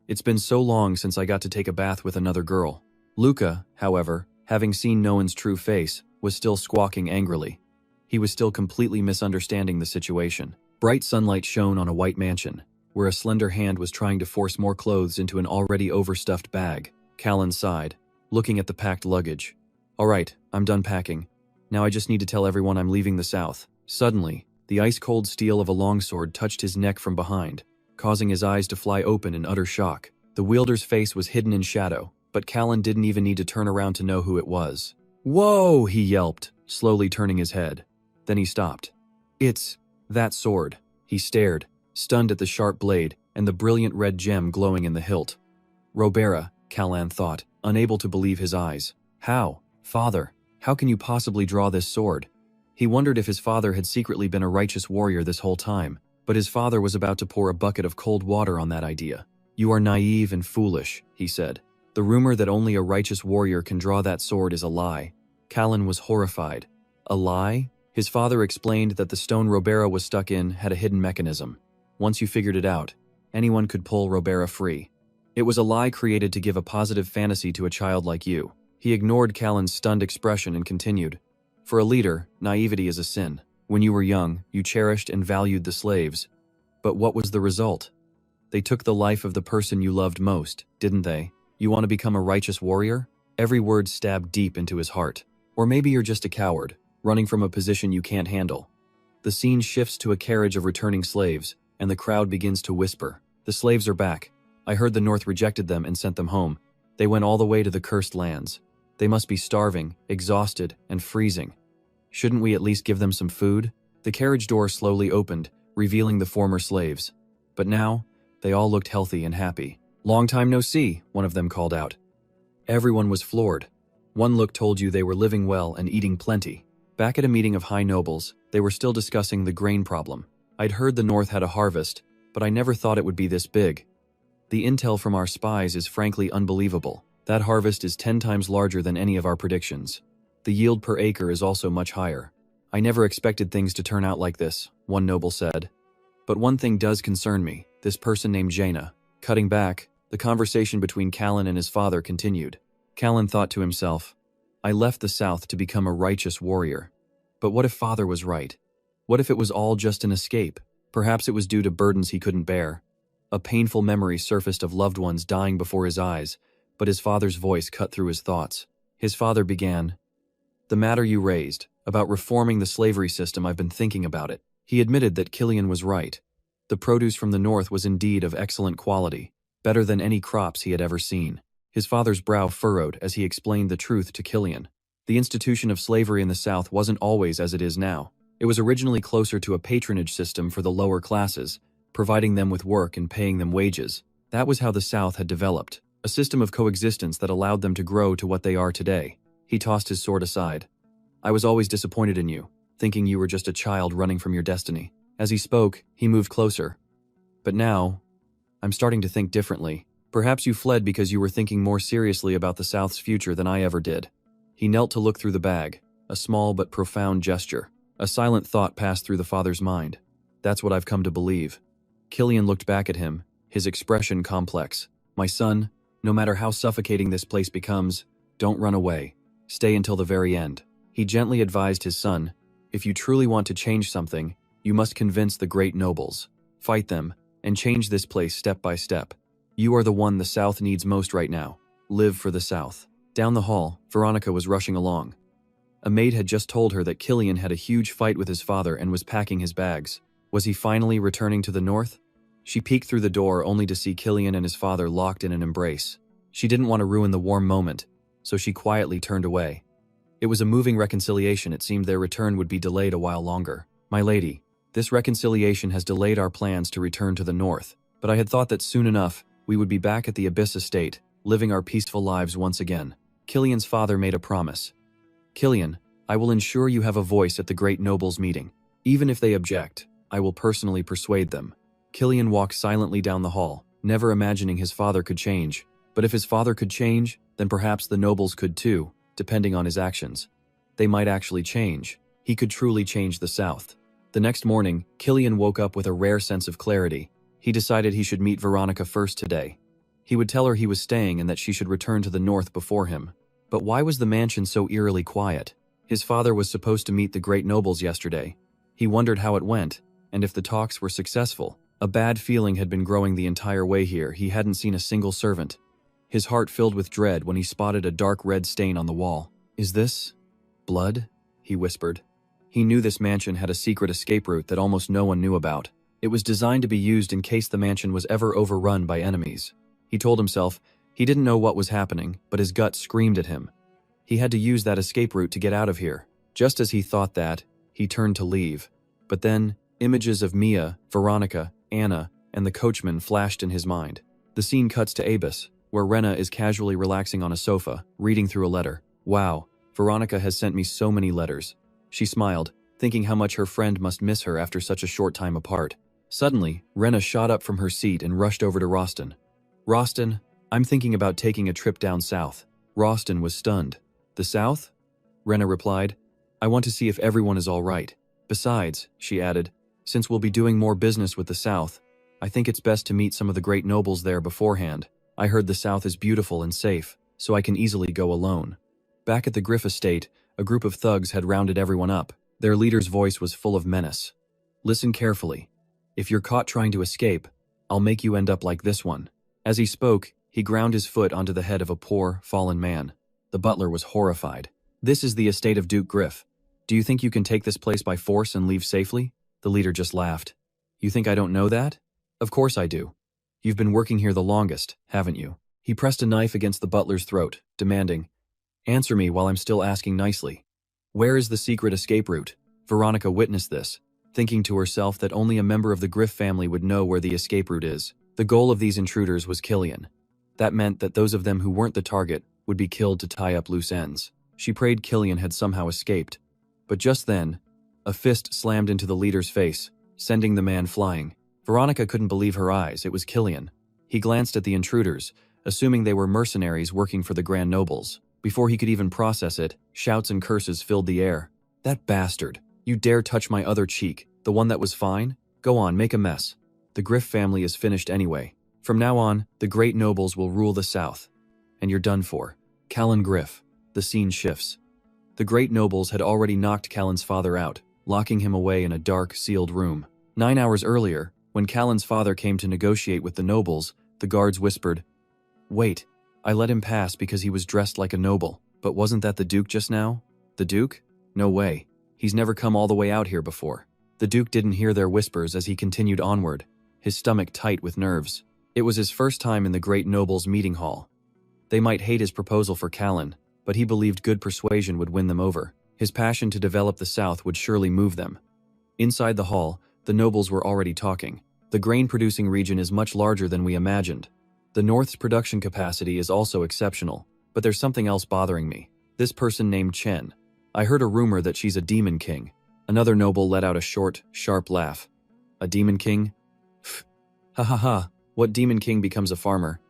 [SPEAKER 1] It's been so long since I got to take a bath with another girl. Luca, however, having seen Noan's true face, was still squawking angrily. He was still completely misunderstanding the situation. Bright sunlight shone on a white mansion, where a slender hand was trying to force more clothes into an already overstuffed bag. Callan sighed, looking at the packed luggage. All right, I'm done packing. Now I just need to tell everyone I'm leaving the South. Suddenly, the ice-cold steel of a longsword touched his neck from behind, causing his eyes to fly open in utter shock. The wielder's face was hidden in shadow, but Callan didn't even need to turn around to know who it was. "Whoa!" he yelped, slowly turning his head. Then he stopped. "It's that sword." He stared, stunned at the sharp blade and the brilliant red gem glowing in the hilt. Robera, Callan thought, unable to believe his eyes. How? Father, how can you possibly draw this sword? He wondered if his father had secretly been a righteous warrior this whole time, but his father was about to pour a bucket of cold water on that idea. "You are naive and foolish," he said. "The rumor that only a righteous warrior can draw that sword is a lie." Callan was horrified. A lie? His father explained that the stone Robera was stuck in had a hidden mechanism. Once you figured it out, anyone could pull Robera free. It was a lie created to give a positive fantasy to a child like you. He ignored Callan's stunned expression and continued. "For a leader, naivety is a sin. When you were young, you cherished and valued the slaves. But what was the result? They took the life of the person you loved most, didn't they? You want to become a righteous warrior?" Every word stabbed deep into his heart. Or maybe you're just a coward, running from a position you can't handle. The scene shifts to a carriage of returning slaves, and the crowd begins to whisper. "The slaves are back. I heard the North rejected them and sent them home. They went all the way to the cursed lands. They must be starving, exhausted, and freezing. Shouldn't we at least give them some food?" The carriage door slowly opened, revealing the former slaves. But now, they all looked healthy and happy. "Long time no see," one of them called out. Everyone was floored. One look told you they were living well and eating plenty. Back at a meeting of high nobles, they were still discussing the grain problem. "I'd heard the North had a harvest, but I never thought it would be this big. The intel from our spies is frankly unbelievable. That harvest is 10 times larger than any of our predictions. The yield per acre is also much higher. I never expected things to turn out like this," one noble said. "But one thing does concern me, this person named Jaina." Cutting back, the conversation between Callan and his father continued. Callan thought to himself, "I left the South to become a righteous warrior. But what if father was right? What if it was all just an escape? Perhaps it was due to burdens he couldn't bear." A painful memory surfaced of loved ones dying before his eyes, but his father's voice cut through his thoughts. His father began, "The matter you raised, about reforming the slavery system, I've been thinking about it." He admitted that Killian was right. The produce from the North was indeed of excellent quality, better than any crops he had ever seen. His father's brow furrowed as he explained the truth to Killian. The institution of slavery in the South wasn't always as it is now. It was originally closer to a patronage system for the lower classes, providing them with work and paying them wages. That was how the South had developed, a system of coexistence that allowed them to grow to what they are today. He tossed his sword aside. "I was always disappointed in you, thinking you were just a child running from your destiny." As he spoke, he moved closer. "But now, I'm starting to think differently. Perhaps you fled because you were thinking more seriously about the South's future than I ever did." He knelt to look through the bag, a small but profound gesture. A silent thought passed through the father's mind. "That's what I've come to believe." Killian looked back at him, his expression complex. "My son, no matter how suffocating this place becomes, don't run away. Stay until the very end." He gently advised his son, "If you truly want to change something, you must convince the great nobles. Fight them, and change this place step by step. You are the one the South needs most right now. Live for the South." Down the hall, Veronica was rushing along. A maid had just told her that Killian had a huge fight with his father and was packing his bags. Was he finally returning to the North? She peeked through the door only to see Killian and his father locked in an embrace. She didn't want to ruin the warm moment, so she quietly turned away. It was a moving reconciliation. It seemed their return would be delayed a while longer. "My lady, this reconciliation has delayed our plans to return to the North, but I had thought that soon enough we would be back at the Abyss Estate, living our peaceful lives once again. Killian's father made a promise. Killian, I will ensure you have a voice at the great nobles' meeting. Even if they object, I will personally persuade them. Killian walked silently down the hall, never imagining his father could change. But if his father could change, then perhaps the nobles could too, depending on his actions. They might actually change. He could truly change the South. The next morning, Killian woke up with a rare sense of clarity. He decided he should meet Veronica first today. He would tell her he was staying and that she should return to the north before him. But why was the mansion so eerily quiet? His father was supposed to meet the great nobles yesterday. He wondered how it went, and if the talks were successful. A bad feeling had been growing the entire way here. He hadn't seen a single servant. His heart filled with dread when he spotted a dark red stain on the wall. Is this blood? He whispered. He knew this mansion had a secret escape route that almost no one knew about. It was designed to be used in case the mansion was ever overrun by enemies. He told himself he didn't know what was happening, but his gut screamed at him. He had to use that escape route to get out of here. Just as he thought that, he turned to leave. But then, images of Mia, Veronica, Anna, and the coachman flashed in his mind. The scene cuts to Abyss, where Rena is casually relaxing on a sofa, reading through a letter. Wow, Veronica has sent me so many letters. She smiled, thinking how much her friend must miss her after such a short time apart. Suddenly, Rena shot up from her seat and rushed over to Roston. Roston, I'm thinking about taking a trip down south. Roston was stunned. The South? Rena replied. I want to see if everyone is all right. Besides, she added, since we'll be doing more business with the South, I think it's best to meet some of the great nobles there beforehand. I heard the South is beautiful and safe, so I can easily go alone. Back at the Griff estate, a group of thugs had rounded everyone up. Their leader's voice was full of menace. Listen carefully. If you're caught trying to escape, I'll make you end up like this one. As he spoke, he ground his foot onto the head of a poor, fallen man. The butler was horrified. This is the estate of Duke Griff. Do you think you can take this place by force and leave safely? The leader just laughed. You think I don't know that? Of course I do. You've been working here the longest, haven't you? He pressed a knife against the butler's throat, demanding, answer me while I'm still asking nicely. Where is the secret escape route? Veronica witnessed this, thinking to herself that only a member of the Griff family would know where the escape route is. The goal of these intruders was Killian. That meant that those of them who weren't the target would be killed to tie up loose ends. She prayed Killian had somehow escaped. But just then, a fist slammed into the leader's face, sending the man flying. Veronica couldn't believe her eyes. It was Killian. He glanced at the intruders, assuming they were mercenaries working for the Grand Nobles. Before he could even process it, shouts and curses filled the air. That bastard! You dare touch my other cheek, the one that was fine? Go on, make a mess. The Griff family is finished anyway. From now on, the great nobles will rule the South. And you're done for. Callan Griff. The scene shifts. The great nobles had already knocked Callan's father out, locking him away in a dark, sealed room. 9 hours earlier, when Callan's father came to negotiate with the nobles, the guards whispered, Wait, I let him pass because he was dressed like a noble. But wasn't that the Duke just now? The Duke? No way. He's never come all the way out here before. The Duke didn't hear their whispers as he continued onward, his stomach tight with nerves. It was his first time in the great nobles' meeting hall. They might hate his proposal for Callan, but he believed good persuasion would win them over. His passion to develop the South would surely move them. Inside the hall, the nobles were already talking. The grain-producing region is much larger than we imagined. The North's production capacity is also exceptional, but there's something else bothering me. This person named Chen. I heard a rumor that she's a demon king. Another noble let out a short, sharp laugh. A demon king? Ha ha ha, what demon king becomes a farmer?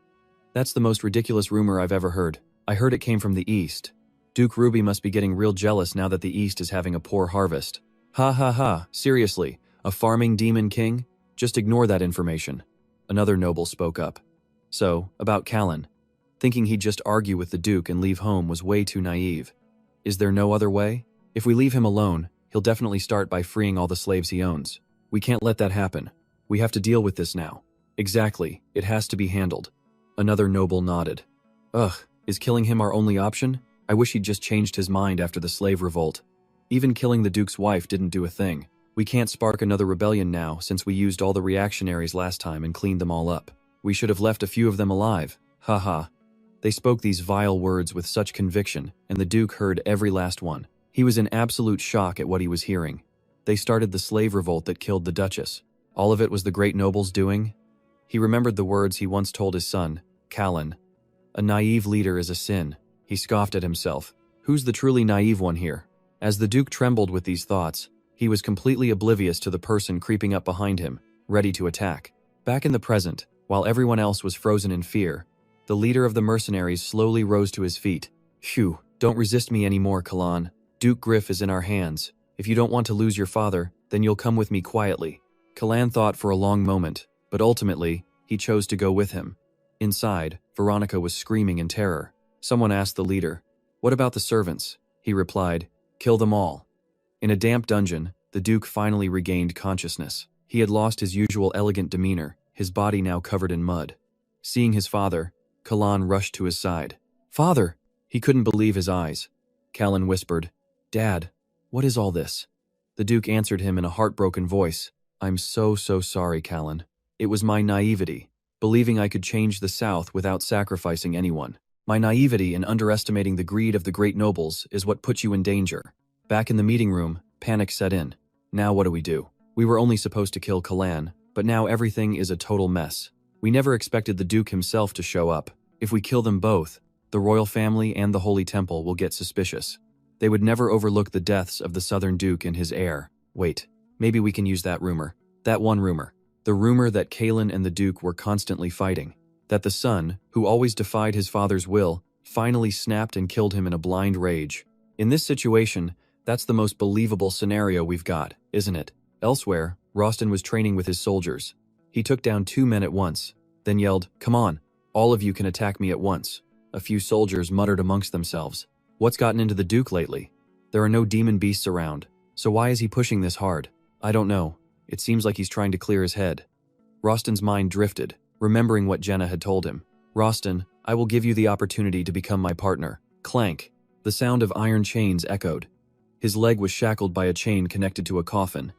[SPEAKER 1] That's the most ridiculous rumor I've ever heard. I heard it came from the East. Duke Ruby must be getting real jealous now that the East is having a poor harvest. Ha ha ha, seriously, a farming demon king? Just ignore that information. Another noble spoke up. So, about Callan. Thinking he'd just argue with the Duke and leave home was way too naive. Is there no other way? If we leave him alone, he'll definitely start by freeing all the slaves he owns. We can't let that happen. We have to deal with this now. Exactly, it has to be handled. Another noble nodded. Ugh, is killing him our only option? I wish he'd just changed his mind after the slave revolt. Even killing the Duke's wife didn't do a thing. We can't spark another rebellion now since we used all the reactionaries last time and cleaned them all up. We should have left a few of them alive. Ha ha. They spoke these vile words with such conviction, and the Duke heard every last one. He was in absolute shock at what he was hearing. They started the slave revolt that killed the Duchess. All of it was the great nobles doing? He remembered the words he once told his son, Callan. A naive leader is a sin. He scoffed at himself. Who's the truly naive one here? As the Duke trembled with these thoughts, he was completely oblivious to the person creeping up behind him, ready to attack. Back in the present, while everyone else was frozen in fear, the leader of the mercenaries slowly rose to his feet. Phew, don't resist me anymore, Callan. Duke Griff is in our hands. If you don't want to lose your father, then you'll come with me quietly. Callan thought for a long moment, but ultimately, he chose to go with him. Inside, Veronica was screaming in terror. Someone asked the leader, "What about the servants?" He replied, "Kill them all." In a damp dungeon, the Duke finally regained consciousness. He had lost his usual elegant demeanor, his body now covered in mud. Seeing his father, Callan rushed to his side. "Father!" He couldn't believe his eyes. Callan whispered, "Dad, what is all this?" The Duke answered him in a heartbroken voice, "I'm so sorry, Callan. It was my naivety, believing I could change the South without sacrificing anyone. My naivety in underestimating the greed of the great nobles is what put you in danger." Back in the meeting room, panic set in. Now what do we do? We were only supposed to kill Callan, but now everything is a total mess. We never expected the Duke himself to show up. If we kill them both, the royal family and the Holy Temple will get suspicious. They would never overlook the deaths of the Southern Duke and his heir. Wait, maybe we can use that rumor. That one rumor. The rumor that Callan and the Duke were constantly fighting. That the son, who always defied his father's will, finally snapped and killed him in a blind rage. In this situation, that's the most believable scenario we've got, isn't it? Elsewhere, Rostin was training with his soldiers. He took down 2 men at once, then yelled, "Come on, all of you can attack me at once." A few soldiers muttered amongst themselves, "What's gotten into the Duke lately? There are no demon beasts around, so why is he pushing this hard? I don't know. It seems like he's trying to clear his head." Rostin's mind drifted, remembering what Jenna had told him. "Rostin, I will give you the opportunity to become my partner." Clank. The sound of iron chains echoed. His leg was shackled by a chain connected to a coffin.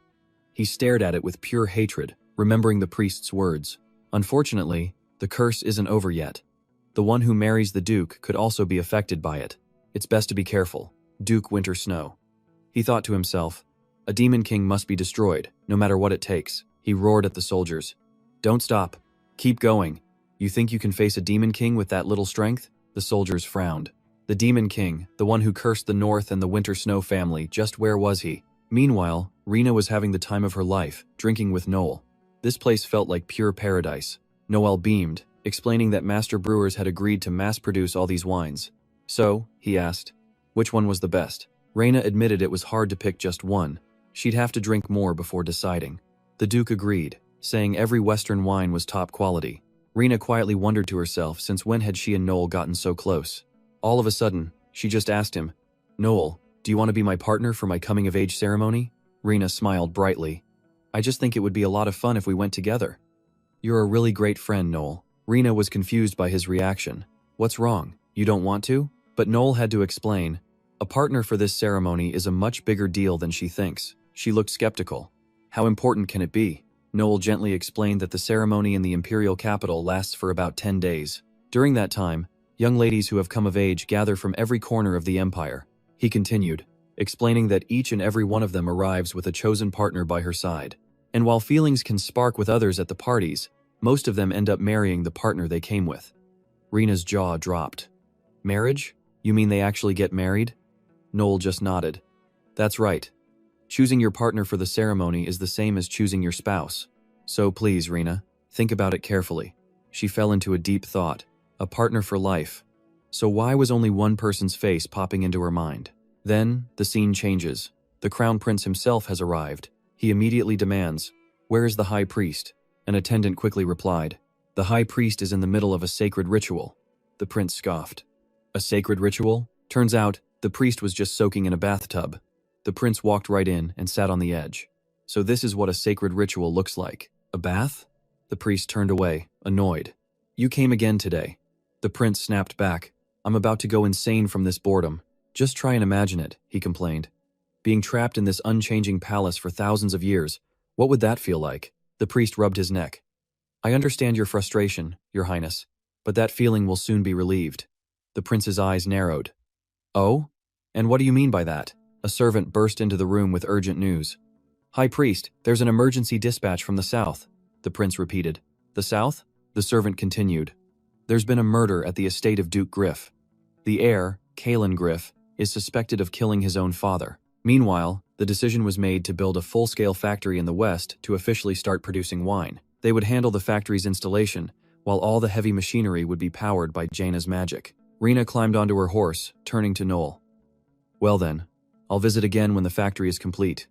[SPEAKER 1] He stared at it with pure hatred, remembering the priest's words. Unfortunately, the curse isn't over yet. The one who marries the Duke could also be affected by it. It's best to be careful. Duke Winter Snow. He thought to himself, a demon king must be destroyed, no matter what it takes. He roared at the soldiers. "Don't stop. Keep going. You think you can face a demon king with that little strength?" The soldiers frowned. The demon king, the one who cursed the North and the Winter Snow family, just where was he? Meanwhile, Rena was having the time of her life, drinking with Noel. This place felt like pure paradise. Noel beamed, explaining that master brewers had agreed to mass-produce all these wines. "So," he asked, "which one was the best?" Rena admitted it was hard to pick just one. She'd have to drink more before deciding. The Duke agreed, saying every Western wine was top quality. Rena quietly wondered to herself since when had she and Noel gotten so close. All of a sudden, she just asked him, "Noel, do you want to be my partner for my coming-of-age ceremony?" Rena smiled brightly. "I just think it would be a lot of fun if we went together." "You're a really great friend, Noel." Rena was confused by his reaction. "What's wrong? You don't want to?" But Noel had to explain. A partner for this ceremony is a much bigger deal than she thinks. She looked skeptical. "How important can it be?" Noel gently explained that the ceremony in the imperial capital lasts for about 10 days. During that time, young ladies who have come of age gather from every corner of the empire. He continued, explaining that each and every one of them arrives with a chosen partner by her side. And while feelings can spark with others at the parties, most of them end up marrying the partner they came with. Rena's jaw dropped. "Marriage? You mean they actually get married?" Noel just nodded. "That's right. Choosing your partner for the ceremony is the same as choosing your spouse. So please, Rena, think about it carefully." She fell into a deep thought. A partner for life. So why was only one person's face popping into her mind? Then, the scene changes. The crown prince himself has arrived. He immediately demands, "Where is the high priest?" An attendant quickly replied, "The high priest is in the middle of a sacred ritual." The prince scoffed. "A sacred ritual?" Turns out, the priest was just soaking in a bathtub. The prince walked right in and sat on the edge. "So this is what a sacred ritual looks like. A bath?" The priest turned away, annoyed. "You came again today." The prince snapped back. "I'm about to go insane from this boredom. Just try and imagine it," he complained. "Being trapped in this unchanging palace for thousands of years. What would that feel like?" The priest rubbed his neck. "I understand your frustration, Your Highness, but that feeling will soon be relieved." The prince's eyes narrowed. "Oh? And what do you mean by that?" A servant burst into the room with urgent news. "High Priest, there's an emergency dispatch from the south," the prince repeated. The south? The servant continued. There's been a murder at the estate of Duke Griff. The heir, Kalen Griff, is suspected of killing his own father. Meanwhile, the decision was made to build a full-scale factory in the west to officially start producing wine. They would handle the factory's installation, while all the heavy machinery would be powered by Jaina's magic. Rena climbed onto her horse, turning to Noel. Well then, I'll visit again when the factory is complete.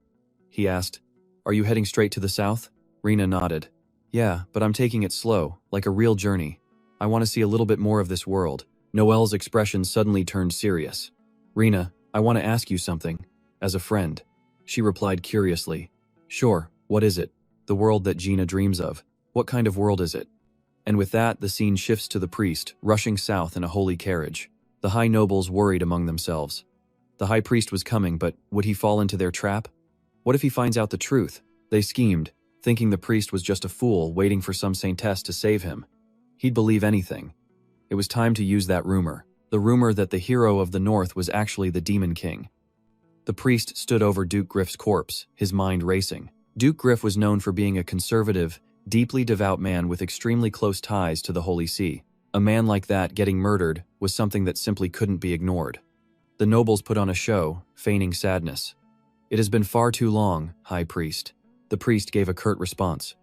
[SPEAKER 1] He asked, Are you heading straight to the south? Rena nodded. Yeah, but I'm taking it slow, like a real journey. I want to see a little bit more of this world. Noel's expression suddenly turned serious. Rena, I want to ask you something. As a friend. She replied curiously. Sure, what is it? The world that Gina dreams of. What kind of world is it? And with that, the scene shifts to the priest, rushing south in a holy carriage. The high nobles worried among themselves. The high priest was coming, but would he fall into their trap? What if he finds out the truth? They schemed, thinking the priest was just a fool waiting for some saintess to save him. He'd believe anything. It was time to use that rumor. The rumor that the hero of the north was actually the Demon King. The priest stood over Duke Griff's corpse, his mind racing. Duke Griff was known for being a conservative, deeply devout man with extremely close ties to the Holy See. A man like that getting murdered was something that simply couldn't be ignored. The nobles put on a show, feigning sadness. It has been far too long, High Priest. The priest gave a curt response.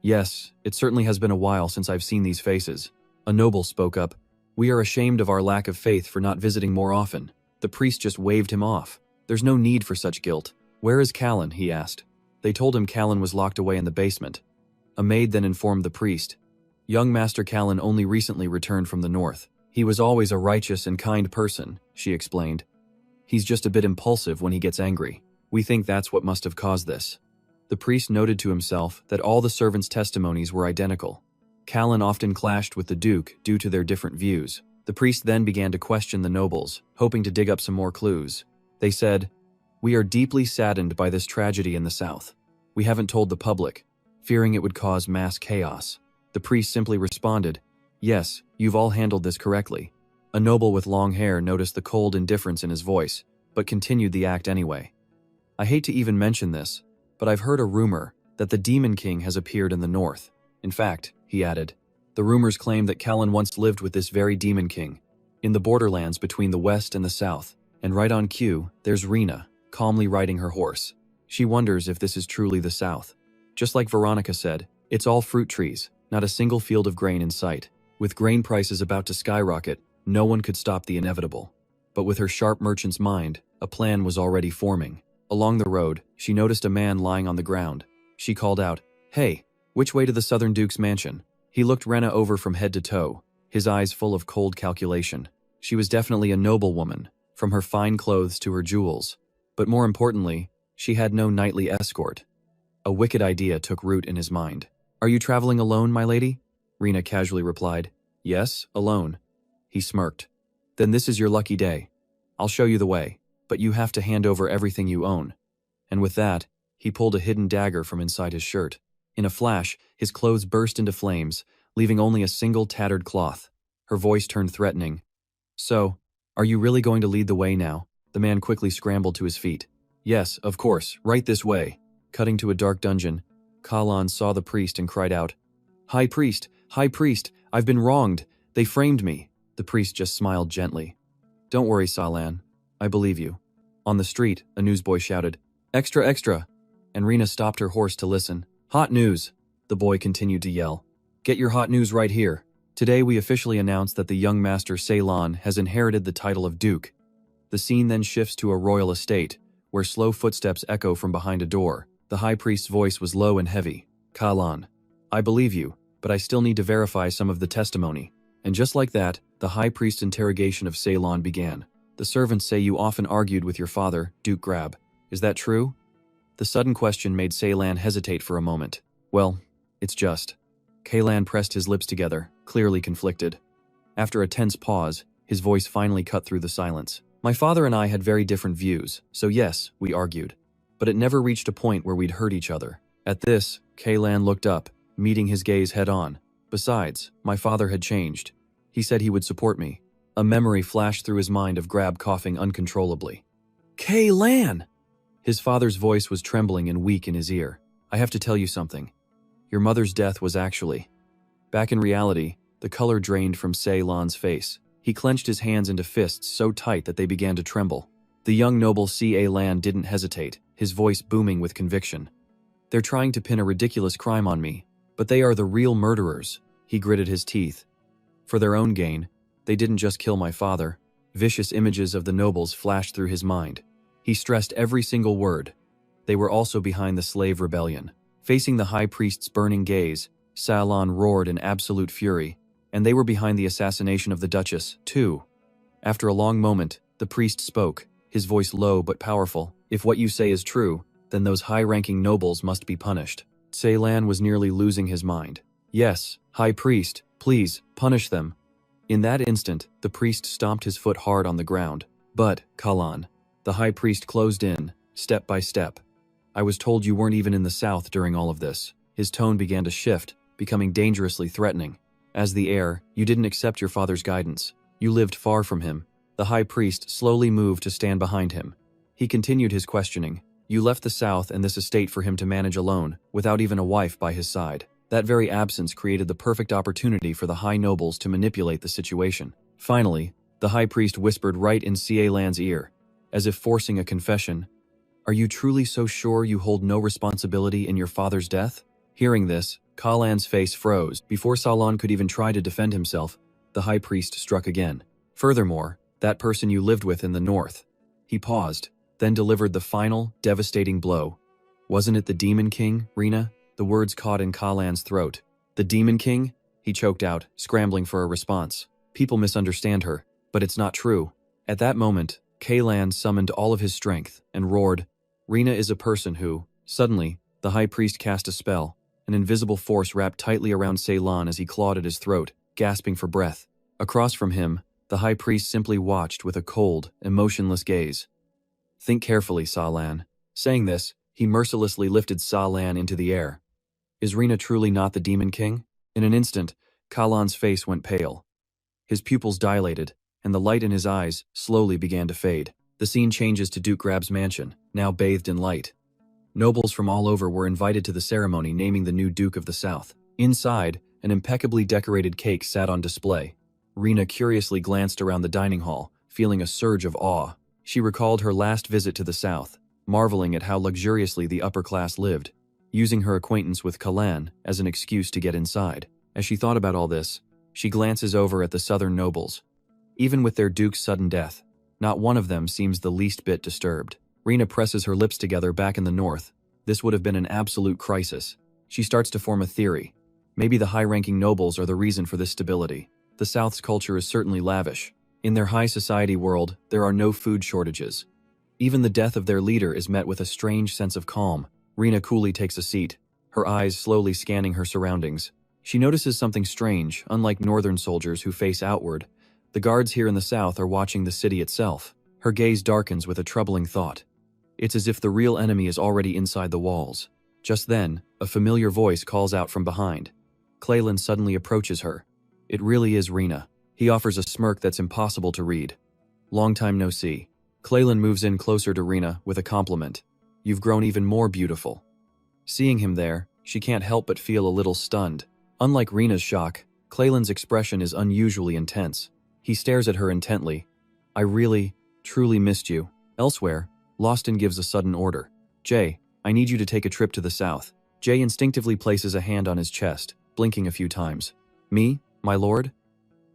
[SPEAKER 1] Yes, it certainly has been a while since I've seen these faces. A noble spoke up. We are ashamed of our lack of faith for not visiting more often. The priest just waved him off. There's no need for such guilt. Where is Callan? He asked. They told him Callan was locked away in the basement. A maid then informed the priest. Young Master Callan only recently returned from the north. He was always a righteous and kind person, she explained. He's just a bit impulsive when he gets angry. We think that's what must have caused this. The priest noted to himself that all the servants' testimonies were identical. Callan often clashed with the Duke due to their different views. The priest then began to question the nobles, hoping to dig up some more clues. They said, We are deeply saddened by this tragedy in the south. We haven't told the public, fearing it would cause mass chaos. The priest simply responded, Yes, you've all handled this correctly. A noble with long hair noticed the cold indifference in his voice, but continued the act anyway. I hate to even mention this, but I've heard a rumor that the Demon King has appeared in the north. In fact, he added, the rumors claim that Callan once lived with this very Demon King, in the borderlands between the west and the south. And right on cue, there's Rena, calmly riding her horse. She wonders if this is truly the south. Just like Veronica said, it's all fruit trees, not a single field of grain in sight. With grain prices about to skyrocket, no one could stop the inevitable. But with her sharp merchant's mind, a plan was already forming. Along the road, she noticed a man lying on the ground. She called out, Hey, which way to the Southern Duke's mansion? He looked Rena over from head to toe, his eyes full of cold calculation. She was definitely a noble woman, from her fine clothes to her jewels. But more importantly, she had no nightly escort. A wicked idea took root in his mind. Are you traveling alone, my lady? Rena casually replied. Yes, alone. He smirked. Then this is your lucky day. I'll show you the way, but you have to hand over everything you own. And with that, he pulled a hidden dagger from inside his shirt. In a flash, his clothes burst into flames, leaving only a single tattered cloth. Her voice turned threatening. So, are you really going to lead the way now? The man quickly scrambled to his feet. Yes, of course, right this way. Cutting to a dark dungeon, Kalan saw the priest and cried out, High Priest, I've been wronged. They framed me. The priest just smiled gently. Don't worry, Salan. I believe you. On the street, a newsboy shouted, Extra, extra! And Rena stopped her horse to listen. Hot news! The boy continued to yell. Get your hot news right here. Today we officially announce that the young master Ceylon has inherited the title of Duke. The scene then shifts to a royal estate, where slow footsteps echo from behind a door. The high priest's voice was low and heavy. Kalan. I believe you, but I still need to verify some of the testimony. And just like that, the high priest's interrogation of Ceylon began. The servants say you often argued with your father, Duke Grab. Is that true? The sudden question made Ceylon hesitate for a moment. Well, it's just. Kalan pressed his lips together, clearly conflicted. After a tense pause, his voice finally cut through the silence. My father and I had very different views, so yes, we argued. But it never reached a point where we'd hurt each other. At this, Kalan looked up, meeting his gaze head-on. Besides, my father had changed. He said he would support me. A memory flashed through his mind of Grab coughing uncontrollably. Kalan! His father's voice was trembling and weak in his ear. I have to tell you something. Your mother's death was actually... Back in reality, the color drained from Ceylon's face. He clenched his hands into fists so tight that they began to tremble. The young noble Ceylon didn't hesitate, his voice booming with conviction. "They're trying to pin a ridiculous crime on me, but they are the real murderers," he gritted his teeth. "For their own gain, they didn't just kill my father." Vicious images of the nobles flashed through his mind. He stressed every single word. They were also behind the slave rebellion. Facing the high priest's burning gaze, Ceylon roared in absolute fury, and they were behind the assassination of the Duchess, too. After a long moment, the priest spoke, his voice low but powerful. "If what you say is true, then those high-ranking nobles must be punished." Ceylon was nearly losing his mind. "Yes, High Priest, please, punish them." In that instant, the priest stomped his foot hard on the ground. "But, Kalan," the High Priest closed in, step by step. "I was told you weren't even in the south during all of this." His tone began to shift, becoming dangerously threatening. "As the heir, you didn't accept your father's guidance. You lived far from him." The High Priest slowly moved to stand behind him. He continued his questioning. "You left the south and this estate for him to manage alone, without even a wife by his side. That very absence created the perfect opportunity for the high nobles to manipulate the situation." Finally, the High Priest whispered right in Ceylon's ear, as if forcing a confession. "Are you truly so sure you hold no responsibility in your father's death?" Hearing this, Kalan's face froze. Before Ceylon could even try to defend himself, the High Priest struck again. "Furthermore, that person you lived with in the north." He paused, then delivered the final, devastating blow. "Wasn't it the Demon King, Rena?" The words caught in Kalan's throat. "The Demon King?" he choked out, scrambling for a response. "People misunderstand her, but it's not true." At that moment, Kalan summoned all of his strength and roared, "Rena is a person who..." Suddenly, the High Priest cast a spell. An invisible force wrapped tightly around Ceylon as he clawed at his throat, gasping for breath. Across from him, the High Priest simply watched with a cold, emotionless gaze. "Think carefully, Ceylon." Saying this, he mercilessly lifted Ceylon into the air. "Is Rena truly not the Demon King?" In an instant, Kalan's face went pale. His pupils dilated, and the light in his eyes slowly began to fade. The scene changes to Duke Grab's mansion, now bathed in light. Nobles from all over were invited to the ceremony naming the new Duke of the South. Inside, an impeccably decorated cake sat on display. Rena curiously glanced around the dining hall, feeling a surge of awe. She recalled her last visit to the South, marveling at how luxuriously the upper class lived, using her acquaintance with Kalan as an excuse to get inside. As she thought about all this, she glances over at the southern nobles. Even with their duke's sudden death, not one of them seems the least bit disturbed. Rena presses her lips together back in the north. This would have been an absolute crisis. She starts to form a theory. Maybe the high-ranking nobles are the reason for this stability. The South's culture is certainly lavish. In their high society world, there are no food shortages. Even the death of their leader is met with a strange sense of calm. Rena coolly takes a seat, her eyes slowly scanning her surroundings. She notices something strange. Unlike northern soldiers who face outward, the guards here in the south are watching the city itself. Her gaze darkens with a troubling thought. It's as if the real enemy is already inside the walls. Just then, a familiar voice calls out from behind. Claylan suddenly approaches her. It really is Rena. He offers a smirk that's impossible to read. "Long time no see." Claylan moves in closer to Rena with a compliment. "You've grown even more beautiful." Seeing him there, she can't help but feel a little stunned. Unlike Rena's shock, Claylan's expression is unusually intense. He stares at her intently. "I really, truly missed you." Elsewhere, Lawston gives a sudden order. "Jay, I need you to take a trip to the south." Jay instinctively places a hand on his chest, blinking a few times. "Me, my lord?"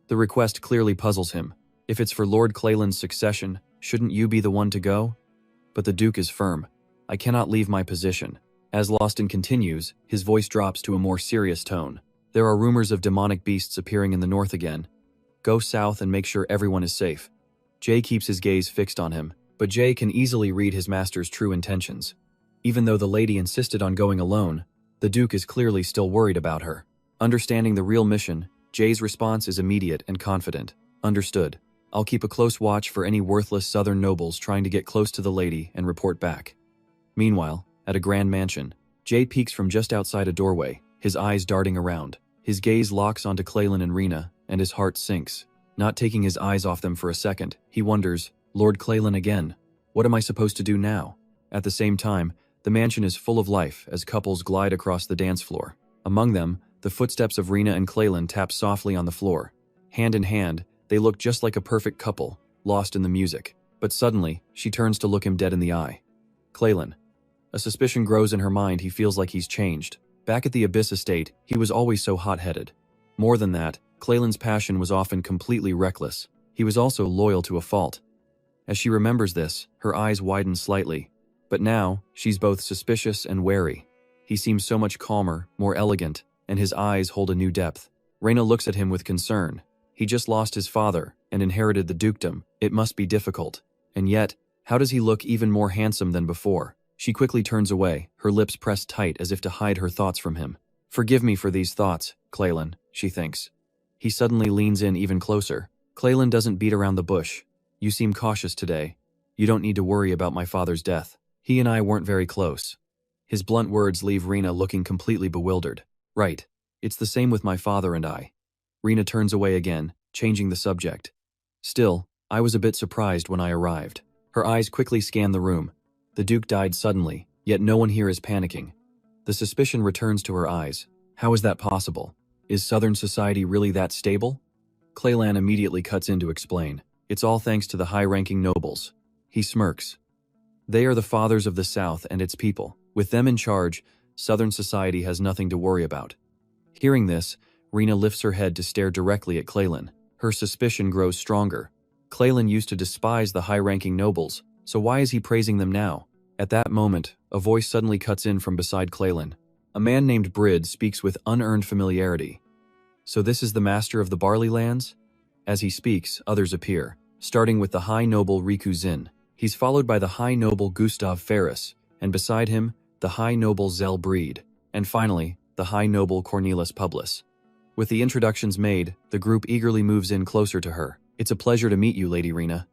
[SPEAKER 1] The request clearly puzzles him. If it's for Lord Claylan's succession, shouldn't you be the one to go? But the Duke is firm. "I cannot leave my position." As Lawston continues, his voice drops to a more serious tone. "There are rumors of demonic beasts appearing in the north again. Go south and make sure everyone is safe." Jay keeps his gaze fixed on him, but Jay can easily read his master's true intentions. Even though the lady insisted on going alone, the Duke is clearly still worried about her. Understanding the real mission, Jay's response is immediate and confident. "Understood. I'll keep a close watch for any worthless southern nobles trying to get close to the lady and report back." Meanwhile, at a grand mansion, Jay peeks from just outside a doorway, his eyes darting around. His gaze locks onto Claylan and Rena, and his heart sinks. Not taking his eyes off them for a second, he wonders, "Lord Claylan again? What am I supposed to do now?" At the same time, the mansion is full of life as couples glide across the dance floor. Among them, The footsteps of Rena and Claylan tap softly on the floor. Hand in hand, they look just like a perfect couple, lost in the music. But suddenly, she turns to look him dead in the eye. Claylan. A suspicion grows in her mind. He feels like he's changed. Back at the Abyss estate, he was always so hot-headed. More than that, Claylan's passion was often completely reckless. He was also loyal to a fault. As she remembers this, her eyes widen slightly. But now, she's both suspicious and wary. He seems so much calmer, more elegant, and his eyes hold a new depth. Rena looks at him with concern. He just lost his father and inherited the dukedom. It must be difficult. And yet, how does he look even more handsome than before? She quickly turns away, her lips pressed tight as if to hide her thoughts from him. Forgive me for these thoughts, Claylan, she thinks. He suddenly leans in even closer. Claylan doesn't beat around the bush. You seem cautious today. You don't need to worry about my father's death. He and I weren't very close. His blunt words leave Rena looking completely bewildered. Right. It's the same with my father and I. Rena turns away again, changing the subject. Still, I was a bit surprised when I arrived. Her eyes quickly scan the room. The Duke died suddenly, yet no one here is panicking. The suspicion returns to her eyes. How is that possible? Is Southern society really that stable? Claylan immediately cuts in to explain. It's all thanks to the high-ranking nobles. He smirks. They are the fathers of the South and its people. With them in charge, Southern society has nothing to worry about. Hearing this, Rena lifts her head to stare directly at Claylan. Her suspicion grows stronger. Claylan used to despise the high-ranking nobles, so why is he praising them now? At that moment, a voice suddenly cuts in from beside Claylan. A man named Brid speaks with unearned familiarity. So this is the master of the Barley Lands? As he speaks, others appear, starting with the High Noble Riku Zin. He's followed by the High Noble Gustav Ferris, and beside him, the High Noble Zell Breed, and finally, the High Noble Cornelis Publius. With the introductions made, the group eagerly moves in closer to her. It's a pleasure to meet you, Lady Rena.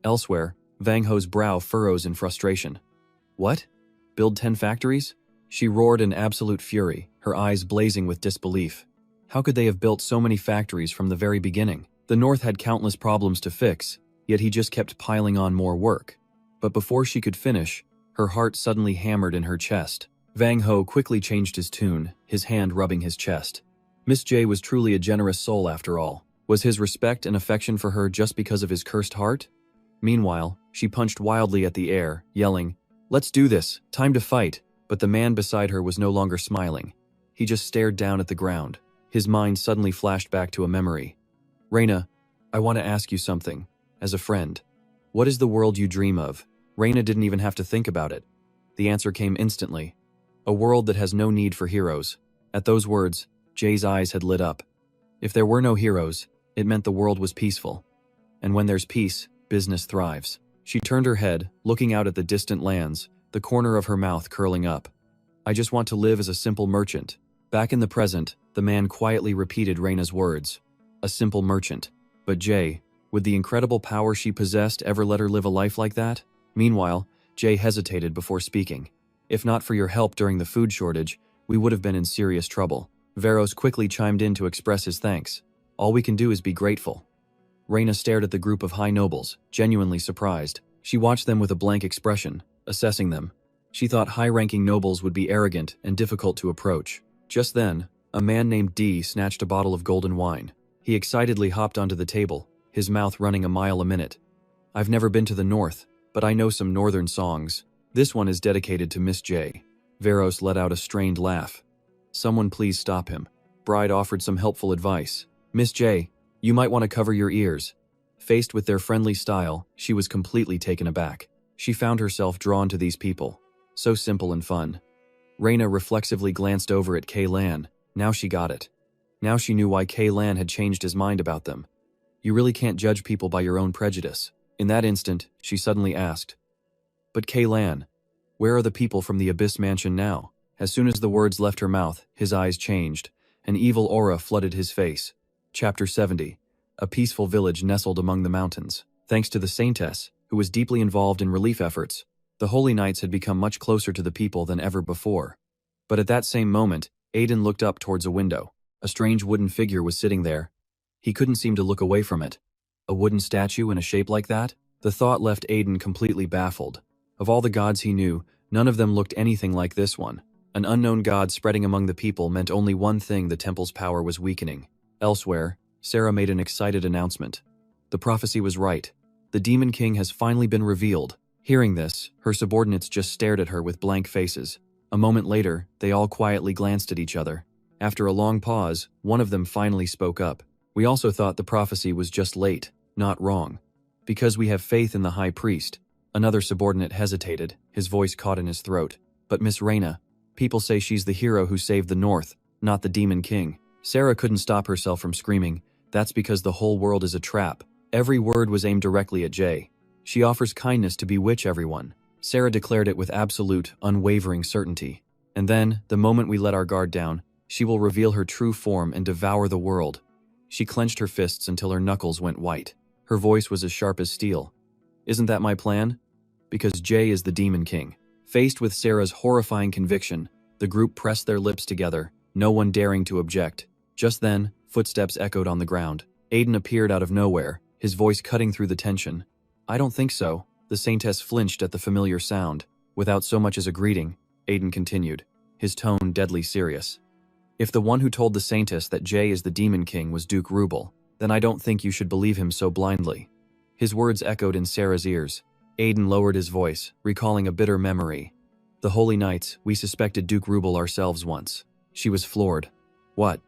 [SPEAKER 1] Elsewhere, Wang Ho's brow furrows in frustration. What? Build 10 factories? She roared in absolute fury, her eyes blazing with disbelief. How could they have built so many factories from the very beginning? The North had countless problems to fix, yet he just kept piling on more work. But before she could finish, her heart suddenly hammered in her chest. Wang Ho quickly changed his tune, his hand rubbing his chest. Miss J was truly a generous soul after all. Was his respect and affection for her just because of his cursed heart? Meanwhile, she punched wildly at the air, yelling, "Let's do this, time to fight." But the man beside her was no longer smiling. He just stared down at the ground. His mind suddenly flashed back to a memory. Rena, I want to ask you something, as a friend. What is the world you dream of? Rena didn't even have to think about it. The answer came instantly. A world that has no need for heroes. At those words, Jay's eyes had lit up. If there were no heroes, it meant the world was peaceful. And when there's peace, business thrives. She turned her head, looking out at the distant lands, the corner of her mouth curling up. I just want to live as a simple merchant. Back in the present, the man quietly repeated Rena's words. A simple merchant. But Jay, would the incredible power she possessed ever let her live a life like that? Meanwhile, Jay hesitated before speaking. If not for your help during the food shortage, we would have been in serious trouble. Veros quickly chimed in to express his thanks. All we can do is be grateful. Rena stared at the group of high nobles, genuinely surprised. She watched them with a blank expression, assessing them. She thought high-ranking nobles would be arrogant and difficult to approach. Just then, a man named D snatched a bottle of golden wine. He excitedly hopped onto the table, his mouth running a mile a minute. I've never been to the north, but I know some northern songs. This one is dedicated to Miss J. Veros let out a strained laugh. Someone please stop him. Bride offered some helpful advice. Miss J, you might want to cover your ears. Faced with their friendly style, she was completely taken aback. She found herself drawn to these people. So simple and fun. Rena reflexively glanced over at Kay-Lan. Now she got it. Now she knew why Kay-Lan had changed his mind about them. You really can't judge people by your own prejudice. In that instant, she suddenly asked, But Kay-Lan, where are the people from the Abyss Mansion now? As soon as the words left her mouth, his eyes changed. An evil aura flooded his face. Chapter 70. A peaceful village nestled among the mountains. Thanks to the Saintess, who was deeply involved in relief efforts, the Holy Knights had become much closer to the people than ever before. But at that same moment, Aiden looked up towards a window. A strange wooden figure was sitting there. He couldn't seem to look away from it. A wooden statue in a shape like that? The thought left Aiden completely baffled. Of all the gods he knew, none of them looked anything like this one. An unknown god spreading among the people meant only one thing: the temple's power was weakening. Elsewhere, Sarah made an excited announcement. The prophecy was right. The Demon King has finally been revealed. Hearing this, her subordinates just stared at her with blank faces. A moment later, they all quietly glanced at each other. After a long pause, one of them finally spoke up. We also thought the prophecy was just late, not wrong. Because we have faith in the High Priest. Another subordinate hesitated, his voice caught in his throat. But Miss Reyna, people say she's the hero who saved the North, not the Demon King. Sarah couldn't stop herself from screaming. That's because the whole world is a trap. Every word was aimed directly at Jay. She offers kindness to bewitch everyone. Sarah declared it with absolute, unwavering certainty. And then, the moment we let our guard down, she will reveal her true form and devour the world. She clenched her fists until her knuckles went white. Her voice was as sharp as steel. Isn't that my plan? Because Jay is the Demon King. Faced with Sarah's horrifying conviction, the group pressed their lips together, no one daring to object. Just then, footsteps echoed on the ground. Aiden appeared out of nowhere, his voice cutting through the tension. I don't think so. The Saintess flinched at the familiar sound. Without so much as a greeting, Aiden continued, his tone deadly serious. If the one who told the Saintess that Jay is the Demon King was Duke Rubel, then I don't think you should believe him so blindly. His words echoed in Sarah's ears. Aiden lowered his voice, recalling a bitter memory. The Holy Knights, we suspected Duke Rubel ourselves once. She was floored. What?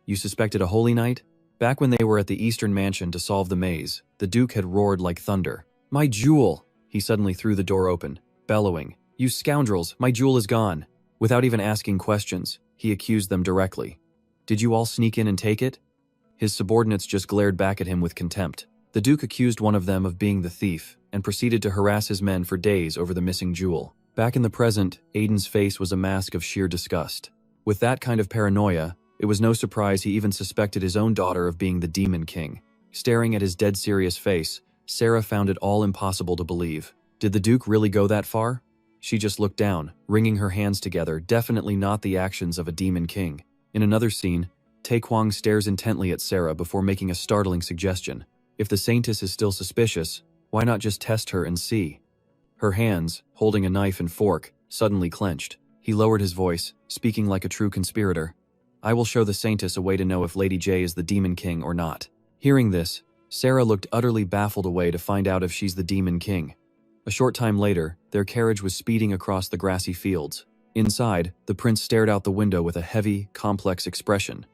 [SPEAKER 1] You suspected a Holy Knight? Back when they were at the Eastern Mansion to solve the maze, the Duke had roared like thunder. My jewel! He suddenly threw the door open, bellowing. You scoundrels, my jewel is gone. Without even asking questions, he accused them directly. Did you all sneak in and take it? His subordinates just glared back at him with contempt. The Duke accused one of them of being the thief, and proceeded to harass his men for days over the missing jewel. Back in the present, Aiden's face was a mask of sheer disgust. With that kind of paranoia, it was no surprise he even suspected his own daughter of being the Demon King. Staring at his dead serious face, Sarah found it all impossible to believe. Did the Duke really go that far? She just looked down, wringing her hands together, definitely not the actions of a Demon King. In another scene, Taekwang stares intently at Sarah before making a startling suggestion. If the Saintess is still suspicious, why not just test her and see? Her hands, holding a knife and fork, suddenly clenched. He lowered his voice, speaking like a true conspirator. I will show the Saintess a way to know if Lady J is the Demon King or not. Hearing this, Sarah looked utterly baffled away to find out if she's the Demon King. A short time later, their carriage was speeding across the grassy fields. Inside, the prince stared out the window with a heavy, complex expression.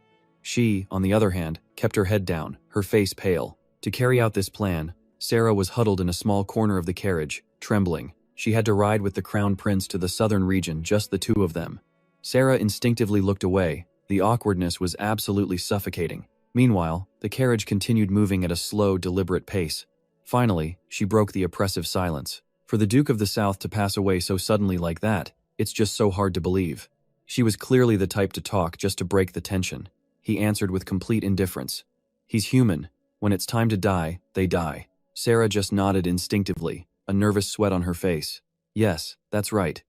[SPEAKER 1] She, on the other hand, kept her head down, her face pale. To carry out this plan, Sarah was huddled in a small corner of the carriage, trembling. She had to ride with the crown prince to the southern region, just the two of them. Sarah instinctively looked away. The awkwardness was absolutely suffocating. Meanwhile, the carriage continued moving at a slow, deliberate pace. Finally, she broke the oppressive silence. For the Duke of the South to pass away so suddenly like that, it's just so hard to believe. She was clearly the type to talk just to break the tension. He answered with complete indifference. He's human. When it's time to die, they die. Sarah just nodded instinctively, a nervous sweat on her face. Yes, that's right.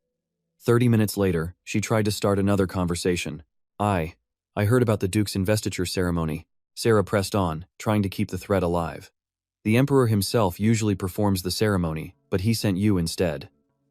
[SPEAKER 1] 30 minutes later, she tried to start another conversation. I heard about the Duke's investiture ceremony. Sarah pressed on, trying to keep the thread alive. The Emperor himself usually performs the ceremony, but he sent you instead.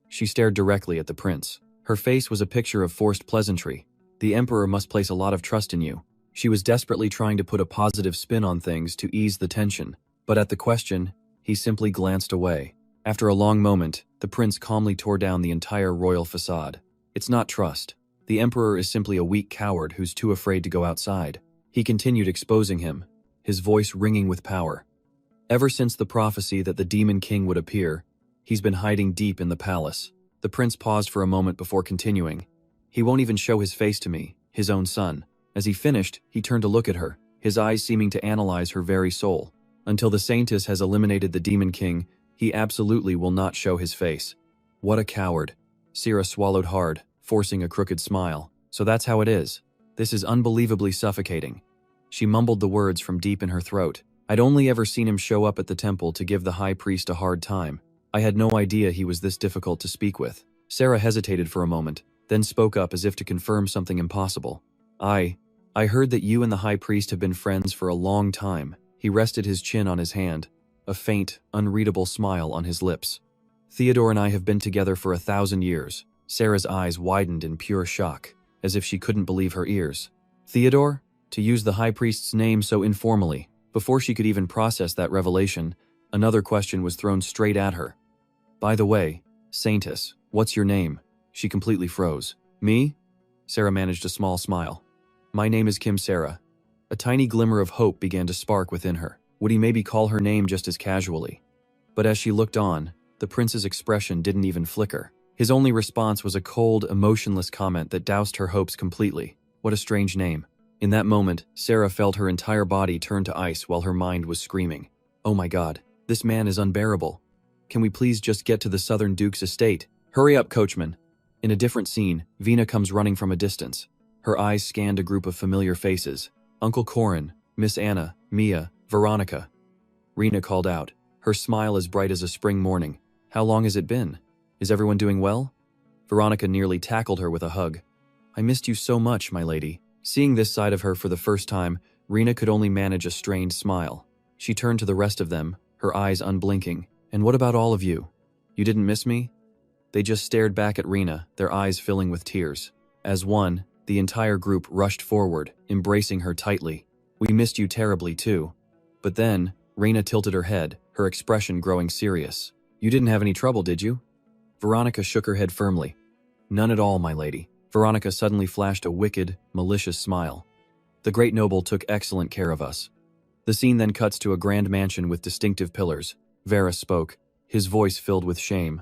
[SPEAKER 1] She stared directly at the prince. Her face was a picture of forced pleasantry. The Emperor must place a lot of trust in you. She was desperately trying to put a positive spin on things to ease the tension, but at the question, he simply glanced away. After a long moment, the prince calmly tore down the entire royal facade. It's not trust. The Emperor is simply a weak coward who's too afraid to go outside. He continued exposing him, his voice ringing with power. Ever since the prophecy that the Demon King would appear, he's been hiding deep in the palace. The prince paused for a moment before continuing. He won't even show his face to me, his own son. As he finished, he turned to look at her, his eyes seeming to analyze her very soul. Until the Saintess has eliminated the Demon King, he absolutely will not show his face. What a coward. Sarah swallowed hard, forcing a crooked smile. So that's how it is. This is unbelievably suffocating. She mumbled the words from deep in her throat. I'd only ever seen him show up at the temple to give the high priest a hard time. I had no idea he was this difficult to speak with. Sarah hesitated for a moment, then spoke up as if to confirm something impossible. I heard that you and the high priest have been friends for a long time. He rested his chin on his hand, a faint, unreadable smile on his lips. Theodore and I have been together for 1,000 years. Sarah's eyes widened in pure shock, as if she couldn't believe her ears. Theodore? To use the high priest's name so informally. Before she could even process that revelation, another question was thrown straight at her. By the way, Saintess, what's your name? She completely froze. Me? Sarah managed a small smile. My name is Kim Sarah. A tiny glimmer of hope began to spark within her. Would he maybe call her name just as casually? But as she looked on, the prince's expression didn't even flicker. His only response was a cold, emotionless comment that doused her hopes completely. What a strange name. In that moment, Sarah felt her entire body turn to ice while her mind was screaming. Oh my god, this man is unbearable. Can we please just get to the Southern Duke's estate? Hurry up, coachman. In a different scene, Vina comes running from a distance. Her eyes scanned a group of familiar faces. Uncle Corin, Miss Anna, Mia, Veronica. Rena called out, her smile as bright as a spring morning. How long has it been? Is everyone doing well? Veronica nearly tackled her with a hug. I missed you so much, my lady. Seeing this side of her for the first time, Rena could only manage a strained smile. She turned to the rest of them, her eyes unblinking. And what about all of you? You didn't miss me? They just stared back at Rena, their eyes filling with tears. As one, the entire group rushed forward, embracing her tightly. We missed you terribly too. But then, Rena tilted her head, her expression growing serious. You didn't have any trouble, did you? Veronica shook her head firmly. None at all, my lady. Veronica suddenly flashed a wicked, malicious smile. The great noble took excellent care of us. The scene then cuts to a grand mansion with distinctive pillars. Varus spoke, his voice filled with shame.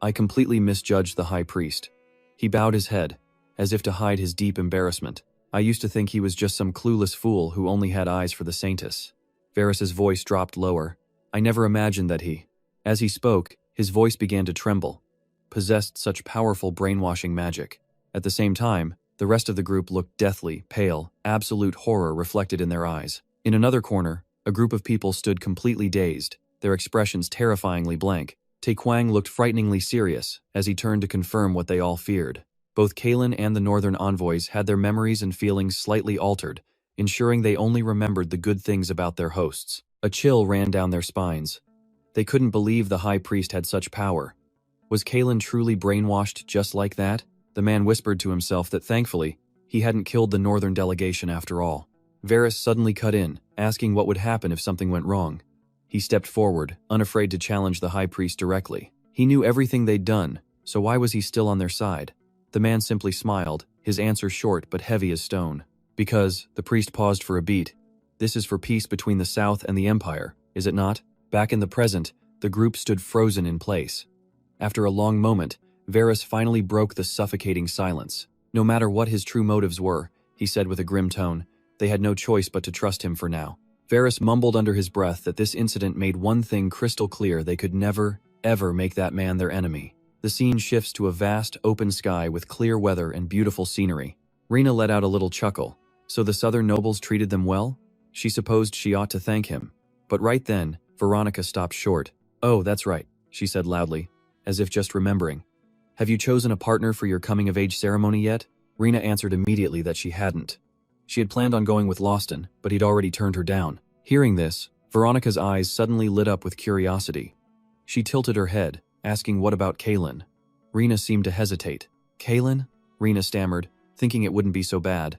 [SPEAKER 1] I completely misjudged the high priest. He bowed his head, as if to hide his deep embarrassment. I used to think he was just some clueless fool who only had eyes for the saintess. Varus's voice dropped lower. I never imagined that he. As he spoke, his voice began to tremble, possessed such powerful brainwashing magic. At the same time, the rest of the group looked deathly, pale, absolute horror reflected in their eyes. In another corner, a group of people stood completely dazed, their expressions terrifyingly blank. Taekwang looked frighteningly serious as he turned to confirm what they all feared. Both Kalen and the northern envoys had their memories and feelings slightly altered, ensuring they only remembered the good things about their hosts. A chill ran down their spines. They couldn't believe the high priest had such power. Was Kalen truly brainwashed just like that? The man whispered to himself that thankfully, he hadn't killed the northern delegation after all. Varus suddenly cut in, asking what would happen if something went wrong. He stepped forward, unafraid to challenge the high priest directly. He knew everything they'd done, so why was he still on their side? The man simply smiled, his answer short but heavy as stone. Because, the priest paused for a beat. This is for peace between the South and the Empire, is it not? Back in the present, the group stood frozen in place. After a long moment, Varus finally broke the suffocating silence. No matter what his true motives were, he said with a grim tone, they had no choice but to trust him for now. Varus mumbled under his breath that this incident made one thing crystal clear: they could never, ever make that man their enemy. The scene shifts to a vast, open sky with clear weather and beautiful scenery. Rena let out a little chuckle. So the southern nobles treated them well? She supposed she ought to thank him. But right then, Veronica stopped short. Oh, that's right, she said loudly, as if just remembering. Have you chosen a partner for your coming-of-age ceremony yet? Rena answered immediately that she hadn't. She had planned on going with Lawston, but he'd already turned her down. Hearing this, Veronica's eyes suddenly lit up with curiosity. She tilted her head, asking what about Kalen. Rena seemed to hesitate. Kalen? Rena stammered, thinking it wouldn't be so bad.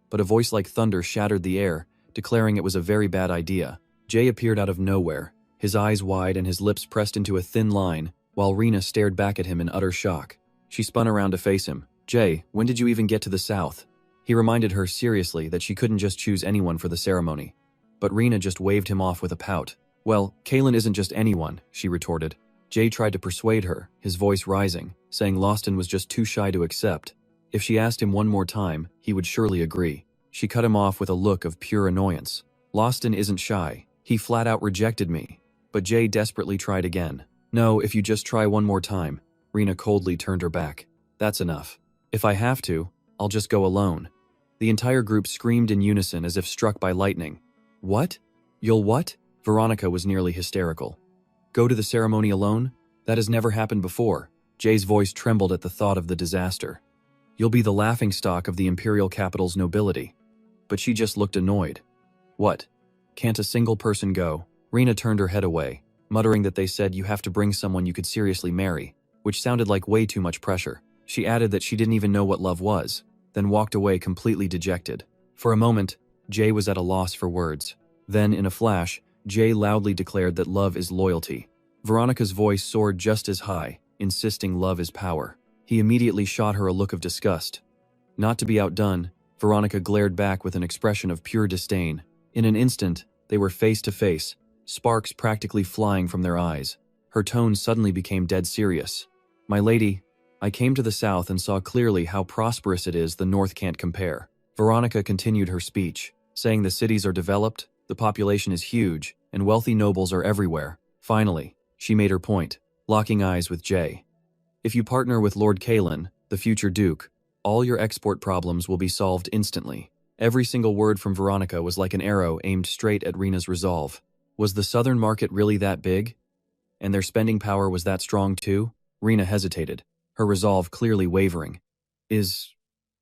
[SPEAKER 1] But a voice like thunder shattered the air, declaring it was a very bad idea. Jay appeared out of nowhere, his eyes wide and his lips pressed into a thin line, while Rena stared back at him in utter shock. She spun around to face him. Jay, when did you even get to the South? He reminded her seriously that she couldn't just choose anyone for the ceremony. But Rena just waved him off with a pout. Well, Kalen isn't just anyone, she retorted. Jay tried to persuade her, his voice rising, saying Lawston was just too shy to accept. If she asked him one more time, he would surely agree. She cut him off with a look of pure annoyance. Lawston isn't shy. He flat out rejected me. But Jay desperately tried again. No, if you just try one more time. Rena coldly turned her back. That's enough. If I have to, I'll just go alone. The entire group screamed in unison as if struck by lightning. What? You'll what? Veronica was nearly hysterical. Go to the ceremony alone? That has never happened before. Jay's voice trembled at the thought of the disaster. You'll be the laughingstock of the imperial capital's nobility. But she just looked annoyed. What? Can't a single person go? Rena turned her head away, muttering that they said you have to bring someone you could seriously marry, which sounded like way too much pressure. She added that she didn't even know what love was, then walked away completely dejected. For a moment, Jay was at a loss for words. Then, in a flash, Jay loudly declared that love is loyalty. Veronica's voice soared just as high, insisting love is power. He immediately shot her a look of disgust. Not to be outdone, Veronica glared back with an expression of pure disdain. In an instant, they were face to face, sparks practically flying from their eyes. Her tone suddenly became dead serious. "My lady, I came to the south and saw clearly how prosperous it is the north can't compare." Veronica continued her speech, saying the cities are developed, the population is huge, and wealthy nobles are everywhere. Finally, she made her point, locking eyes with Jay. "If you partner with Lord Kalen, the future Duke, all your export problems will be solved instantly." Every single word from Veronica was like an arrow aimed straight at Rena's resolve. Was the southern market really that big? And their spending power was that strong too? Rena hesitated, her resolve clearly wavering. Is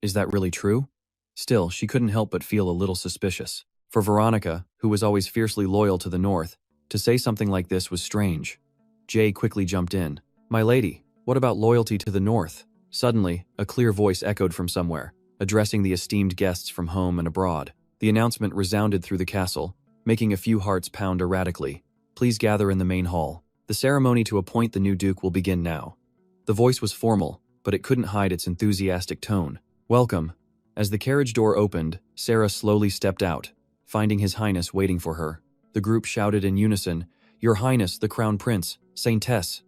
[SPEAKER 1] that really true? Still, she couldn't help but feel a little suspicious. For Veronica, who was always fiercely loyal to the north, to say something like this was strange. Jay quickly jumped in. "My lady, what about loyalty to the north?" Suddenly, a clear voice echoed from somewhere, addressing the esteemed guests from home and abroad. The announcement resounded through the castle, making a few hearts pound erratically. "Please gather in the main hall. The ceremony to appoint the new duke will begin now." The voice was formal, but it couldn't hide its enthusiastic tone. "Welcome." As the carriage door opened, Sarah slowly stepped out, finding His Highness waiting for her. The group shouted in unison, "Your Highness, the Crown Prince, Saintess."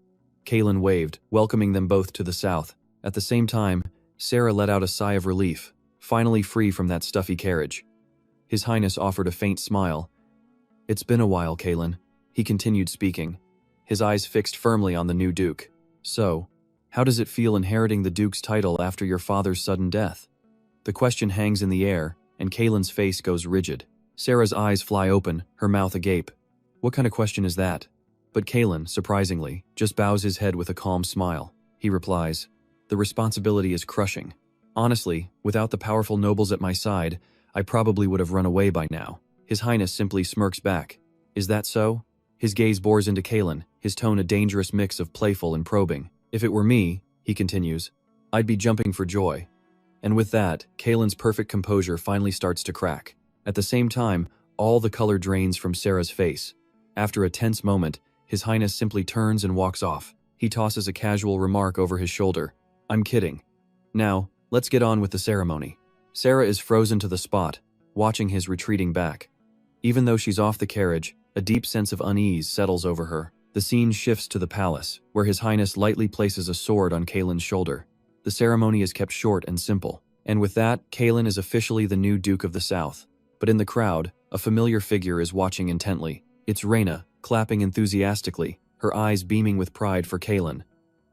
[SPEAKER 1] Kalen waved, welcoming them both to the south. At the same time, Sarah let out a sigh of relief, finally free from that stuffy carriage. His Highness offered a faint smile. "It's been a while, Kalen," he continued speaking, his eyes fixed firmly on the new duke. "So, how does it feel inheriting the duke's title after your father's sudden death?" The question hangs in the air, and Kalen's face goes rigid. Sarah's eyes fly open, her mouth agape. What kind of question is that? But Kalen, surprisingly, just bows his head with a calm smile. He replies, "The responsibility is crushing. Honestly, without the powerful nobles at my side, I probably would have run away by now." His Highness simply smirks back. "Is that so?" His gaze bores into Kalen, his tone a dangerous mix of playful and probing. "If it were me," he continues, "I'd be jumping for joy." And with that, Kalen's perfect composure finally starts to crack. At the same time, all the color drains from Sarah's face. After a tense moment, His Highness simply turns and walks off. He tosses a casual remark over his shoulder. "I'm kidding. Now, let's get on with the ceremony." Sarah is frozen to the spot, watching his retreating back. Even though she's off the carriage, a deep sense of unease settles over her. The scene shifts to the palace, where His Highness lightly places a sword on Kalen's shoulder. The ceremony is kept short and simple. And with that, Kalen is officially the new Duke of the South. But in the crowd, a familiar figure is watching intently. It's Rena, clapping enthusiastically, her eyes beaming with pride for Kalen.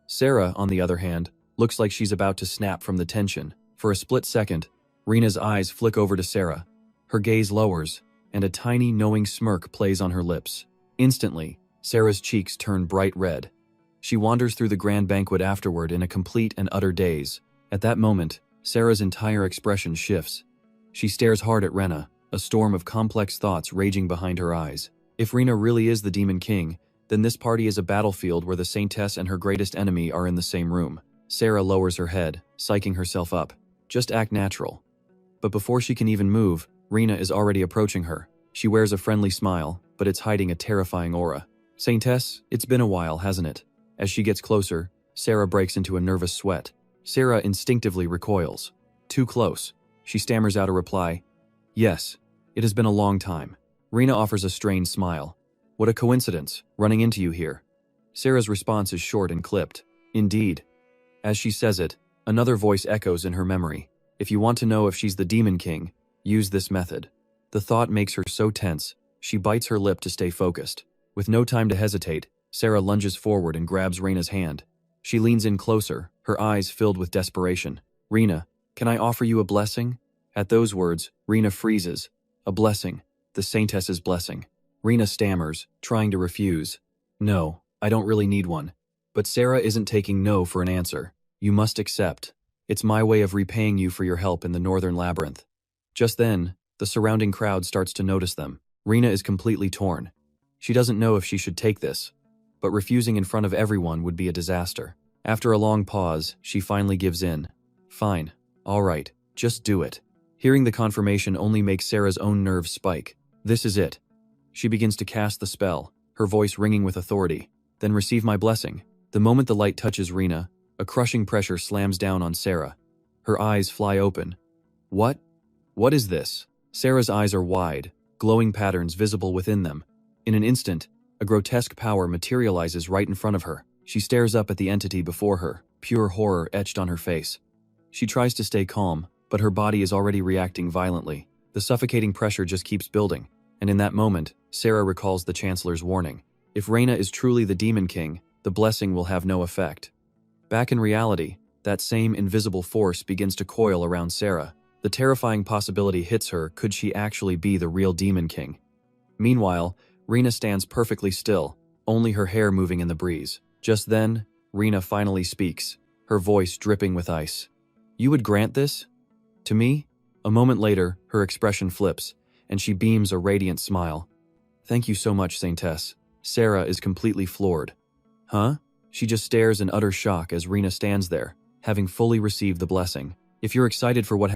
[SPEAKER 1] Sarah, on the other hand, looks like she's about to snap from the tension. For a split second, Rena's eyes flick over to Sarah. Her gaze lowers, and a tiny, knowing smirk plays on her lips. Instantly, Sarah's cheeks turn bright red. She wanders through the grand banquet afterward in a complete and utter daze. At that moment, Sarah's entire expression shifts. She stares hard at Rena, a storm of complex thoughts raging behind her eyes. If Rena really is the Demon King, then this party is a battlefield where the Saintess and her greatest enemy are in the same room. Sarah lowers her head, psyching herself up. Just act natural. But before she can even move, Rena is already approaching her. She wears a friendly smile, but it's hiding a terrifying aura. "Saintess, it's been a while, hasn't it?" As she gets closer, Sarah breaks into a nervous sweat. Sarah instinctively recoils. Too close. She stammers out a reply. "Yes, it has been a long time." Rena offers a strained smile. "What a coincidence, running into you here." Sarah's response is short and clipped. "Indeed." As she says it, another voice echoes in her memory. "If you want to know if she's the Demon King, use this method." The thought makes her so tense, she bites her lip to stay focused. With no time to hesitate, Sarah lunges forward and grabs Rena's hand. She leans in closer, her eyes filled with desperation. "Rena, can I offer you a blessing?" At those words, Rena freezes. A blessing. The Saintess's blessing. Rena stammers, trying to refuse. "No, I don't really need one." But Sarah isn't taking no for an answer. "You must accept. It's my way of repaying you for your help in the Northern Labyrinth." Just then, the surrounding crowd starts to notice them. Rena is completely torn. She doesn't know if she should take this, but refusing in front of everyone would be a disaster. After a long pause, she finally gives in. Fine. All right. Just do it. Hearing the confirmation only makes Sarah's own nerves spike. This is it. She begins to cast the spell, her voice ringing with authority. Then receive my blessing. The moment the light touches Rena, a crushing pressure slams down on Sarah. Her eyes fly open. What? What is this? Sarah's eyes are wide, glowing patterns visible within them. In an instant, a grotesque power materializes right in front of her. She stares up at the entity before her, pure horror etched on her face. She tries to stay calm, but her body is already reacting violently. The suffocating pressure just keeps building, and in that moment, Sarah recalls the Chancellor's warning. If Rena is truly the Demon King, the blessing will have no effect. Back in reality, that same invisible force begins to coil around Sarah. The terrifying possibility hits her, could she actually be the real Demon King? Meanwhile, Rena stands perfectly still, only her hair moving in the breeze. Just then, Rena finally speaks, her voice dripping with ice. You would grant this? To me? A moment later, her expression flips, and she beams a radiant smile. Thank you so much, Saintess. Sarah is completely floored. Huh? She just stares in utter shock as Rena stands there, having fully received the blessing. If you're excited for what